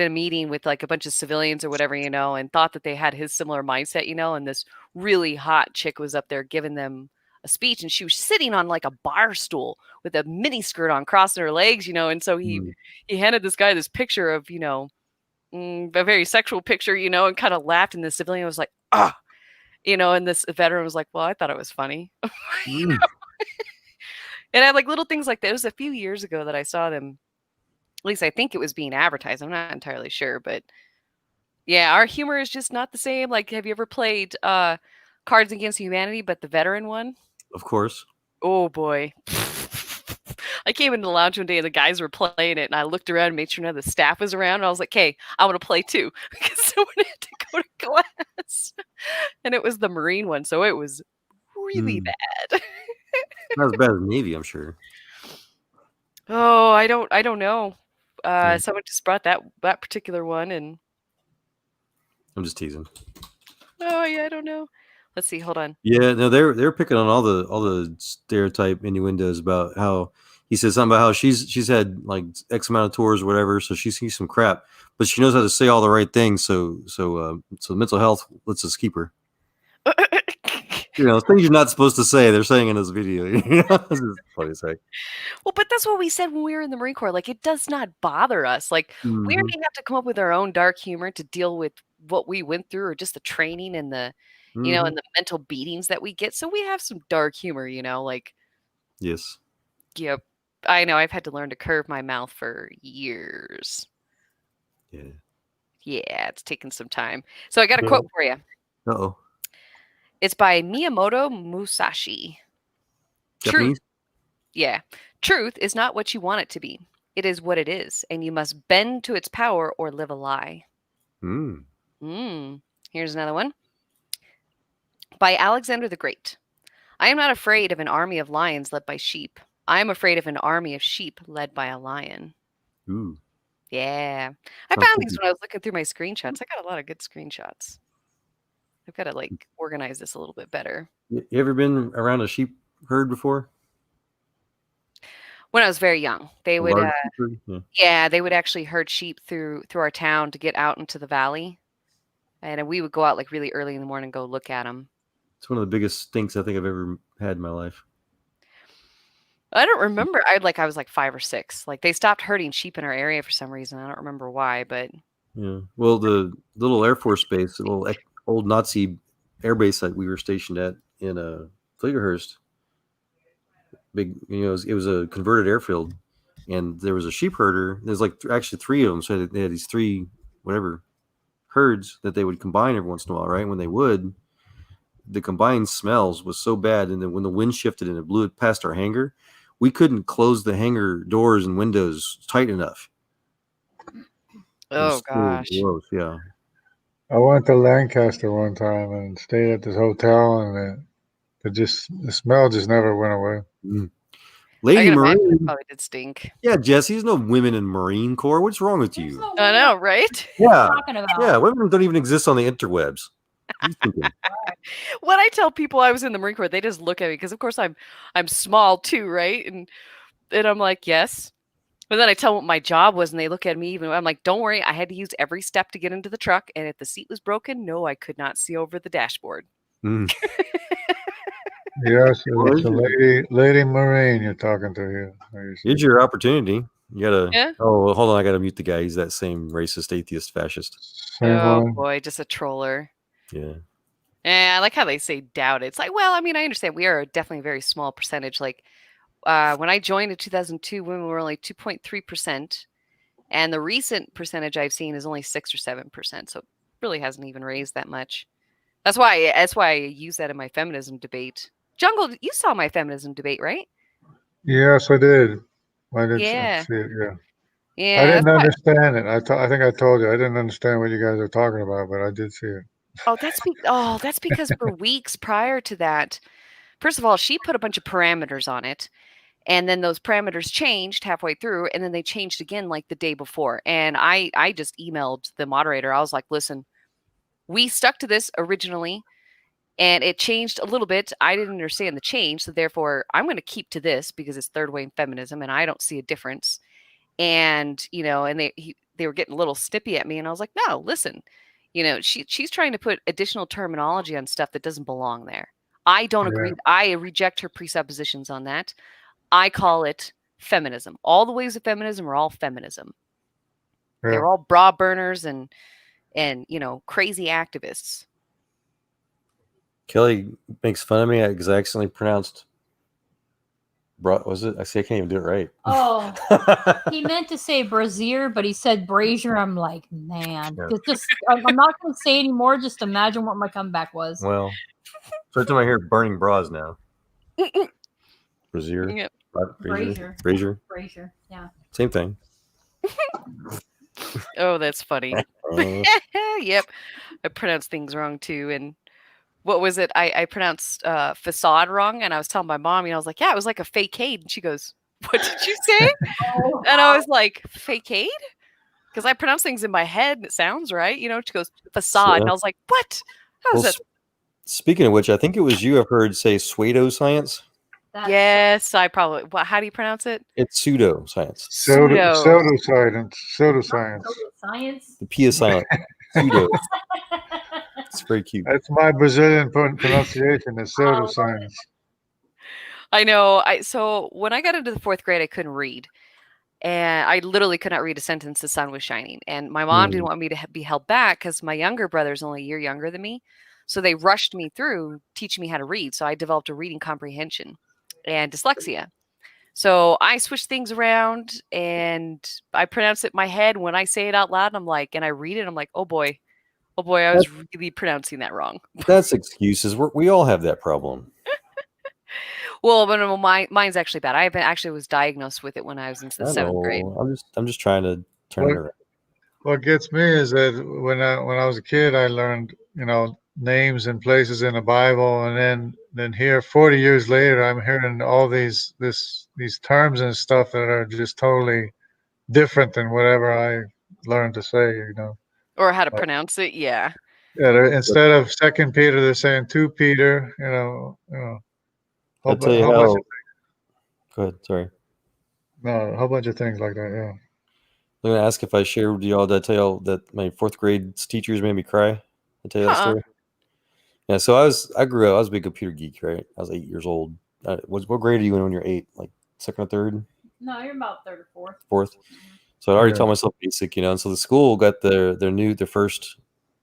meeting with like a bunch of civilians or whatever, and thought that they had his similar mindset, and this really hot chick was up there giving them a speech, and she was sitting on like a bar stool with a mini skirt on, crossing her legs, and so he handed this guy this picture of, a very sexual picture, and kind of laughed, and the civilian was like, ah, and this veteran was like, well, I thought it was funny. And I had like little things like that. It was a few years ago that I saw them. At least I think it was being advertised. I'm not entirely sure, but yeah, our humor is just not the same. Like, have you ever played Cards Against Humanity, but the veteran one? Of course. Oh boy. I came into the lounge one day and the guys were playing it, and I looked around and made sure none of the staff was around. And I was like, hey, I want to play too. Because someone had to go to class. And it was the Marine one, so it was really bad. Not as bad as Navy, I'm sure. Oh, I don't know. Someone just brought that particular one, and I'm just teasing. Oh yeah, I don't know. Let's see. Hold on. Yeah, no, they're picking on all the stereotype innuendos about how he says something about how she's had like X amount of tours or whatever, so she sees some crap, but she knows how to say all the right things. So mental health lets us keep her. Things you're not supposed to say, they're saying in this video. This is funny as heck. Well, but that's what we said when we were in the Marine Corps. Like, it does not bother us. Like, we already have to come up with our own dark humor to deal with what we went through, or just the training and the, and the mental beatings that we get. So we have some dark humor, like. Yes. Yep. I know. I've had to learn to curve my mouth for years. Yeah. Yeah, it's taken some time. So I got a quote for you. Uh-oh. It's by Miyamoto Musashi. Japanese? Truth. Yeah. Truth is not what you want it to be. It is what it is, and you must bend to its power or live a lie. Here's another one. By Alexander the Great. I am not afraid of an army of lions led by sheep. I am afraid of an army of sheep led by a lion. Ooh. Yeah. I found these when I was looking through my screenshots. I got a lot of good screenshots. I've got to organize this a little bit better. You ever been around a sheep herd before? When I was very young, they would, they would actually herd sheep through our town to get out into the valley, and we would go out like really early in the morning and go look at them. It's one of the biggest stinks I think I've ever had in my life. I don't remember. I was like 5 or 6. Like, they stopped herding sheep in our area for some reason. I don't remember why, but yeah. Well, the little Air Force base, the little old Nazi air base that we were stationed at in Fliegerhurst. Big, it was a converted airfield, and there was a sheep herder. There's actually 3 of them, so they had these 3 herds that they would combine every once in a while, right? When they would, the combined smells was so bad, and then when the wind shifted and it blew it past our hangar, we couldn't close the hangar doors and windows tight enough. Oh gosh! Gross, yeah. I went to Lancaster one time and stayed at this hotel, and the smell just never went away. Lady Marine probably did stink. Yeah, Jesse, there's no women in Marine Corps. What's wrong with you? I know, right? Yeah, talking about? Yeah, women don't even exist on the interwebs. When I tell people I was in the Marine Corps, they just look at me because, of course, I'm small too, right? And I'm like, yes. But then I tell them what my job was, and they look at me even. I'm like, don't worry, I had to use every step to get into the truck, and if the seat was broken, no, I could not see over the dashboard. Mm. Yes, it's a lady Marine you're talking to here. Here's your opportunity. You gotta. Yeah. Oh, well, hold on. I gotta mute the guy. He's that same racist, atheist, fascist. Oh boy, just a troller. Yeah. And I like how they say doubt it. It's like, well, I mean, I understand we are definitely a very small percentage. Like when I joined in 2002, women were only 2.3%. And the recent percentage I've seen is only 6 or 7%. So it really hasn't even raised that much. That's why I use that in my feminism debate. Jungle, you saw my feminism debate, right? Yes, I did. I did Yeah. see it, yeah. Yeah. I didn't understand it. I think I told you I didn't understand what you guys are talking about, but I did see it. Oh, that's because for weeks prior to that, first of all, she put a bunch of parameters on it. And then those parameters changed halfway through, and then they changed again like the day before. And I just emailed the moderator. I was like, listen, we stuck to this originally, and it changed a little bit. I didn't understand the change, so therefore I'm going to keep to this because it's third wave feminism, and I don't see a difference. And, and they were getting a little snippy at me, and I was like, no, listen, she's trying to put additional terminology on stuff that doesn't belong there. I don't agree. I reject her presuppositions on that. I call it feminism. All the ways of feminism are all feminism. Yeah. They're all bra burners and crazy activists. Kelly makes fun of me because I accidentally pronounced was it? I can't even do it right. Oh, he meant to say brazier, but he said brazier. I'm like, man, I'm not going to say anymore. Just imagine what my comeback was. Well, so every time I hear burning bras now. Brazier. Yep. Brazier. Yeah. Same thing. Oh, that's funny. Yep. I pronounced things wrong too. And what was it? I pronounced facade wrong, and I was telling my mom, I was like, yeah, it was like a fakeade. And she goes, what did you say? And I was like, fakeade? Because I pronounce things in my head and it sounds right. She goes, facade. And I was like, what? How's that? Speaking of which, I think it was you I've heard say pseudoscience. Yes, I probably. How do you pronounce it? It's pseudoscience. Pseudoscience. The P is silent. Pseudo. It's very cute. That's my Brazilian pronunciation. Is pseudoscience. I know. So when I got into the 4th grade, I couldn't read, and I literally could not read a sentence. The sun was shining, and my mom didn't want me to be held back because my younger brother is only a year younger than me. So they rushed me through teaching me how to read. So I developed a reading comprehension and dyslexia. So I switched things around and I pronounce it in my head. When I say it out loud, and I read it, I'm like, oh boy, I was really pronouncing that wrong. That's excuses. We all have that problem. Well, but mine's actually bad. I was diagnosed with it when I was in the 7th grade. I'm just trying to turn it around. What gets me is that when I was a kid, I learned, names and places in the Bible, and then here 40 years later, I'm hearing all these terms and stuff that are just totally different than whatever I learned to say, or how to pronounce it. Yeah. Instead of 2 Peter, they're saying 2 Peter. I'll tell you how. Go ahead. Sorry. No, a whole bunch of things like that. Yeah. I'm gonna ask if I shared with y'all. Did I tell y'all that my 4th grade teachers made me cry? I tell you that story. Yeah, so I grew up. I was a big computer geek, right? I was 8 years old. What grade are you in when you're 8? Like 2nd or 3rd? No, you're about 3rd or 4th. So I already taught myself basic, and so the school got their first,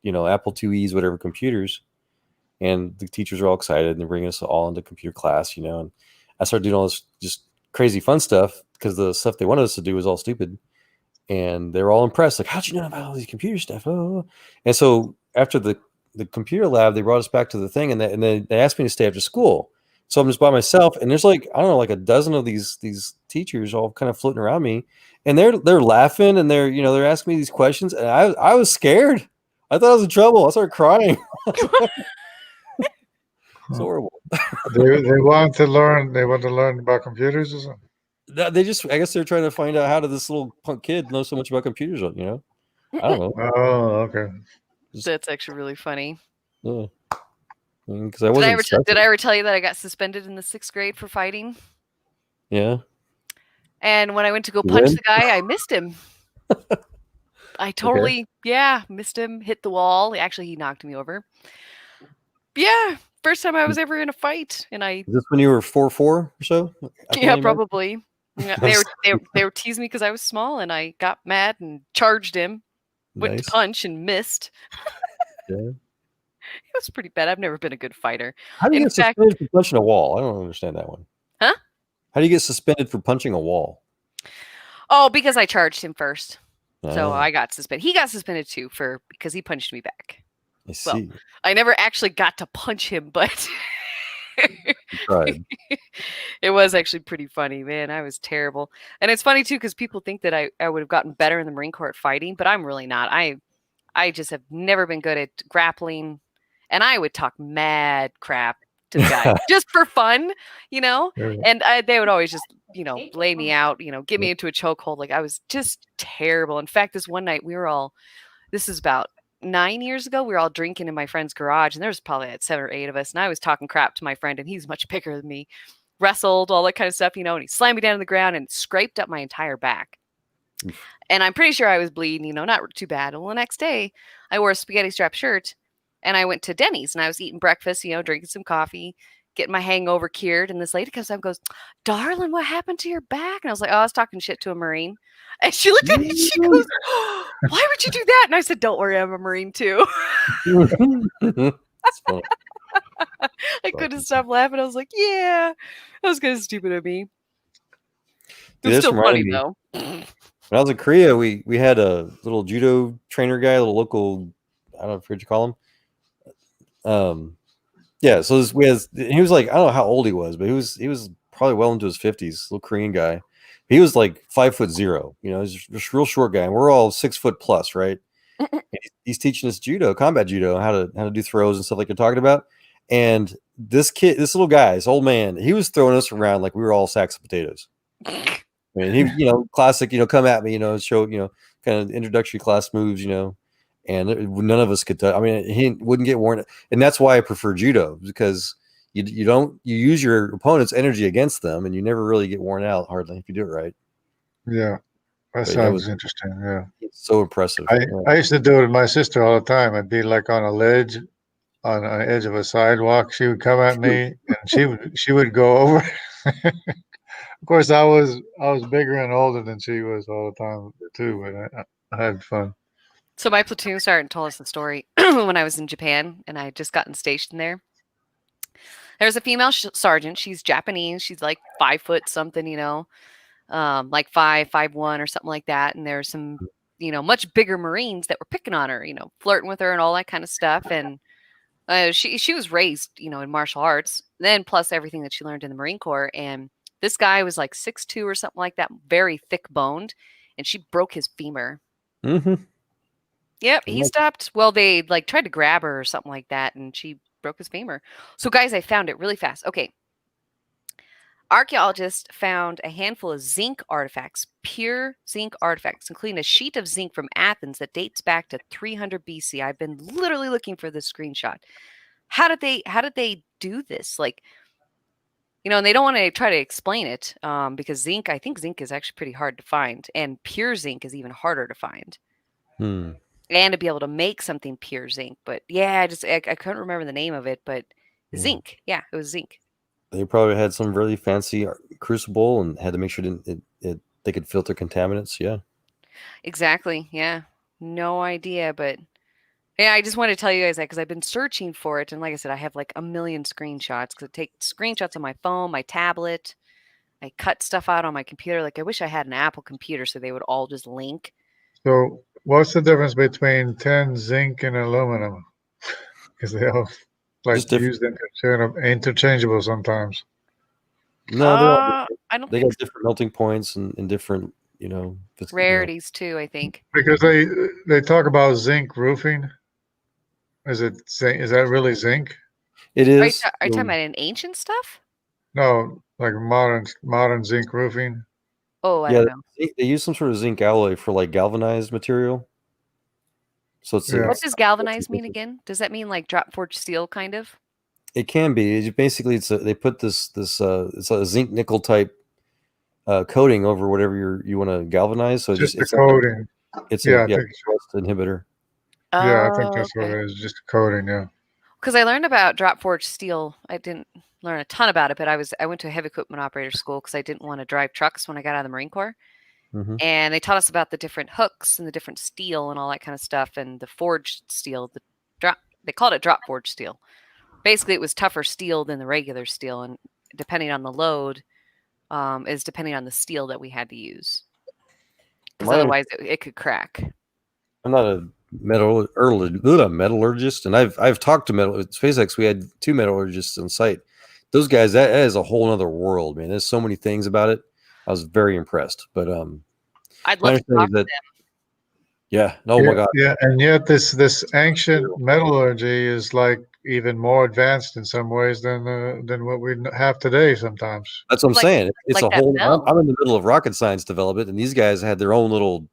Apple IIe's, whatever computers, and the teachers are all excited and they're bringing us all into computer class, and I started doing all this just crazy fun stuff because the stuff they wanted us to do was all stupid, and they were all impressed, like, how'd you know about all these computer stuff? Oh, and so after the computer lab, they brought us back to the thing, and then they asked me to stay after school. So I'm just by myself, and there's like, I don't know, like a dozen of these teachers all kind of floating around me, and they're laughing, and they're asking me these questions, and I was scared. I thought I was in trouble. I started crying. It's horrible. They want to learn. They want to learn about computers or something. They just, I guess they're trying to find out how did this little punk kid know so much about computers. I don't know. Oh, okay. That's actually really funny. Yeah. Because I wasn't. Did I ever tell you that I got suspended in the 6th grade for fighting? Yeah. And when I went to go punch the guy, I missed him. I totally, missed him, hit the wall. Actually, he knocked me over. Yeah, first time I was ever in a fight, and Is this when you were 4'4" or so? Yeah, probably. Yeah, they were teasing me because I was small, and I got mad and charged him. Went to punch and missed. Yeah. It was pretty bad. I've never been a good fighter. How do you get suspended for punching a wall? I don't understand that one. Huh? How do you get suspended for punching a wall? Oh, because I charged him first. So I got suspended. He got suspended too because he punched me back. I see. Well, I never actually got to punch him, but it was actually pretty funny, man. I was terrible. And it's funny too, because people think that I would have gotten better in the Marine Corps at fighting, but I'm really not. I just have never been good at grappling, and I would talk mad crap to the guy just for fun, and they would always just, lay me out, get me into a chokehold. Like, I was just terrible. In fact, this one night this is about 9 years ago, we were all drinking in my friend's garage, and there was probably 7 or 8 of us, and I was talking crap to my friend, and he's much bigger than me, wrestled, all that kind of stuff, and he slammed me down on the ground and scraped up my entire back. And I'm pretty sure I was bleeding, not too bad. Well, the next day, I wore a spaghetti strap shirt, and I went to Denny's, and I was eating breakfast, drinking some coffee, getting my hangover cured. And this lady comes up and goes, "Darling, what happened to your back?" And I was like, "Oh, I was talking shit to a Marine." And she looked at me and she goes, "Why would you do that?" And I said, "Don't worry, I'm a Marine too." That's funny. I couldn't stop laughing. I was like, "Yeah, that was kind of stupid of me." It's still funny though. When I was in Korea, we had a little judo trainer guy, a little local, I don't know what you call him. Yeah, so he was like, I don't know how old he was, but he was probably well into his 50s, little Korean guy. He was like 5'0", he's just real short guy, and we're all 6 foot plus, right? He's teaching us combat judo, how to do throws and stuff like you're talking about. And this little guy, this old man, he was throwing us around like we were all sacks of potatoes. I mean, he, classic, come at me, show, kind of introductory class moves, and none of us could touch. I mean, he wouldn't get worn. And that's why I prefer judo, because you use your opponent's energy against them, and you never really get worn out hardly if you do it right. Yeah. That sounds interesting. Yeah. It's so impressive. I used to do it with my sister all the time. I'd be like on a ledge, on an edge of a sidewalk. She would come at me and she would go over. Of course, I was bigger and older than she was all the time too, but I had fun. So my platoon sergeant told us the story when I was in Japan, and I had just gotten stationed there. There's a female sergeant. She's Japanese. She's like 5 foot something, like 5'1" or something like that. And there's some, much bigger Marines that were picking on her, flirting with her and all that kind of stuff. And she was raised, in martial arts, then plus everything that she learned in the Marine Corps. And this guy was like 6'2" or something like that, very thick boned, and she broke his femur. Mm-hmm. Yep, he stopped. Well, they tried to grab her or something like that, and she broke his femur. So, guys, I found it really fast. Okay. Archaeologists found a handful of zinc artifacts, pure zinc artifacts, including a sheet of zinc from Athens that dates back to 300 BC. I've been literally looking for this screenshot. How did they do this? And they don't want to try to explain it because I think zinc is actually pretty hard to find, and pure zinc is even harder to find. And to be able to make something pure zinc. But yeah, I couldn't remember the name of it, but zinc. Yeah, it was zinc. They probably had some really fancy crucible and had to make sure they could filter contaminants. Yeah. Exactly. Yeah. No idea, but yeah, I just wanted to tell you guys that because I've been searching for it. And like I said, I have like a million screenshots because I take screenshots on my phone, my tablet. I cut stuff out on my computer. Like, I wish I had an Apple computer so they would all just link. So what's the difference between tin, zinc, and aluminum? Because they all used interchangeable sometimes. No, I don't they think got different melting points and different, rarities too, I think. Because they talk about zinc roofing. Is that really zinc? It is. Are you talking about an ancient stuff? No, like modern zinc roofing. Oh, I don't know. They use some sort of zinc alloy for like galvanized material. So it's, Yeah. What does galvanized mean again? Does that mean like drop forged steel kind of? it can be. Basically, they put this it's a zinc nickel type coating over whatever you want to galvanize. So Just the it's coating. it's Yeah, a I think so. rust inhibitor. Yeah, I think Oh, that's what okay. it is. Just coating. Yeah. Because I learned about drop forged steel. I didn't learn a ton about it, but I went to a heavy equipment operator school because I didn't want to drive trucks when I got out of the Marine Corps. Mm-hmm. And they taught us about the different hooks and the different steel and all that kind of stuff, and the forged steel. They called it drop forged steel. Basically, it was tougher steel than the regular steel, and depending on the load, is depending on the steel that we had to use. Because otherwise, it could crack. I'm not a metallurgist, and I've talked to at SpaceX. We had 2 metallurgists on site. Those guys, that is a whole other world, man. There's so many things about it. I was very impressed. But I'd love to talk to them. Yeah. Oh my God. Yeah, and yet this ancient metallurgy is like even more advanced in some ways than what we have today. Sometimes. That's what I'm saying. It's like a that whole. bell. I'm in the middle of rocket science development, and these guys had their own little,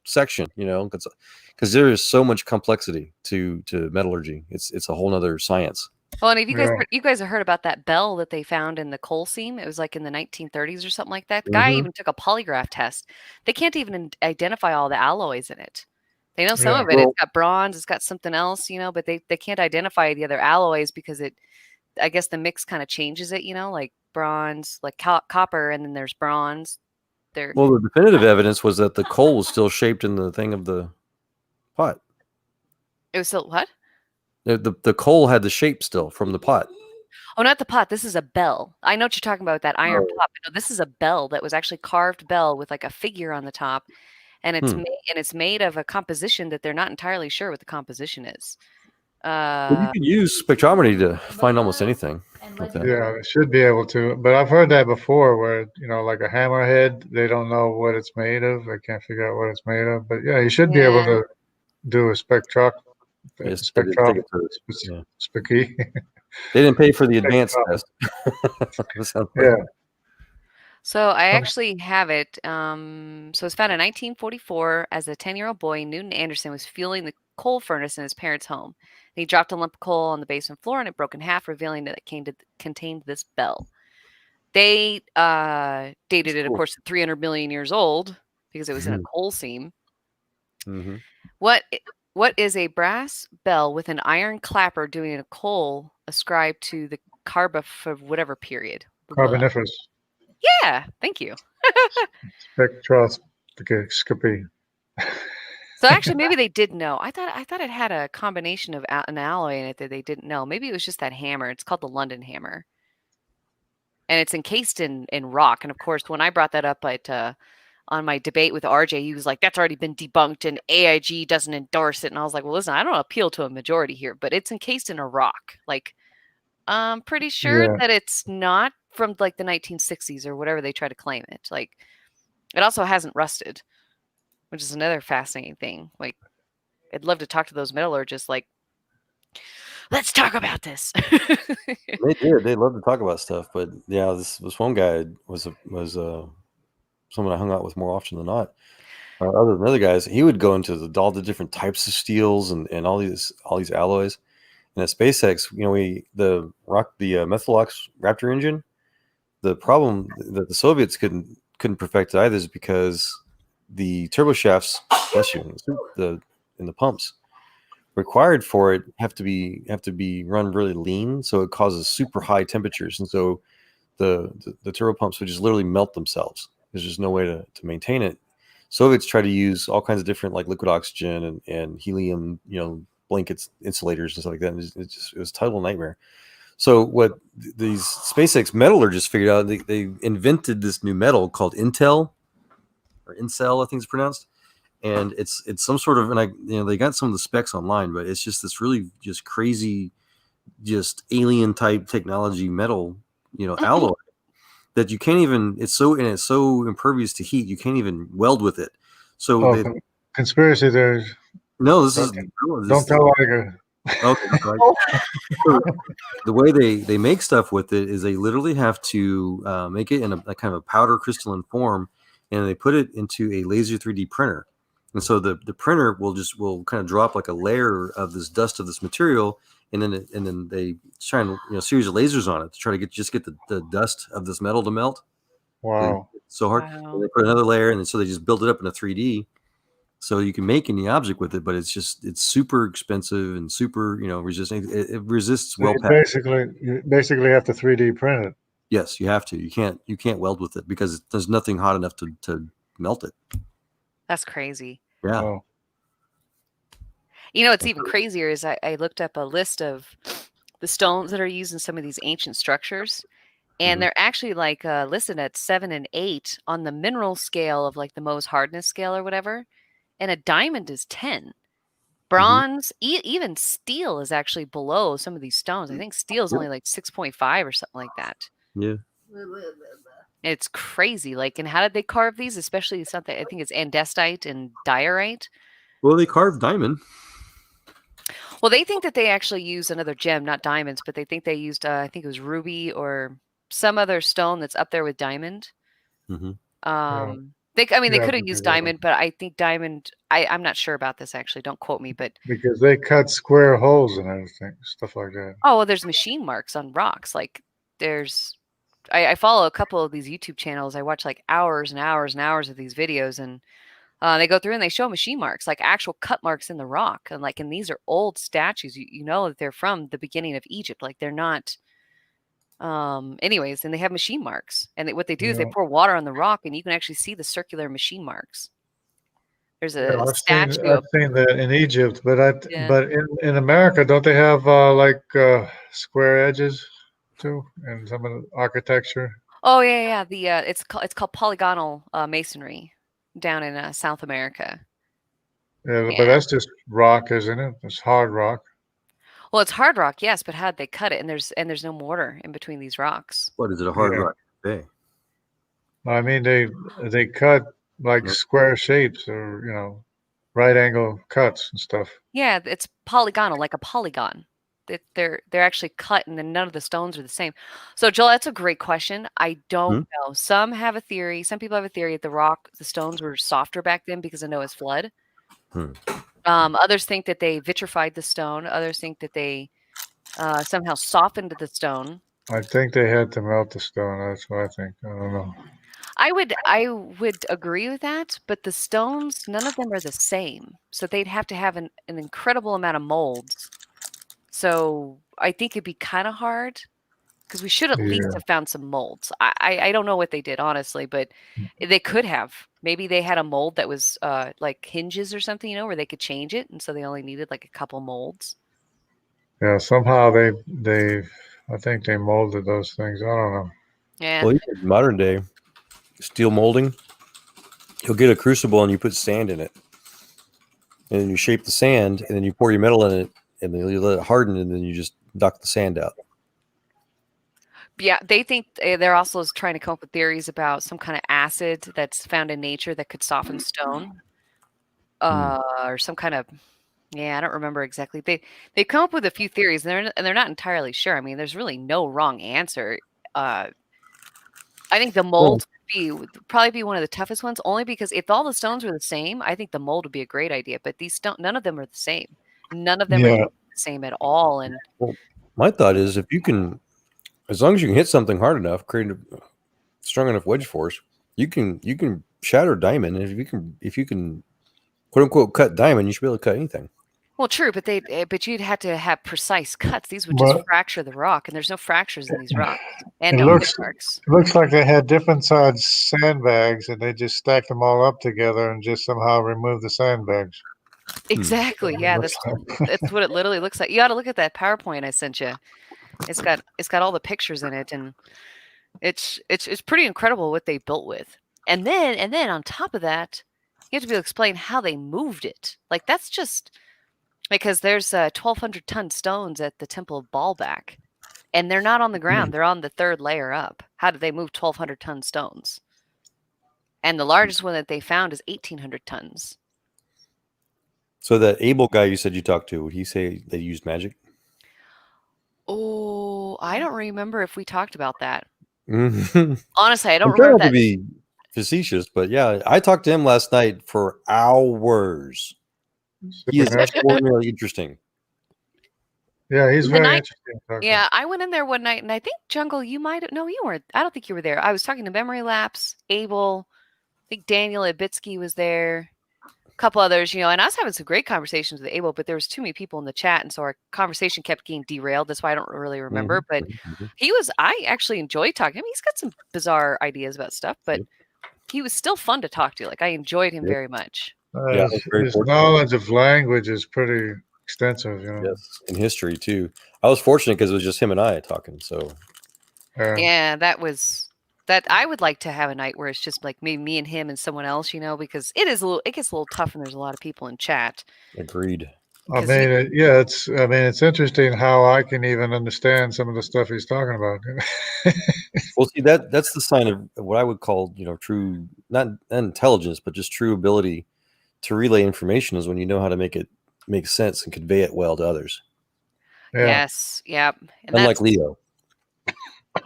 section. Because there is so much complexity to metallurgy. It's a whole other science. Well, and if you guys have heard about that bell that they found in the coal seam, it was like in the 1930s or something like that. The guy even took a polygraph test. They can't even identify all the alloys in it. They know some of it. It's got bronze, it's got something else, but they can't identify the other alloys because I guess the mix kind of changes it, like bronze, like copper, and then there's bronze. Well, the definitive evidence was that the coal was still shaped in the thing of the pot. It was still what? The coal had the shape still from the pot. Oh, not the pot. This is a bell. I know what you're talking about with that iron pot. But no, this is a bell that was actually carved bell with like a figure on the top, and it's made of a composition that they're not entirely sure what the composition is. You can use spectrometry to find almost anything. Yeah, they should be able to. But I've heard that before, where like a hammerhead, they don't know what it's made of. They can't figure out what it's made of. But yeah, you should be able to do a spectro. They didn't pay for the advanced test. Yeah. So I actually have it. So it was found in 1944. As a 10-year-old boy, Newton Anderson was fueling the coal furnace in his parents' home. He dropped a lump of coal on the basement floor, and it broke in half, revealing that it contained this bell. They dated it, of course, to 300 million years old because it was in a coal seam. Mm-hmm. What is a brass bell with an iron clapper doing a coal ascribed to the whatever period? Carboniferous. Yeah, thank you. Spectroscopy. So actually, maybe they did know. I thought it had a combination of an alloy in it that they didn't know. Maybe it was just that hammer. It's called the London hammer, and it's encased in rock. And of course, when I brought that up on my debate with RJ, he was like, "That's already been debunked, and AIG doesn't endorse it." And I was like, "Well, listen, I don't appeal to a majority here, but it's encased in a rock. Like, I'm pretty sure that it's not from like the 1960s or whatever they try to claim it. Like, it also hasn't rusted, which is another fascinating thing. Like, I'd love to talk to those metallurgists. Like, let's talk about this." They did. They love to talk about stuff, but yeah, this one guy was someone I hung out with more often than not. Other than other guys, he would go into all the different types of steels and all these alloys. And at SpaceX, the Methalox Raptor engine. The problem that the Soviets couldn't perfect it either is because the turbo shafts, in the pumps required for it have to be run really lean, so it causes super high temperatures, and so the turbo pumps would just literally melt themselves. There's just no way to maintain it. Soviets try to use all kinds of different like liquid oxygen and helium, blankets, insulators, and stuff like that. And it was a total nightmare. So what these SpaceX metallurgists figured out, they invented this new metal called Incel, I think it's pronounced, and it's some sort of, and they got some of the specs online, but it's just this really just crazy, just alien type technology metal, alloy that you can't even. It's so impervious to heat, you can't even weld with it. So conspiracy theories. No, this don't tell Iger. Okay. Right. So the way they make stuff with it is they literally have to make it in a kind of a powder crystalline form, and they put it into a laser 3D printer. And so the printer will kind of drop like a layer of this dust of this material, and then they shine series of lasers on it to try to get the dust of this metal to melt. Wow. So hard. Wow. They put another layer, and so they just build it up in a 3D, so you can make any object with it. But it's super expensive and super resistant. It resists well. You basically have to 3D print it. Yes, you have to. You can't weld with it because there's nothing hot enough to melt it. That's crazy. Yeah. Oh. What's even crazier is I looked up a list of the stones that are used in some of these ancient structures, and they're actually like listed at 7 and 8 on the mineral scale of like the Mohs hardness scale or whatever, and a diamond is 10. Bronze, even steel is actually below some of these stones. I think steel is only like 6.5 or something like that. Yeah. It's crazy. Like, and how did they carve these? Especially something, I think it's andesite and diorite. Well, they carved diamond. Well, they think that they actually used another gem, not diamonds, but they think they used, I think it was ruby or some other stone that's up there with diamond. They could have used diamond, but I think diamond, I'm not sure about this actually. Don't quote me, but. Because they cut square holes and everything, stuff like that. Oh, well, there's machine marks on rocks. Like I follow a couple of these YouTube channels. I watch like hours and hours and hours of these videos, and they go through and they show machine marks, like actual cut marks in the rock. And these are old statues. You know that they're from the beginning of Egypt. Like they're not. Anyways, and they have machine marks. And what they do is they pour water on the rock, and you can actually see the circular machine marks. There's a statue. I've seen that in Egypt, but in America, don't they have like square edges too in some of the architecture? Oh yeah. It's called polygonal masonry down in South America. Yeah, but that's just rock, isn't it? It's hard rock. Well, it's hard rock, yes, but how'd they cut it? And there's no mortar in between these rocks. What is it? A hard rock bay? I mean, they cut like square shapes or right angle cuts and stuff. Yeah, it's polygonal, like a polygon. They're actually cut, and then none of the stones are the same. So, Joel, that's a great question. I don't know. Some have a theory. Some people have a theory that the stones were softer back then because of Noah's flood. Others think that they vitrified the stone. Others think that they somehow softened the stone. I think they had to melt the stone. That's what I think. I don't know. I would agree with that, but the stones, none of them are the same. So they'd have to have an incredible amount of molds. So I think it'd be kind of hard because we should at least have found some molds. I don't know what they did, honestly, but they could have. Maybe they had a mold that was like hinges or something, where they could change it. And so they only needed like a couple molds. Yeah, somehow I think they molded those things. I don't know. Yeah. Well, modern day steel molding, you'll get a crucible and you put sand in it. And then you shape the sand, and then you pour your metal in it, and then you let it harden, and then you just duct the sand out. Yeah, they think they're also trying to come up with theories about some kind of acid that's found in nature that could soften stone, or some kind of. Yeah, I don't remember exactly. They come up with a few theories, and they're not entirely sure. I mean, there's really no wrong answer. I think the mold would probably be one of the toughest ones, only because if all the stones were the same, I think the mold would be a great idea. But none of them are the same. None of them are the same at all. And my thought is, as long as you can hit something hard enough, create a strong enough wedge force, you can shatter diamond. And if you can quote unquote cut diamond, you should be able to cut anything. Well, true, but you'd have to have precise cuts. These would just fracture the rock, and there's no fractures in these rocks. And it looks like they had different size sandbags, and they just stacked them all up together and just somehow removed the sandbags. Exactly. Yeah, that's what it literally looks like. You ought to look at that PowerPoint I sent you. It's got all the pictures in it, and it's pretty incredible what they built with. And then on top of that, you have to be able to explain how they moved it. Like that's just. Because there's 1,200-ton stones at the Temple of Baalbek, and they're not on the ground. They're on the third layer up. How did they move 1,200-ton stones? And the largest one that they found is 1,800 tons. So that Abel guy you said you talked to, would he say they used magic? Oh, I don't remember if we talked about that. Honestly, I don't remember that. facetious, but yeah, I talked to him last night for hours. He is extraordinarily interesting. Yeah, he's The very night- interesting. to talk to. Yeah, I went in there one night, and I think Jungle, you might have. No, you weren't. I don't think you were there. I was talking to Memory Lapse, Abel. I think Daniel Abitsky was there. A couple others, and I was having some great conversations with Abel, but there was too many people in the chat, and so our conversation kept getting derailed. That's why I don't really remember. But I actually enjoyed talking to him. He's got some bizarre ideas about stuff, but he was still fun to talk to. Like, I enjoyed him very much. Yeah, his knowledge of language is pretty extensive. Yes, in history too. I was fortunate because it was just him and I talking. So yeah, that I would like to have a night where it's just like maybe me and him and someone else, because it gets a little tough when there's a lot of people in chat. Agreed. I mean, it's interesting how I can even understand some of the stuff he's talking about. Well, see, that's the sign of what I would call, true, not intelligence, but just true ability to relay information is when you know how to make it make sense and convey it well to others. Yeah. Yes. Yep. And Unlike Leo.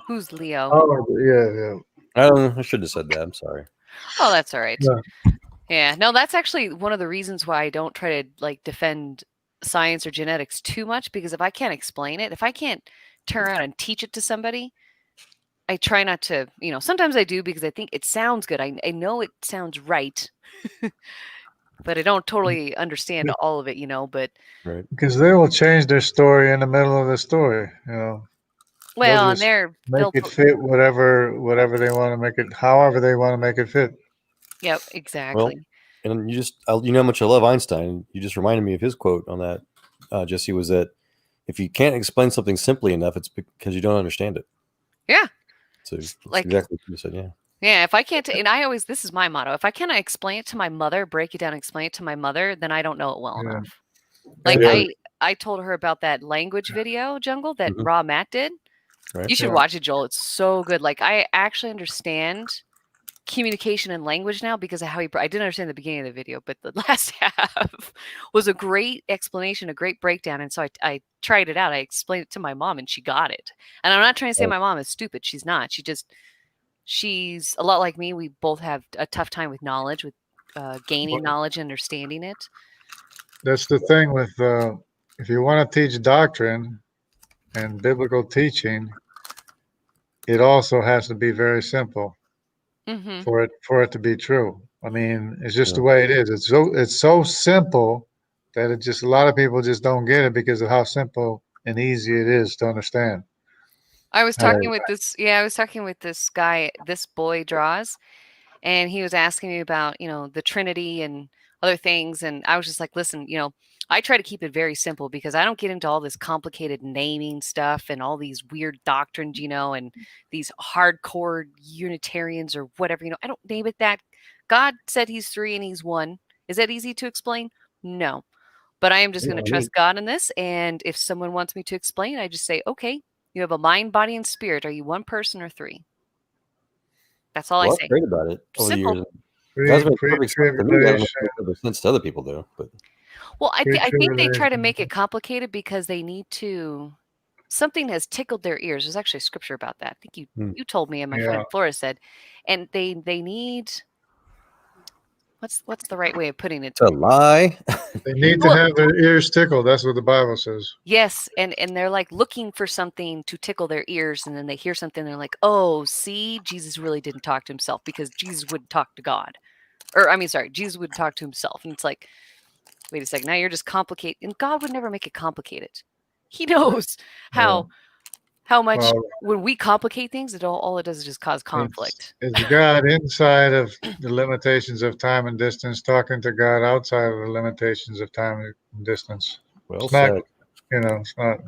Who's Leo? Oh, yeah. I don't know. I shouldn't have said that. I'm sorry. Oh, that's all right. Yeah. Yeah. No, that's actually one of the reasons why I don't try to defend science or genetics too much, because if I can't explain it, if I can't turn around and teach it to somebody, I try not to, sometimes I do because I think it sounds good. I know it sounds right, but I don't totally understand all of it, but. Right. Because they will change their story in the middle of the story, Well, and they're make it fit whatever they want to make it, however they want to make it fit. Yep, exactly. Well, and you know how much I love Einstein. You just reminded me of his quote on that, Jesse, was that if you can't explain something simply enough, it's because you don't understand it. Yeah. So exactly what you said. Yeah. Yeah. If I can't, and this is my motto. If I cannot explain it to my mother, break it down, and explain it to my mother, then I don't know it well enough. Like I told her about that language video, Jungle, that Raw Matt did. Right. You should watch it, Joel. It's so good. Like, I actually understand communication and language now because of how I didn't understand the beginning of the video, but the last half was a great explanation, a great breakdown. And so I tried it out. I explained it to my mom and she got it. And I'm not trying to say my mom is stupid. She's not. She's a lot like me. We both have a tough time with knowledge, with gaining knowledge and understanding it. That's the thing with, if you want to teach doctrine and biblical teaching, it also has to be very simple for it to be true. I mean, it's just the way it is. It's so simple that it just, a lot of people just don't get it because of how simple and easy it is to understand. I was talking with this guy, this boy Draws, and he was asking me about, the Trinity and other things. And I was just like, listen, I try to keep it very simple because I don't get into all this complicated naming stuff and all these weird doctrines, and these hardcore Unitarians or whatever, I don't name it that. God said he's 3 and he's 1. Is that easy to explain? No. But I am just going to trust God in this. And if someone wants me to explain, I just say, okay, you have a mind, body, and spirit. Are you 1 person or 3? That's all I say. That's great about it over Simple. the years. That's been perfect sense to me. I don't know if it makes sense to other people though, but well, I think they try to make it complicated because they need to. Something has tickled their ears. There's actually scripture about that. I think you told me, and my friend Flora said, and they need. What's the right way of putting it? It's a lie. They need to have their ears tickled. That's what the Bible says. Yes, and they're like looking for something to tickle their ears, and then they hear something, and they're like, "Oh, see, Jesus really didn't talk to himself because Jesus wouldn't talk to God." Jesus would talk to himself. And it's like, wait a second, now you're just complicated. And God would never make it complicated. He knows how much when we complicate things, all it does is just cause conflict. It's God inside of the limitations of time and distance, talking to God outside of the limitations of time and distance. Well it's said. Not, it's not.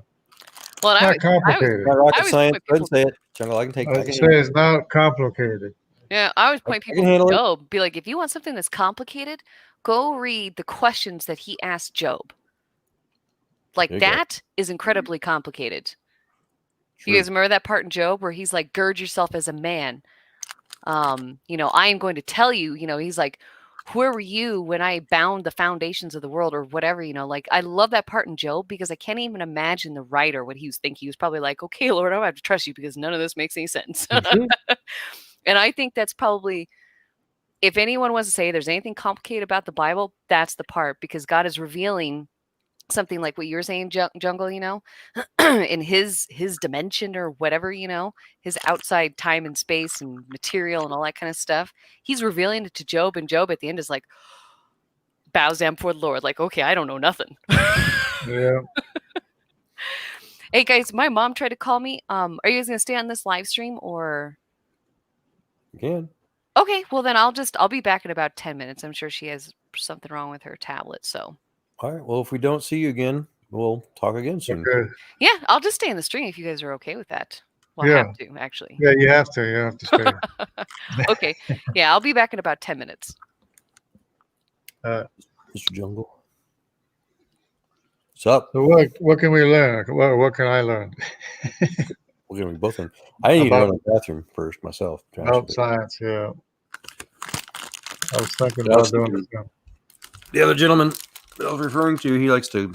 Well, not complicated. Not rocket science. Go ahead and say it, Jungle. I can take. I say it's not complicated. Yeah, I always point people to Job. Be like, if you want something that's complicated, go read the questions that he asked Job. Like that is incredibly complicated. You guys remember that part in Job where he's like, gird yourself as a man. I am going to tell you, he's like, where were you when I bound the foundations of the world or whatever, like I love that part in Job because I can't even imagine the writer, what he was thinking. He was probably like, okay, Lord, I don't have to trust you because none of this makes any sense. And I think that's probably if anyone wants to say there's anything complicated about the Bible, that's the part, because God is revealing something like what you're saying, Jungle, you know, in his dimension or whatever, you know, his outside time and space and material and all that kind of stuff. He's revealing it to Job, and Job at the end is like, bows down before the Lord, like, okay, I don't know nothing. Yeah. Hey guys, my mom tried to call me. Are you guys gonna stay on this live stream or? You can. Okay, well then I'll be back in about 10 minutes. I'm sure she has something wrong with her tablet. So. All right. Well, if we don't see you again, we'll talk again soon. Okay. Yeah, I'll just stay in the stream if you guys are okay with that. Well, Yeah. I have to actually. Yeah, you have to. You have to stay. Okay. Yeah, I'll be back in about 10 minutes. Mr. Jungle. What's up? So what can we learn? What can I learn? We're going to be both in. I need to go to the bathroom first myself. About science, yeah. I was thinking about doing this. The other gentleman that I was referring to, he likes to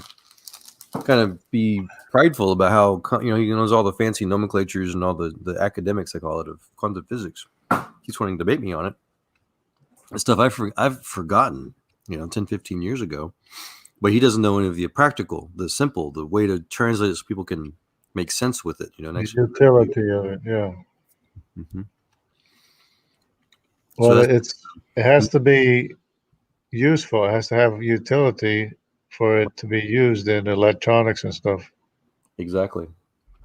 kind of be prideful about how, you know, he knows all the fancy nomenclatures and all the academics, they call it, of quantum physics. He's wanting to debate me on it. The stuff I've forgotten, you know, 10, 15 years ago. But he doesn't know any of the practical, the simple, the way to translate it so people can make sense with it. You know, the utility of it, yeah. Mm-hmm. Well, so it has to be useful. It has to have utility for it to be used in electronics and stuff. Exactly,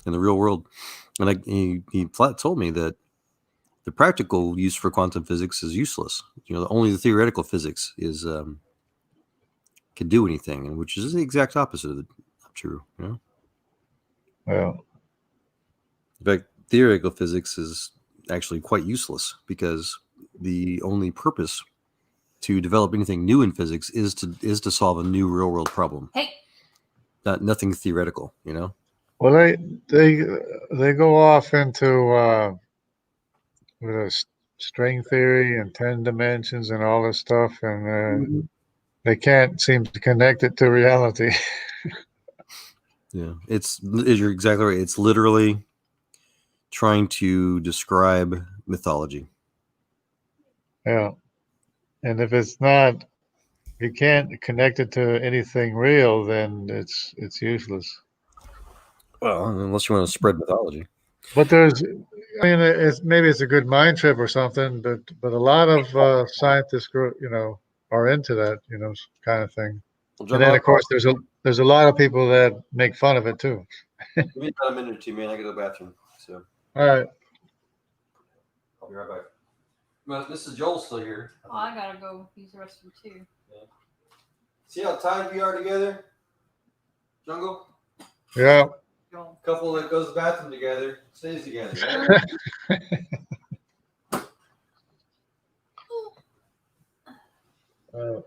in the real world. And he flat told me that the practical use for quantum physics is useless. You know, only the theoretical physics is can do anything, and which is the exact opposite of true. You know. Yeah. In fact, theoretical physics is actually quite useless because the only purpose to develop anything new in physics is to solve a new real world problem. Hey. Nothing theoretical, you know. Well, they go off into with a string theory and 10 dimensions and all this stuff, and they can't seem to connect it to reality. Yeah, you're exactly right. It's literally trying to describe mythology. Yeah. And if it's not, you can't connect it to anything real, then it's useless. Well, unless you want to spread mythology. But maybe it's a good mind trip or something, but a lot of scientists, you know, are into that, you know, kind of thing. And then, of course, there's a lot of people that make fun of it too. Give me about a minute or two, man. I go to the bathroom. So. All right. I'll be right back. Well, Mrs. Joel's still here. Oh, I gotta go use the restroom too. Yeah. See how tied we are together, Jungle? Yeah. Couple that goes to the bathroom together stays together. Right?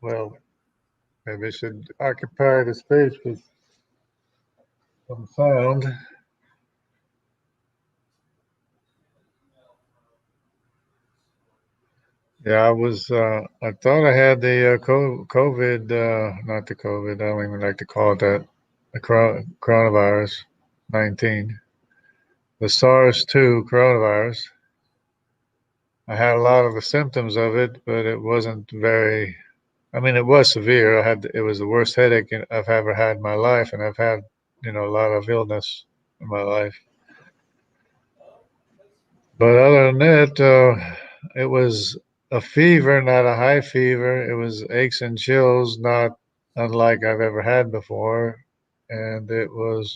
Well, maybe it should occupy the space with some sound. Yeah, I thought I had the COVID, not the COVID, I don't even like to call it that, the coronavirus 19, the SARS-2 coronavirus. I had a lot of the symptoms of it, but it wasn't very, I mean, it was severe. It was the worst headache I've ever had in my life, and I've had, you know, a lot of illness in my life. But other than that, it was a fever, not a high fever. It was aches and chills, not unlike I've ever had before. And it was,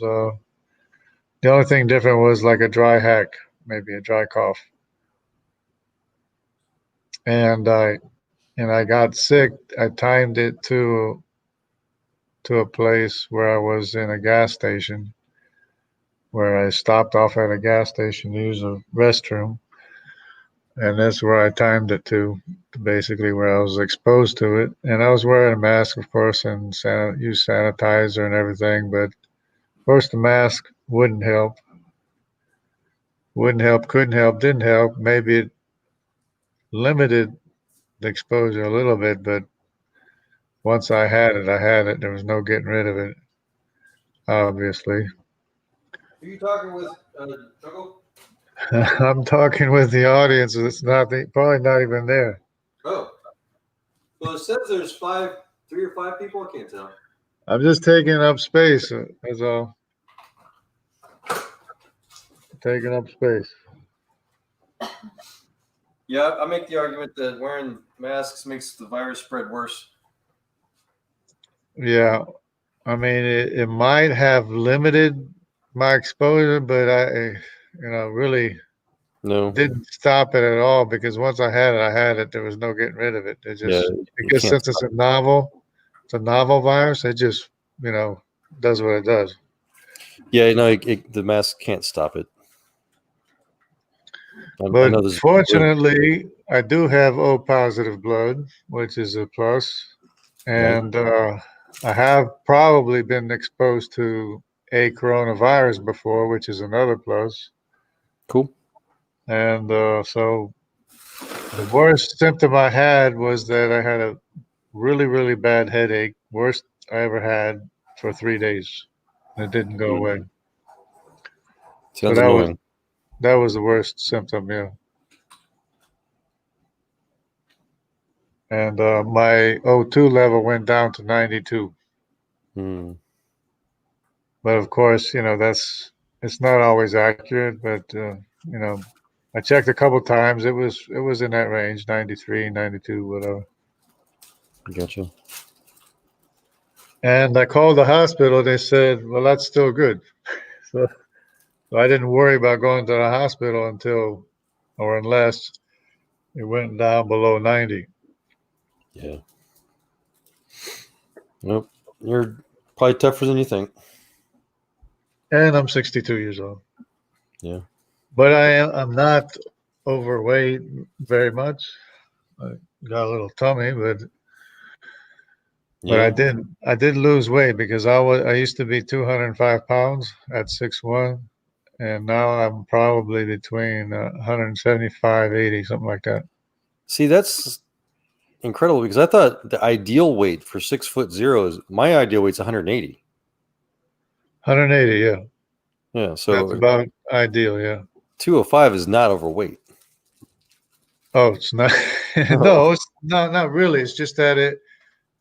the only thing different was like a dry hack, maybe a dry cough. And I got sick. I timed it to a place where I was in a gas station where I stopped off at a gas station to use a restroom. And that's where I timed it to basically where I was exposed to it. And I was wearing a mask, of course, and used sanitizer and everything. But of course, the mask wouldn't help. Wouldn't help, couldn't help, didn't help. Maybe it limited the exposure a little bit, but once I had it, I had it. There was no getting rid of it, obviously. Are you talking with Juggle? I'm talking with the audience. It's probably not even there. Oh. Well, it says there's 3 or 5 people. I can't tell. I'm just taking up space. That's all. Taking up space. Yeah, I make the argument that wearing masks makes the virus spread worse. Yeah. I mean, it might have limited my exposure, but I really didn't stop it at all, because once I had it. There was no getting rid of it. It just because since it's a novel virus, it just does what it does. Yeah, the mask can't stop it. But fortunately, I do have O positive blood, which is a plus, and I have probably been exposed to a coronavirus before, which is another plus. Cool. And so the worst symptom I had was that I had a really, really bad headache, worst I ever had, for 3 days. It didn't go away. Sounds annoying. That was the worst symptom, yeah. And my O2 level went down to 92. But of course, it's not always accurate, but I checked a couple times. It was in that range, 93, 92, whatever. Gotcha. And I called the hospital. They said, well, that's still good. So I didn't worry about going to the hospital unless it went down below 90. Yeah. Nope. You're probably tougher than you think. And I'm 62 years old. Yeah. But I'm not overweight very much. I got a little tummy, but I did lose weight, because I used to be 205 pounds at 6'1", and now I'm probably between 175, 80, something like that. See, that's incredible, because I thought the ideal weight for 6'0" is my ideal weight's 180. 180, yeah. Yeah, so that's about ideal, yeah. 205 is not overweight. Oh, it's not. No, it's not really. It's just that it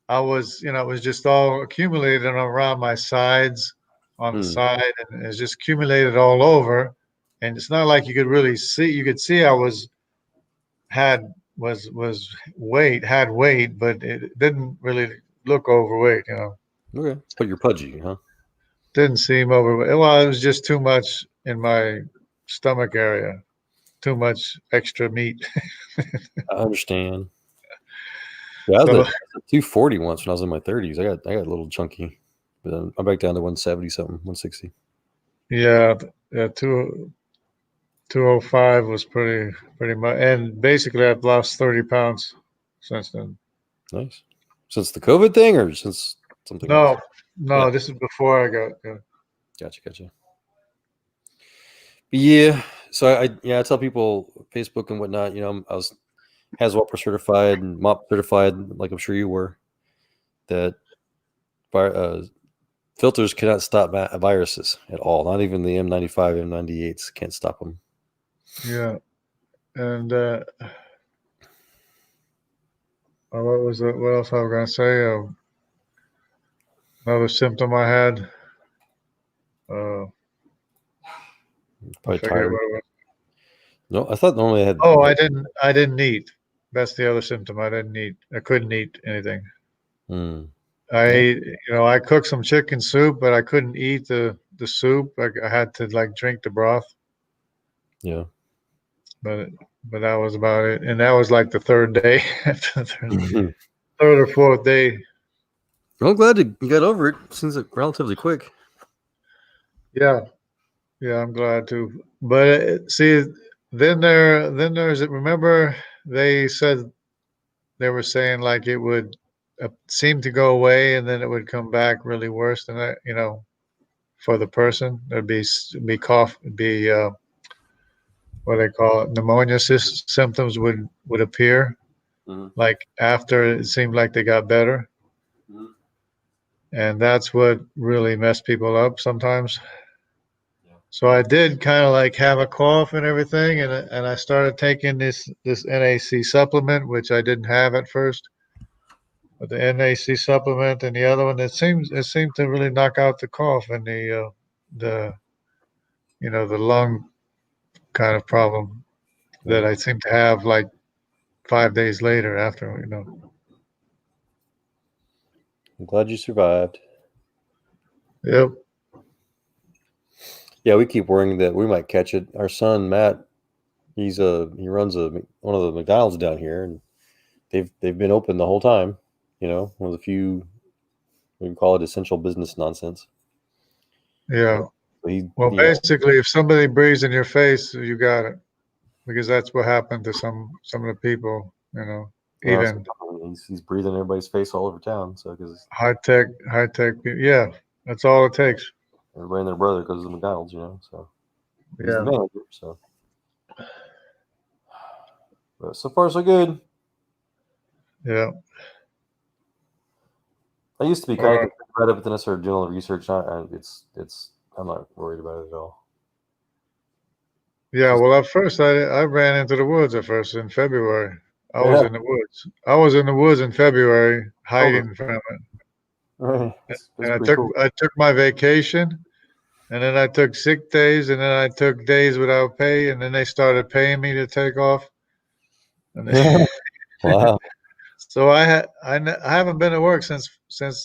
was just all accumulated around my sides, on the side, and it's just accumulated all over. And it's not like you could really see. You could see I had weight, but it didn't really look overweight, Okay, but you're pudgy, huh? Didn't seem overweight. Well, it was just too much in my stomach area, too much extra meat. I understand. Yeah, I was at 240 once when I was in my 30s. I got a little chunky, but then I'm back down to 170 something, 160. Yeah, 205 was pretty much, and basically I've lost 30 pounds since then. Nice. Since the COVID thing, or since something else? No, this is before I got. Gotcha. But yeah, so I tell people, Facebook and whatnot. I was HAZWOPER certified and MOP certified, like I'm sure you were. That filters cannot stop viruses at all. Not even the M95, M98s can't stop them. Yeah, and what was it? What else I was gonna say? Another symptom I had. Probably tired. No, I thought normally I had. Oh, I didn't eat. That's the other symptom. I didn't eat. I couldn't eat anything. I cooked some chicken soup, but I couldn't eat the soup. I had to drink the broth. Yeah. But that was about it. And that was like the third day, third or fourth day. Well, I'm glad you got over it. Seems like relatively quick. Yeah. Yeah, I'm glad to. But see, there's remember they said they were saying like it would seem to go away and then it would come back really worse than that, for the person. There'd be cough, be what they call it, pneumonia symptoms would appear Mhm. like after it seemed like they got better. Mhm. And that's what really messed people up sometimes. Yeah. So I did kind of like have a cough and everything, and I started taking this NAC supplement, which I didn't have at first. But the NAC supplement and the other one, it seemed to really knock out the cough and the the lung kind of problem that I seem to have like 5 days later after. I'm glad you survived. Yep. Yeah, we keep worrying that we might catch it. Our son Matt, he runs one of the McDonald's down here, and they've been open the whole time. One of the few, we can call it essential business nonsense. Yeah. He, Well, basically, if somebody breathes in your face, you got it, because that's what happened to some of the people. Even he's breathing in everybody's face all over town. So because high tech, yeah, that's all it takes. Everybody and their brother goes to McDonald's, so he's Yeah. the manager. So, but so far so good. Yeah. I used to be kind of concerned about it, but then I started doing all the research on it. I'm not worried about it at all. Yeah, well, at first I ran into the woods at first in February. I was in the woods. I was in the woods in February, hiding from it. Right. And I took my vacation, and then I took sick days, and then I took days without pay, and then they started paying me to take off. Wow. So I haven't been to work since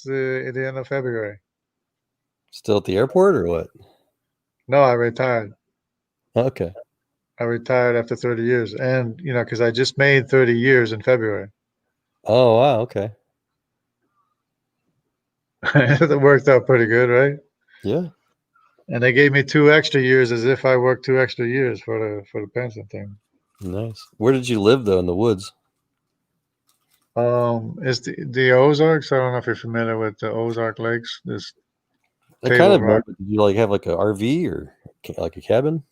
the end of February. Still at the airport or what? No, I retired. Okay. I retired after 30 years, and because I just made 30 years in February. Oh wow, okay. That worked out pretty good, right? Yeah. And they gave me 2 extra years as if I worked 2 extra years for the pension thing. Nice. Where did you live though? In the woods? It's the Ozarks. I don't know if you're familiar with the Ozark Lakes. This kind of. Did you have like a RV or like a cabin?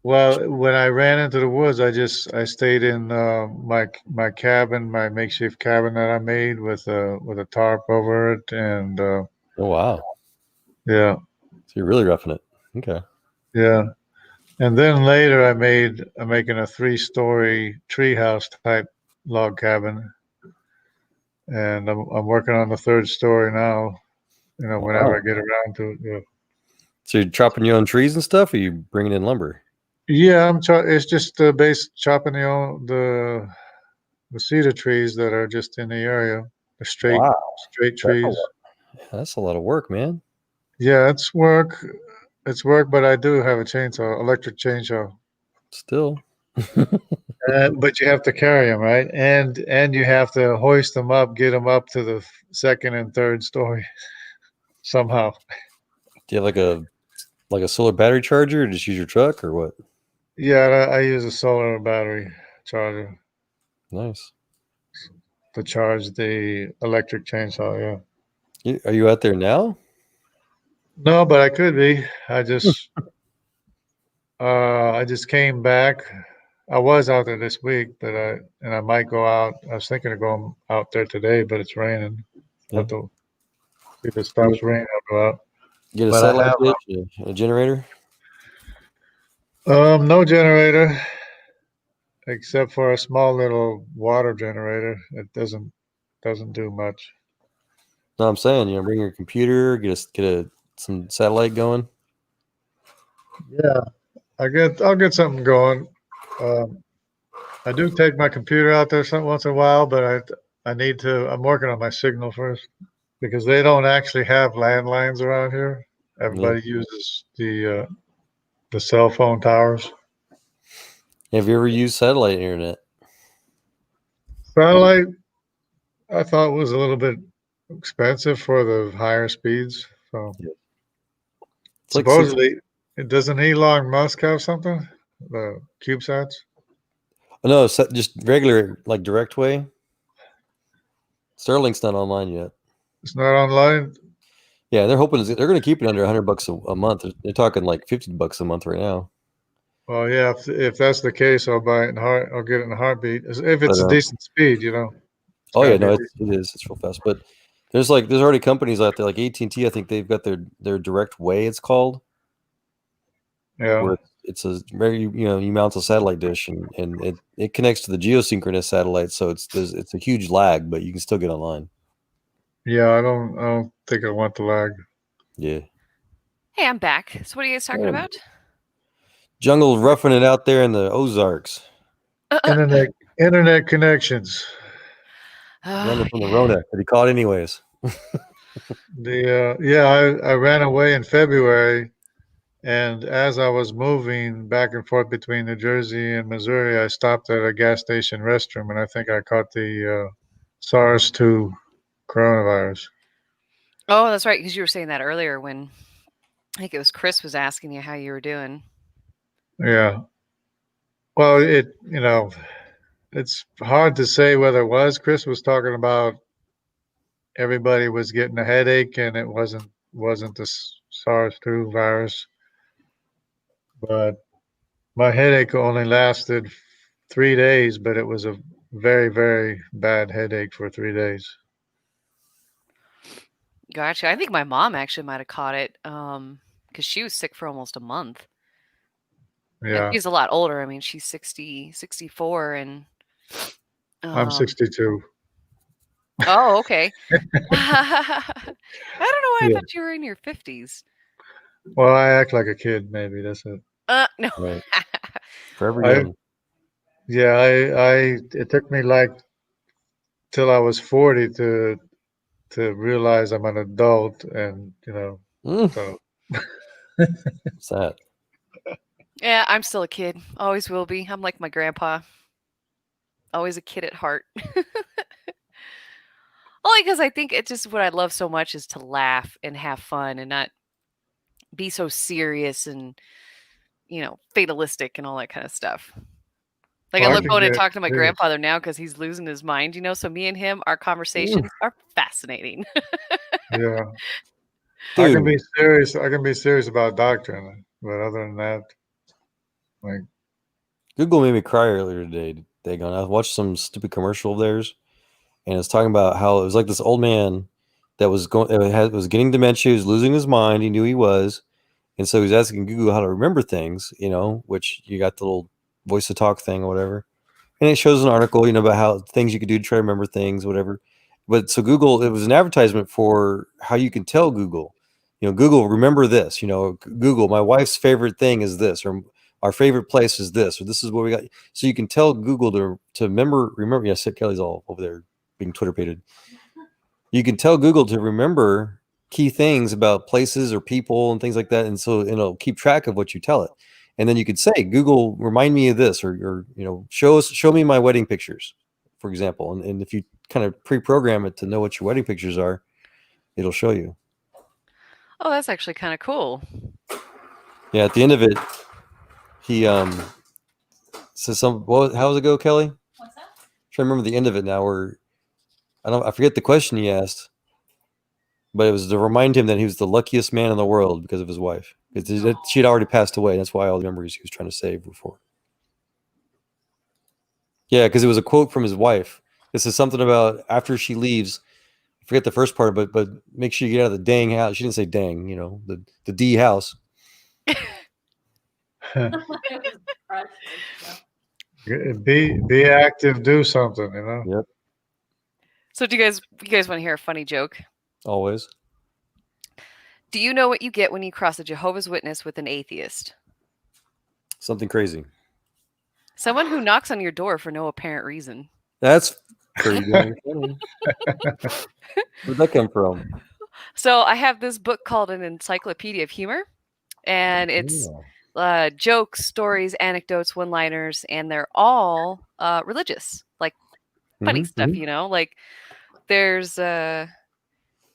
Well, when I ran into the woods, I stayed in my cabin, my makeshift cabin that I made with a tarp over it, and oh wow, yeah. So you're really roughing it. Okay. Yeah, and then later I'm making a 3-story treehouse type log cabin, and I'm working on the 3rd story now. Whenever I get around to it. Yeah. So you're chopping your own trees and stuff, or you bringing in lumber? Yeah, it's just chopping the cedar trees that are just in the area, the straight trees. That's a lot of work, man. Yeah, it's work. It's work, but I do have a chainsaw, electric chainsaw. Still. But you have to carry them, right? And you have to hoist them up, get them up to the 2nd and 3rd story somehow. Do you have like a solar battery charger, or just use your truck, or what? Yeah, I use a solar battery charger. Nice. To charge the electric chainsaw, yeah. Are you out there now? No, but I could be. I just came back. I was out there this week, but I might go out. I was thinking of going out there today, but it's raining. Yeah. If it stops raining, I'll go out. Get a satellite dish, a generator? No generator, except for a small little water generator. It doesn't do much. No, I'm saying, bring your computer, get some satellite going. Yeah, I'll get something going. I do take my computer out there once in a while, but I'm working on my signal first, because they don't actually have landlines around here. Everybody uses the cell phone towers. Have you ever used satellite internet? Satellite, I thought was a little bit expensive for the higher speeds. So Supposedly, doesn't Elon Musk have something? The CubeSats? No, just regular, like direct way. Starlink's not online yet. It's not online. Yeah, they're hoping they're going to keep it under $100 a month. They're talking like $50 a month right now. Well, yeah, if that's the case, I'll buy it I'll get it in a heartbeat. If it's a decent speed, you know. Oh yeah, no, it is. It's real fast. But there's already companies out there like AT&T. I think they've got their direct way. It's called. Yeah. Where it's a you mount a satellite dish and it connects to the geosynchronous satellite, so it's a huge lag, but you can still get online. Yeah, I don't think I want the lag. Yeah. Hey, I'm back. So what are you guys talking about? Jungle roughing it out there in the Ozarks. Internet connections. Running from the Rona, but he caught anyways. I ran away in February, and as I was moving back and forth between New Jersey and Missouri, I stopped at a gas station restroom, and I think I caught the SARS-2 coronavirus. Oh, that's right, because you were saying that earlier when I think it was Chris was asking you how you were doing. Yeah. Well, it's hard to say whether it was. Chris was talking about everybody was getting a headache, and it wasn't the SARS-2 virus. But my headache only lasted 3 days, but it was a very, very bad headache for 3 days. Gotcha. I think my mom actually might have caught it because she was sick for almost a month. Yeah. And she's a lot older. I mean, she's 60, 64, and I'm 62. Oh, okay. I don't know why I thought you were in your 50s. Well, I act like a kid, maybe. That's it. No. Right. Forever young. It took me like till I was 40 to realize I'm an adult, and so. Sad. Yeah, I'm still a kid. Always will be. I'm like my grandpa. Always a kid at heart. Only because I think it's just what I love so much is to laugh and have fun and not be so serious and, fatalistic and all that kind of stuff. Like, I love going and talk to my grandfather now because he's losing his mind, So me and him, our conversations are fascinating. Yeah. Dude. I can be serious. I can be serious about doctrine, but other than that, like, Google made me cry earlier today. I watched some stupid commercial of theirs, and it's talking about how it was like this old man that was was getting dementia, he was losing his mind, he knew he was, and so he was asking Google how to remember things, which you got the little voice to talk thing or whatever, and it shows an article, about how things you could do to try to remember things, whatever. But so Google, it was an advertisement for how you can tell Google, Google, remember this, Google, my wife's favorite thing is this, or our favorite place is this, or this is what we got. So you can tell Google to remember. Yes, Kelly's all over there being Twitter pated. You can tell Google to remember key things about places or people and things like that, and so it'll keep track of what you tell it. And then you could say, Google, remind me of this, or show me my wedding pictures, for example. And if you kind of pre-program it to know what your wedding pictures are, it'll show you. Oh, that's actually kind of cool. Yeah, at the end of it, he says how does it go, Kelly? What's that? I'm trying to remember the end of it now, where I forget the question he asked, but it was to remind him that he was the luckiest man in the world because of his wife. Because she had already passed away. That's why all the memories he was trying to save were for. Yeah, because it was a quote from his wife. This is something about after she leaves. I forget the first part, but make sure you get out of the dang house. She didn't say dang, the D house. Be active, do something, Yep. So do you guys want to hear a funny joke? Always. Do you know what you get when you cross a Jehovah's Witness with an atheist? Something crazy. Someone who knocks on your door for no apparent reason. That's pretty good. Where'd that come from? So I have this book called An Encyclopedia of Humor, and it's jokes, stories, anecdotes, one-liners, and they're all religious, like funny stuff, Like there's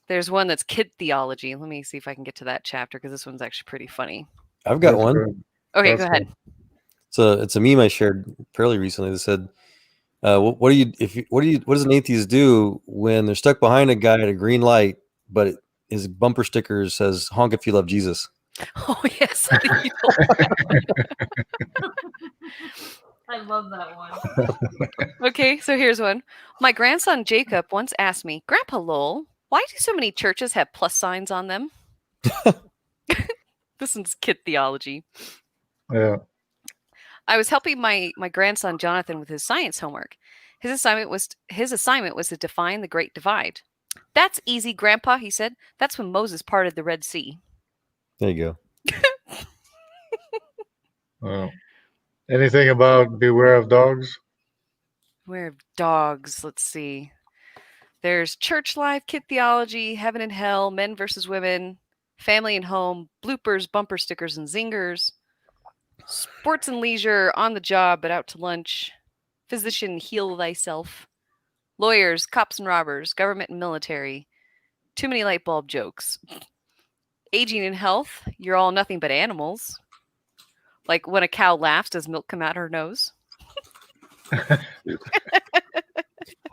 There's one that's kid theology. Let me see if I can get to that chapter because this one's actually pretty funny. I've got one. Good. Okay, That's go ahead. It's a meme I shared fairly recently that said, what does an atheist do when they're stuck behind a guy at a green light, but his bumper sticker says "honk if you love Jesus"? Oh yes. I love that one. Okay, so here's one. My grandson Jacob once asked me, Grandpa Lowell, why do so many churches have plus signs on them? This one's kid theology. Yeah. I was helping my grandson Jonathan with his science homework. His assignment was to define the Great Divide. That's easy, Grandpa, he said. That's when Moses parted the Red Sea. There you go. Well, anything about beware of dogs? Beware of dogs. Let's see. There's church life, kid theology, heaven and hell, men versus women, family and home, bloopers, bumper stickers, and zingers. Sports and leisure, on the job but out to lunch. Physician, heal thyself. Lawyers, cops and robbers, government and military. Too many light bulb jokes. Aging and health, you're all nothing but animals. Like when a cow laughs, does milk come out her nose?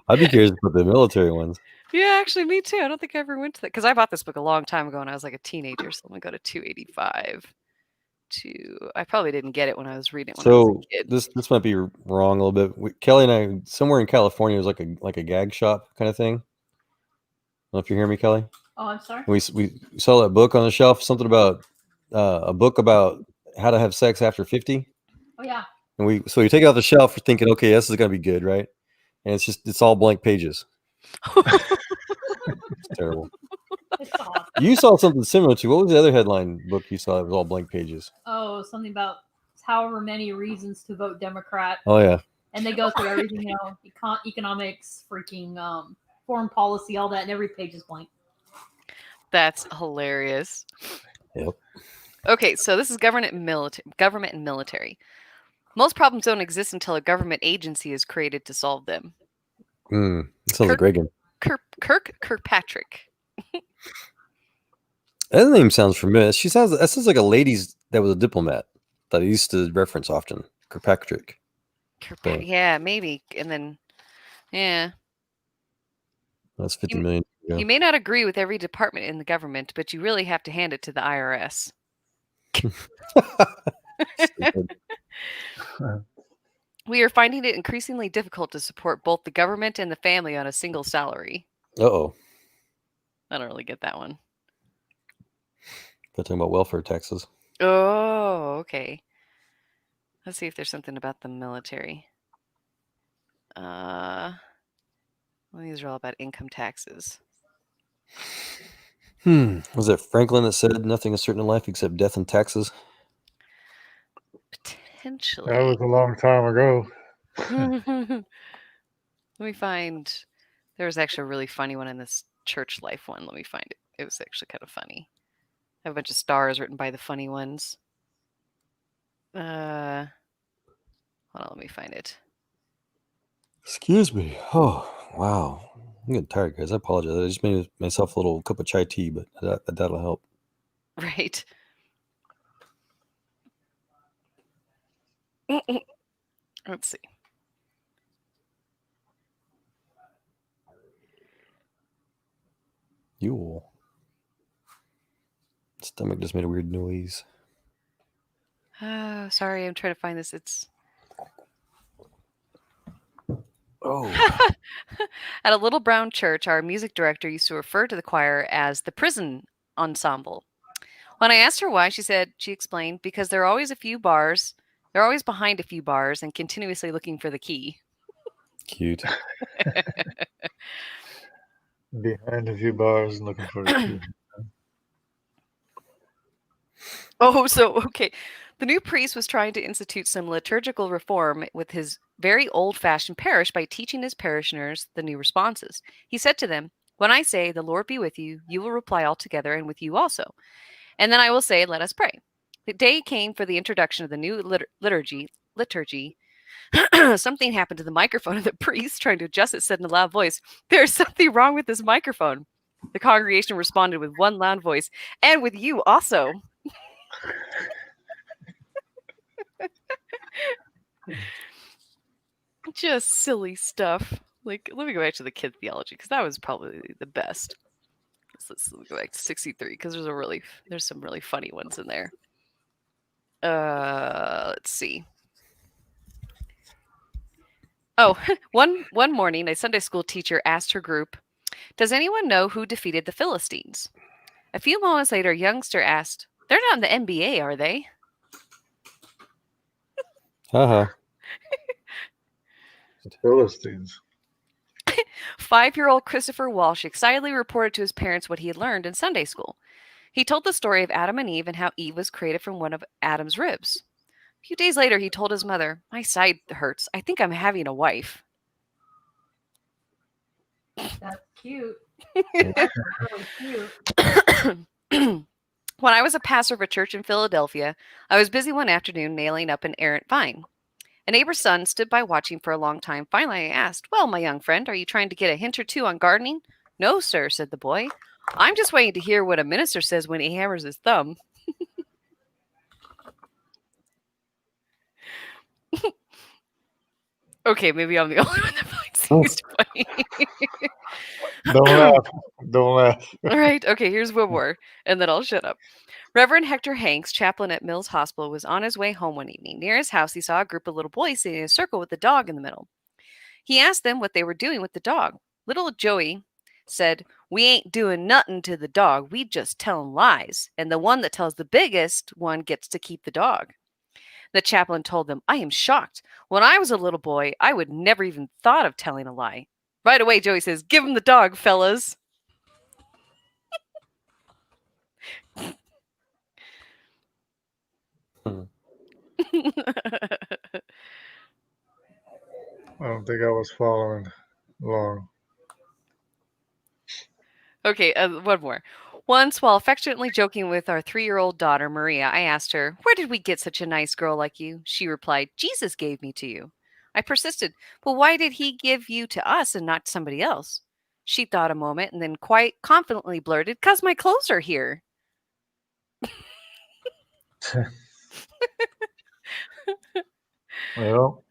I'd be curious about the military ones. Yeah, actually, me too. I don't think I ever went to that because I bought this book a long time ago when I was like a teenager. So let me go to 285. I probably didn't get it when I was reading it when I was So a kid. this might be wrong a little bit. Kelly and I, somewhere in California, was like a gag shop kind of thing. I don't know if you hear me, Kelly. Oh, I'm sorry. We saw that book on the shelf, something about a book about how to have sex after 50. Oh yeah. And we take it off the shelf, we're thinking, okay, this is gonna be good, right? And it's all blank pages. It's terrible. It's awesome. You saw something similar to, what was the other headline book you saw that was all blank pages? Oh, something about however many reasons to vote Democrat. Oh yeah. And they go through everything, economics, freaking foreign policy, all that, and every page is blank. That's hilarious. Yep. Okay, so this is government and military. Most problems don't exist until a government agency is created to solve them. Sounds like Reagan. Kirkpatrick. That name sounds familiar. That sounds like a lady that was a diplomat that I used to reference often. Kirkpatrick. Yeah, maybe. And then, yeah. That's 50 million. You may not agree with every department in the government, but you really have to hand it to the IRS. We are finding it increasingly difficult to support both the government and the family on a single salary. Uh-oh. I don't really get that one. They're talking about welfare taxes. Oh, okay. Let's see if there's something about the military. Well, these are all about income taxes. Was it Franklin that said nothing is certain in life except death and taxes? Potentially. That was a long time ago. Let me find. There was actually a really funny one in this church life one. Let me find it. It was actually kind of funny. I have a bunch of stars written by the funny ones. Hold on, let me find it. Excuse me. Oh, wow. I'm getting tired, guys. I apologize. I just made myself a little cup of chai tea, but that'll help. Right. Let's see. Yule. Stomach just made a weird noise. Sorry, I'm trying to find this. It's At a little brown church, our music director used to refer to the choir as the prison ensemble. When I asked her why, she explained, because they're always behind a few bars and continuously looking for the key. Cute. Behind a few bars and looking for the key. Oh, so, okay. The new priest was trying to institute some liturgical reform with his very old-fashioned parish by teaching his parishioners the new responses. He said to them, "When I say, 'The Lord be with you,' you will reply all together, and with you also. And then I will say, 'Let us pray.'" The day came for the introduction of the new liturgy. Something happened to the microphone of the priest. Trying to adjust it, said in a loud voice, "There's something wrong with this microphone." The congregation responded with one loud voice, and with you also. Just silly stuff. Like, let me go back to the kid theology because that was probably the best. Let's go back to 63 because there's some really funny ones in there. Let's see. Oh, one morning, a Sunday school teacher asked her group, "Does anyone know who defeated the Philistines?" A few moments later, a youngster asked, "They're not in the NBA, are they?" Uh-huh. Philistines. 5-year-old Christopher Walsh excitedly reported to his parents what he had learned in Sunday school. He told the story of Adam and Eve and how Eve was created from one of Adam's ribs. A few days later, he told his mother, "My side hurts. I think I'm having a wife." That's cute. That's really cute. When I was a pastor of a church in Philadelphia, I was busy one afternoon nailing up an errant vine. A neighbor's son stood by watching for a long time. Finally, I asked, "Well, my young friend, are you trying to get a hint or two on gardening?" "No, sir," said the boy. "I'm just waiting to hear what a minister says when he hammers his thumb." Okay, maybe I'm the only one that finds these funny. Don't laugh. Don't laugh. All right, okay, here's one more, and then I'll shut up. Reverend Hector Hanks, chaplain at Mills Hospital, was on his way home one evening. Near his house, he saw a group of little boys sitting in a circle with a dog in the middle. He asked them what they were doing with the dog. Little Joey said, "We ain't doing nothing to the dog. We just telling lies. And the one that tells the biggest one gets to keep the dog." The chaplain told them, "I am shocked. When I was a little boy, I would never even thought of telling a lie." Right away, Joey says, "Give him the dog, fellas." I don't think I was following along. Okay, one more. Once, while affectionately joking with our 3-year-old daughter, Maria, I asked her, "Where did we get such a nice girl like you?" She replied, "Jesus gave me to you." I persisted, "But why did he give you to us and not somebody else?" She thought a moment and then quite confidently blurted, "'Cause my clothes are here." Well,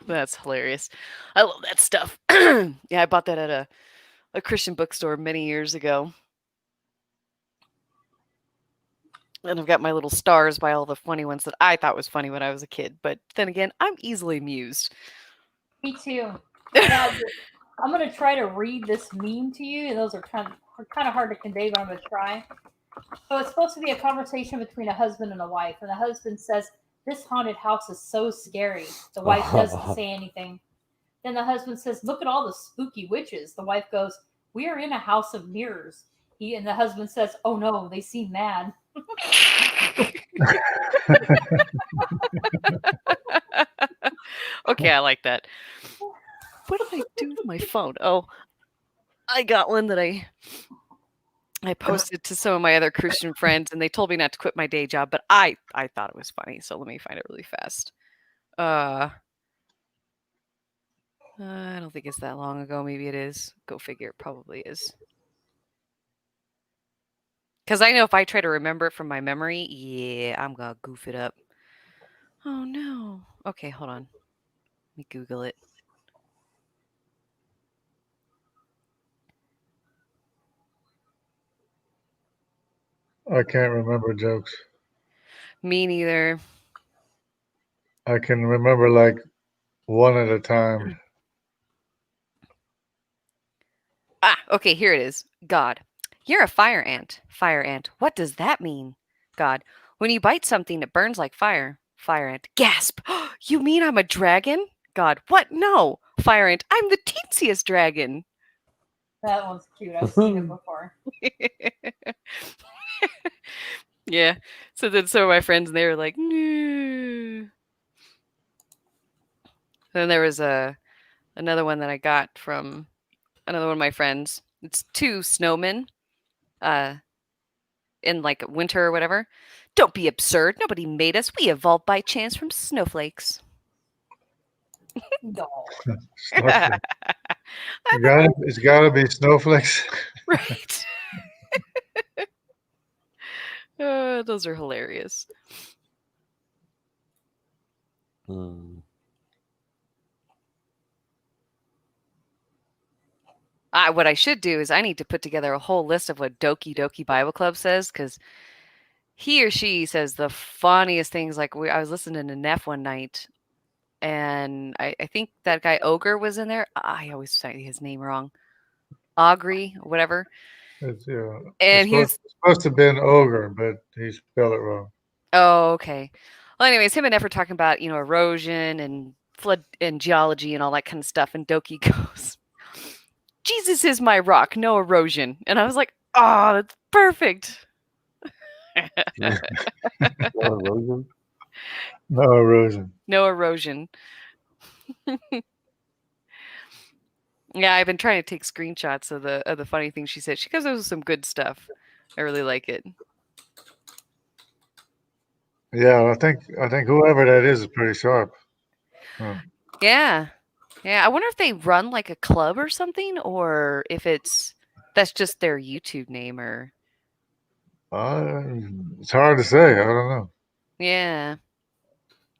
That's hilarious. I love that stuff. Yeah, I bought that at a Christian bookstore many years ago. And I've got my little stars by all the funny ones that I thought was funny when I was a kid. But then again, I'm easily amused. Me too. I'm going to try to read this meme to you, and those are kind of hard to convey, but I'm going to try. So it's supposed to be a conversation between a husband and a wife, and the husband says, "This haunted house is so scary." The wife doesn't say anything. Then the husband says, "Look at all the spooky witches." The wife goes, "We are in a house of mirrors." And the husband says, "Oh no, they seem mad." Okay, I like that. What did I do with my phone? Oh, I got one that I posted to some of my other Christian friends, and they told me not to quit my day job, but I thought it was funny, so let me find it really fast. I don't think it's that long ago. Maybe it is. Go figure. It probably is. Because I know if I try to remember it from my memory, yeah, I'm going to goof it up. Oh, no. Okay, hold on. Let me Google it. I can't remember jokes. Me neither. I can remember like one at a time. Ah, okay, here it is. God. "You're a fire ant." Fire ant. "What does that mean?" God. "When you bite something, it burns like fire." Fire ant. Gasp. "You mean I'm a dragon?" God. "What? No." Fire ant. "I'm the teensiest dragon." That one's cute. I've seen it before. Yeah. So then some of my friends, they were like, "No." Then there was another one that I got from another one of my friends. It's 2 snowmen in like winter or whatever Don't be absurd. Nobody made us. We evolved by chance from snowflakes. No. It's got to be snowflakes. Right. Those are hilarious. What I should do is I need to put together a whole list of what Doki Doki Bible Club says, because he or she says the funniest things. Like I was listening to Neff one night, and I think that guy Ogre was in there. I always say his name wrong. Augrey, whatever. And he was supposed to have been Ogre, but he spelled it wrong. Oh, okay. Well, anyways, him and Neff were talking about, erosion and flood and geology and all that kind of stuff. And Doki goes, Jesus is my rock, no erosion. And I was like, oh, that's perfect. No erosion? No erosion. No erosion. Yeah, I've been trying to take screenshots of the funny things she said. She goes, "Those are some good stuff. I really like it." Yeah, I think whoever that is pretty sharp. Yeah. I wonder if they run like a club or something, or if that's just their YouTube name, or. It's hard to say. I don't know. Yeah.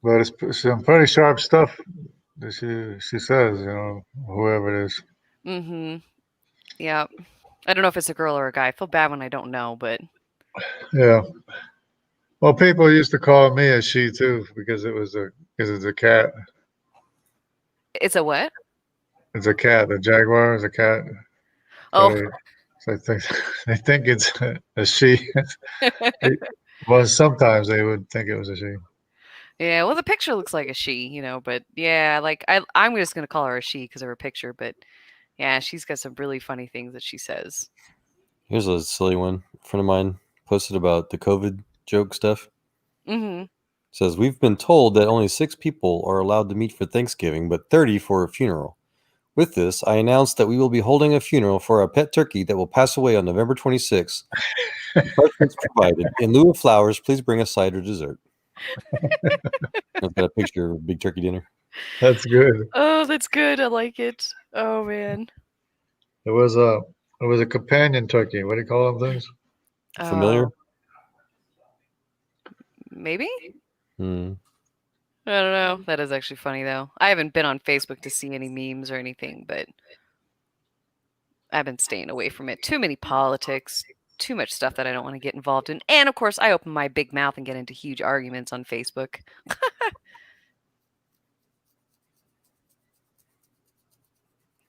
But it's some pretty sharp stuff that she says, whoever it is. Mm-hmm. Yeah. I don't know if it's a girl or a guy. I feel bad when I don't know, but. Yeah. Well, people used to call me a she too because it's a cat. It's a what? It's a cat. The jaguar is a cat. Oh. So they think it's a she. Well, sometimes they would think it was a she. Yeah, well, the picture looks like a she, but yeah, like I'm just gonna call her a she because of her picture, but yeah, she's got some really funny things that she says. Here's a silly one. A friend of mine posted about the COVID joke stuff. Mm-hmm. Says, we've been told that only 6 people are allowed to meet for Thanksgiving, but 30 for a funeral. With this, I announced that we will be holding a funeral for our pet turkey that will pass away on November 26th. Refreshments provided. In lieu of flowers, please bring a side or dessert. I've got a picture of a big turkey dinner. That's good. Oh, that's good. I like it. Oh man. It was a companion turkey. What do you call them things? Familiar? Maybe? I don't know. That is actually funny though. I haven't been on Facebook to see any memes or anything, but I've been staying away from it. Too many politics, too much stuff that I don't want to get involved in. And of course, I open my big mouth and get into huge arguments on Facebook.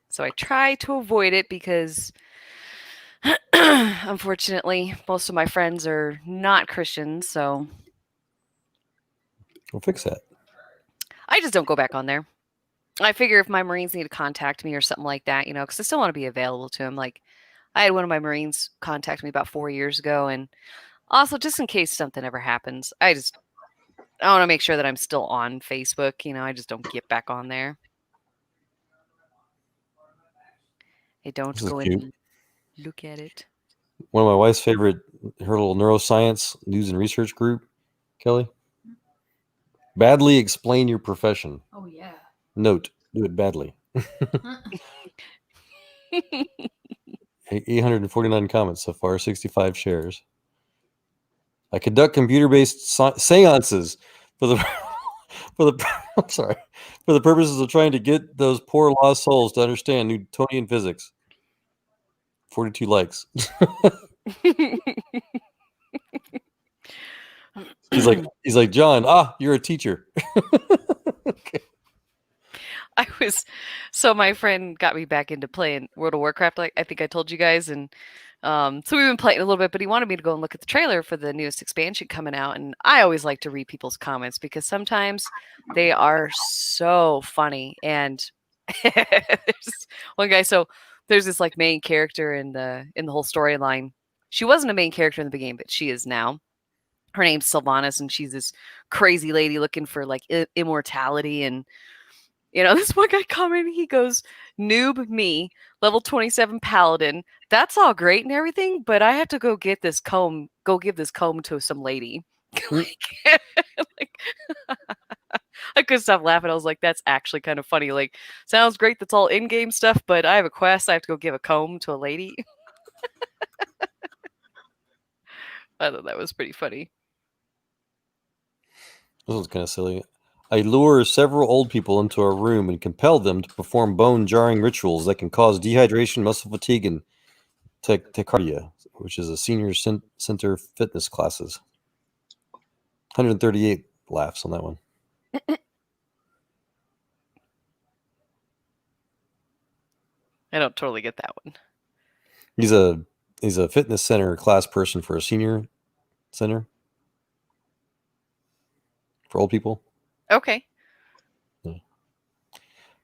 So I try to avoid it because unfortunately, most of my friends are not Christians, so we'll fix that. I just don't go back on there. I figure if my Marines need to contact me or something like that, because I still want to be available to them. Like, I had one of my Marines contact me about 4 years ago, and also just in case something ever happens, I want to make sure that I'm still on Facebook. I just don't get back on there. I don't go in and look at it. One of my wife's favorite, her little neuroscience news and research group, Kelly. Badly explain your profession. Oh, yeah. Note, do it badly. 849 comments so far, 65 shares. I conduct computer-based seances for the purposes of trying to get those poor lost souls to understand Newtonian physics. 42 likes. He's like, John, you're a teacher. Okay. My friend got me back into playing World of Warcraft, like I think I told you guys, and so we've been playing a little bit, but he wanted me to go and look at the trailer for the newest expansion coming out, and I always like to read people's comments because sometimes they are so funny. And there's one guy, so there's this like main character in the whole storyline. She wasn't a main character in the beginning, but she is now. Her name's Sylvanas, and she's this crazy lady looking for like immortality. And this one guy commented, he goes, "Noob me, level 27 paladin. That's all great and everything, but I have to go give this comb to some lady. like, I couldn't stop laughing. I was like, that's actually kind of funny. Like, sounds great. That's all in-game stuff, but I have a quest. I have to go give a comb to a lady. I thought that was pretty funny. This was kind of silly. I lure several old people into a room and compel them to perform bone-jarring rituals that can cause dehydration, muscle fatigue, and tachycardia, which is a senior center fitness classes. 138 laughs on that one. I don't totally get that one. He's a fitness center class person for a senior center for old people. Okay. I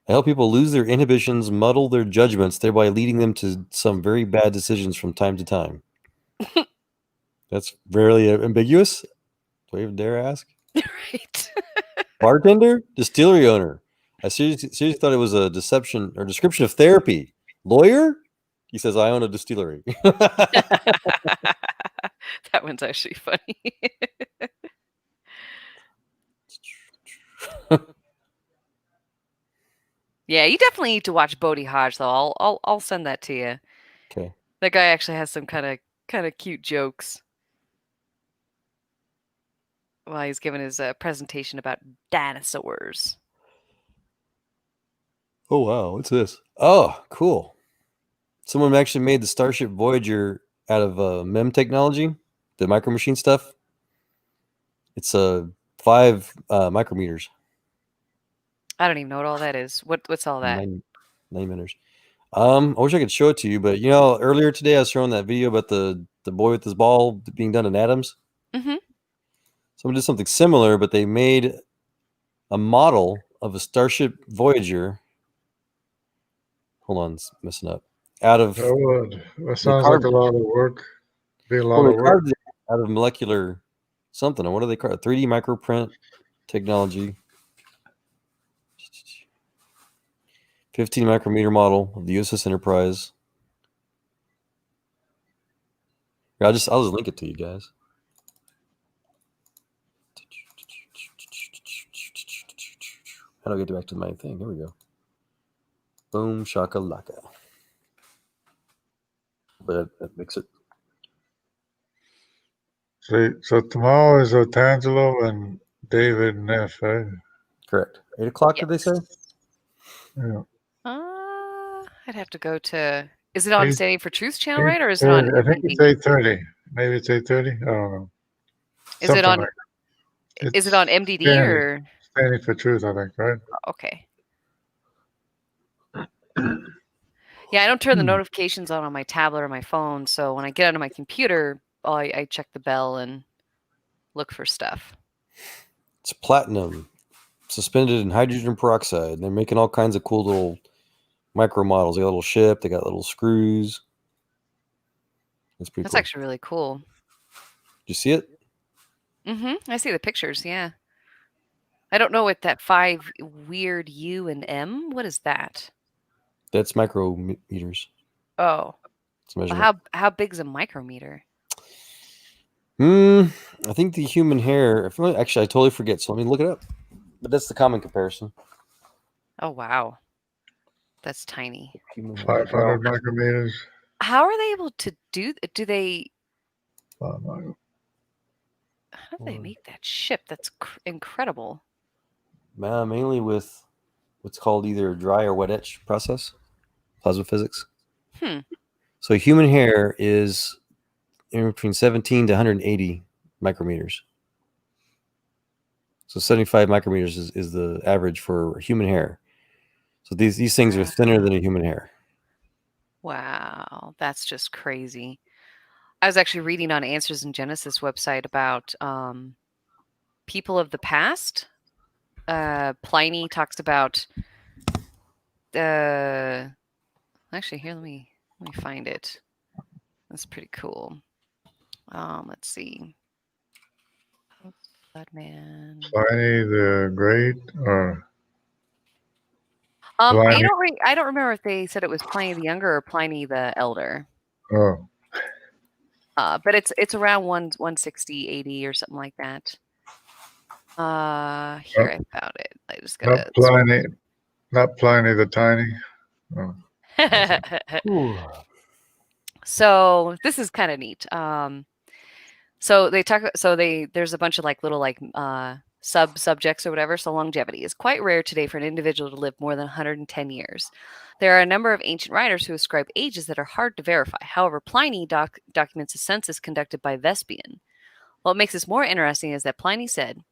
help people lose their inhibitions, muddle their judgments, thereby leading them to some very bad decisions from time to time. That's rarely ambiguous. Do I even dare ask? Right. Bartender? Distillery owner. I seriously thought it was a deception or description of therapy. Lawyer? He says, I own a distillery. That one's actually funny. Yeah, you definitely need to watch Bodhi Hodge, though. I'll send that to you. Okay. That guy actually has some kind of cute jokes while he's giving his presentation about dinosaurs. Oh, wow. What's this? Oh, cool. Someone actually made the Starship Voyager out of MEM technology, the micro machine stuff. It's 5 micrometers. I don't even know what all that is. What's all that? 9 meters. I wish I could show it to you, but earlier today I was showing that video about the boy with his ball being done in atoms. Mm-hmm. Someone did something similar, but they made a model of a Starship Voyager. Hold on, it's messing up. Out of that sounds like a lot of work. Be a lot of work. Out of molecular something. What do they call it? 3D microprint technology. 15 micrometer model of the USS Enterprise. Yeah, I'll just link it to you guys. How do I get back to my thing? Here we go. Boom shakalaka. But that makes it. So tomorrow is Otangelo and David Neff, right? Correct. 8 o'clock, Yes. did they say? Yeah. I'd have to go to. Is it on Eight- Standing for Truth channel, right? Or is it on? I think it's 8:30. Maybe it's 8:30. I don't know. Is Something it on? like that. Is it on MDD Standing- or? Standing for Truth, I think, right? Okay. Yeah, I don't turn the notifications on my tablet or my phone, so when I get onto my computer, I check the bell and look for stuff. It's platinum suspended in hydrogen peroxide. They're making all kinds of cool little micro models. They got a little ship. They got little screws. That's pretty That's cool. actually really cool. Did you see it? I see the pictures. Yeah. I don't know what that 5 weird U and M. What is that? That's micrometers. Oh, It's well, measurement. how big's a micrometer? I think the human hair. Actually, I totally forget. So let me look it up. But that's the common comparison. Oh wow, that's tiny. Human hair. 500 micrometers. How are they able to do? Do they? Oh, my. How do they make that ship? That's incredible. Mainly with what's called either dry or wet etch process, plasma physics. So human hair is in between 17 to 180 micrometers. So 75 micrometers is the average for human hair. So these things are thinner than a human hair. Wow, that's just crazy. I was actually reading on Answers in Genesis website about people of the past. Pliny talks about actually here let me find it. That's pretty cool. Let's see. Bloodman. Pliny the Great, or I Pliny? don't remember if they said it was Pliny the Younger or Pliny the Elder. Oh, But it's around 160, 80 or something like that. Here I found it. I just gotta. Not Pliny the Tiny. Oh. So this is kind of neat. So they talk. So there's a bunch of like little like subjects or whatever. So longevity is quite rare today for an individual to live more than 110 years. There are a number of ancient writers who ascribe ages that are hard to verify. However, Pliny documents a census conducted by Vespasian. What makes this more interesting is that Pliny said,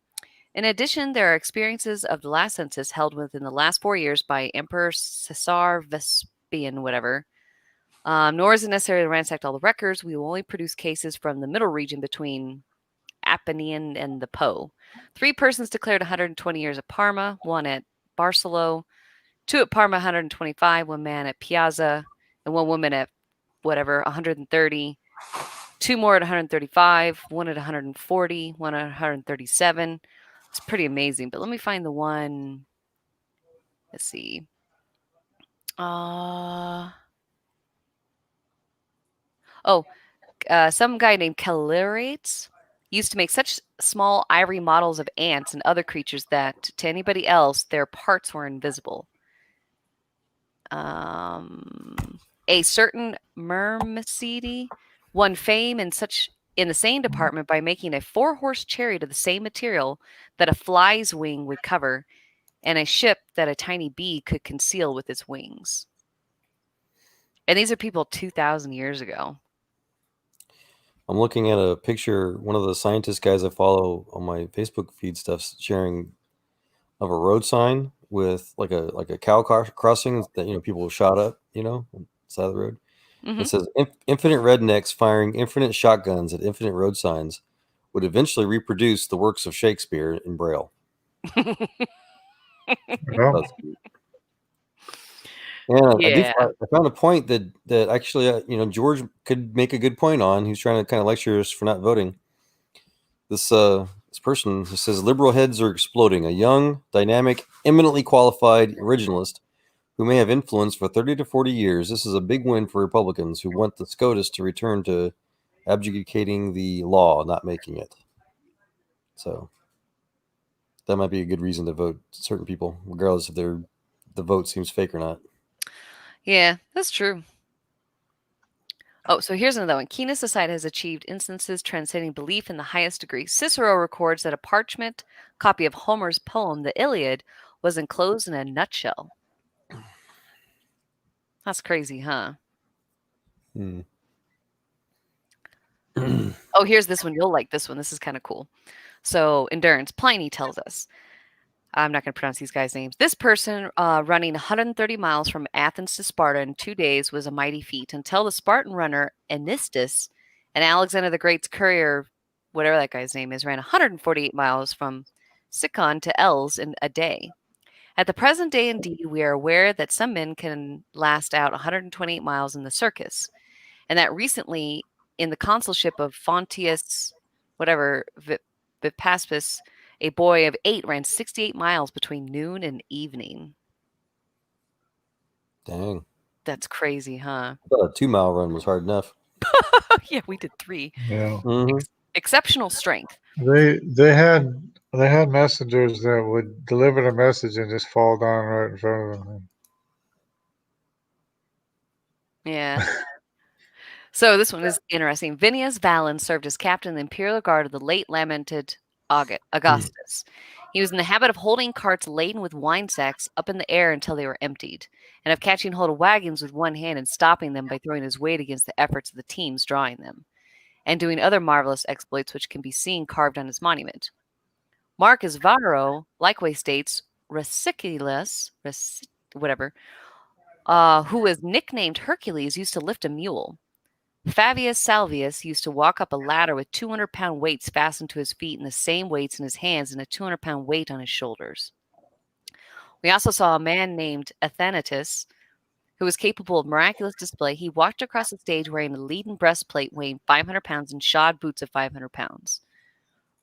in addition, there are experiences of the last census held within the last 4 years by Emperor Caesar Vespasian, whatever. Nor is it necessary to ransack all the records. We will only produce cases from the middle region between Apennine and the Po. 3 persons declared 120 years at Parma, 1 at Barcelo, 2 at Parma, 125, 1 man at Piazza, and 1 woman at whatever, 130. 2 more at 135, 1 at 140, 1 at 137. It's pretty amazing. But let me find the one. Let's see. Some guy named Calerates used to make such small ivory models of ants and other creatures that to anybody else, their parts were invisible. A certain Myrmicide won fame in the same department by making a 4-horse chariot of the same material that a fly's wing would cover, and a ship that a tiny bee could conceal with its wings. And these are people 2,000 years ago. I'm looking at a picture. One of the scientist guys I follow on my Facebook feed stuff sharing of a road sign with like a cow crossing that people shot up, on the side of the road. Mm-hmm. It says infinite rednecks firing infinite shotguns at infinite road signs would eventually reproduce the works of Shakespeare in Braille. And I found a point that actually, George could make a good point on. He's trying to kind of lecture us for not voting. This person who says liberal heads are exploding. A young, dynamic, eminently qualified originalist who may have influence for 30 to 40 years. This is a big win for Republicans who want the SCOTUS to return to abjugating the law, not making it. So that might be a good reason to vote certain people, regardless if the vote seems fake or not. Yeah, that's true. Oh, so here's another one. Keenest society has achieved instances transcending belief in the highest degree. Cicero records that a parchment copy of Homer's poem, The Iliad, was enclosed in a nutshell. That's crazy, huh? Oh, here's this one. You'll like this one. This is kind of cool. So, endurance. Pliny tells us. I'm not going to pronounce these guys' names. This person running 130 miles from Athens to Sparta in 2 days was a mighty feat until the Spartan runner Anistus and Alexander the Great's courier, whatever that guy's name is, ran 148 miles from Sicyon to Els in a day. At the present day, indeed, we are aware that some men can last out 128 miles in the circus, and that recently in the consulship of Fonteius, Vipaspas, a boy of 8 ran 68 miles between noon and evening. Dang. That's crazy, huh? I thought a 2-mile run was hard enough. Yeah, we did 3. Yeah. Mm-hmm. Exceptional strength. They had messengers that would deliver the message and just fall down right in front of them. Yeah. So this one is interesting. Vinius Valens served as captain of the imperial guard of the late lamented Augustus. He was in the habit of holding carts laden with wine sacks up in the air until they were emptied, and of catching hold of wagons with one hand and stopping them by throwing his weight against the efforts of the teams drawing them, and doing other marvelous exploits which can be seen carved on his monument. Marcus Varro likewise states Resiculus, who was nicknamed Hercules, used to lift a mule. Fabius Salvius used to walk up a ladder with 200-pound weights fastened to his feet and the same weights in his hands and a 200-pound weight on his shoulders. We also saw a man named Athanatus who was capable of miraculous display. He walked across the stage wearing a leaden breastplate weighing 500 pounds and shod boots of 500 pounds.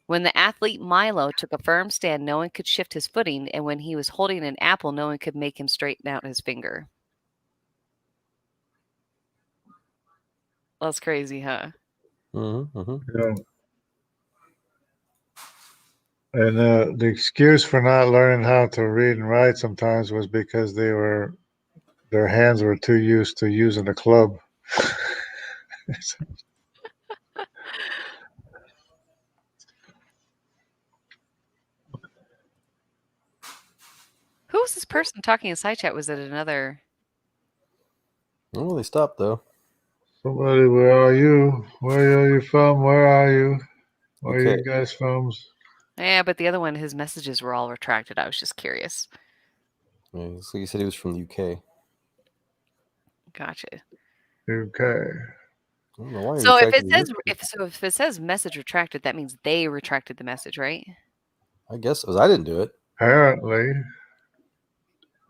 When the athlete Milo took a firm stand, no one could shift his footing, and when he was holding an apple, no one could make him straighten out his finger. That's crazy, huh? Mm-hmm, mm-hmm. You know, and the excuse for not learning how to read and write sometimes was because their hands were too used to using a club. Who was this person talking in side chat? Was it another? Oh, they stopped though. Somebody, where are you? Where are you from? Where are you? Where are Okay. you guys from? Yeah, but the other one, his messages were all retracted. I was just curious. Yeah, so you said he was from the UK. Gotcha. UK. I don't know why he So if retracted it it. says if it says message retracted, that means they retracted the message, right? I guess it was. I didn't do it. Apparently,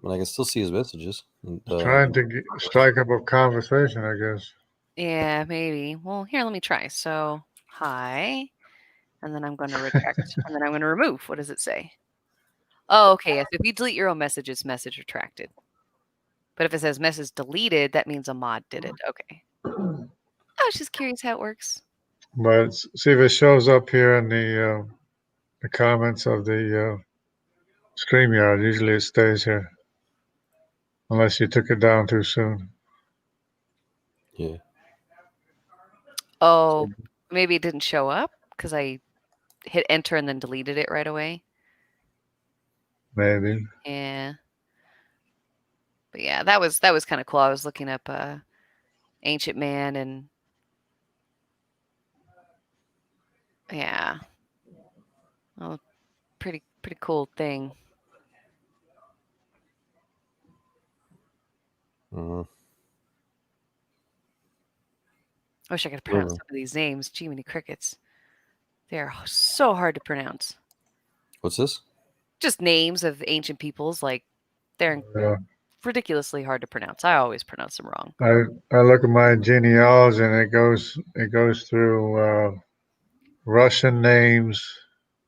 But I can still see his messages. And, trying to strike up a conversation, I guess. Yeah, maybe. Well, here, let me try. So, hi, and then I'm going to retract, and then I'm going to remove. What does it say? Oh, okay. Yes, if you delete your own message, it's message retracted. But if it says message deleted, that means a mod did it. Okay. I was just curious how it works. But see if it shows up here in the comments of the StreamYard. Usually it stays here. Unless you took it down too soon. yeah. Oh, maybe it didn't show up because I hit enter and then deleted it right away. Maybe. Yeah. But yeah, that was kind of cool. I was looking up Ancient Man and yeah. Oh, pretty cool thing. Mm-hmm. I wish I could pronounce some of these names. Gee, many crickets. They're so hard to pronounce. What's this? Just names of ancient peoples. Like, they're ridiculously hard to pronounce. I always pronounce them wrong. I look at my genealogy and it goes through Russian names,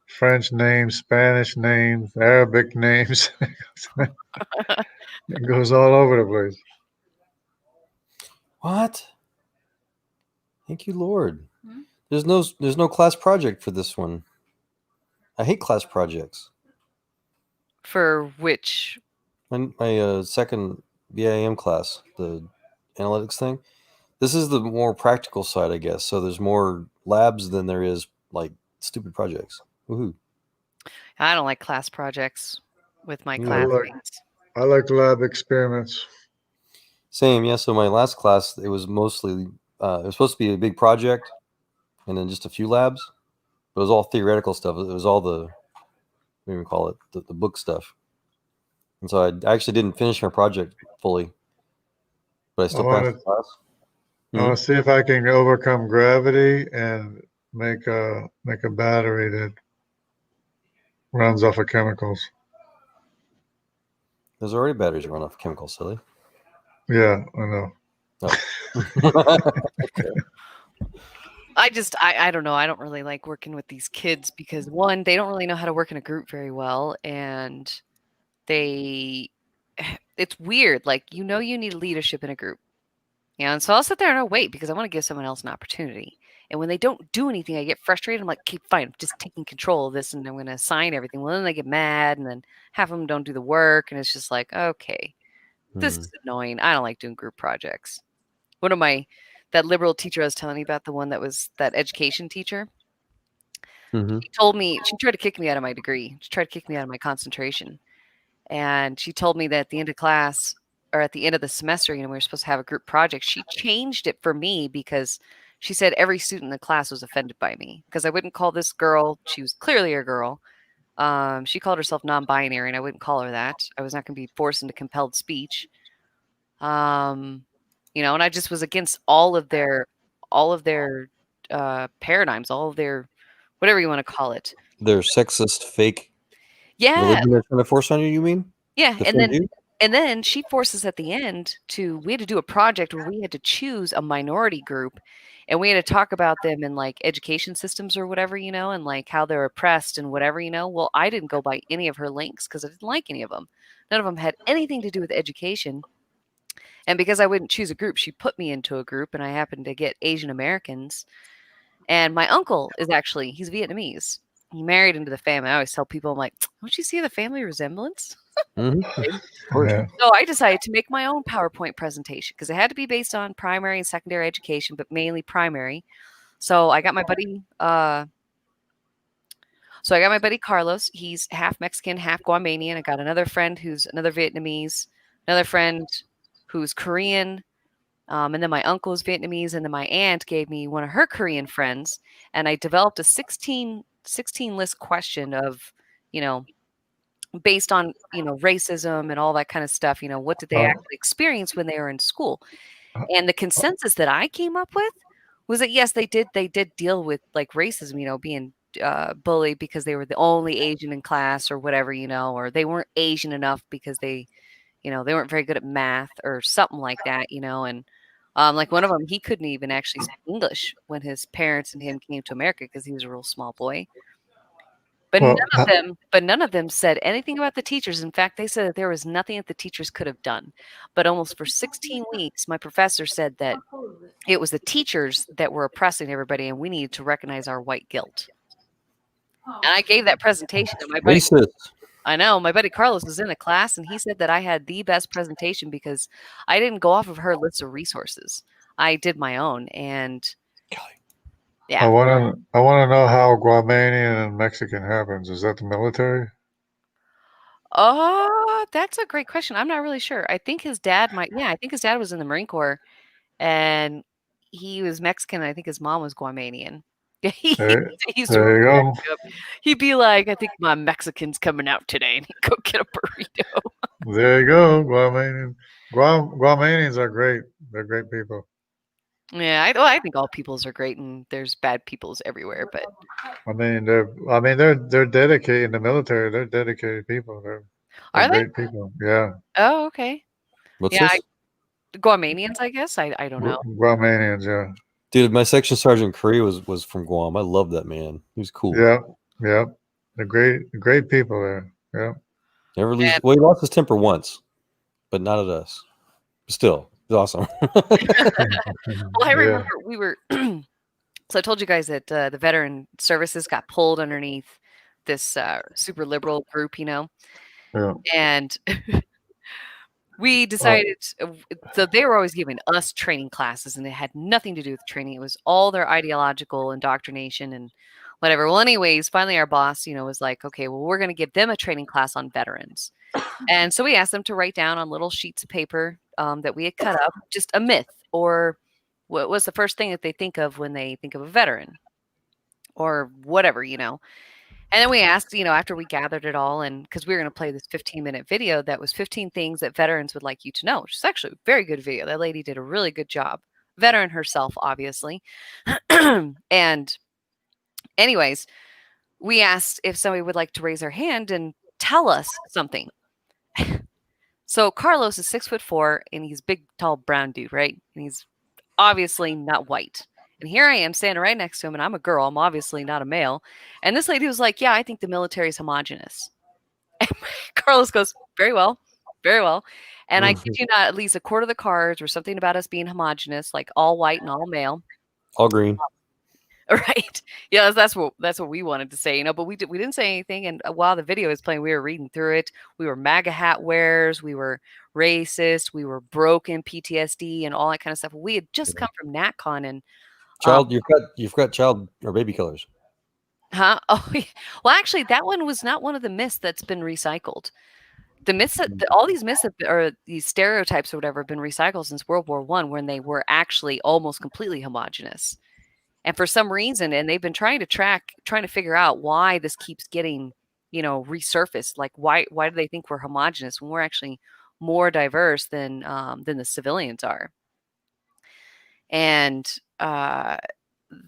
French names, Spanish names, Arabic names. It goes all over the place. What? Thank you, Lord. Mm-hmm. There's no class project for this one. I hate class projects. For which? My second VIM class, the analytics thing. This is the more practical side, I guess. So there's more labs than there is like stupid projects. Woohoo! I don't like class projects with my classmates. I like lab experiments. Same, yeah. So my last class, it was mostly it was supposed to be a big project, and then just a few labs. But it was all theoretical stuff. It was all the what do you call it, the book stuff. And so I actually didn't finish my project fully, but I still passed the class. I want to see if I can overcome gravity and make a battery that runs off of chemicals. There's already batteries that run off chemicals, silly. Yeah, I know. Oh. Okay. I don't know. I don't really like working with these kids because one, they don't really know how to work in a group very well, and it's weird. Like, you need leadership in a group. Yeah, and so I'll sit there and I'll wait because I want to give someone else an opportunity. And when they don't do anything, I get frustrated. I'm like, okay, fine, I'm just taking control of this and I'm going to assign everything. Well, then they get mad and then half of them don't do the work. And it's just like, okay, this is annoying. I don't like doing group projects. That liberal teacher I was telling you about, the one that was that education teacher, she told me, she tried to kick me out of my degree. She tried to kick me out of my concentration. And she told me that at the end of class, or at the end of the semester, we were supposed to have a group project. She changed it for me because she said every student in the class was offended by me because I wouldn't call this girl. She was clearly a girl. She called herself non-binary, and I wouldn't call her that. I was not going to be forced into compelled speech. And I just was against all of their paradigms, all of their whatever you want to call it. Their sexist fake. Yeah. Religion they're trying to force on you. You mean? Yeah, and then she forced us at the end we had to do a project where we had to choose a minority group and we had to talk about them in like education systems or whatever, and like how they're oppressed and whatever, Well, I didn't go by any of her links because I didn't like any of them. None of them had anything to do with education. And because I wouldn't choose a group, she put me into a group and I happened to get Asian Americans. And my uncle is actually, he's Vietnamese. He married into the family. I always tell people, I'm like, don't you see the family resemblance? Yeah. So I decided to make my own PowerPoint presentation because it had to be based on primary and secondary education, but mainly primary. So I got my buddy. So I got my buddy Carlos. He's half Mexican, half Guamanian. I got another friend who's another Vietnamese, another friend who's Korean, and then my uncle is Vietnamese, and then my aunt gave me one of her Korean friends, and I developed a 16 list question of, based on, racism and all that kind of stuff. What did they actually experience when they were in school? And the consensus that I came up with was that, yes, they did deal with like racism, being bullied because they were the only Asian in class or whatever, or they weren't Asian enough because they weren't very good at math or something like that, and like one of them, he couldn't even actually speak English when his parents and him came to America because he was a real small boy. But none of them said anything about the teachers. In fact, they said that there was nothing that the teachers could have done. But almost for 16 weeks, my professor said that it was the teachers that were oppressing everybody, and we needed to recognize our white guilt. And I gave that presentation to my buddy. I know, my buddy Carlos was in the class, and he said that I had the best presentation because I didn't go off of her list of resources. I did my own, and yeah. I want to know how Guamanian and Mexican happens. Is that the military? Oh, that's a great question. I'm not really sure. I think his dad I think his dad was in the Marine Corps, and he was Mexican. I think his mom was Guamanian. There you go. He'd be like, I think my Mexican's coming out today, and he'd go get a burrito. There you go, Guamanian. Guamanians are great. They're great people. Yeah, I think all peoples are great, and there's bad peoples everywhere. But they're dedicated in the military. They're dedicated people. They're great people. Yeah. Oh, okay. What's this? Guamanians, I guess. I don't know. Guamanians, yeah. Dude, my section sergeant Korea was from Guam. I love that man. He was cool. Yeah. They're great people there. Yeah. Never lose. Well, he lost his temper once, but not at us. Still, it's awesome. Well, I remember we were. So I told you guys that the veteran services got pulled underneath this super liberal group, Yeah. and we decided, so they were always giving us training classes, and it had nothing to do with training. It was all their ideological indoctrination and whatever. Well, anyways, finally our boss, was like, okay, well, we're going to give them a training class on veterans. And so we asked them to write down on little sheets of paper that we had cut up, just a myth or what was the first thing that they think of when they think of a veteran or whatever, And then we asked, after we gathered it all, and because we were going to play this 15-minute video that was 15 things that veterans would like you to know, which is actually a very good video. That lady did a really good job. Veteran herself, obviously. And anyways, we asked if somebody would like to raise their hand and tell us something. So Carlos is 6'4", and he's a big, tall, brown dude, right? And he's obviously not white. And here I am standing right next to him, and I'm a girl. I'm obviously not a male. And this lady was like, yeah, I think the military is homogenous. And Carlos goes, very well, very well. And I kid you not, at least a quarter of the cards were something about us being homogenous, like all white and all male. All green. Right. Yeah, that's what we wanted to say, but we didn't say anything. And while the video was playing, we were reading through it. We were MAGA hat wearers. We were racist. We were broken, PTSD, and all that kind of stuff. We had just come from NatCon and you've got child or baby killers. Huh? Oh, yeah. Well, actually, that one was not one of the myths that's been recycled. The myths all these myths or these stereotypes or whatever have been recycled since World War I, when they were actually almost completely homogenous. And for some reason, and they've been trying to figure out why this keeps getting, resurfaced. Like why do they think we're homogenous when we're actually more diverse than the civilians are? And that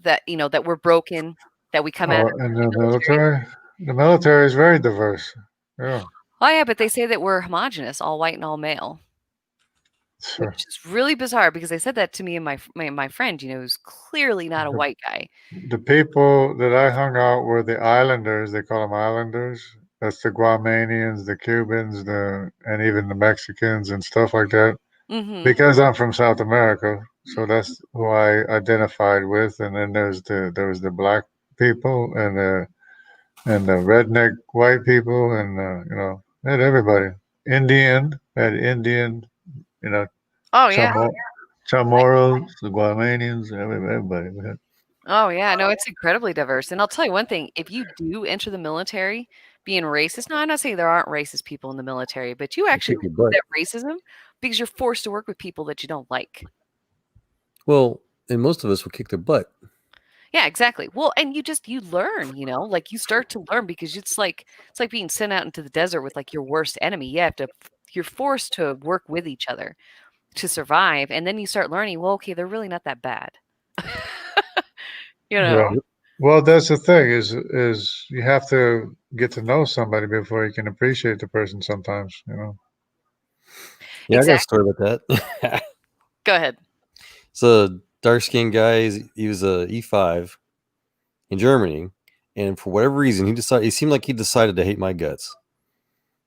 that we're broken, that we come out. And the military is very diverse. Yeah. Oh yeah, but they say that we're homogenous, all white and all male. Sure. Which is really bizarre because they said that to me and my friend, who's clearly not a white guy. The people that I hung out were the islanders. They call them islanders. That's the Guamanians, the Cubans, and even the Mexicans and stuff like that. Mm-hmm. Because I'm from South America, So that's who I identified with. And then there was the black people and the redneck white people and had everybody. Had Indian, you know, Oh yeah. Chamorros, the Guamanians, everybody. We had. Oh yeah, no, it's incredibly diverse. And I'll tell you one thing, if you do enter the military being racist, no, I'm not saying there aren't racist people in the military, but you actually kick your butt. that racism because you're forced to work with people that you don't like. Well, and most of us will kick their butt. Yeah, exactly. Well, and you learn, like you start to learn because it's like being sent out into the desert with like your worst enemy. You're forced to work with each other to survive, and then you start learning, well, okay, they're really not that bad. Yeah. Well, that's the thing is you have to get to know somebody before you can appreciate the person sometimes, Yeah, Exactly. I got a story about that. Go ahead. So dark-skinned guy, he was a E5 in Germany, and for whatever reason, he seemed like he decided to hate my guts.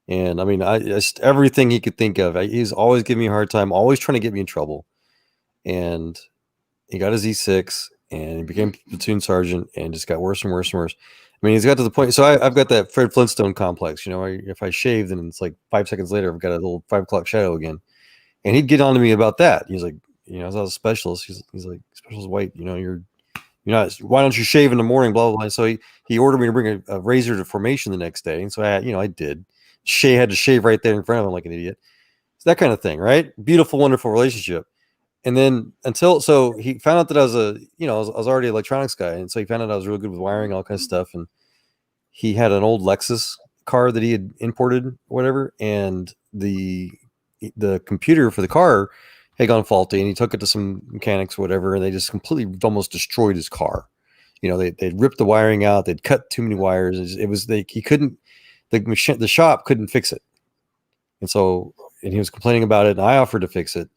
And I mean, I just everything he could think of. He's always giving me a hard time, always trying to get me in trouble. And he got his E6 and he became platoon sergeant and just got worse and worse and worse. I mean, he's got to the point. So I've got that Fred Flintstone complex. If I shave, then it's like 5 seconds later, I've got a little 5 o'clock shadow again. And he'd get on to me about that. He's like, as I was a specialist, he's like, specialist white, you're not, why don't you shave in the morning, blah, blah, blah. So he ordered me to bring a razor to formation the next day. And so I did. Had to shave right there in front of him like an idiot. So that kind of thing, right? Beautiful, wonderful relationship. And then so he found out that I was I was already an electronics guy. And so he found out I was really good with wiring, all kinds of stuff. And he had an old Lexus car that he had imported or whatever. And the computer for the car had gone faulty, and he took it to some mechanics or whatever. And they just completely almost destroyed his car. They'd ripped the wiring out. They'd cut too many wires. He couldn't, the shop couldn't fix it. And he was complaining about it, and I offered to fix it.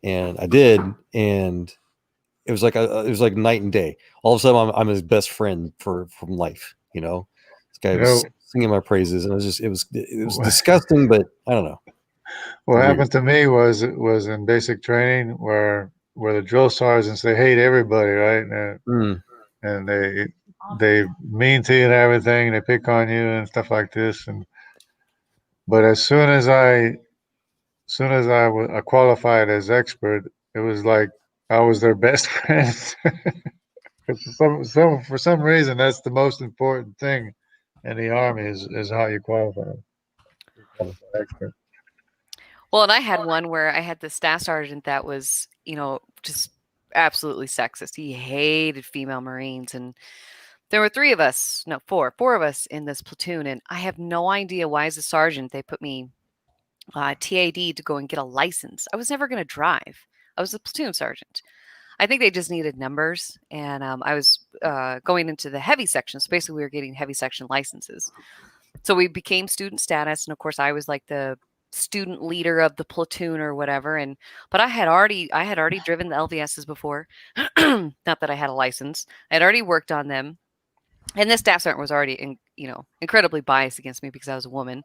And I did, and it was like night and day. All of a sudden, I'm his best friend from life. This guy was singing my praises, and it was disgusting, but I don't know. What happened to me was in basic training where the drill sergeants, they hate everybody, right? And they mean to you and everything. They pick on you and stuff like this. But as soon as I qualified as expert, it was like I was their best friend. For some reason, that's the most important thing in the Army is how you qualify. Expert. Well, and I had one where I had the staff sergeant that was, just absolutely sexist. He hated female Marines, and there were 4 of us in this platoon, and I have no idea why as a sergeant they put me TAD to go and get a license. I was never going to drive. I was a platoon sergeant. I think they just needed numbers, and I was going into the heavy section. So basically, we were getting heavy section licenses. So we became student status, and of course, I was like the student leader of the platoon or whatever. But I had already driven the LVSs before. Not that I had a license. I had already worked on them, and this staff sergeant was already incredibly biased against me because I was a woman.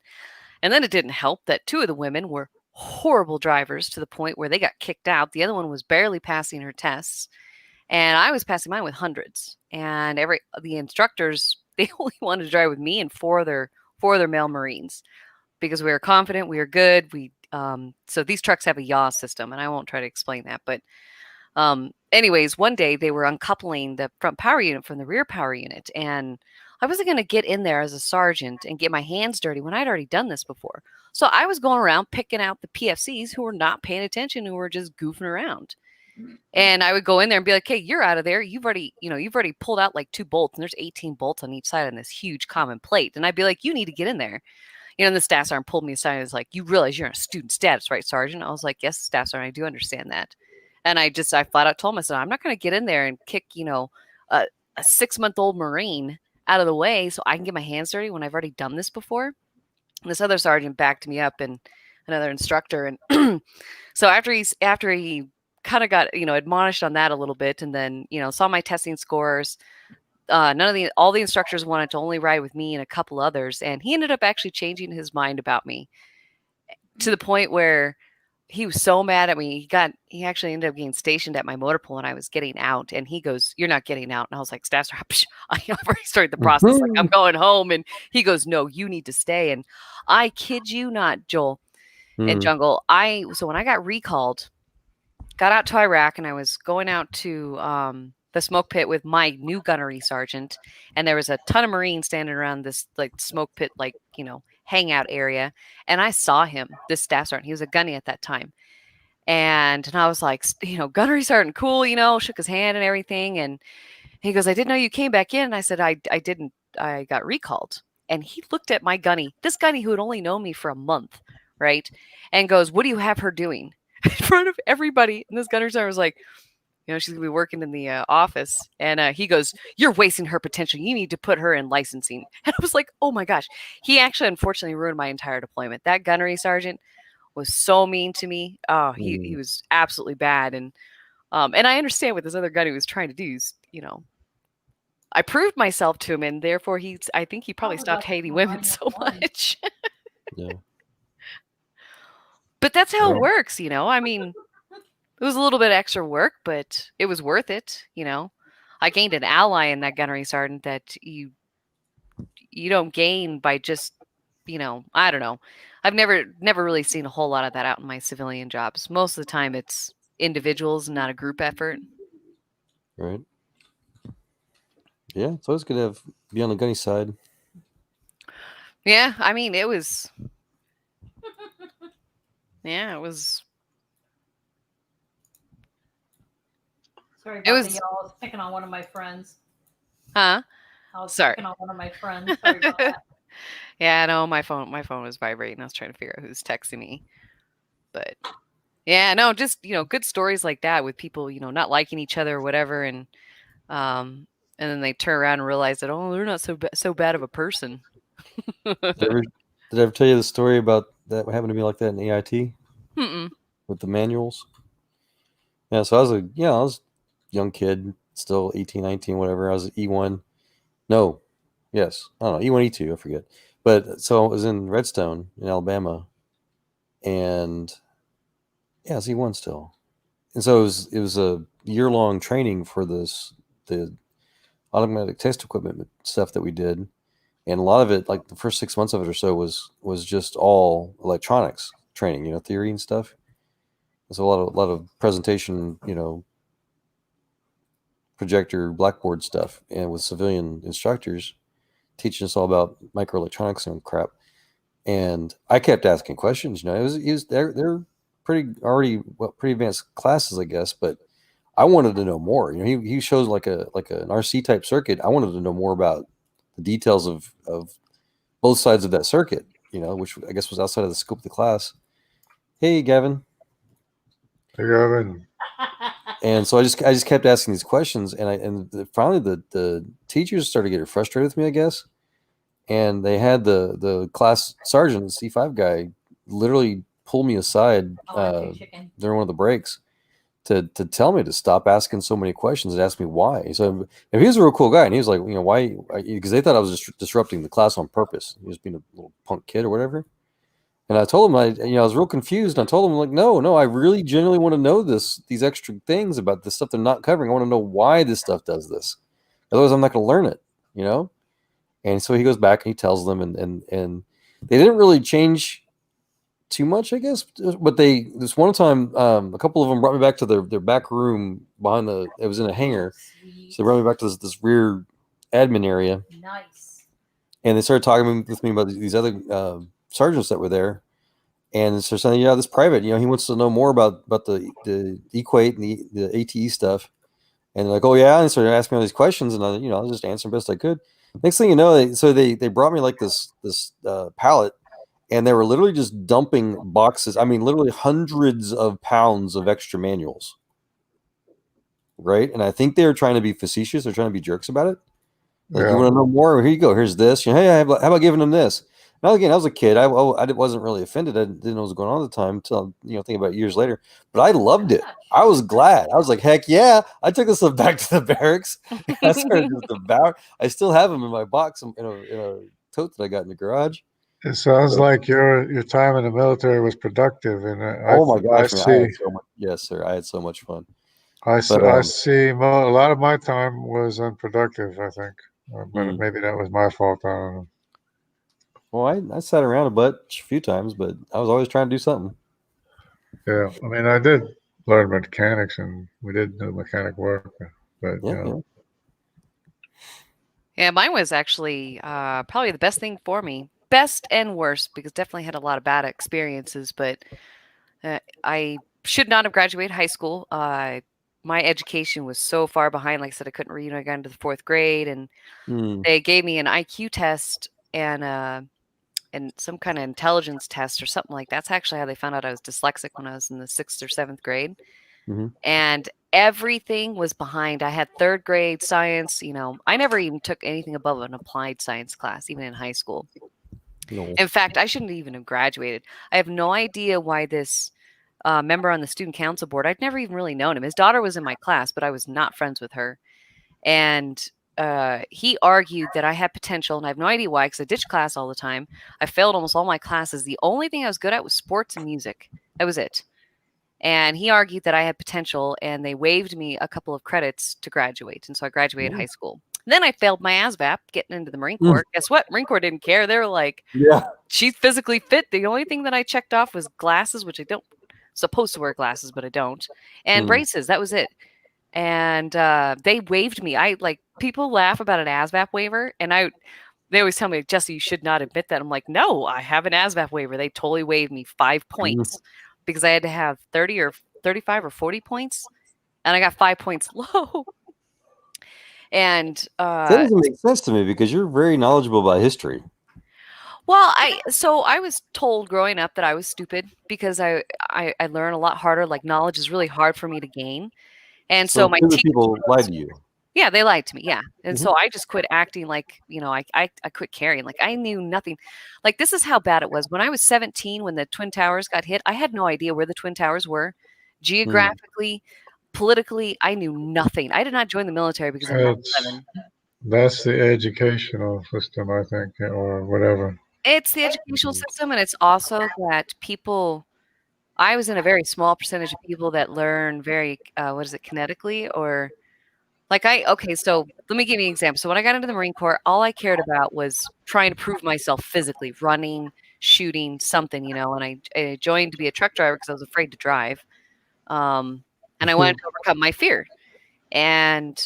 And then it didn't help that 2 of the women were horrible drivers to the point where they got kicked out. The other one was barely passing her tests, and I was passing mine with hundreds. And the instructors, they only wanted to drive with me and 4 other male Marines because we were confident, we were good. So these trucks have a yaw system, and I won't try to explain that. But anyways, one day they were uncoupling the front power unit from the rear power unit, and I wasn't going to get in there as a sergeant and get my hands dirty when I'd already done this before. So I was going around picking out the PFCs who were not paying attention, who were just goofing around. And I would go in there and be like, hey, you're out of there. You've already pulled out like 2 bolts, and there's 18 bolts on each side on this huge common plate. And I'd be like, you need to get in there. And the staff sergeant pulled me aside and was like, you realize you're in a student status, right, Sergeant? I was like, yes, staff sergeant, I do understand that. And I flat out told him, I said, I'm not going to get in there and kick, a 6-month-old Marine out of the way so I can get my hands dirty when I've already done this before. And this other sergeant backed me up, and another instructor. And so after he kind of got, admonished on that a little bit, and then, saw my testing scores, all the instructors wanted to only ride with me and a couple others. And he ended up actually changing his mind about me to the point where he was so mad at me. He actually ended up getting stationed at my motor pool when I was getting out. And he goes, "You're not getting out." And I was like, "Staff Sergeant, I already started the process. Like, I'm going home." And he goes, "No, you need to stay." And I kid you not, Joel and Jungle. So when I got recalled, got out to Iraq, and I was going out to the smoke pit with my new gunnery sergeant. And there was a ton of Marines standing around this like smoke pit, like, hangout area. And I saw him, this staff sergeant. He was a gunny at that time. And I was like, gunnery sergeant, cool, shook his hand and everything. And he goes, "I didn't know you came back in." And I said, I didn't. I got recalled. And he looked at my gunny, this gunny who had only known me for a month, right? And goes, "What do you have her doing?" In front of everybody. And this gunnery sergeant was like, she's going to be working in the office. And he goes, "You're wasting her potential. You need to put her in licensing." And I was like, oh my gosh. He actually, unfortunately, ruined my entire deployment. That gunnery sergeant was so mean to me. Oh, he was absolutely bad. And I understand what this other gunny was trying to do. I proved myself to him, and therefore I think he probably stopped hating women so much. Yeah. But that's how it works, I mean, it was a little bit extra work, but it was worth it, I gained an ally in that gunnery sergeant that you don't gain by just, I don't know. I've never really seen a whole lot of that out in my civilian jobs. Most of the time it's individuals, not a group effort. Right. Yeah, it's always good to be on the gunny side. Yeah, I mean, it was... Yeah, it was... Sorry about y'all. I was picking on one of my friends. Huh? I was Sorry. picking on one of my friends. Sorry about that. Yeah, no, my phone was vibrating. I was trying to figure out who's texting me. But yeah, no, just, good stories like that with people, not liking each other or whatever. And then they turn around and realize that, oh, they're not so bad of a person. Did I ever tell you the story about that? What happened to me like that in AIT? Mm-mm. With the manuals? Yeah, so I was a young kid, still 18, 19, whatever. I was E1. No. Yes. I don't know. E1, E2, I forget. But so I was in Redstone in Alabama. And yeah, I was E1 still. And so it was a year-long training for the automatic test equipment stuff that we did. And a lot of it, like the first 6 months of it or so, was just all electronics training, theory and stuff. There's a lot of presentation, projector, blackboard stuff, and with civilian instructors teaching us all about microelectronics and crap. And I kept asking questions. They're pretty advanced classes, I guess, but I wanted to know more. He shows like an RC type circuit. I wanted to know more about the details of both sides of that circuit, which I guess was outside of the scope of the class. Hey, Gavin. Hey, Gavin. And so I just kept asking these questions, and finally the teachers started getting frustrated with me, I guess. And they had the class sergeant, the C5 guy, literally pull me aside during one of the breaks to tell me to stop asking so many questions and ask me why. So if he was a real cool guy, and he was like, why? Because they thought I was just disrupting the class on purpose. He was being a little punk kid or whatever. And I told him I was real confused. And I told him, like, no, I really genuinely want to know these extra things about this stuff they're not covering. I want to know why this stuff does this. Otherwise, I'm not going to learn it, And so he goes back and he tells them, and they didn't really change too much, I guess. But this one time, a couple of them brought me back to their back room behind it was in a hangar. So they brought me back to this rear admin area. Nice. And they started talking with me about these other sergeants that were there, and so saying, this private, he wants to know more about the equate and the ATE stuff. And they're like, oh yeah, and so they're asking me all these questions, and I was just answering best I could. Next thing you know, they brought me like this pallet, and they were literally just dumping boxes. I mean, literally hundreds of pounds of extra manuals. Right, and I think they're trying to be facetious. They're trying to be jerks about it. Like, you want to know more? Here you go. Here's this. Hey, how about giving them this? Now, again, I was a kid. I wasn't really offended. I didn't know what was going on at the time until, think about it years later. But I loved it. I was glad. I was like, heck yeah. I took this stuff back to the barracks. I started just I still have them in my box in a tote that I got in the garage. It sounds like your time in the military was productive, and Oh my gosh, man, I see. had so much, yes, sir. I had so much fun. I But see. A lot of my time was unproductive, I think, but maybe that was my fault. I don't know. well, I sat around a few times, but I was always trying to do something. Yeah, I mean, I did learn mechanics, and we did do mechanic work, but Yeah, mine was actually probably the best thing for me. Best and worst, because definitely had a lot of bad experiences, but I should not have graduated high school. My education was so far behind. Like I said, I couldn't read when I got into the 4th grade, and they gave me an IQ test and some kind of intelligence test or something like that. That's actually how they found out I was dyslexic when I was in the 6th or 7th grade. And everything was behind. I had 3rd grade science. I never even took anything above an applied science class, even in high school. No. In fact, I shouldn't even have graduated. I have no idea why this member on the student council board, I'd never even really known him. His daughter was in my class, but I was not friends with her. And he argued that I had potential, and I have no idea why, because I ditched class all the time. I failed almost all my classes. The only thing I was good at was sports and music. That was it. And he argued that I had potential, and they waived me a couple of credits to graduate. And so I graduated high school. Then I failed my ASVAB getting into the Marine Corps. Guess what? Marine Corps didn't care. They were like, yeah, she's physically fit. The only thing that I checked off was glasses, which I don't supposed to wear glasses, but I don't. And braces. That was it. And they waived me. People laugh about an ASVAB waiver, and they always tell me, Jesse, you should not admit that. I'm like, no, I have an ASVAB waiver. They totally waived me 5 points because I had to have 30 or 35 or 40 points, and I got 5 points low. And that doesn't make sense to me because you're very knowledgeable about history. Well, I was told growing up that I was stupid because I learn a lot harder. Like, knowledge is really hard for me to gain. And so my people lied to you. Yeah, they lied to me. Yeah. And so I just quit acting like, I quit caring. Like, I knew nothing. Like, this is how bad it was. When I was 17, when the Twin Towers got hit, I had no idea where the Twin Towers were. Geographically, politically, I knew nothing. I did not join the military because I'm 11. That's the educational system, I think, or whatever. It's the educational system, and it's also that people... I was in a very small percentage of people that learn very, kinetically, or so let me give you an example. So when I got into the Marine Corps, all I cared about was trying to prove myself physically, running, shooting, something, and I joined to be a truck driver because I was afraid to drive. And I wanted to overcome my fear. And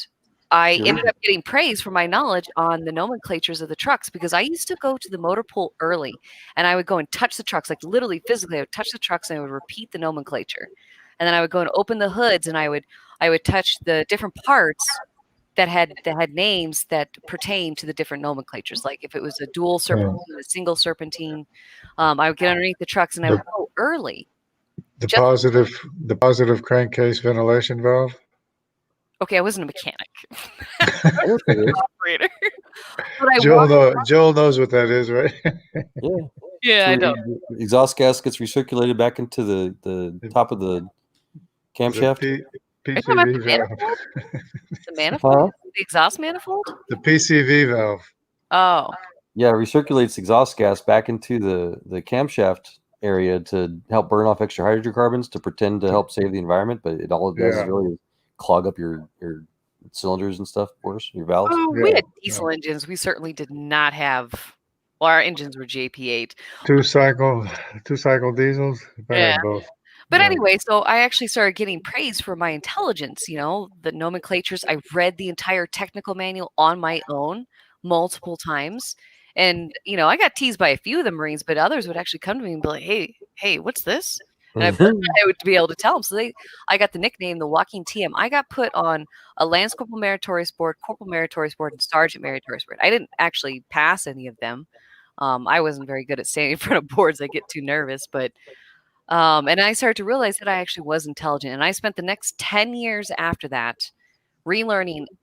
I ended up getting praise for my knowledge on the nomenclatures of the trucks because I used to go to the motor pool early and I would go and touch the trucks, like literally physically. I would touch the trucks and I would repeat the nomenclature. And then I would go and open the hoods and I would touch the different parts that had names that pertain to the different nomenclatures. Like if it was a dual serpentine, a single serpentine, I would get underneath the trucks and I would go early. The positive crankcase ventilation valve. Okay, I wasn't a mechanic. Operator. Joel knows what that is, right? Yeah, so I know. Exhaust gas gets recirculated back into the top of the camshaft. PCV valve. The manifold? The exhaust manifold? The PCV valve. Oh. Yeah, it recirculates exhaust gas back into the camshaft area to help burn off extra hydrocarbons to pretend to help save the environment, but it all does is really clog up your cylinders and stuff, of course, your valves. Oh, we had diesel engines. We certainly did not have. Well, our engines were JP8. Two cycle diesels. Yeah. Both. But anyway, so I actually started getting praise for my intelligence. The nomenclatures. I read the entire technical manual on my own multiple times, and I got teased by a few of the Marines, but others would actually come to me and be like, "Hey, what's this?" And I would be able to tell them. So I got the nickname, the Walking TM. I got put on a Lance Corporal Meritorious Board, Corporal Meritorious Board, and Sergeant Meritorious Board. I didn't actually pass any of them. I wasn't very good at standing in front of boards. I get too nervous. But and I started to realize that I actually was intelligent. And I spent the next 10 years after that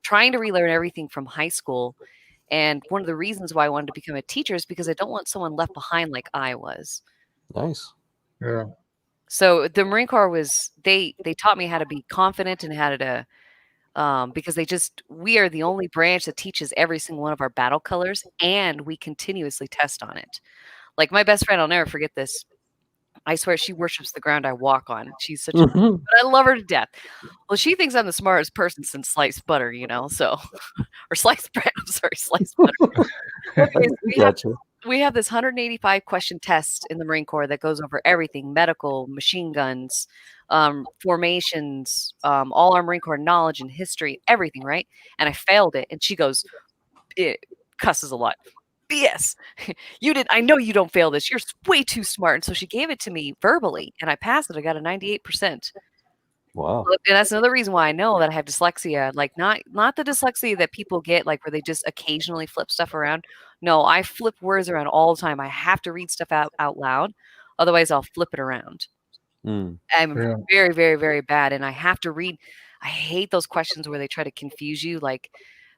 trying to relearn everything from high school. And one of the reasons why I wanted to become a teacher is because I don't want someone left behind like I was. Nice. Yeah. So the Marine Corps they taught me how to be confident and how to because we are the only branch that teaches every single one of our battle colors, and we continuously test on it. Like my best friend, I'll never forget this. I swear she worships the ground I walk on. She's such a, but I love her to death. Well, she thinks I'm the smartest person since sliced butter, so, or sliced bread. I'm sorry, sliced butter. Okay, so we have this 185 question test in the Marine Corps that goes over everything: medical, machine guns, formations, all our Marine Corps knowledge and history, everything, right? And I failed it. And she goes, it cusses a lot. BS. I know you don't fail this. You're way too smart. And so she gave it to me verbally and I passed it. I got a 98%. Wow. And that's another reason why I know that I have dyslexia. Like not the dyslexia that people get, like where they just occasionally flip stuff around. No, I flip words around all the time. I have to read stuff out loud. Otherwise I'll flip it around. I'm very, very, very bad. And I have to read. I hate those questions where they try to confuse you. Like,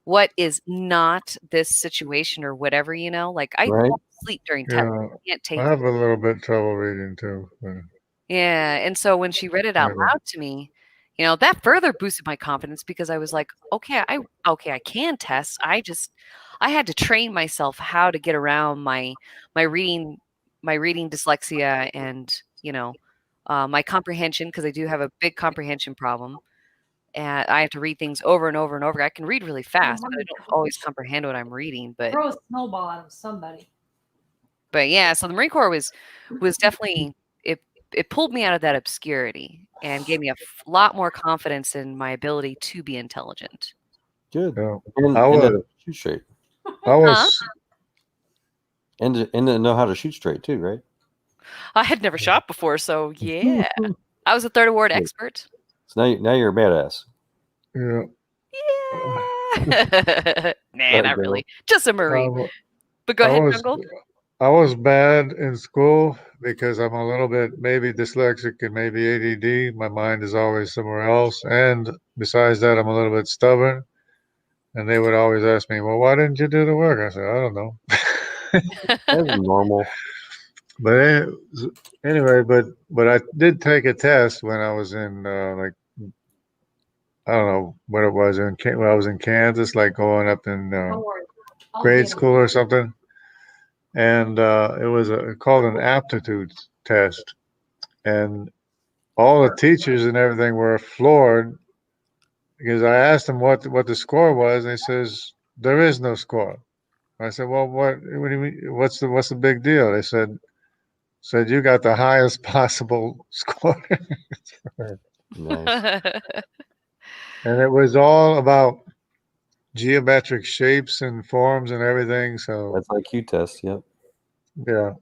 what is not this situation or whatever, like I fall asleep during tests. I can't take I have a little bit trouble reading too. But... Yeah. And so when she read it out loud to me, that further boosted my confidence because I was like, okay, I can test. I had to train myself how to get around my reading dyslexia and, my comprehension, because I do have a big comprehension problem. And I have to read things over and over and over. I can read really fast, but I don't always comprehend what I'm reading. But throw a snowball out of somebody. But yeah, so the Marine Corps was definitely it pulled me out of that obscurity and gave me a lot more confidence in my ability to be intelligent. Good. Yeah. And shoot straight. I was and to know how to shoot straight too, right? I had never shot before, so yeah. I was a third award expert. So now you're a badass. Yeah. Nah, not really. Just a Marine. But go ahead, Jungle. I was bad in school because I'm a little bit maybe dyslexic and maybe ADD. My mind is always somewhere else. And besides that, I'm a little bit stubborn. And they would always ask me, well, why didn't you do the work? I said, I don't know. That's normal. But anyway, but I did take a test when I was in I don't know what it was when I was in Kansas, like going up in grade school or something, and it was called an aptitude test, and all the teachers and everything were floored because I asked them what the score was, and they says there is no score. I said, well, what do you mean? What's the big deal? They said you got the highest possible score. Nice. And it was all about geometric shapes and forms and everything. So that's IQ test. Yep. Yeah.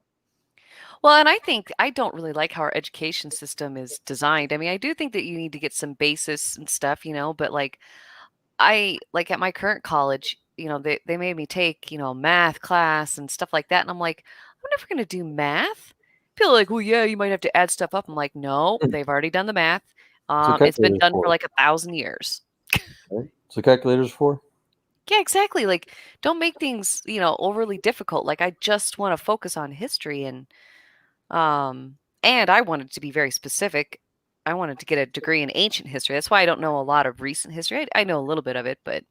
Well, and I don't really like how our education system is designed. I mean, I do think that you need to get some basis and stuff, but like at my current college, they made me take, math class and stuff like that. And I'm like, I'm never going to do math. People are like, well, yeah, you might have to add stuff up. I'm like, no, they've already done the math. It's been done for like 1,000 years. Okay. So calculators for? Yeah, exactly. Like, don't make things, overly difficult. Like, I just want to focus on history and I wanted to be very specific. I wanted to get a degree in ancient history. That's why I don't know a lot of recent history. I know a little bit of it, but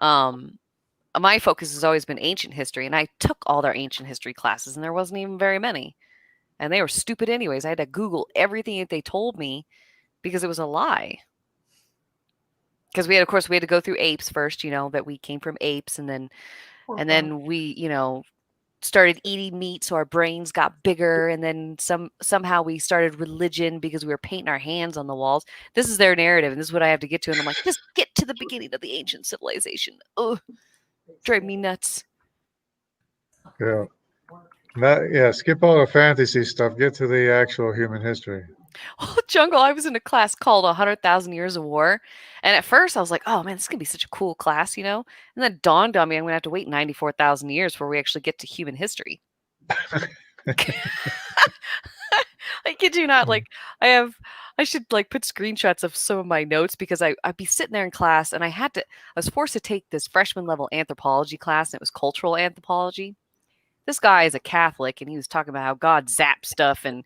my focus has always been ancient history. And I took all their ancient history classes, and there wasn't even very many. And they were stupid anyways. I had to Google everything that they told me because it was a lie. Because we had to go through apes first, that we came from apes, and then we, started eating meat, so our brains got bigger, and then somehow we started religion because we were painting our hands on the walls. This is their narrative, and this is what I have to get to. And I'm like, just get to the beginning of the ancient civilization. Oh, drive me nuts. Yeah. Skip all the fantasy stuff. Get to the actual human history. Well, Jungle, I was in a class called 100,000 Years of War. And at first I was like, oh man, this is going to be such a cool class, And then it dawned on me I'm going to have to wait 94,000 years before we actually get to human history. I kid you not. Like, I should like put screenshots of some of my notes because I'd be sitting there in class and I was forced to take this freshman level anthropology class, and it was cultural anthropology. This guy is a Catholic, and he was talking about how God zapped stuff and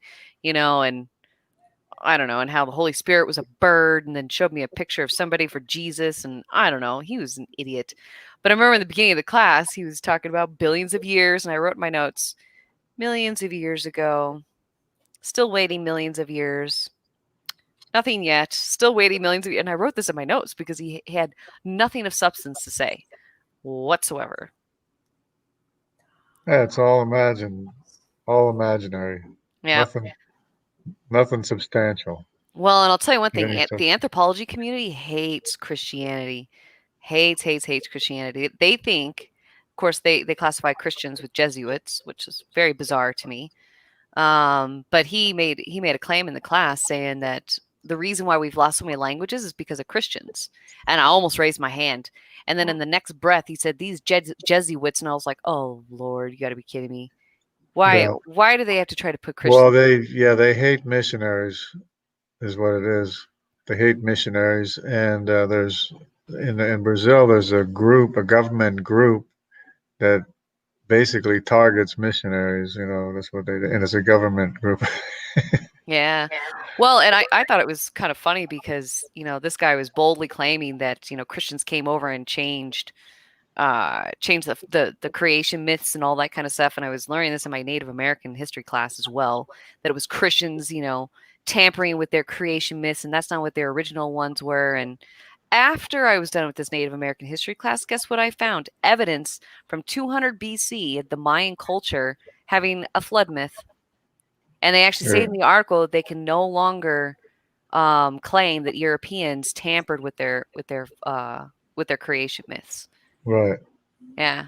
I don't know, and how the Holy Spirit was a bird, and then showed me a picture of somebody for Jesus, and I don't know, he was an idiot. But I remember in the beginning of the class, he was talking about billions of years, and I wrote in my notes, millions of years ago. Still waiting millions of years. Nothing yet. Still waiting millions of years. And I wrote this in my notes because he had nothing of substance to say whatsoever. Yeah, it's all imagined, all imaginary. Yeah. Nothing substantial. Well, and I'll tell you one thing. Very The anthropology community hates Christianity. Hates Christianity. They think, of course, they classify Christians with Jesuits, which is very bizarre to me. But he made a claim in the class saying that the reason why we've lost so many languages is because of Christians. And I almost raised my hand. And then in the next breath, he said, these Jesuits. And I was like, oh, Lord, you got to be kidding me. Why do they have to try to put Christians? Well, they hate missionaries is what it is. They hate missionaries. And there's in Brazil, there's a government group that basically targets missionaries. That's what they do. And it's a government group. Yeah. Well, and I thought it was kind of funny because, this guy was boldly claiming that, Christians came over and changed the creation myths and all that kind of stuff. And I was learning this in my Native American history class as well, that it was Christians, tampering with their creation myths, and that's not what their original ones were. And after I was done with this Native American history class, guess what I found? Evidence from 200 BC of the Mayan culture having a flood myth. And they actually say in the article that they can no longer claim that Europeans tampered with their creation myths. Right. Yeah.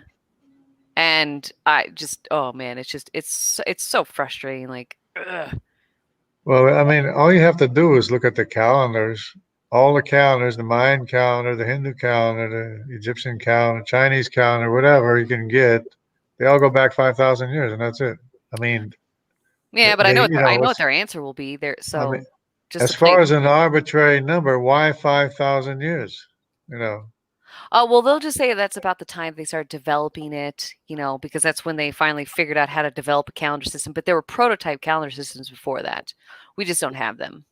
And I just, oh man, it's so frustrating. Like, ugh. Well, I mean, all you have to do is look at the calendars. All the calendars, the Mayan calendar, the Hindu calendar, the Egyptian calendar, Chinese calendar, whatever you can get, they all go back 5,000 years, and that's it. I mean, yeah, but I know what their answer will be there. So, I mean, just as far as an arbitrary number, why 5,000 years? Well, they'll just say that's about the time they started developing it, because that's when they finally figured out how to develop a calendar system. But there were prototype calendar systems before that. We just don't have them.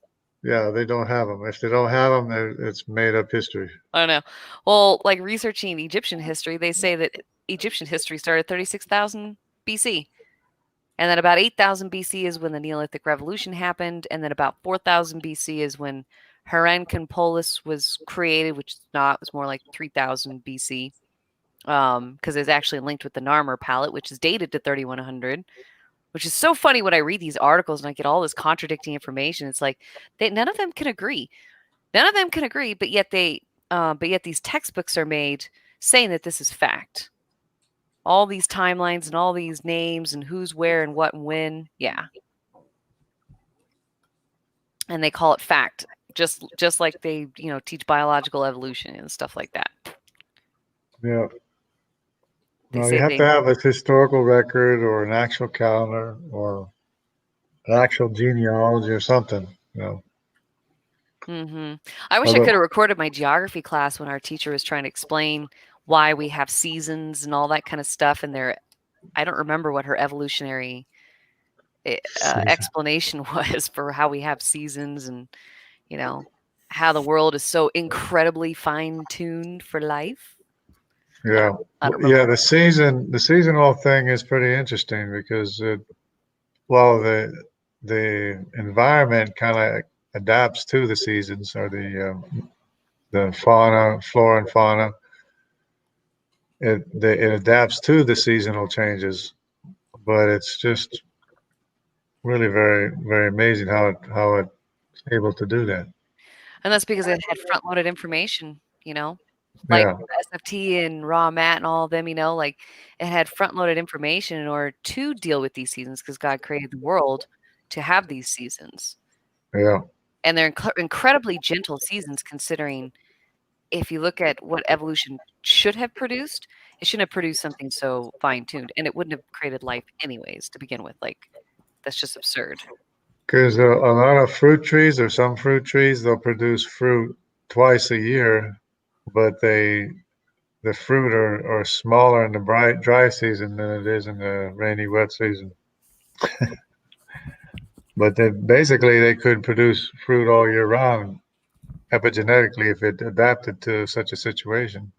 Yeah, they don't have them. If they don't have them, it's made up history. I know. Well, like researching Egyptian history, they say that Egyptian history started 36,000 BC. And then about 8,000 BC is when the Neolithic Revolution happened. And then about 4,000 BC is when Herencan Polis was created, which is not, it was more like 3,000 BC. Because it's actually linked with the Narmer palette, which is dated to 3100. Which is so funny when I read these articles and I get all this contradicting information. It's like none of them can agree. None of them can agree, but yet these textbooks are made saying that this is fact. All these timelines and all these names and who's where and what and when. Yeah. And they call it fact, just like they, teach biological evolution and stuff like that. Yeah. No, you have to have a historical record or an actual calendar or an actual genealogy or something, Mm-hmm. I wish I could have recorded my geography class when our teacher was trying to explain why we have seasons and all that kind of stuff. And I don't remember what her evolutionary explanation was for how we have seasons and, how the world is so incredibly fine-tuned for life. Yeah. The seasonal thing is pretty interesting because the environment kind of adapts to the seasons or the flora and fauna. It adapts to the seasonal changes, but it's just really very, very amazing how it's able to do that. And that's because it had front-loaded information, like SFT and raw mat and all of them, like it had front-loaded information in order to deal with these seasons because God created the world to have these seasons. Yeah. And they're incredibly gentle seasons considering if you look at what evolution should have produced, it shouldn't have produced something so fine-tuned and it wouldn't have created life anyways to begin with. Like, that's just absurd. Because a lot of fruit trees or some fruit trees, they'll produce fruit twice a year, but the fruit are smaller in the dry season than it is in the rainy, wet season. But they could produce fruit all year round epigenetically if it adapted to such a situation,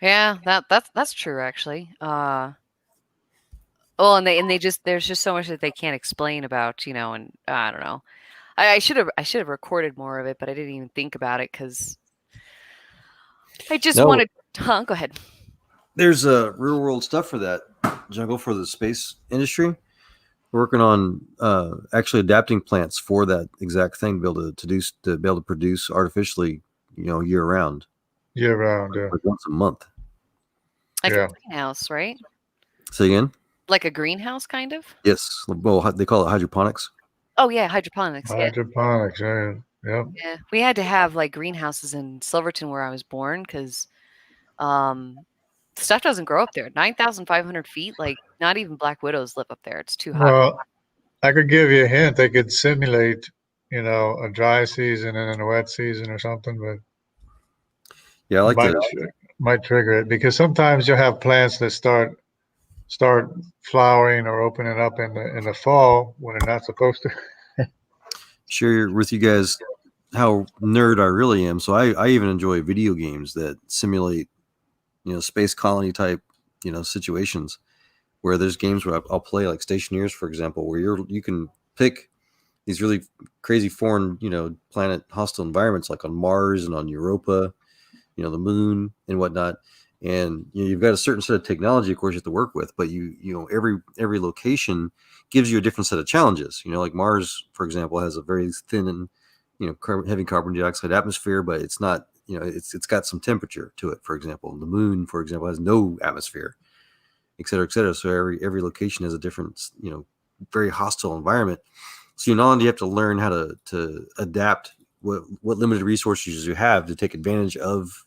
Yeah, that's true actually. Oh, and they just there's just so much that they can't explain about, and I don't know. I should have recorded more of it, but I didn't even think about it because I just wanted. Go ahead. There's real world stuff for that, Jungle, for the space industry. We're working on actually adapting plants for that exact thing, to be able to produce artificially, year round. Year round, yeah. Like once a month. Like a greenhouse, right? Say again? Like a greenhouse, kind of? Yes. Well, they call it hydroponics. Oh, yeah, hydroponics. Hydroponics, yeah. Yep. Yeah, we had to have like greenhouses in Silverton where I was born because stuff doesn't grow up there. 9,500 feet, like not even black widows live up there. It's too hot. Well, I could give you a hint. They could simulate, a dry season and then a wet season or something, but yeah, I like might trigger it because sometimes you'll have plants that start flowering or opening up in the fall when they're not supposed to. Share with you guys how nerd I really am. So I even enjoy video games that simulate, space colony type, situations where there's games where I'll play like Stationeers, for example, where you can pick these really crazy foreign, planet hostile environments like on Mars and on Europa, the moon and whatnot. And you've got a certain set of technology, of course, you have to work with, but every location gives you a different set of challenges. Like Mars, for example, has a very thin and heavy carbon dioxide atmosphere, but it's not, it's got some temperature to it. For example, the moon, for example, has no atmosphere, et cetera, et cetera. So every location has a different, very hostile environment. So not only do you have to learn how to adapt what limited resources you have to take advantage of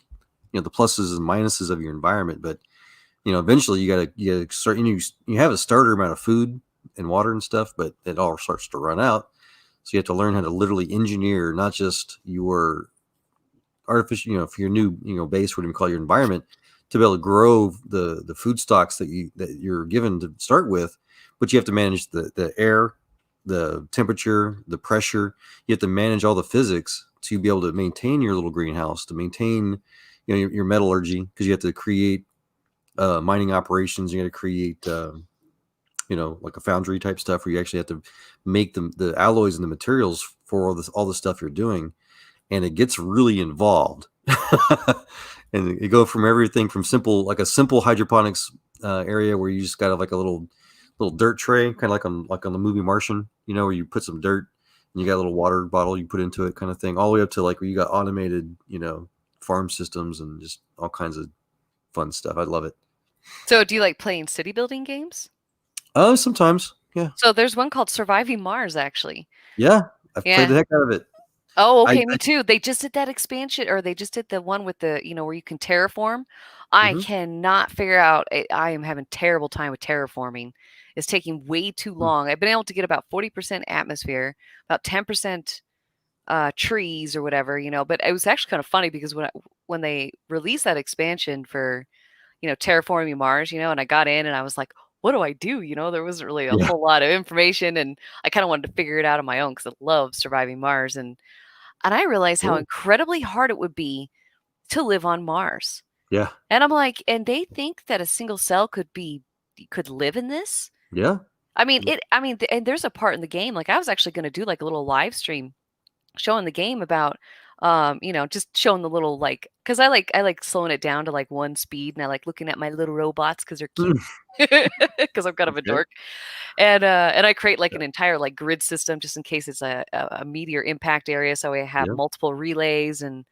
the pluses and minuses of your environment, but eventually you gotta start. You have a starter amount of food and water and stuff, but it all starts to run out. So you have to learn how to literally engineer not just your artificial, for your new base, whatever you call your environment, to be able to grow the food stocks that you're given to start with, but you have to manage the air, the temperature, the pressure. You have to manage all the physics to be able to maintain your little greenhouse, to maintain your metallurgy, because you have to create mining operations. You got to create like a foundry type stuff where you actually have to make the alloys and the materials for all the stuff you're doing, and it gets really involved. And you go from everything from simple hydroponics area where you just got like a little dirt tray, kind of like on the movie Martian, where you put some dirt and you got a little water bottle you put into it, kind of thing, all the way up to like where you got automated farm systems and just all kinds of fun stuff. I love it. So do you like playing city building games? Sometimes, yeah. So there's one called Surviving Mars, actually. Yeah, I've played the heck out of it. Oh, okay, me too. They just did that expansion, or they just did the one with the, where you can terraform. I cannot figure out. I am having terrible time with terraforming. It's taking way too long. I've been able to get about 40% atmosphere, about 10% trees or whatever, but it was actually kind of funny because when they released that expansion for, terraforming Mars, and I got in and I was like, what do I do? There wasn't really a whole lot of information, and I kind of wanted to figure it out on my own because I love Surviving Mars. And I realized how incredibly hard it would be to live on Mars. Yeah. And I'm like, and they think that a single cell could live in this? Yeah. And there's a part in the game, like I was actually going to do like a little live stream showing the game about, just showing the little, like, cause I like slowing it down to like one speed, and I like looking at my little robots cause they're cute. Cause I'm kind of a dork. And I create like an entire like grid system just in case it's a meteor impact area. So I have multiple relays, and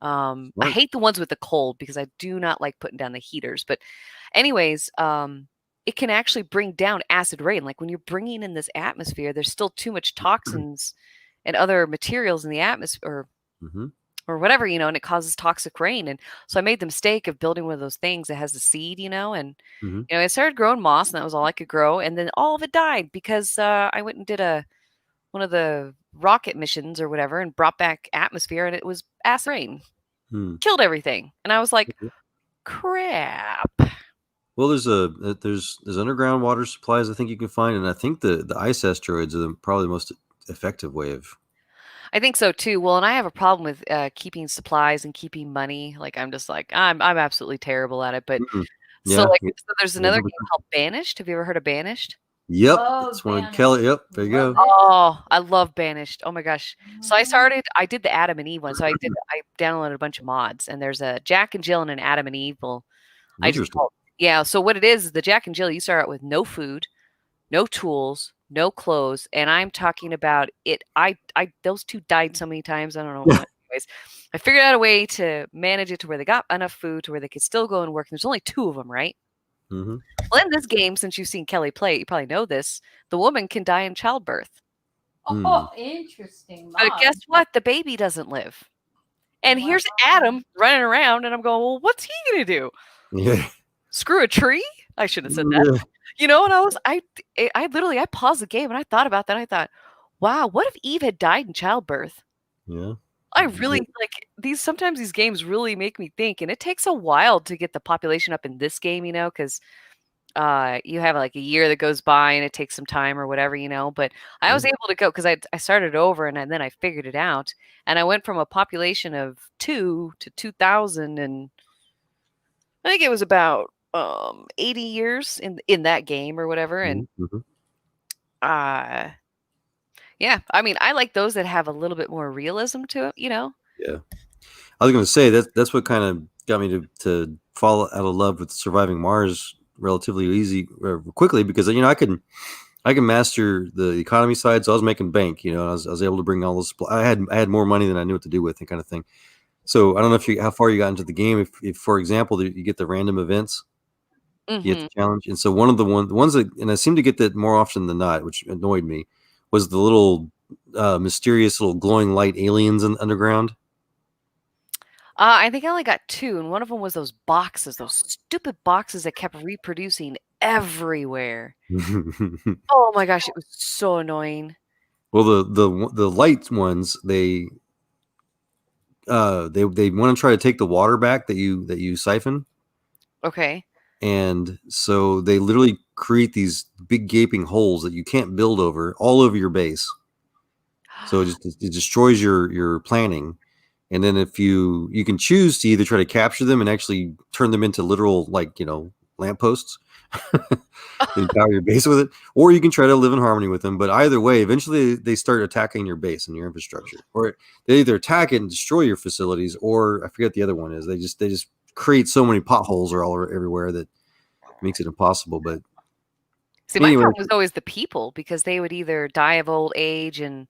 I hate the ones with the cold because I do not like putting down the heaters. But anyways, it can actually bring down acid rain. Like when you're bringing in this atmosphere, there's still too much toxins and other materials in the atmosphere or whatever, and it causes toxic rain. And so I made the mistake of building one of those things that has the seed, and it started growing moss, and that was all I could grow. And then all of it died because I went and did one of the rocket missions or whatever and brought back atmosphere, and it was acid rain. Killed everything. And I was like, crap. Well, there's underground water supplies I think you can find, and I think the ice asteroids are probably the most effective way of. I think so too. Well, and I have a problem with keeping supplies and keeping money. Like I'm just like I'm absolutely terrible at it. But So Yeah. like, yeah. so there's another game called Banished. Have you ever heard of Banished? Yep. Oh, That's one. Banished. Kelly. Yep. There you Love go. it. Oh, I love Banished. Oh my gosh. So I did the Adam and Eve one. So I downloaded a bunch of mods, and there's a Jack and Jill and an Adam and Eve. Well, Interesting. yeah. So what it is the Jack and Jill, you start out with no food, no tools, no clothes. And I'm talking about it. Those two died so many times. I don't know what. Anyways, I figured out a way to manage it to where they got enough food to where they could still go and work. And there's only 2 of them, right? Mm-hmm. Well, in this game, since you've seen Kelly play, you probably know this. The woman can die in childbirth. Oh, interesting. But guess what? The baby doesn't live. And here's Adam running around, and I'm going, well, what's he going to do? Yeah. Screw a tree? I shouldn't have said that. Yeah. You know, and I literally paused the game, and I thought about that. I thought, wow, what if Eve had died in childbirth? Yeah. I really like sometimes these games really make me think, and it takes a while to get the population up in this game, you know, because you have like a year that goes by and it takes some time or whatever, you know, but I was able to go because I started over and then I figured it out, and I went from a population of 2 to 2,000, and I think it was about 80 years in that game or whatever. And yeah, I mean, I like those that have a little bit more realism to it, you know. Yeah, I was going to say that's what kind of got me to fall out of love with Surviving Mars relatively quickly, because you know I can master the economy side, so I was making bank. You know, I was able to bring all those. I had more money than I knew what to do with, and kind of thing. So I don't know how far you got into the game. If for example, you get the random events, you get the challenge, and so one of the ones that, and I seem to get that more often than not, which annoyed me, was the little mysterious little glowing light aliens underground. I think I only got 2, and one of them was those stupid boxes that kept reproducing everywhere. Oh my gosh, it was so annoying. Well, the light ones, they want to try to take the water back that you siphon. Okay. And so they literally create these big gaping holes that you can't build all over your base. So it destroys your planning. And then if you can choose to either try to capture them and actually turn them into literal, like, you know, lampposts and power your base with it, or you can try to live in harmony with them. But either way, eventually they start attacking your base and your infrastructure, or they either attack it and destroy your facilities, or I forget the other one is they just create so many potholes everywhere that makes it impossible. But see, my problem was always the people, because they would either die of old age and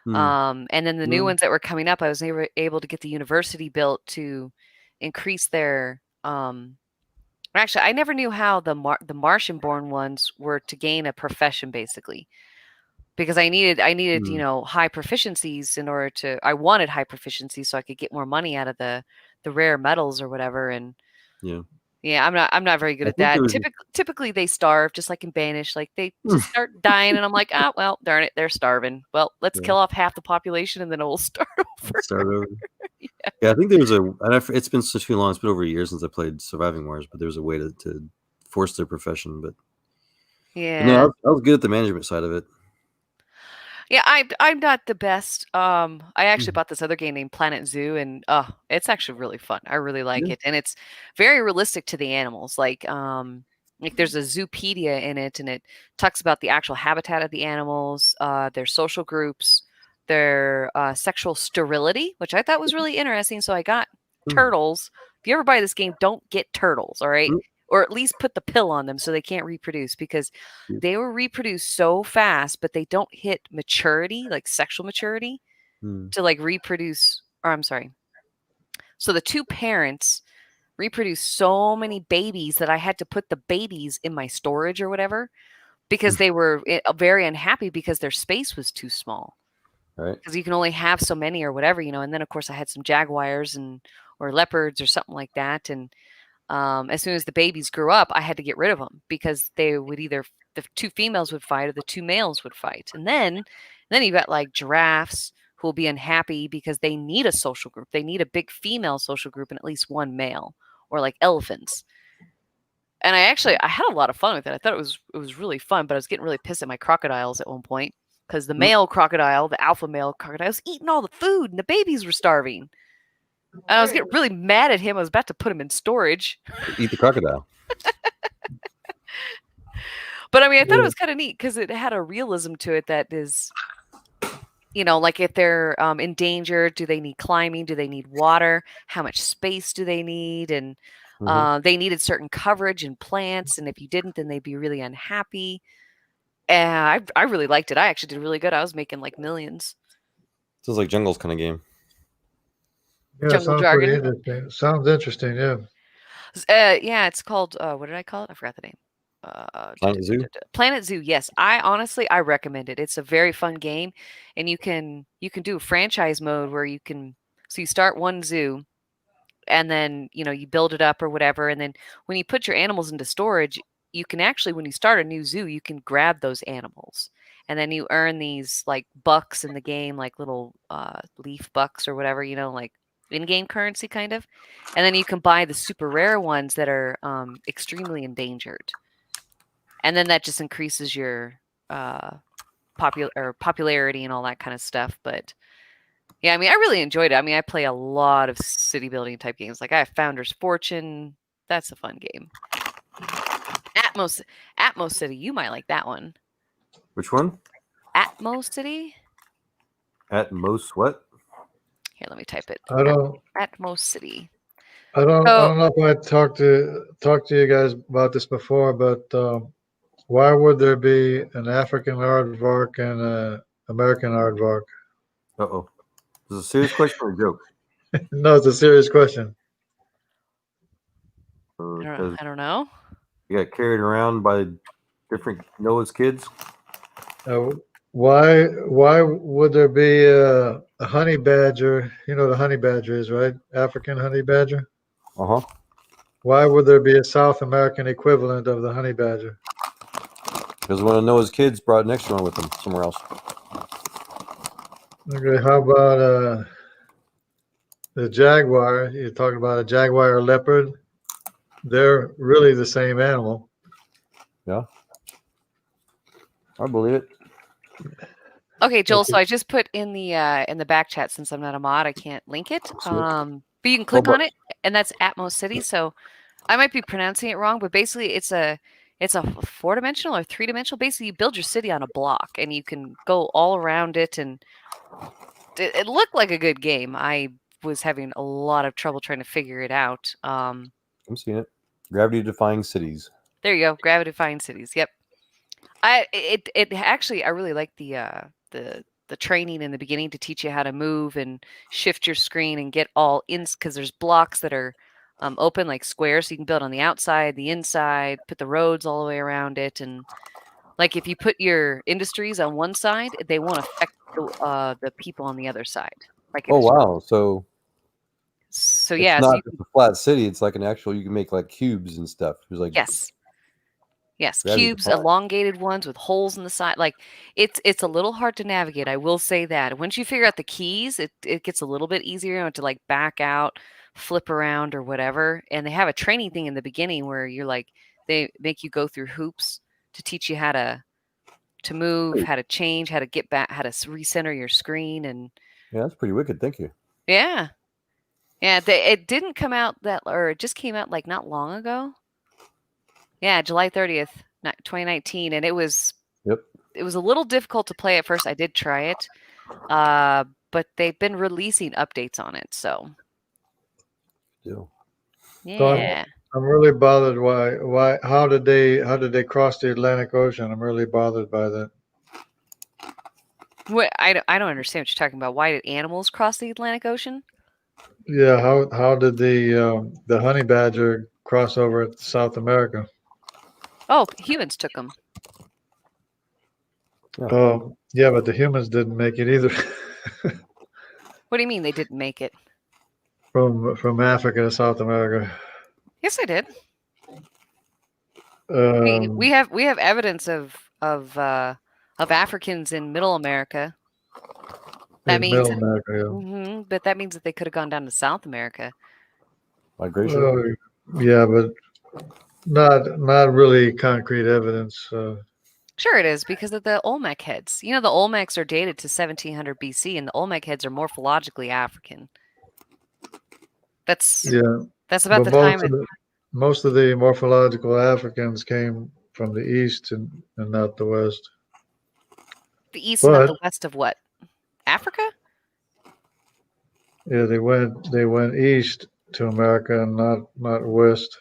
then the new ones that were coming up, I was able to get the university built to increase their actually, I never knew how the Martian-born ones were to gain a profession, basically, because I needed you know, high proficiencies in order to. I wanted high proficiencies so I could get more money out of the rare metals or whatever. And yeah, I'm not very good at that. Typically they starve, just like in Banish. Like they just start dying, and I'm like, oh well, darn it, they're starving. Well, let's kill off half the population, and then it will start over. Yeah, I think there's it's been so too long. It's been over a year since I played Surviving Mars, but there's a way to force their profession. But yeah, no, I was good at the management side of it. Yeah, I'm not the best. I actually bought this other game named Planet Zoo, and it's actually really fun. I really like it, and it's very realistic to the animals. Like there's a Zoopedia in it, and it talks about the actual habitat of the animals, their social groups, their sexual sterility, which I thought was really interesting. So I got turtles. If you ever buy this game, don't get turtles, all right? Or at least put the pill on them so they can't reproduce, because they will reproduce so fast, but they don't hit maturity, like sexual maturity, to like reproduce. Or I'm sorry. So the 2 parents reproduce so many babies that I had to put the babies in my storage or whatever, because they were very unhappy because their space was too small. Right. Because you can only have so many or whatever, you know. And then of course I had some jaguars or leopards or something like that, and as soon as the babies grew up, I had to get rid of them, because they would either, the 2 females would fight or the 2 males would fight. And then you got like giraffes who will be unhappy because they need a social group. They need a big female social group and at least 1 male, or like elephants. And I had a lot of fun with it. I thought it was really fun, but I was getting really pissed at my crocodiles at one point, because the male crocodile, the alpha male crocodile, was eating all the food and the babies were starving. And I was getting really mad at him. I was about to put him in storage. Eat the crocodile. But I mean, I thought it was kind of neat because it had a realism to it that is, like if they're endangered, do they need climbing? Do they need water? How much space do they need? And they needed certain coverage and plants. And if you didn't, then they'd be really unhappy. And I really liked it. I actually did really good. I was making like millions. Sounds like Jungle's kind of game. Yeah, Jungle sounds Jargon. pretty interesting. Sounds interesting, yeah. Yeah, it's called, what did I call it? I forgot the name. Planet Zoo? Planet Zoo, yes. I recommend it. It's a very fun game, and you can do franchise mode where you start one zoo, and then you build it up or whatever, and then when you put your animals into storage, you can actually, when you start a new zoo, you can grab those animals, and then you earn these like bucks in the game, like little leaf bucks or whatever, like in-game currency kind of, and then you can buy the super rare ones that are extremely endangered. And then that just increases your popularity and all that kind of stuff. But yeah, I mean, I really enjoyed it. I mean, I play a lot of city building type games. Like I have Founder's Fortune. That's a fun game. Atmos City. You might like that one. Which one? Atmos City. Atmos what? Here, let me type it. Atmos City. I don't know if I talked to you guys about this before, but why would there be an African aardvark and an American aardvark? Uh-oh. Is it a serious question or a joke? No, it's a serious question. I don't know. You got carried around by different Noah's kids? Why would there be a honey badger? You know what a honey badger is, right? African honey badger? Uh-huh. Why would there be a South American equivalent of the honey badger? Because one of Noah's kids brought an extra one with him somewhere else. Okay, how about the jaguar? You're talking about a jaguar or leopard. They're really the same animal. Yeah. I believe it. Okay, Joel, so I just put in the back chat, since I'm not a mod, I can't link it. But you can click on it, and that's Atmos City. So I might be pronouncing it wrong, but basically it's a 4-dimensional or 3-dimensional. Basically, you build your city on a block, and you can go all around it, and it looked like a good game. I was having a lot of trouble trying to figure it out. I'm seeing it. Gravity-defying cities. There you go. Gravity-defying cities. Yep. I really like the training in the beginning to teach you how to move and shift your screen and get all in, because there's blocks that are open like squares, so you can build on the outside, the inside, put the roads all the way around it, and like if you put your industries on one side, they won't affect the people on the other side. Like wow! So yeah, it's not just a flat city. It's like an actual. You can make like cubes and stuff. There's like yes, cubes, elongated ones with holes in the side. Like it's a little hard to navigate. I will say that. Once you figure out the keys, it gets a little bit easier to like back out, flip around or whatever. And they have a training thing in the beginning where you're like, they make you go through hoops to teach you how to move, how to change, how to get back, how to recenter your screen. And yeah, that's pretty wicked. Thank you. Yeah. It didn't come out or it just came out like not long ago. Yeah, July 30th, 2019, and it was a little difficult to play at first. I did try it, but they've been releasing updates on it. So yeah. So I'm really bothered. Why? How did they cross the Atlantic Ocean? I'm really bothered by that. What? I don't understand what you're talking about. Why did animals cross the Atlantic Ocean? Yeah, how did the honey badger cross over to South America? Oh, humans took them. Yeah, but the humans didn't make it either. What do you mean they didn't make it? From Africa to South America. Yes, they did. We have evidence of Africans in Middle America. That means Middle America, but that means that they could have gone down to South America. Migration. Yeah, but not really concrete evidence. Sure it is, because of the Olmec heads. The Olmecs are dated to 1700 BC, and the Olmec heads are morphologically African. That's about the time. Most of the morphological Africans came from the east and not the west. The east and not the But- west of what? Africa? Yeah, they went east to America and not west,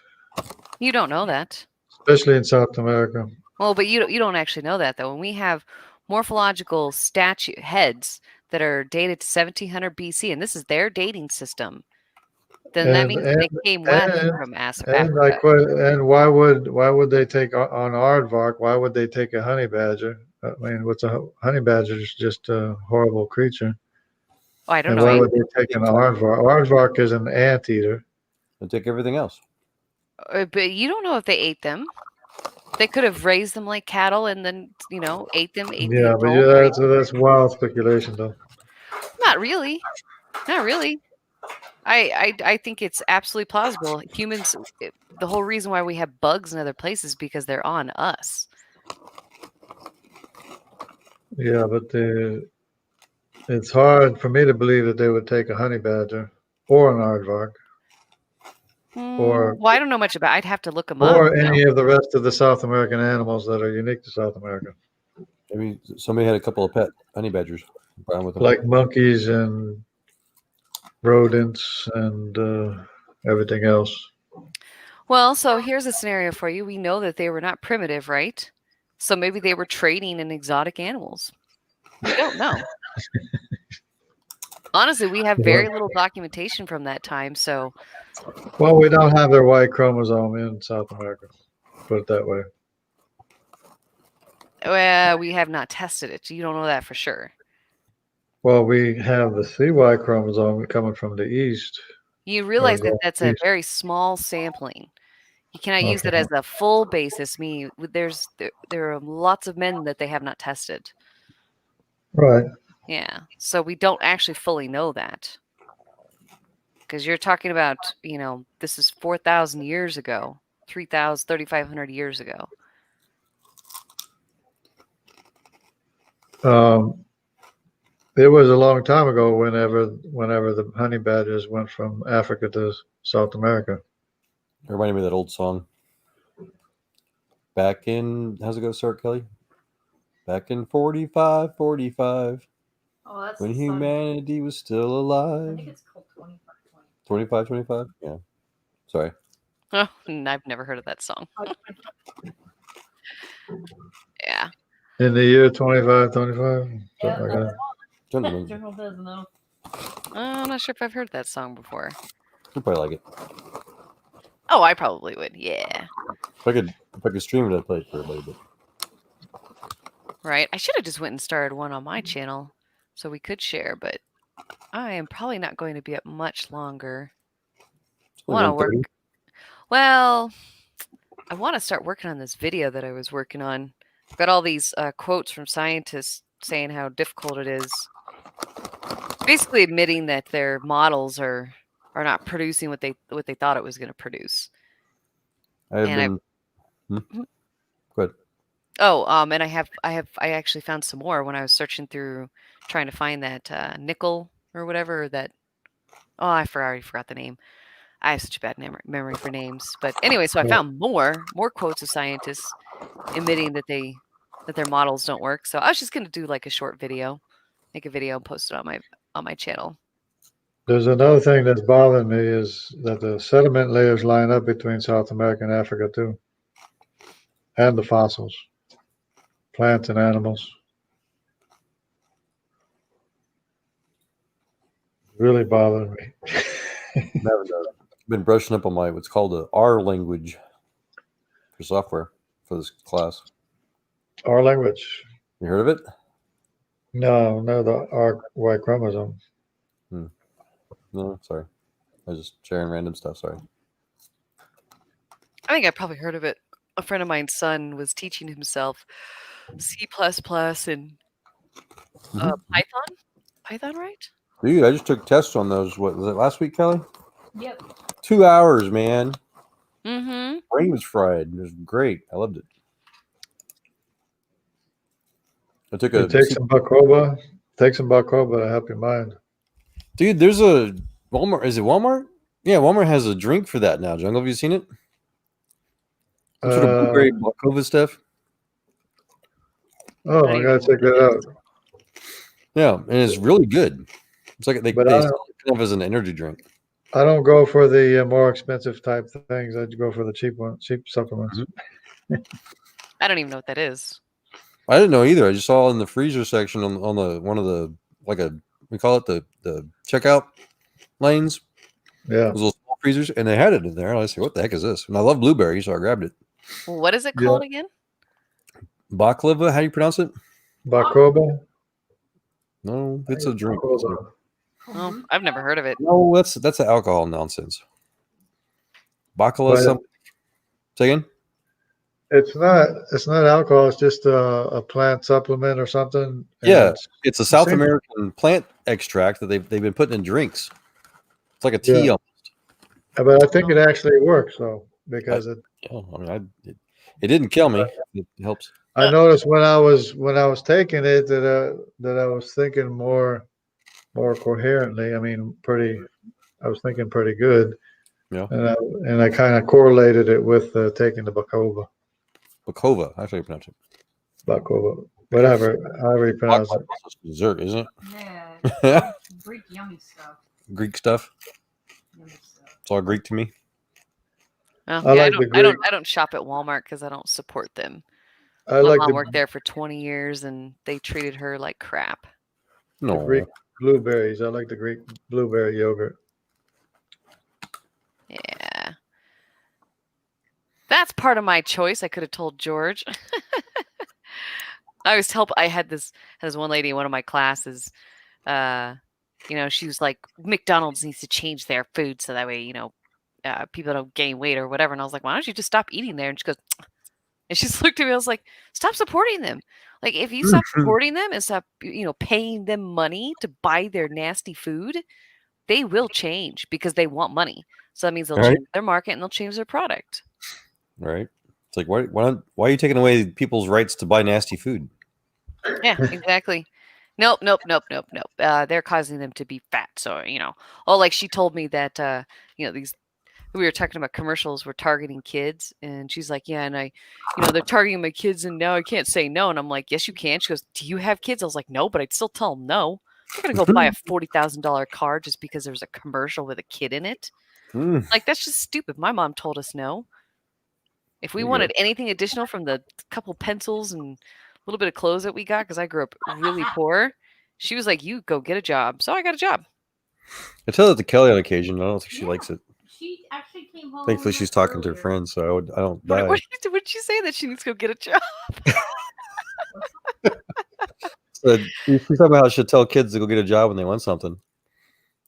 You don't know that. especially in South America. Well, but you don't actually know that though. When we have morphological statue heads that are dated to 1700 BC, and this is their dating system, then that means they came west from Africa. And why would they take on aardvark? Why would they take a honey badger? I mean, what's a honey badger? Is just a horrible creature. Oh, I don't And know. why would they take an aardvark? Aardvark is an anteater. They take everything else. But you don't know if they ate them. They could have raised them like cattle and then, ate them. Yeah, but that's wild speculation, though. Not really. Not really. I think it's absolutely plausible. Humans, the whole reason why we have bugs in other places is because they're on us. Yeah, but it's hard for me to believe that they would take a honey badger or an aardvark. Or Well, I don't know much about. I'd have to look them up. or any of the rest of the South American animals that are unique to South America, Maybe somebody had a couple of pet honey badgers. With them. like monkeys and rodents and everything else. Well, so here's a scenario for you. We know that they were not primitive, right? So maybe they were trading in exotic animals. We don't know. Honestly, we have very little documentation from that time. So, Well, we don't have their Y chromosome in South America. Put it that way. we have not tested it. You don't know that for sure. Well, we have the CY chromosome coming from the east. You realize that Well, that's a yes. very small sampling. You cannot use that Okay. as a full basis. There are lots of men that they have not tested. Right. Yeah. So we don't actually fully know that. Because you're talking about, this is 4,000 years ago, 3,000, 3,500 years ago. It was a long time ago whenever the honey badgers went from Africa to South America. It reminded me of that old song. Back in, how's it go, Sir Kelly? Back in 45. Oh, that's When the song. humanity was still I alive. think it's called 2520. 25. Yeah. Sorry. Oh, I've never heard of that song. Yeah. In the year 2525. Yeah, Something like that. Gentlemen, General does know. I'm not sure if I've heard that song before. you'll probably like it. Oh, I probably would. Yeah. If I could stream it, I'd play it for everybody. But Right. I should have just went and started one on my channel so we could share, but I am probably not going to be up much longer. it's I only want to 1:30. work. Well, I want to start working on this video that I was working on. I've got all these quotes from scientists saying how difficult it is. Basically admitting that their models are not producing what they thought it was going to produce. I've And been. Good. Oh, and I actually found some more when I was searching through trying to find that nickel or whatever that. Oh, I already forgot the name. I have such a bad memory for names. But anyway, so I found more quotes of scientists admitting that their models don't work. So I was just going to do like a short video, make a video and post it on my channel. There's another thing that's bothering me is that the sediment layers line up between South America and Africa too. And the fossils. Plants and animals. Really bothering me. I've been brushing up on my what's called a R language for software for this class. Our language. You heard of it? No, the our Y chromosome. No, sorry. I was just sharing random stuff. Sorry. I think I probably heard of it. A friend of mine's son was teaching himself C++ and Python. Python, right? Dude, I just took tests on those. What was it last week, Kelly? Yep. 2 hours, man. Mm-hmm. Brain was fried. It was great. I loved it. I took a Take some Bacoba. Take some Bacoba to help your mind. dude. There's a Walmart. Is it Walmart? Yeah, Walmart has a drink for that now. Jungle, have you seen it? Sort of blueberry baklava stuff. Oh, I gotta check that out. Yeah, and it's really good. It's like they But sell it kind of as an energy drink. I don't go for the more expensive type things. I go for the cheap supplements. I don't even know what that is. I didn't know either. I just saw in the freezer section on the one of the we call it the checkout lanes. Yeah, those little small freezers, and they had it in there. And I said, "What the heck is this?" And I love blueberry, so I grabbed it. What is it called again? Baklava. How do you pronounce it? baklava. No, it's a drink. Oh, I've never heard of it. No, that's an alcohol nonsense. Baklava. Something. Say again. It's not alcohol. It's just a plant supplement or something. Yeah, it's a South American plant extract that they've been putting in drinks. It's like a tea almost. But I think it actually works though, because it didn't kill me. It helps. I noticed when I was taking it that I was thinking more coherently. I mean, I was thinking pretty good. Yeah. And I kind of correlated it with taking the baklava. Baklava, how do you pronounce it? Baklava, whatever, however you pronounce it. Dessert, isn't it? Yeah. Greek yummy stuff. Greek stuff. It's all Greek to me. Oh, I don't shop at Walmart because I don't support them. My mom worked there for 20 years and they treated her like crap. No. The Greek blueberries. I like the Greek blueberry yogurt. Yeah. That's part of my choice. I could have told George. I had this one lady in one of my classes. She was like, McDonald's needs to change their food so that way, people don't gain weight or whatever. And I was like, why don't you just stop eating there? And she goes, and she just looked at me. I was like, stop supporting them. Like, if you stop supporting them and stop, paying them money to buy their nasty food, they will change because they want money. So that means they'll change their market and they'll change their product. Right. It's like, why are you taking away people's rights to buy nasty food? Yeah, exactly. Nope. They're causing them to be fat. So, like she told me that, we were talking about commercials were targeting kids, and she's like, yeah, and they're targeting my kids, and now I can't say no. And I'm like, yes, you can. She goes, do you have kids? I was like, no, but I'd still tell them no. I'm going to go buy a $40,000 car just because there's a commercial with a kid in it. Like, that's just stupid. My mom told us no. If we wanted anything additional from the couple pencils and a little bit of clothes that we got, because I grew up really poor, she was like, you go get a job. So I got a job. I tell it to Kelly on occasion. I don't think she likes it. She actually came home. Thankfully, she's talking to her friends, so I don't die. What did she say that she needs to go get a job? So she's talking about how she'll tell kids to go get a job when they want something.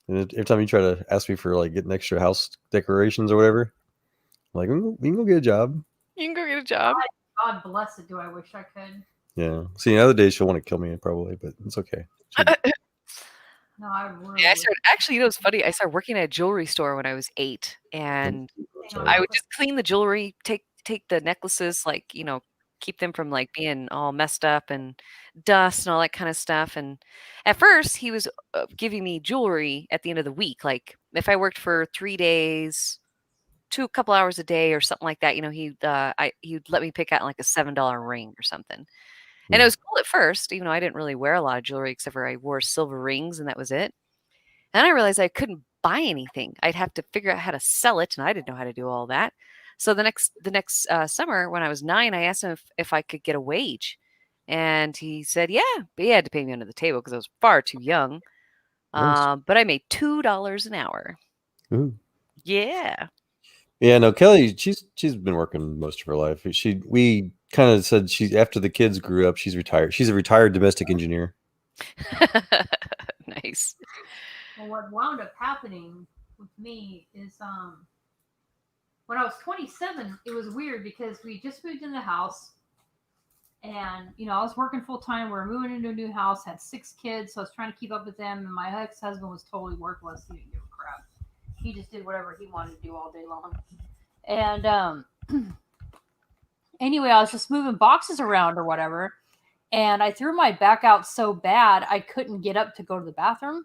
And every time you try to ask me for like getting extra house decorations or whatever, I'm like, we can go get a job. You can go get a job. God bless it. Do I wish I could? Yeah. See, the other day she'll want to kill me probably, but it's okay. No, I really. Yeah, it's funny. I started working at a jewelry store when I was 8, and I would just clean the jewelry, take the necklaces, like, keep them from like being all messed up and dust and all that kind of stuff. And at first, he was giving me jewelry at the end of the week. Like, if I worked for 3 days, a couple hours a day or something like that, he'd let me pick out like a $7 ring or something. And it was cool at first, even though I didn't really wear a lot of jewelry except for I wore silver rings and that was it. And I realized I couldn't buy anything. I'd have to figure out how to sell it, and I didn't know how to do all that. So the next summer when I was 9, I asked him if I could get a wage, and he said, yeah, but he had to pay me under the table because I was far too young. Nice. But I made $2 an hour. Ooh. Yeah. Yeah, no, Kelly, she's been working most of her life. We kind of said after the kids grew up, she's retired. She's a retired domestic engineer. Nice. Well, what wound up happening with me is when I was 27, it was weird because we just moved in the house, and I was working full time. We were moving into a new house, had 6 kids, so I was trying to keep up with them. And my ex-husband was totally worthless. He didn't give a crap. He just did whatever he wanted to do all day long. And anyway, I was just moving boxes around or whatever, and I threw my back out so bad I couldn't get up to go to the bathroom.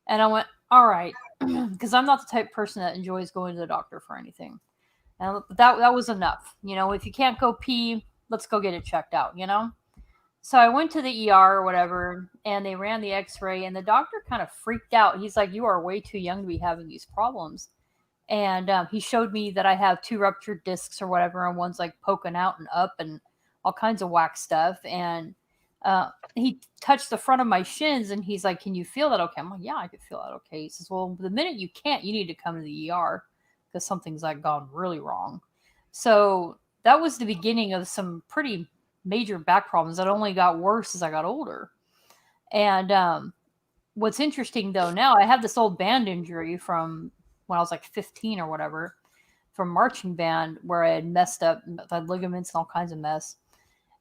And I went, all right, because I'm not the type of person that enjoys going to the doctor for anything. And that was enough. If you can't go pee, let's go get it checked out. So I went to the ER or whatever, and they ran the X-ray, and the doctor kind of freaked out. He's like, "You are way too young to be having these problems." And he showed me that I have 2 ruptured discs or whatever, and one's like poking out and up and all kinds of whack stuff. And he touched the front of my shins, and he's like, "Can you feel that okay?" I'm like, "Yeah, I can feel that okay." He says, "Well, the minute you can't, you need to come to the ER because something's like gone really wrong." So that was the beginning of some pretty major back problems that only got worse as I got older. And what's interesting though, now I have this old band injury from when I was like 15 or whatever, from marching band, where I had messed up, I had ligaments and all kinds of mess,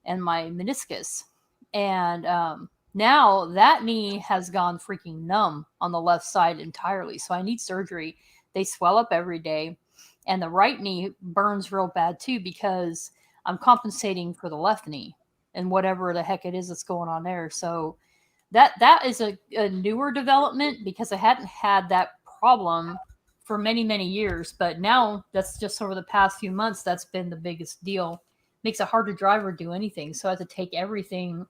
and my meniscus. And now that knee has gone freaking numb on the left side entirely. So I need surgery. They swell up every day. And the right knee burns real bad too, because I'm compensating for the left knee and whatever the heck it is that's going on there. So that is a newer development, because I hadn't had that problem for many, many years. But now that's just over the past few months, that's been the biggest deal. Makes it hard to drive or do anything. So I have to take everything,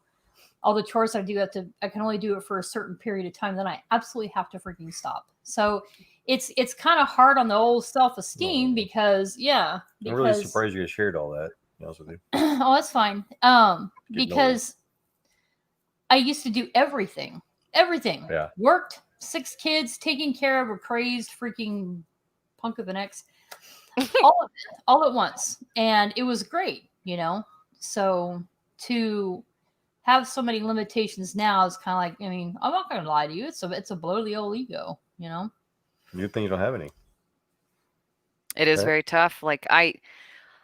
all the chores I do, I can only do it for a certain period of time. Then I absolutely have to freaking stop. So it's kind of hard on the old self-esteem because I'm really surprised you shared all that. To be honest with you. Oh, that's fine. Because I used to do everything. Yeah. Worked, 6 kids, taking care of a crazed freaking punk of an ex, all of it, all at once, and it was great, So to have so many limitations now is kind of like, I'm not going to lie to you, it's a blow to the old ego, Good thing you don't have any. It is very tough. Like I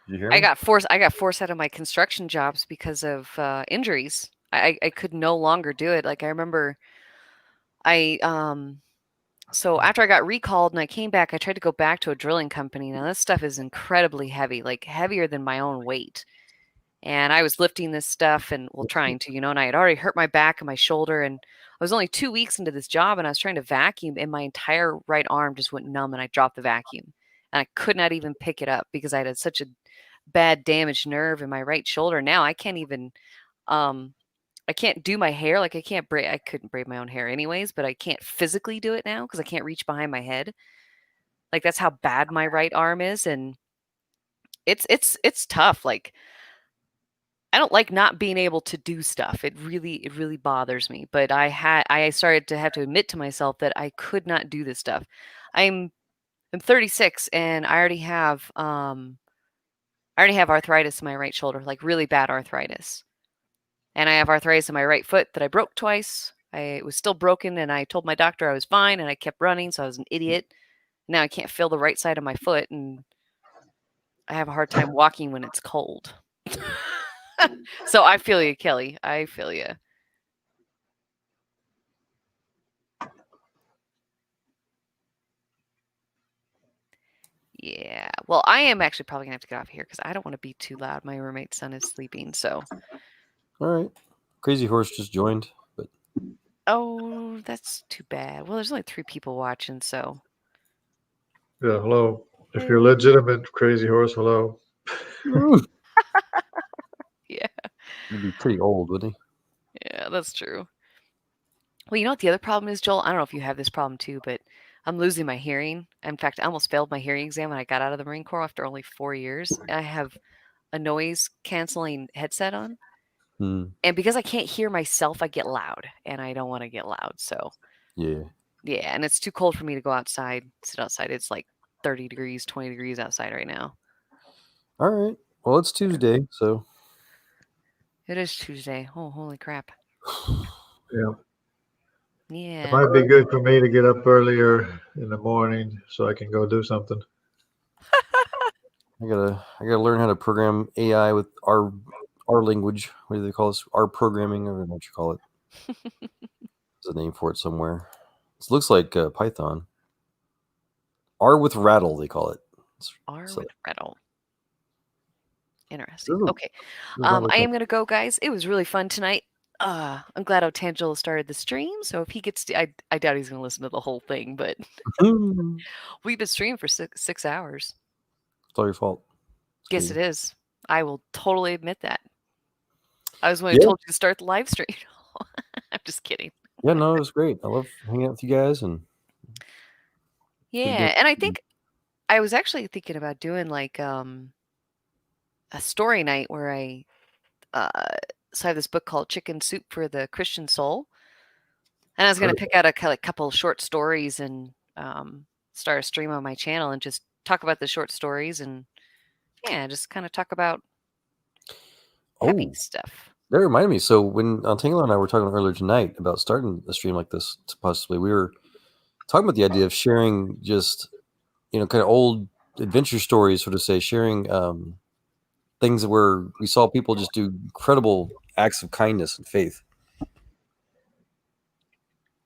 got forced out of my construction jobs because of injuries. I could no longer do it. Like I remember so after I got recalled and I came back, I tried to go back to a drilling company. Now this stuff is incredibly heavy, like heavier than my own weight. And I was lifting this stuff and trying to, and I had already hurt my back and my shoulder, and I was only 2 weeks into this job, and I was trying to vacuum, and my entire right arm just went numb, and I dropped the vacuum, and I could not even pick it up because I had such a bad damaged nerve in my right shoulder. Now I can't even, I can't do my hair. Like I couldn't braid my own hair anyways, but I can't physically do it now because I can't reach behind my head. Like that's how bad my right arm is, and it's tough. Like I don't like not being able to do stuff. It really bothers me. But I started to have to admit to myself that I could not do this stuff. I'm 36 and I already have arthritis in my right shoulder, like really bad arthritis. And I have arthritis in my right foot that I broke twice. It was still broken, and I told my doctor I was fine, and I kept running, so I was an idiot. Now I can't feel the right side of my foot, and I have a hard time walking when it's cold. So I feel you, Kelly. I feel you. Yeah. Well, I am actually probably going to have to get off here because I don't want to be too loud. My roommate's son is sleeping, so. All right. Crazy Horse just joined, but. Oh, that's too bad. Well, there's only 3 people watching, so. Yeah, hello. If you're legitimate, Crazy Horse, hello. Yeah. He'd be pretty old, wouldn't he? Yeah, that's true. Well, you know what the other problem is, Joel? I don't know if you have this problem too, but I'm losing my hearing. In fact, I almost failed my hearing exam when I got out of the Marine Corps after only 4 years. And I have a noise canceling headset on. And because I can't hear myself, I get loud, and I don't want to get loud. So yeah, and it's too cold for me to go outside, sit outside. It's like 30 degrees, 20 degrees outside right now. All right. Well, it's Tuesday, so. It is Tuesday. Oh, holy crap. Yeah. Yeah. It might be good for me to get up earlier in the morning so I can go do something. I gotta learn how to program AI with our language. What do they call this? R programming, or what you call it? There's a name for it somewhere. It looks like Python. R with rattle, they call it. With rattle. Interesting. Okay. I am going to go, guys. It was really fun tonight. I'm glad Otangelo started the stream. So if he gets to, I doubt he's going to listen to the whole thing, but we've been streaming for 6 hours. It's all your fault. Yes, it is. I will totally admit that. I was the one who told you to start the live stream. I'm just kidding. Yeah, no, it was great. I love hanging out with you guys. And yeah, and I think I was actually thinking about doing like a story night where I so I have this book called Chicken Soup for the Christian Soul, and I was going to pick out a couple short stories and start a stream on my channel and just talk about the short stories and just kind of talk about happy stuff. That reminded me. So when Tangela and I were talking earlier tonight about starting a stream like this, possibly, we were talking about the idea of sharing just, kind of old adventure stories, so to say, sharing things where we saw people just do incredible acts of kindness and faith.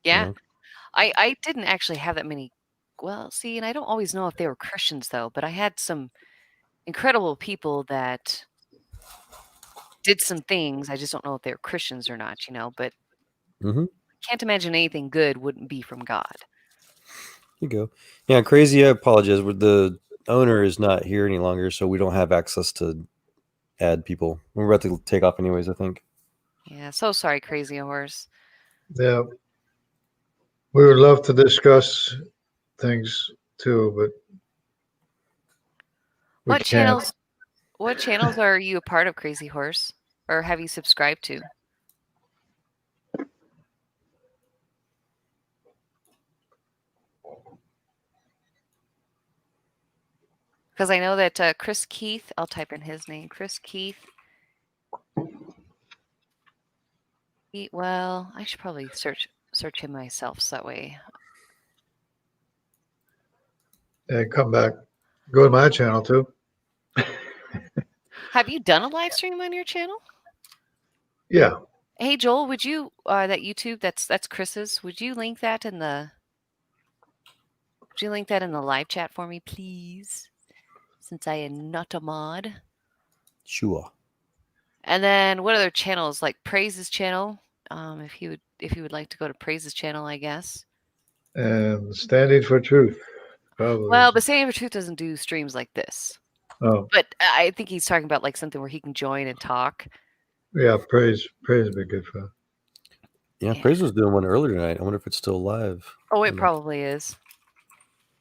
Yeah. I didn't actually have that many. Well, see, and I don't always know if they were Christians, though, but I had some incredible people that did some things. I just don't know if they were Christians or not, but I can't imagine anything good wouldn't be from God. Here you go. Yeah, Crazy, I apologize. The owner is not here any longer, so we don't have access to add people. We're about to take off anyways, I think. Yeah, so sorry, Crazy Horse. Yeah. We would love to discuss things too, but What channels are you a part of, Crazy Horse? Or have you subscribed to? Because I know that Chris Keith, I'll type in his name, Chris Keith. Well, I should probably search him myself so that way. And come back. Go to my channel too. Have you done a live stream on your channel? Yeah. Hey Joel, would you that YouTube that's Chris's? Would you link that in the live chat for me, please? Since I am not a mod. Sure. And then what other channels, like Praise's channel? If you would like to go to Praise's channel, I guess. And Standing for Truth. Probably. Well, but Standing for Truth doesn't do streams like this. Oh. But I think he's talking about like something where he can join and talk. Yeah, Praise would be good for. Yeah, Praise was doing one earlier tonight. I wonder if it's still live. Oh, it probably is.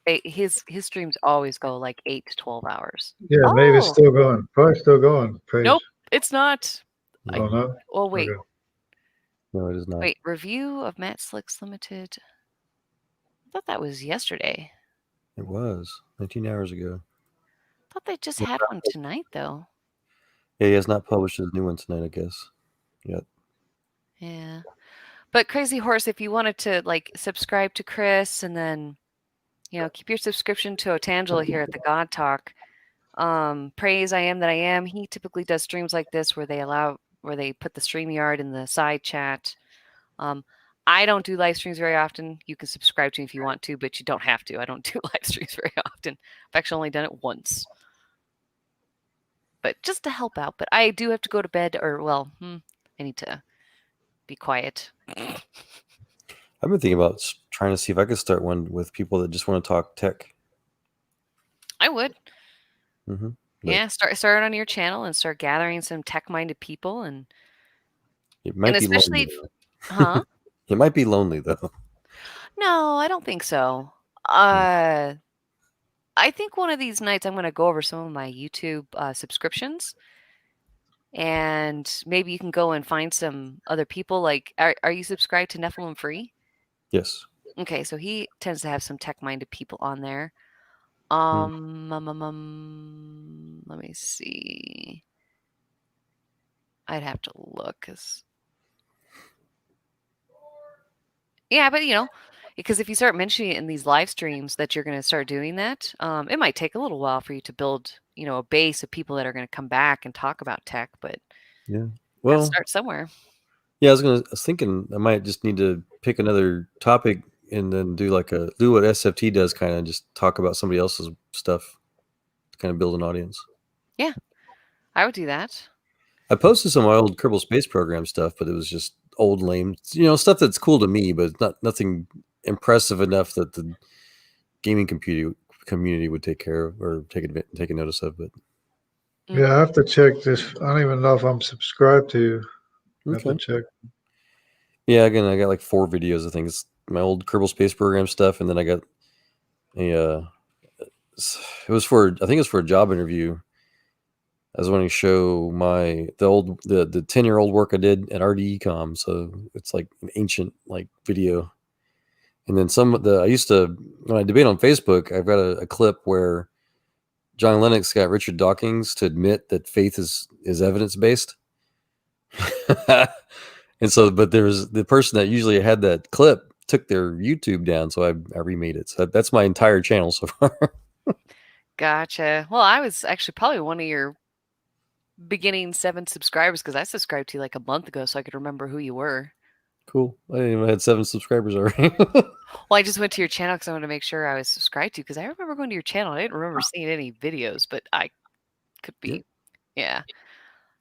His streams always go like 8 to 12 hours. Yeah, maybe it's still going. Probably still going. Praise. Nope, it's not. Oh, no? Oh, wait. Okay. No, it is not. Wait, review of Matt Slicks Limited. I thought that was yesterday. It was 19 hours ago. I thought they just had one tonight, though. Yeah, he has not published his new one tonight, I guess. Yet. Yeah. But Crazy Horse, if you wanted to like subscribe to Chris and then, keep your subscription to Otangela here at the God Talk. Praise I Am That I Am. He typically does streams like this where they put the StreamYard in the side chat. I don't do live streams very often. You can subscribe to me if you want to, but you don't have to. I don't do live streams very often. I've actually only done it once. But just to help out. But I do have to go to bed, I need to be quiet. I've been thinking about trying to see if I could start one with people that just want to talk tech. I would. Mm-hmm. Yeah, start on your channel and start gathering some tech-minded people, and it might be especially, lonely, it might be lonely though. No, I don't think so. I think one of these nights I'm going to go over some of my YouTube subscriptions, and maybe you can go and find some other people. Like, are you subscribed to Nephilim Free? Yes. Okay, so he tends to have some tech-minded people on there. Let me see. I'd have to look, but because if you start mentioning it in these live streams that you're going to start doing that, it might take a little while for you to build, a base of people that are going to come back and talk about tech. But yeah, well, start somewhere. Yeah, I was thinking I might just need to pick another topic and then do what SFT does, kind of just talk about somebody else's stuff to kind of build an audience. Yeah, I would do that. I posted some of my old Kerbal Space Program stuff, but it was just old lame, stuff that's cool to me, but nothing impressive enough that the gaming community community would take care of or take a notice of. But Yeah, I have to check this. I don't even know if I'm subscribed to. I have to okay. check. Yeah, again, I got like 4 videos. I think it's my old Kerbal Space Program stuff, and then I got a. It was for I think it was for a job interview. I was wanting to show the 10-year-old work I did at RDEcom, so it's like an ancient like video. And then I used to, when I debate on Facebook, I've got a clip where John Lennox got Richard Dawkins to admit that faith is evidence based. And so, but there's the person that usually had that clip took their YouTube down, so I remade it. So that's my entire channel so far. Gotcha. Well, I was actually probably one of your beginning 7 subscribers because I subscribed to you like a month ago, so I could remember who you were. Cool. I didn't even had 7 subscribers already. Well, I just went to your channel because I wanted to make sure I was subscribed to you because I remember going to your channel. I didn't remember seeing any videos, but I could be. Yeah.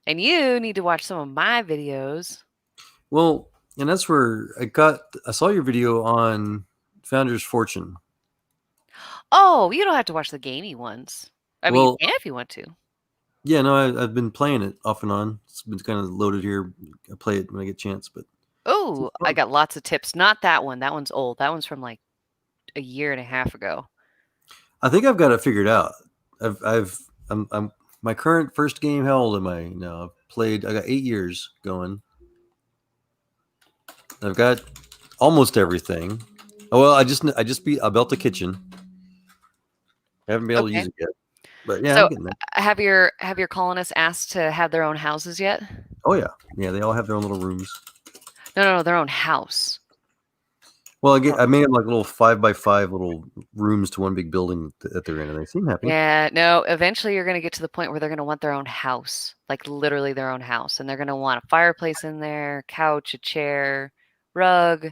And you need to watch some of my videos. Well, and that's where I saw your video on Founder's Fortune. Oh, you don't have to watch the gamey ones. I mean, you can if you want to. Yeah, no, I've been playing it off and on. It's been kind of loaded here. I play it when I get a chance, but oh, I got lots of tips. Not that one. That one's old. That one's from like a year and a half ago. I think I've got it figured out. I'm my current first game. How old am I now? I got 8 years going. I've got almost everything. Oh well, I built the kitchen. I haven't been able to use it yet. But yeah, so I'm getting there. have your colonists asked to have their own houses yet? Oh yeah. They all have their own little rooms. No, their own house. Well, I made them like little 5x5 little rooms to one big building that they're in, and they seem happy. Yeah, no. Eventually, you're going to get to the point where they're going to want their own house, like literally their own house, and they're going to want a fireplace in there, couch, a chair, rug.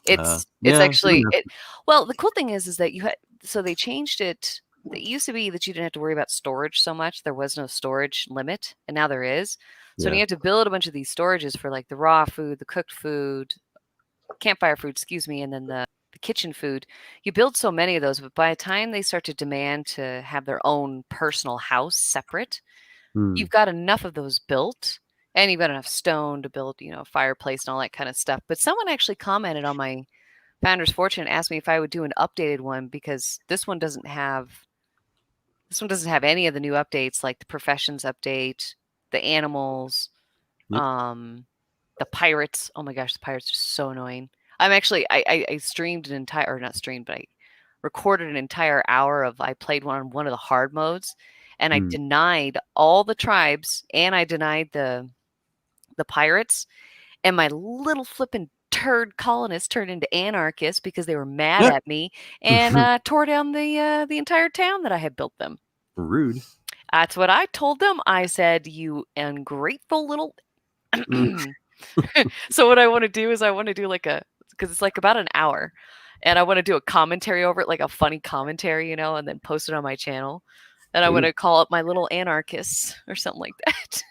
It's actually well. The cool thing is that so they changed it. It used to be that you didn't have to worry about storage so much. There was no storage limit, and now there is. So when you have to build a bunch of these storages for like the raw food, the cooked food, campfire food, and then the kitchen food, you build so many of those, but by the time they start to demand to have their own personal house separate, you've got enough of those built, and you've got enough stone to build, a fireplace and all that kind of stuff. But someone actually commented on my Founder's Fortune and asked me if I would do an updated one because this one doesn't have any of the new updates, like the professions update, the animals, the pirates. Oh my gosh, the pirates are so annoying. I streamed an entire, or not streamed, but I recorded an entire hour I played on one of the hard modes, and I denied all the tribes, and I denied the pirates, and my little flippin' turd colonists turned into anarchists because they were mad at me and tore down the entire town that I had built them. Rude. That's what I told them. I said, "You ungrateful little." So what I want to do is because it's like about an hour, and I want to do a commentary over it, like a funny commentary, and then post it on my channel. And I want to call it my little anarchists or something like that.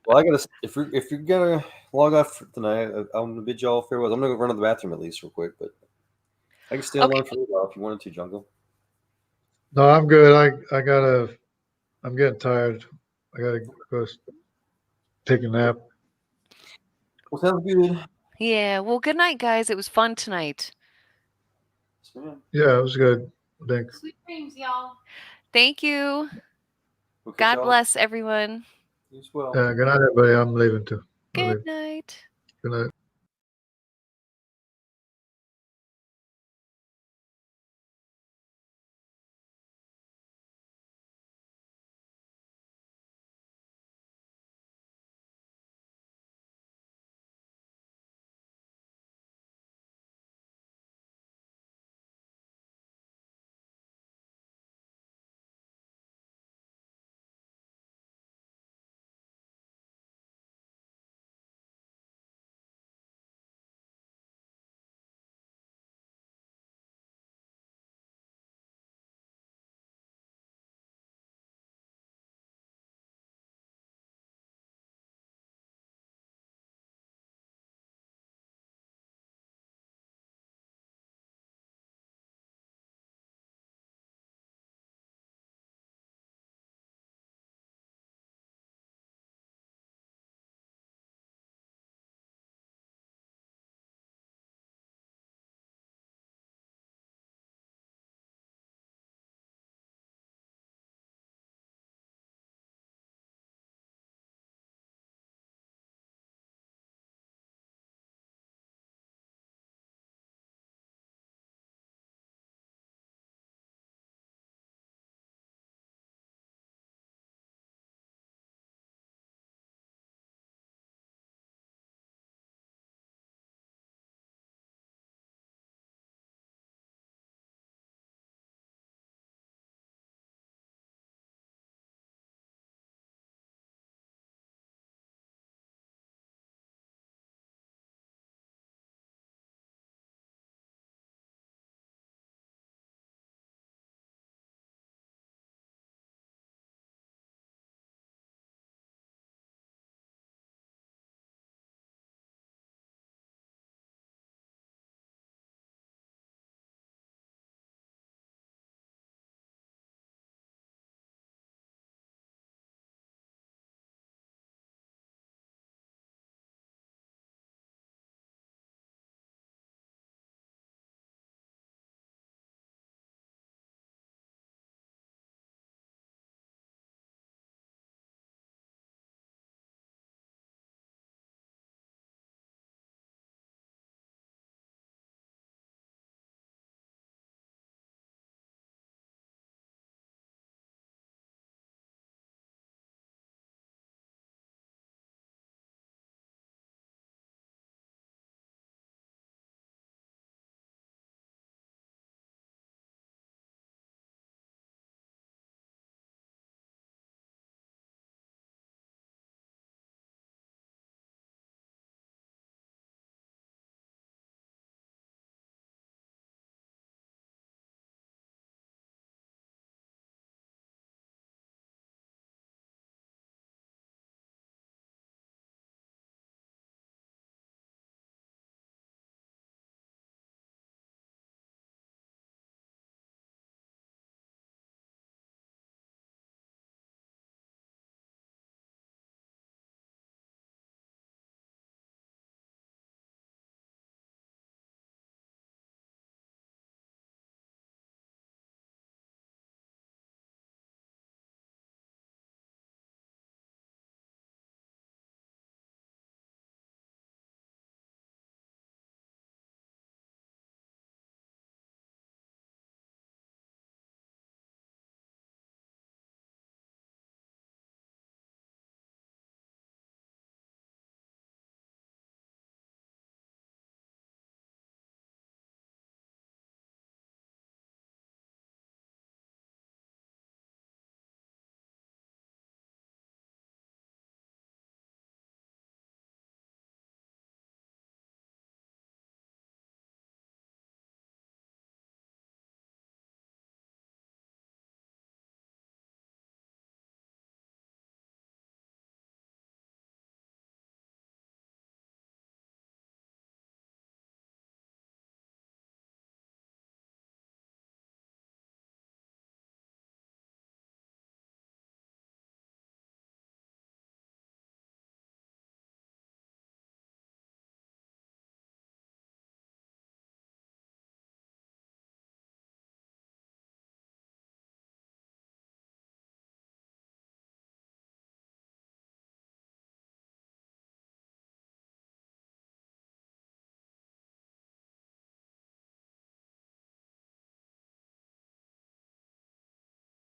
Well, if you're gonna log off tonight, I'm gonna bid y'all farewell. I'm gonna go run to the bathroom at least real quick, but I can stay online for a while if you wanted to, Jungle. No, I'm good. I'm getting tired. I gotta go take a nap. Well, sounds good. Yeah. Well, good night, guys. It was fun tonight. Yeah, it was good. Thanks. Sweet dreams, y'all. Thank you. God bless everyone. You as well. Good night, everybody. I'm leaving too. Good night. Good night.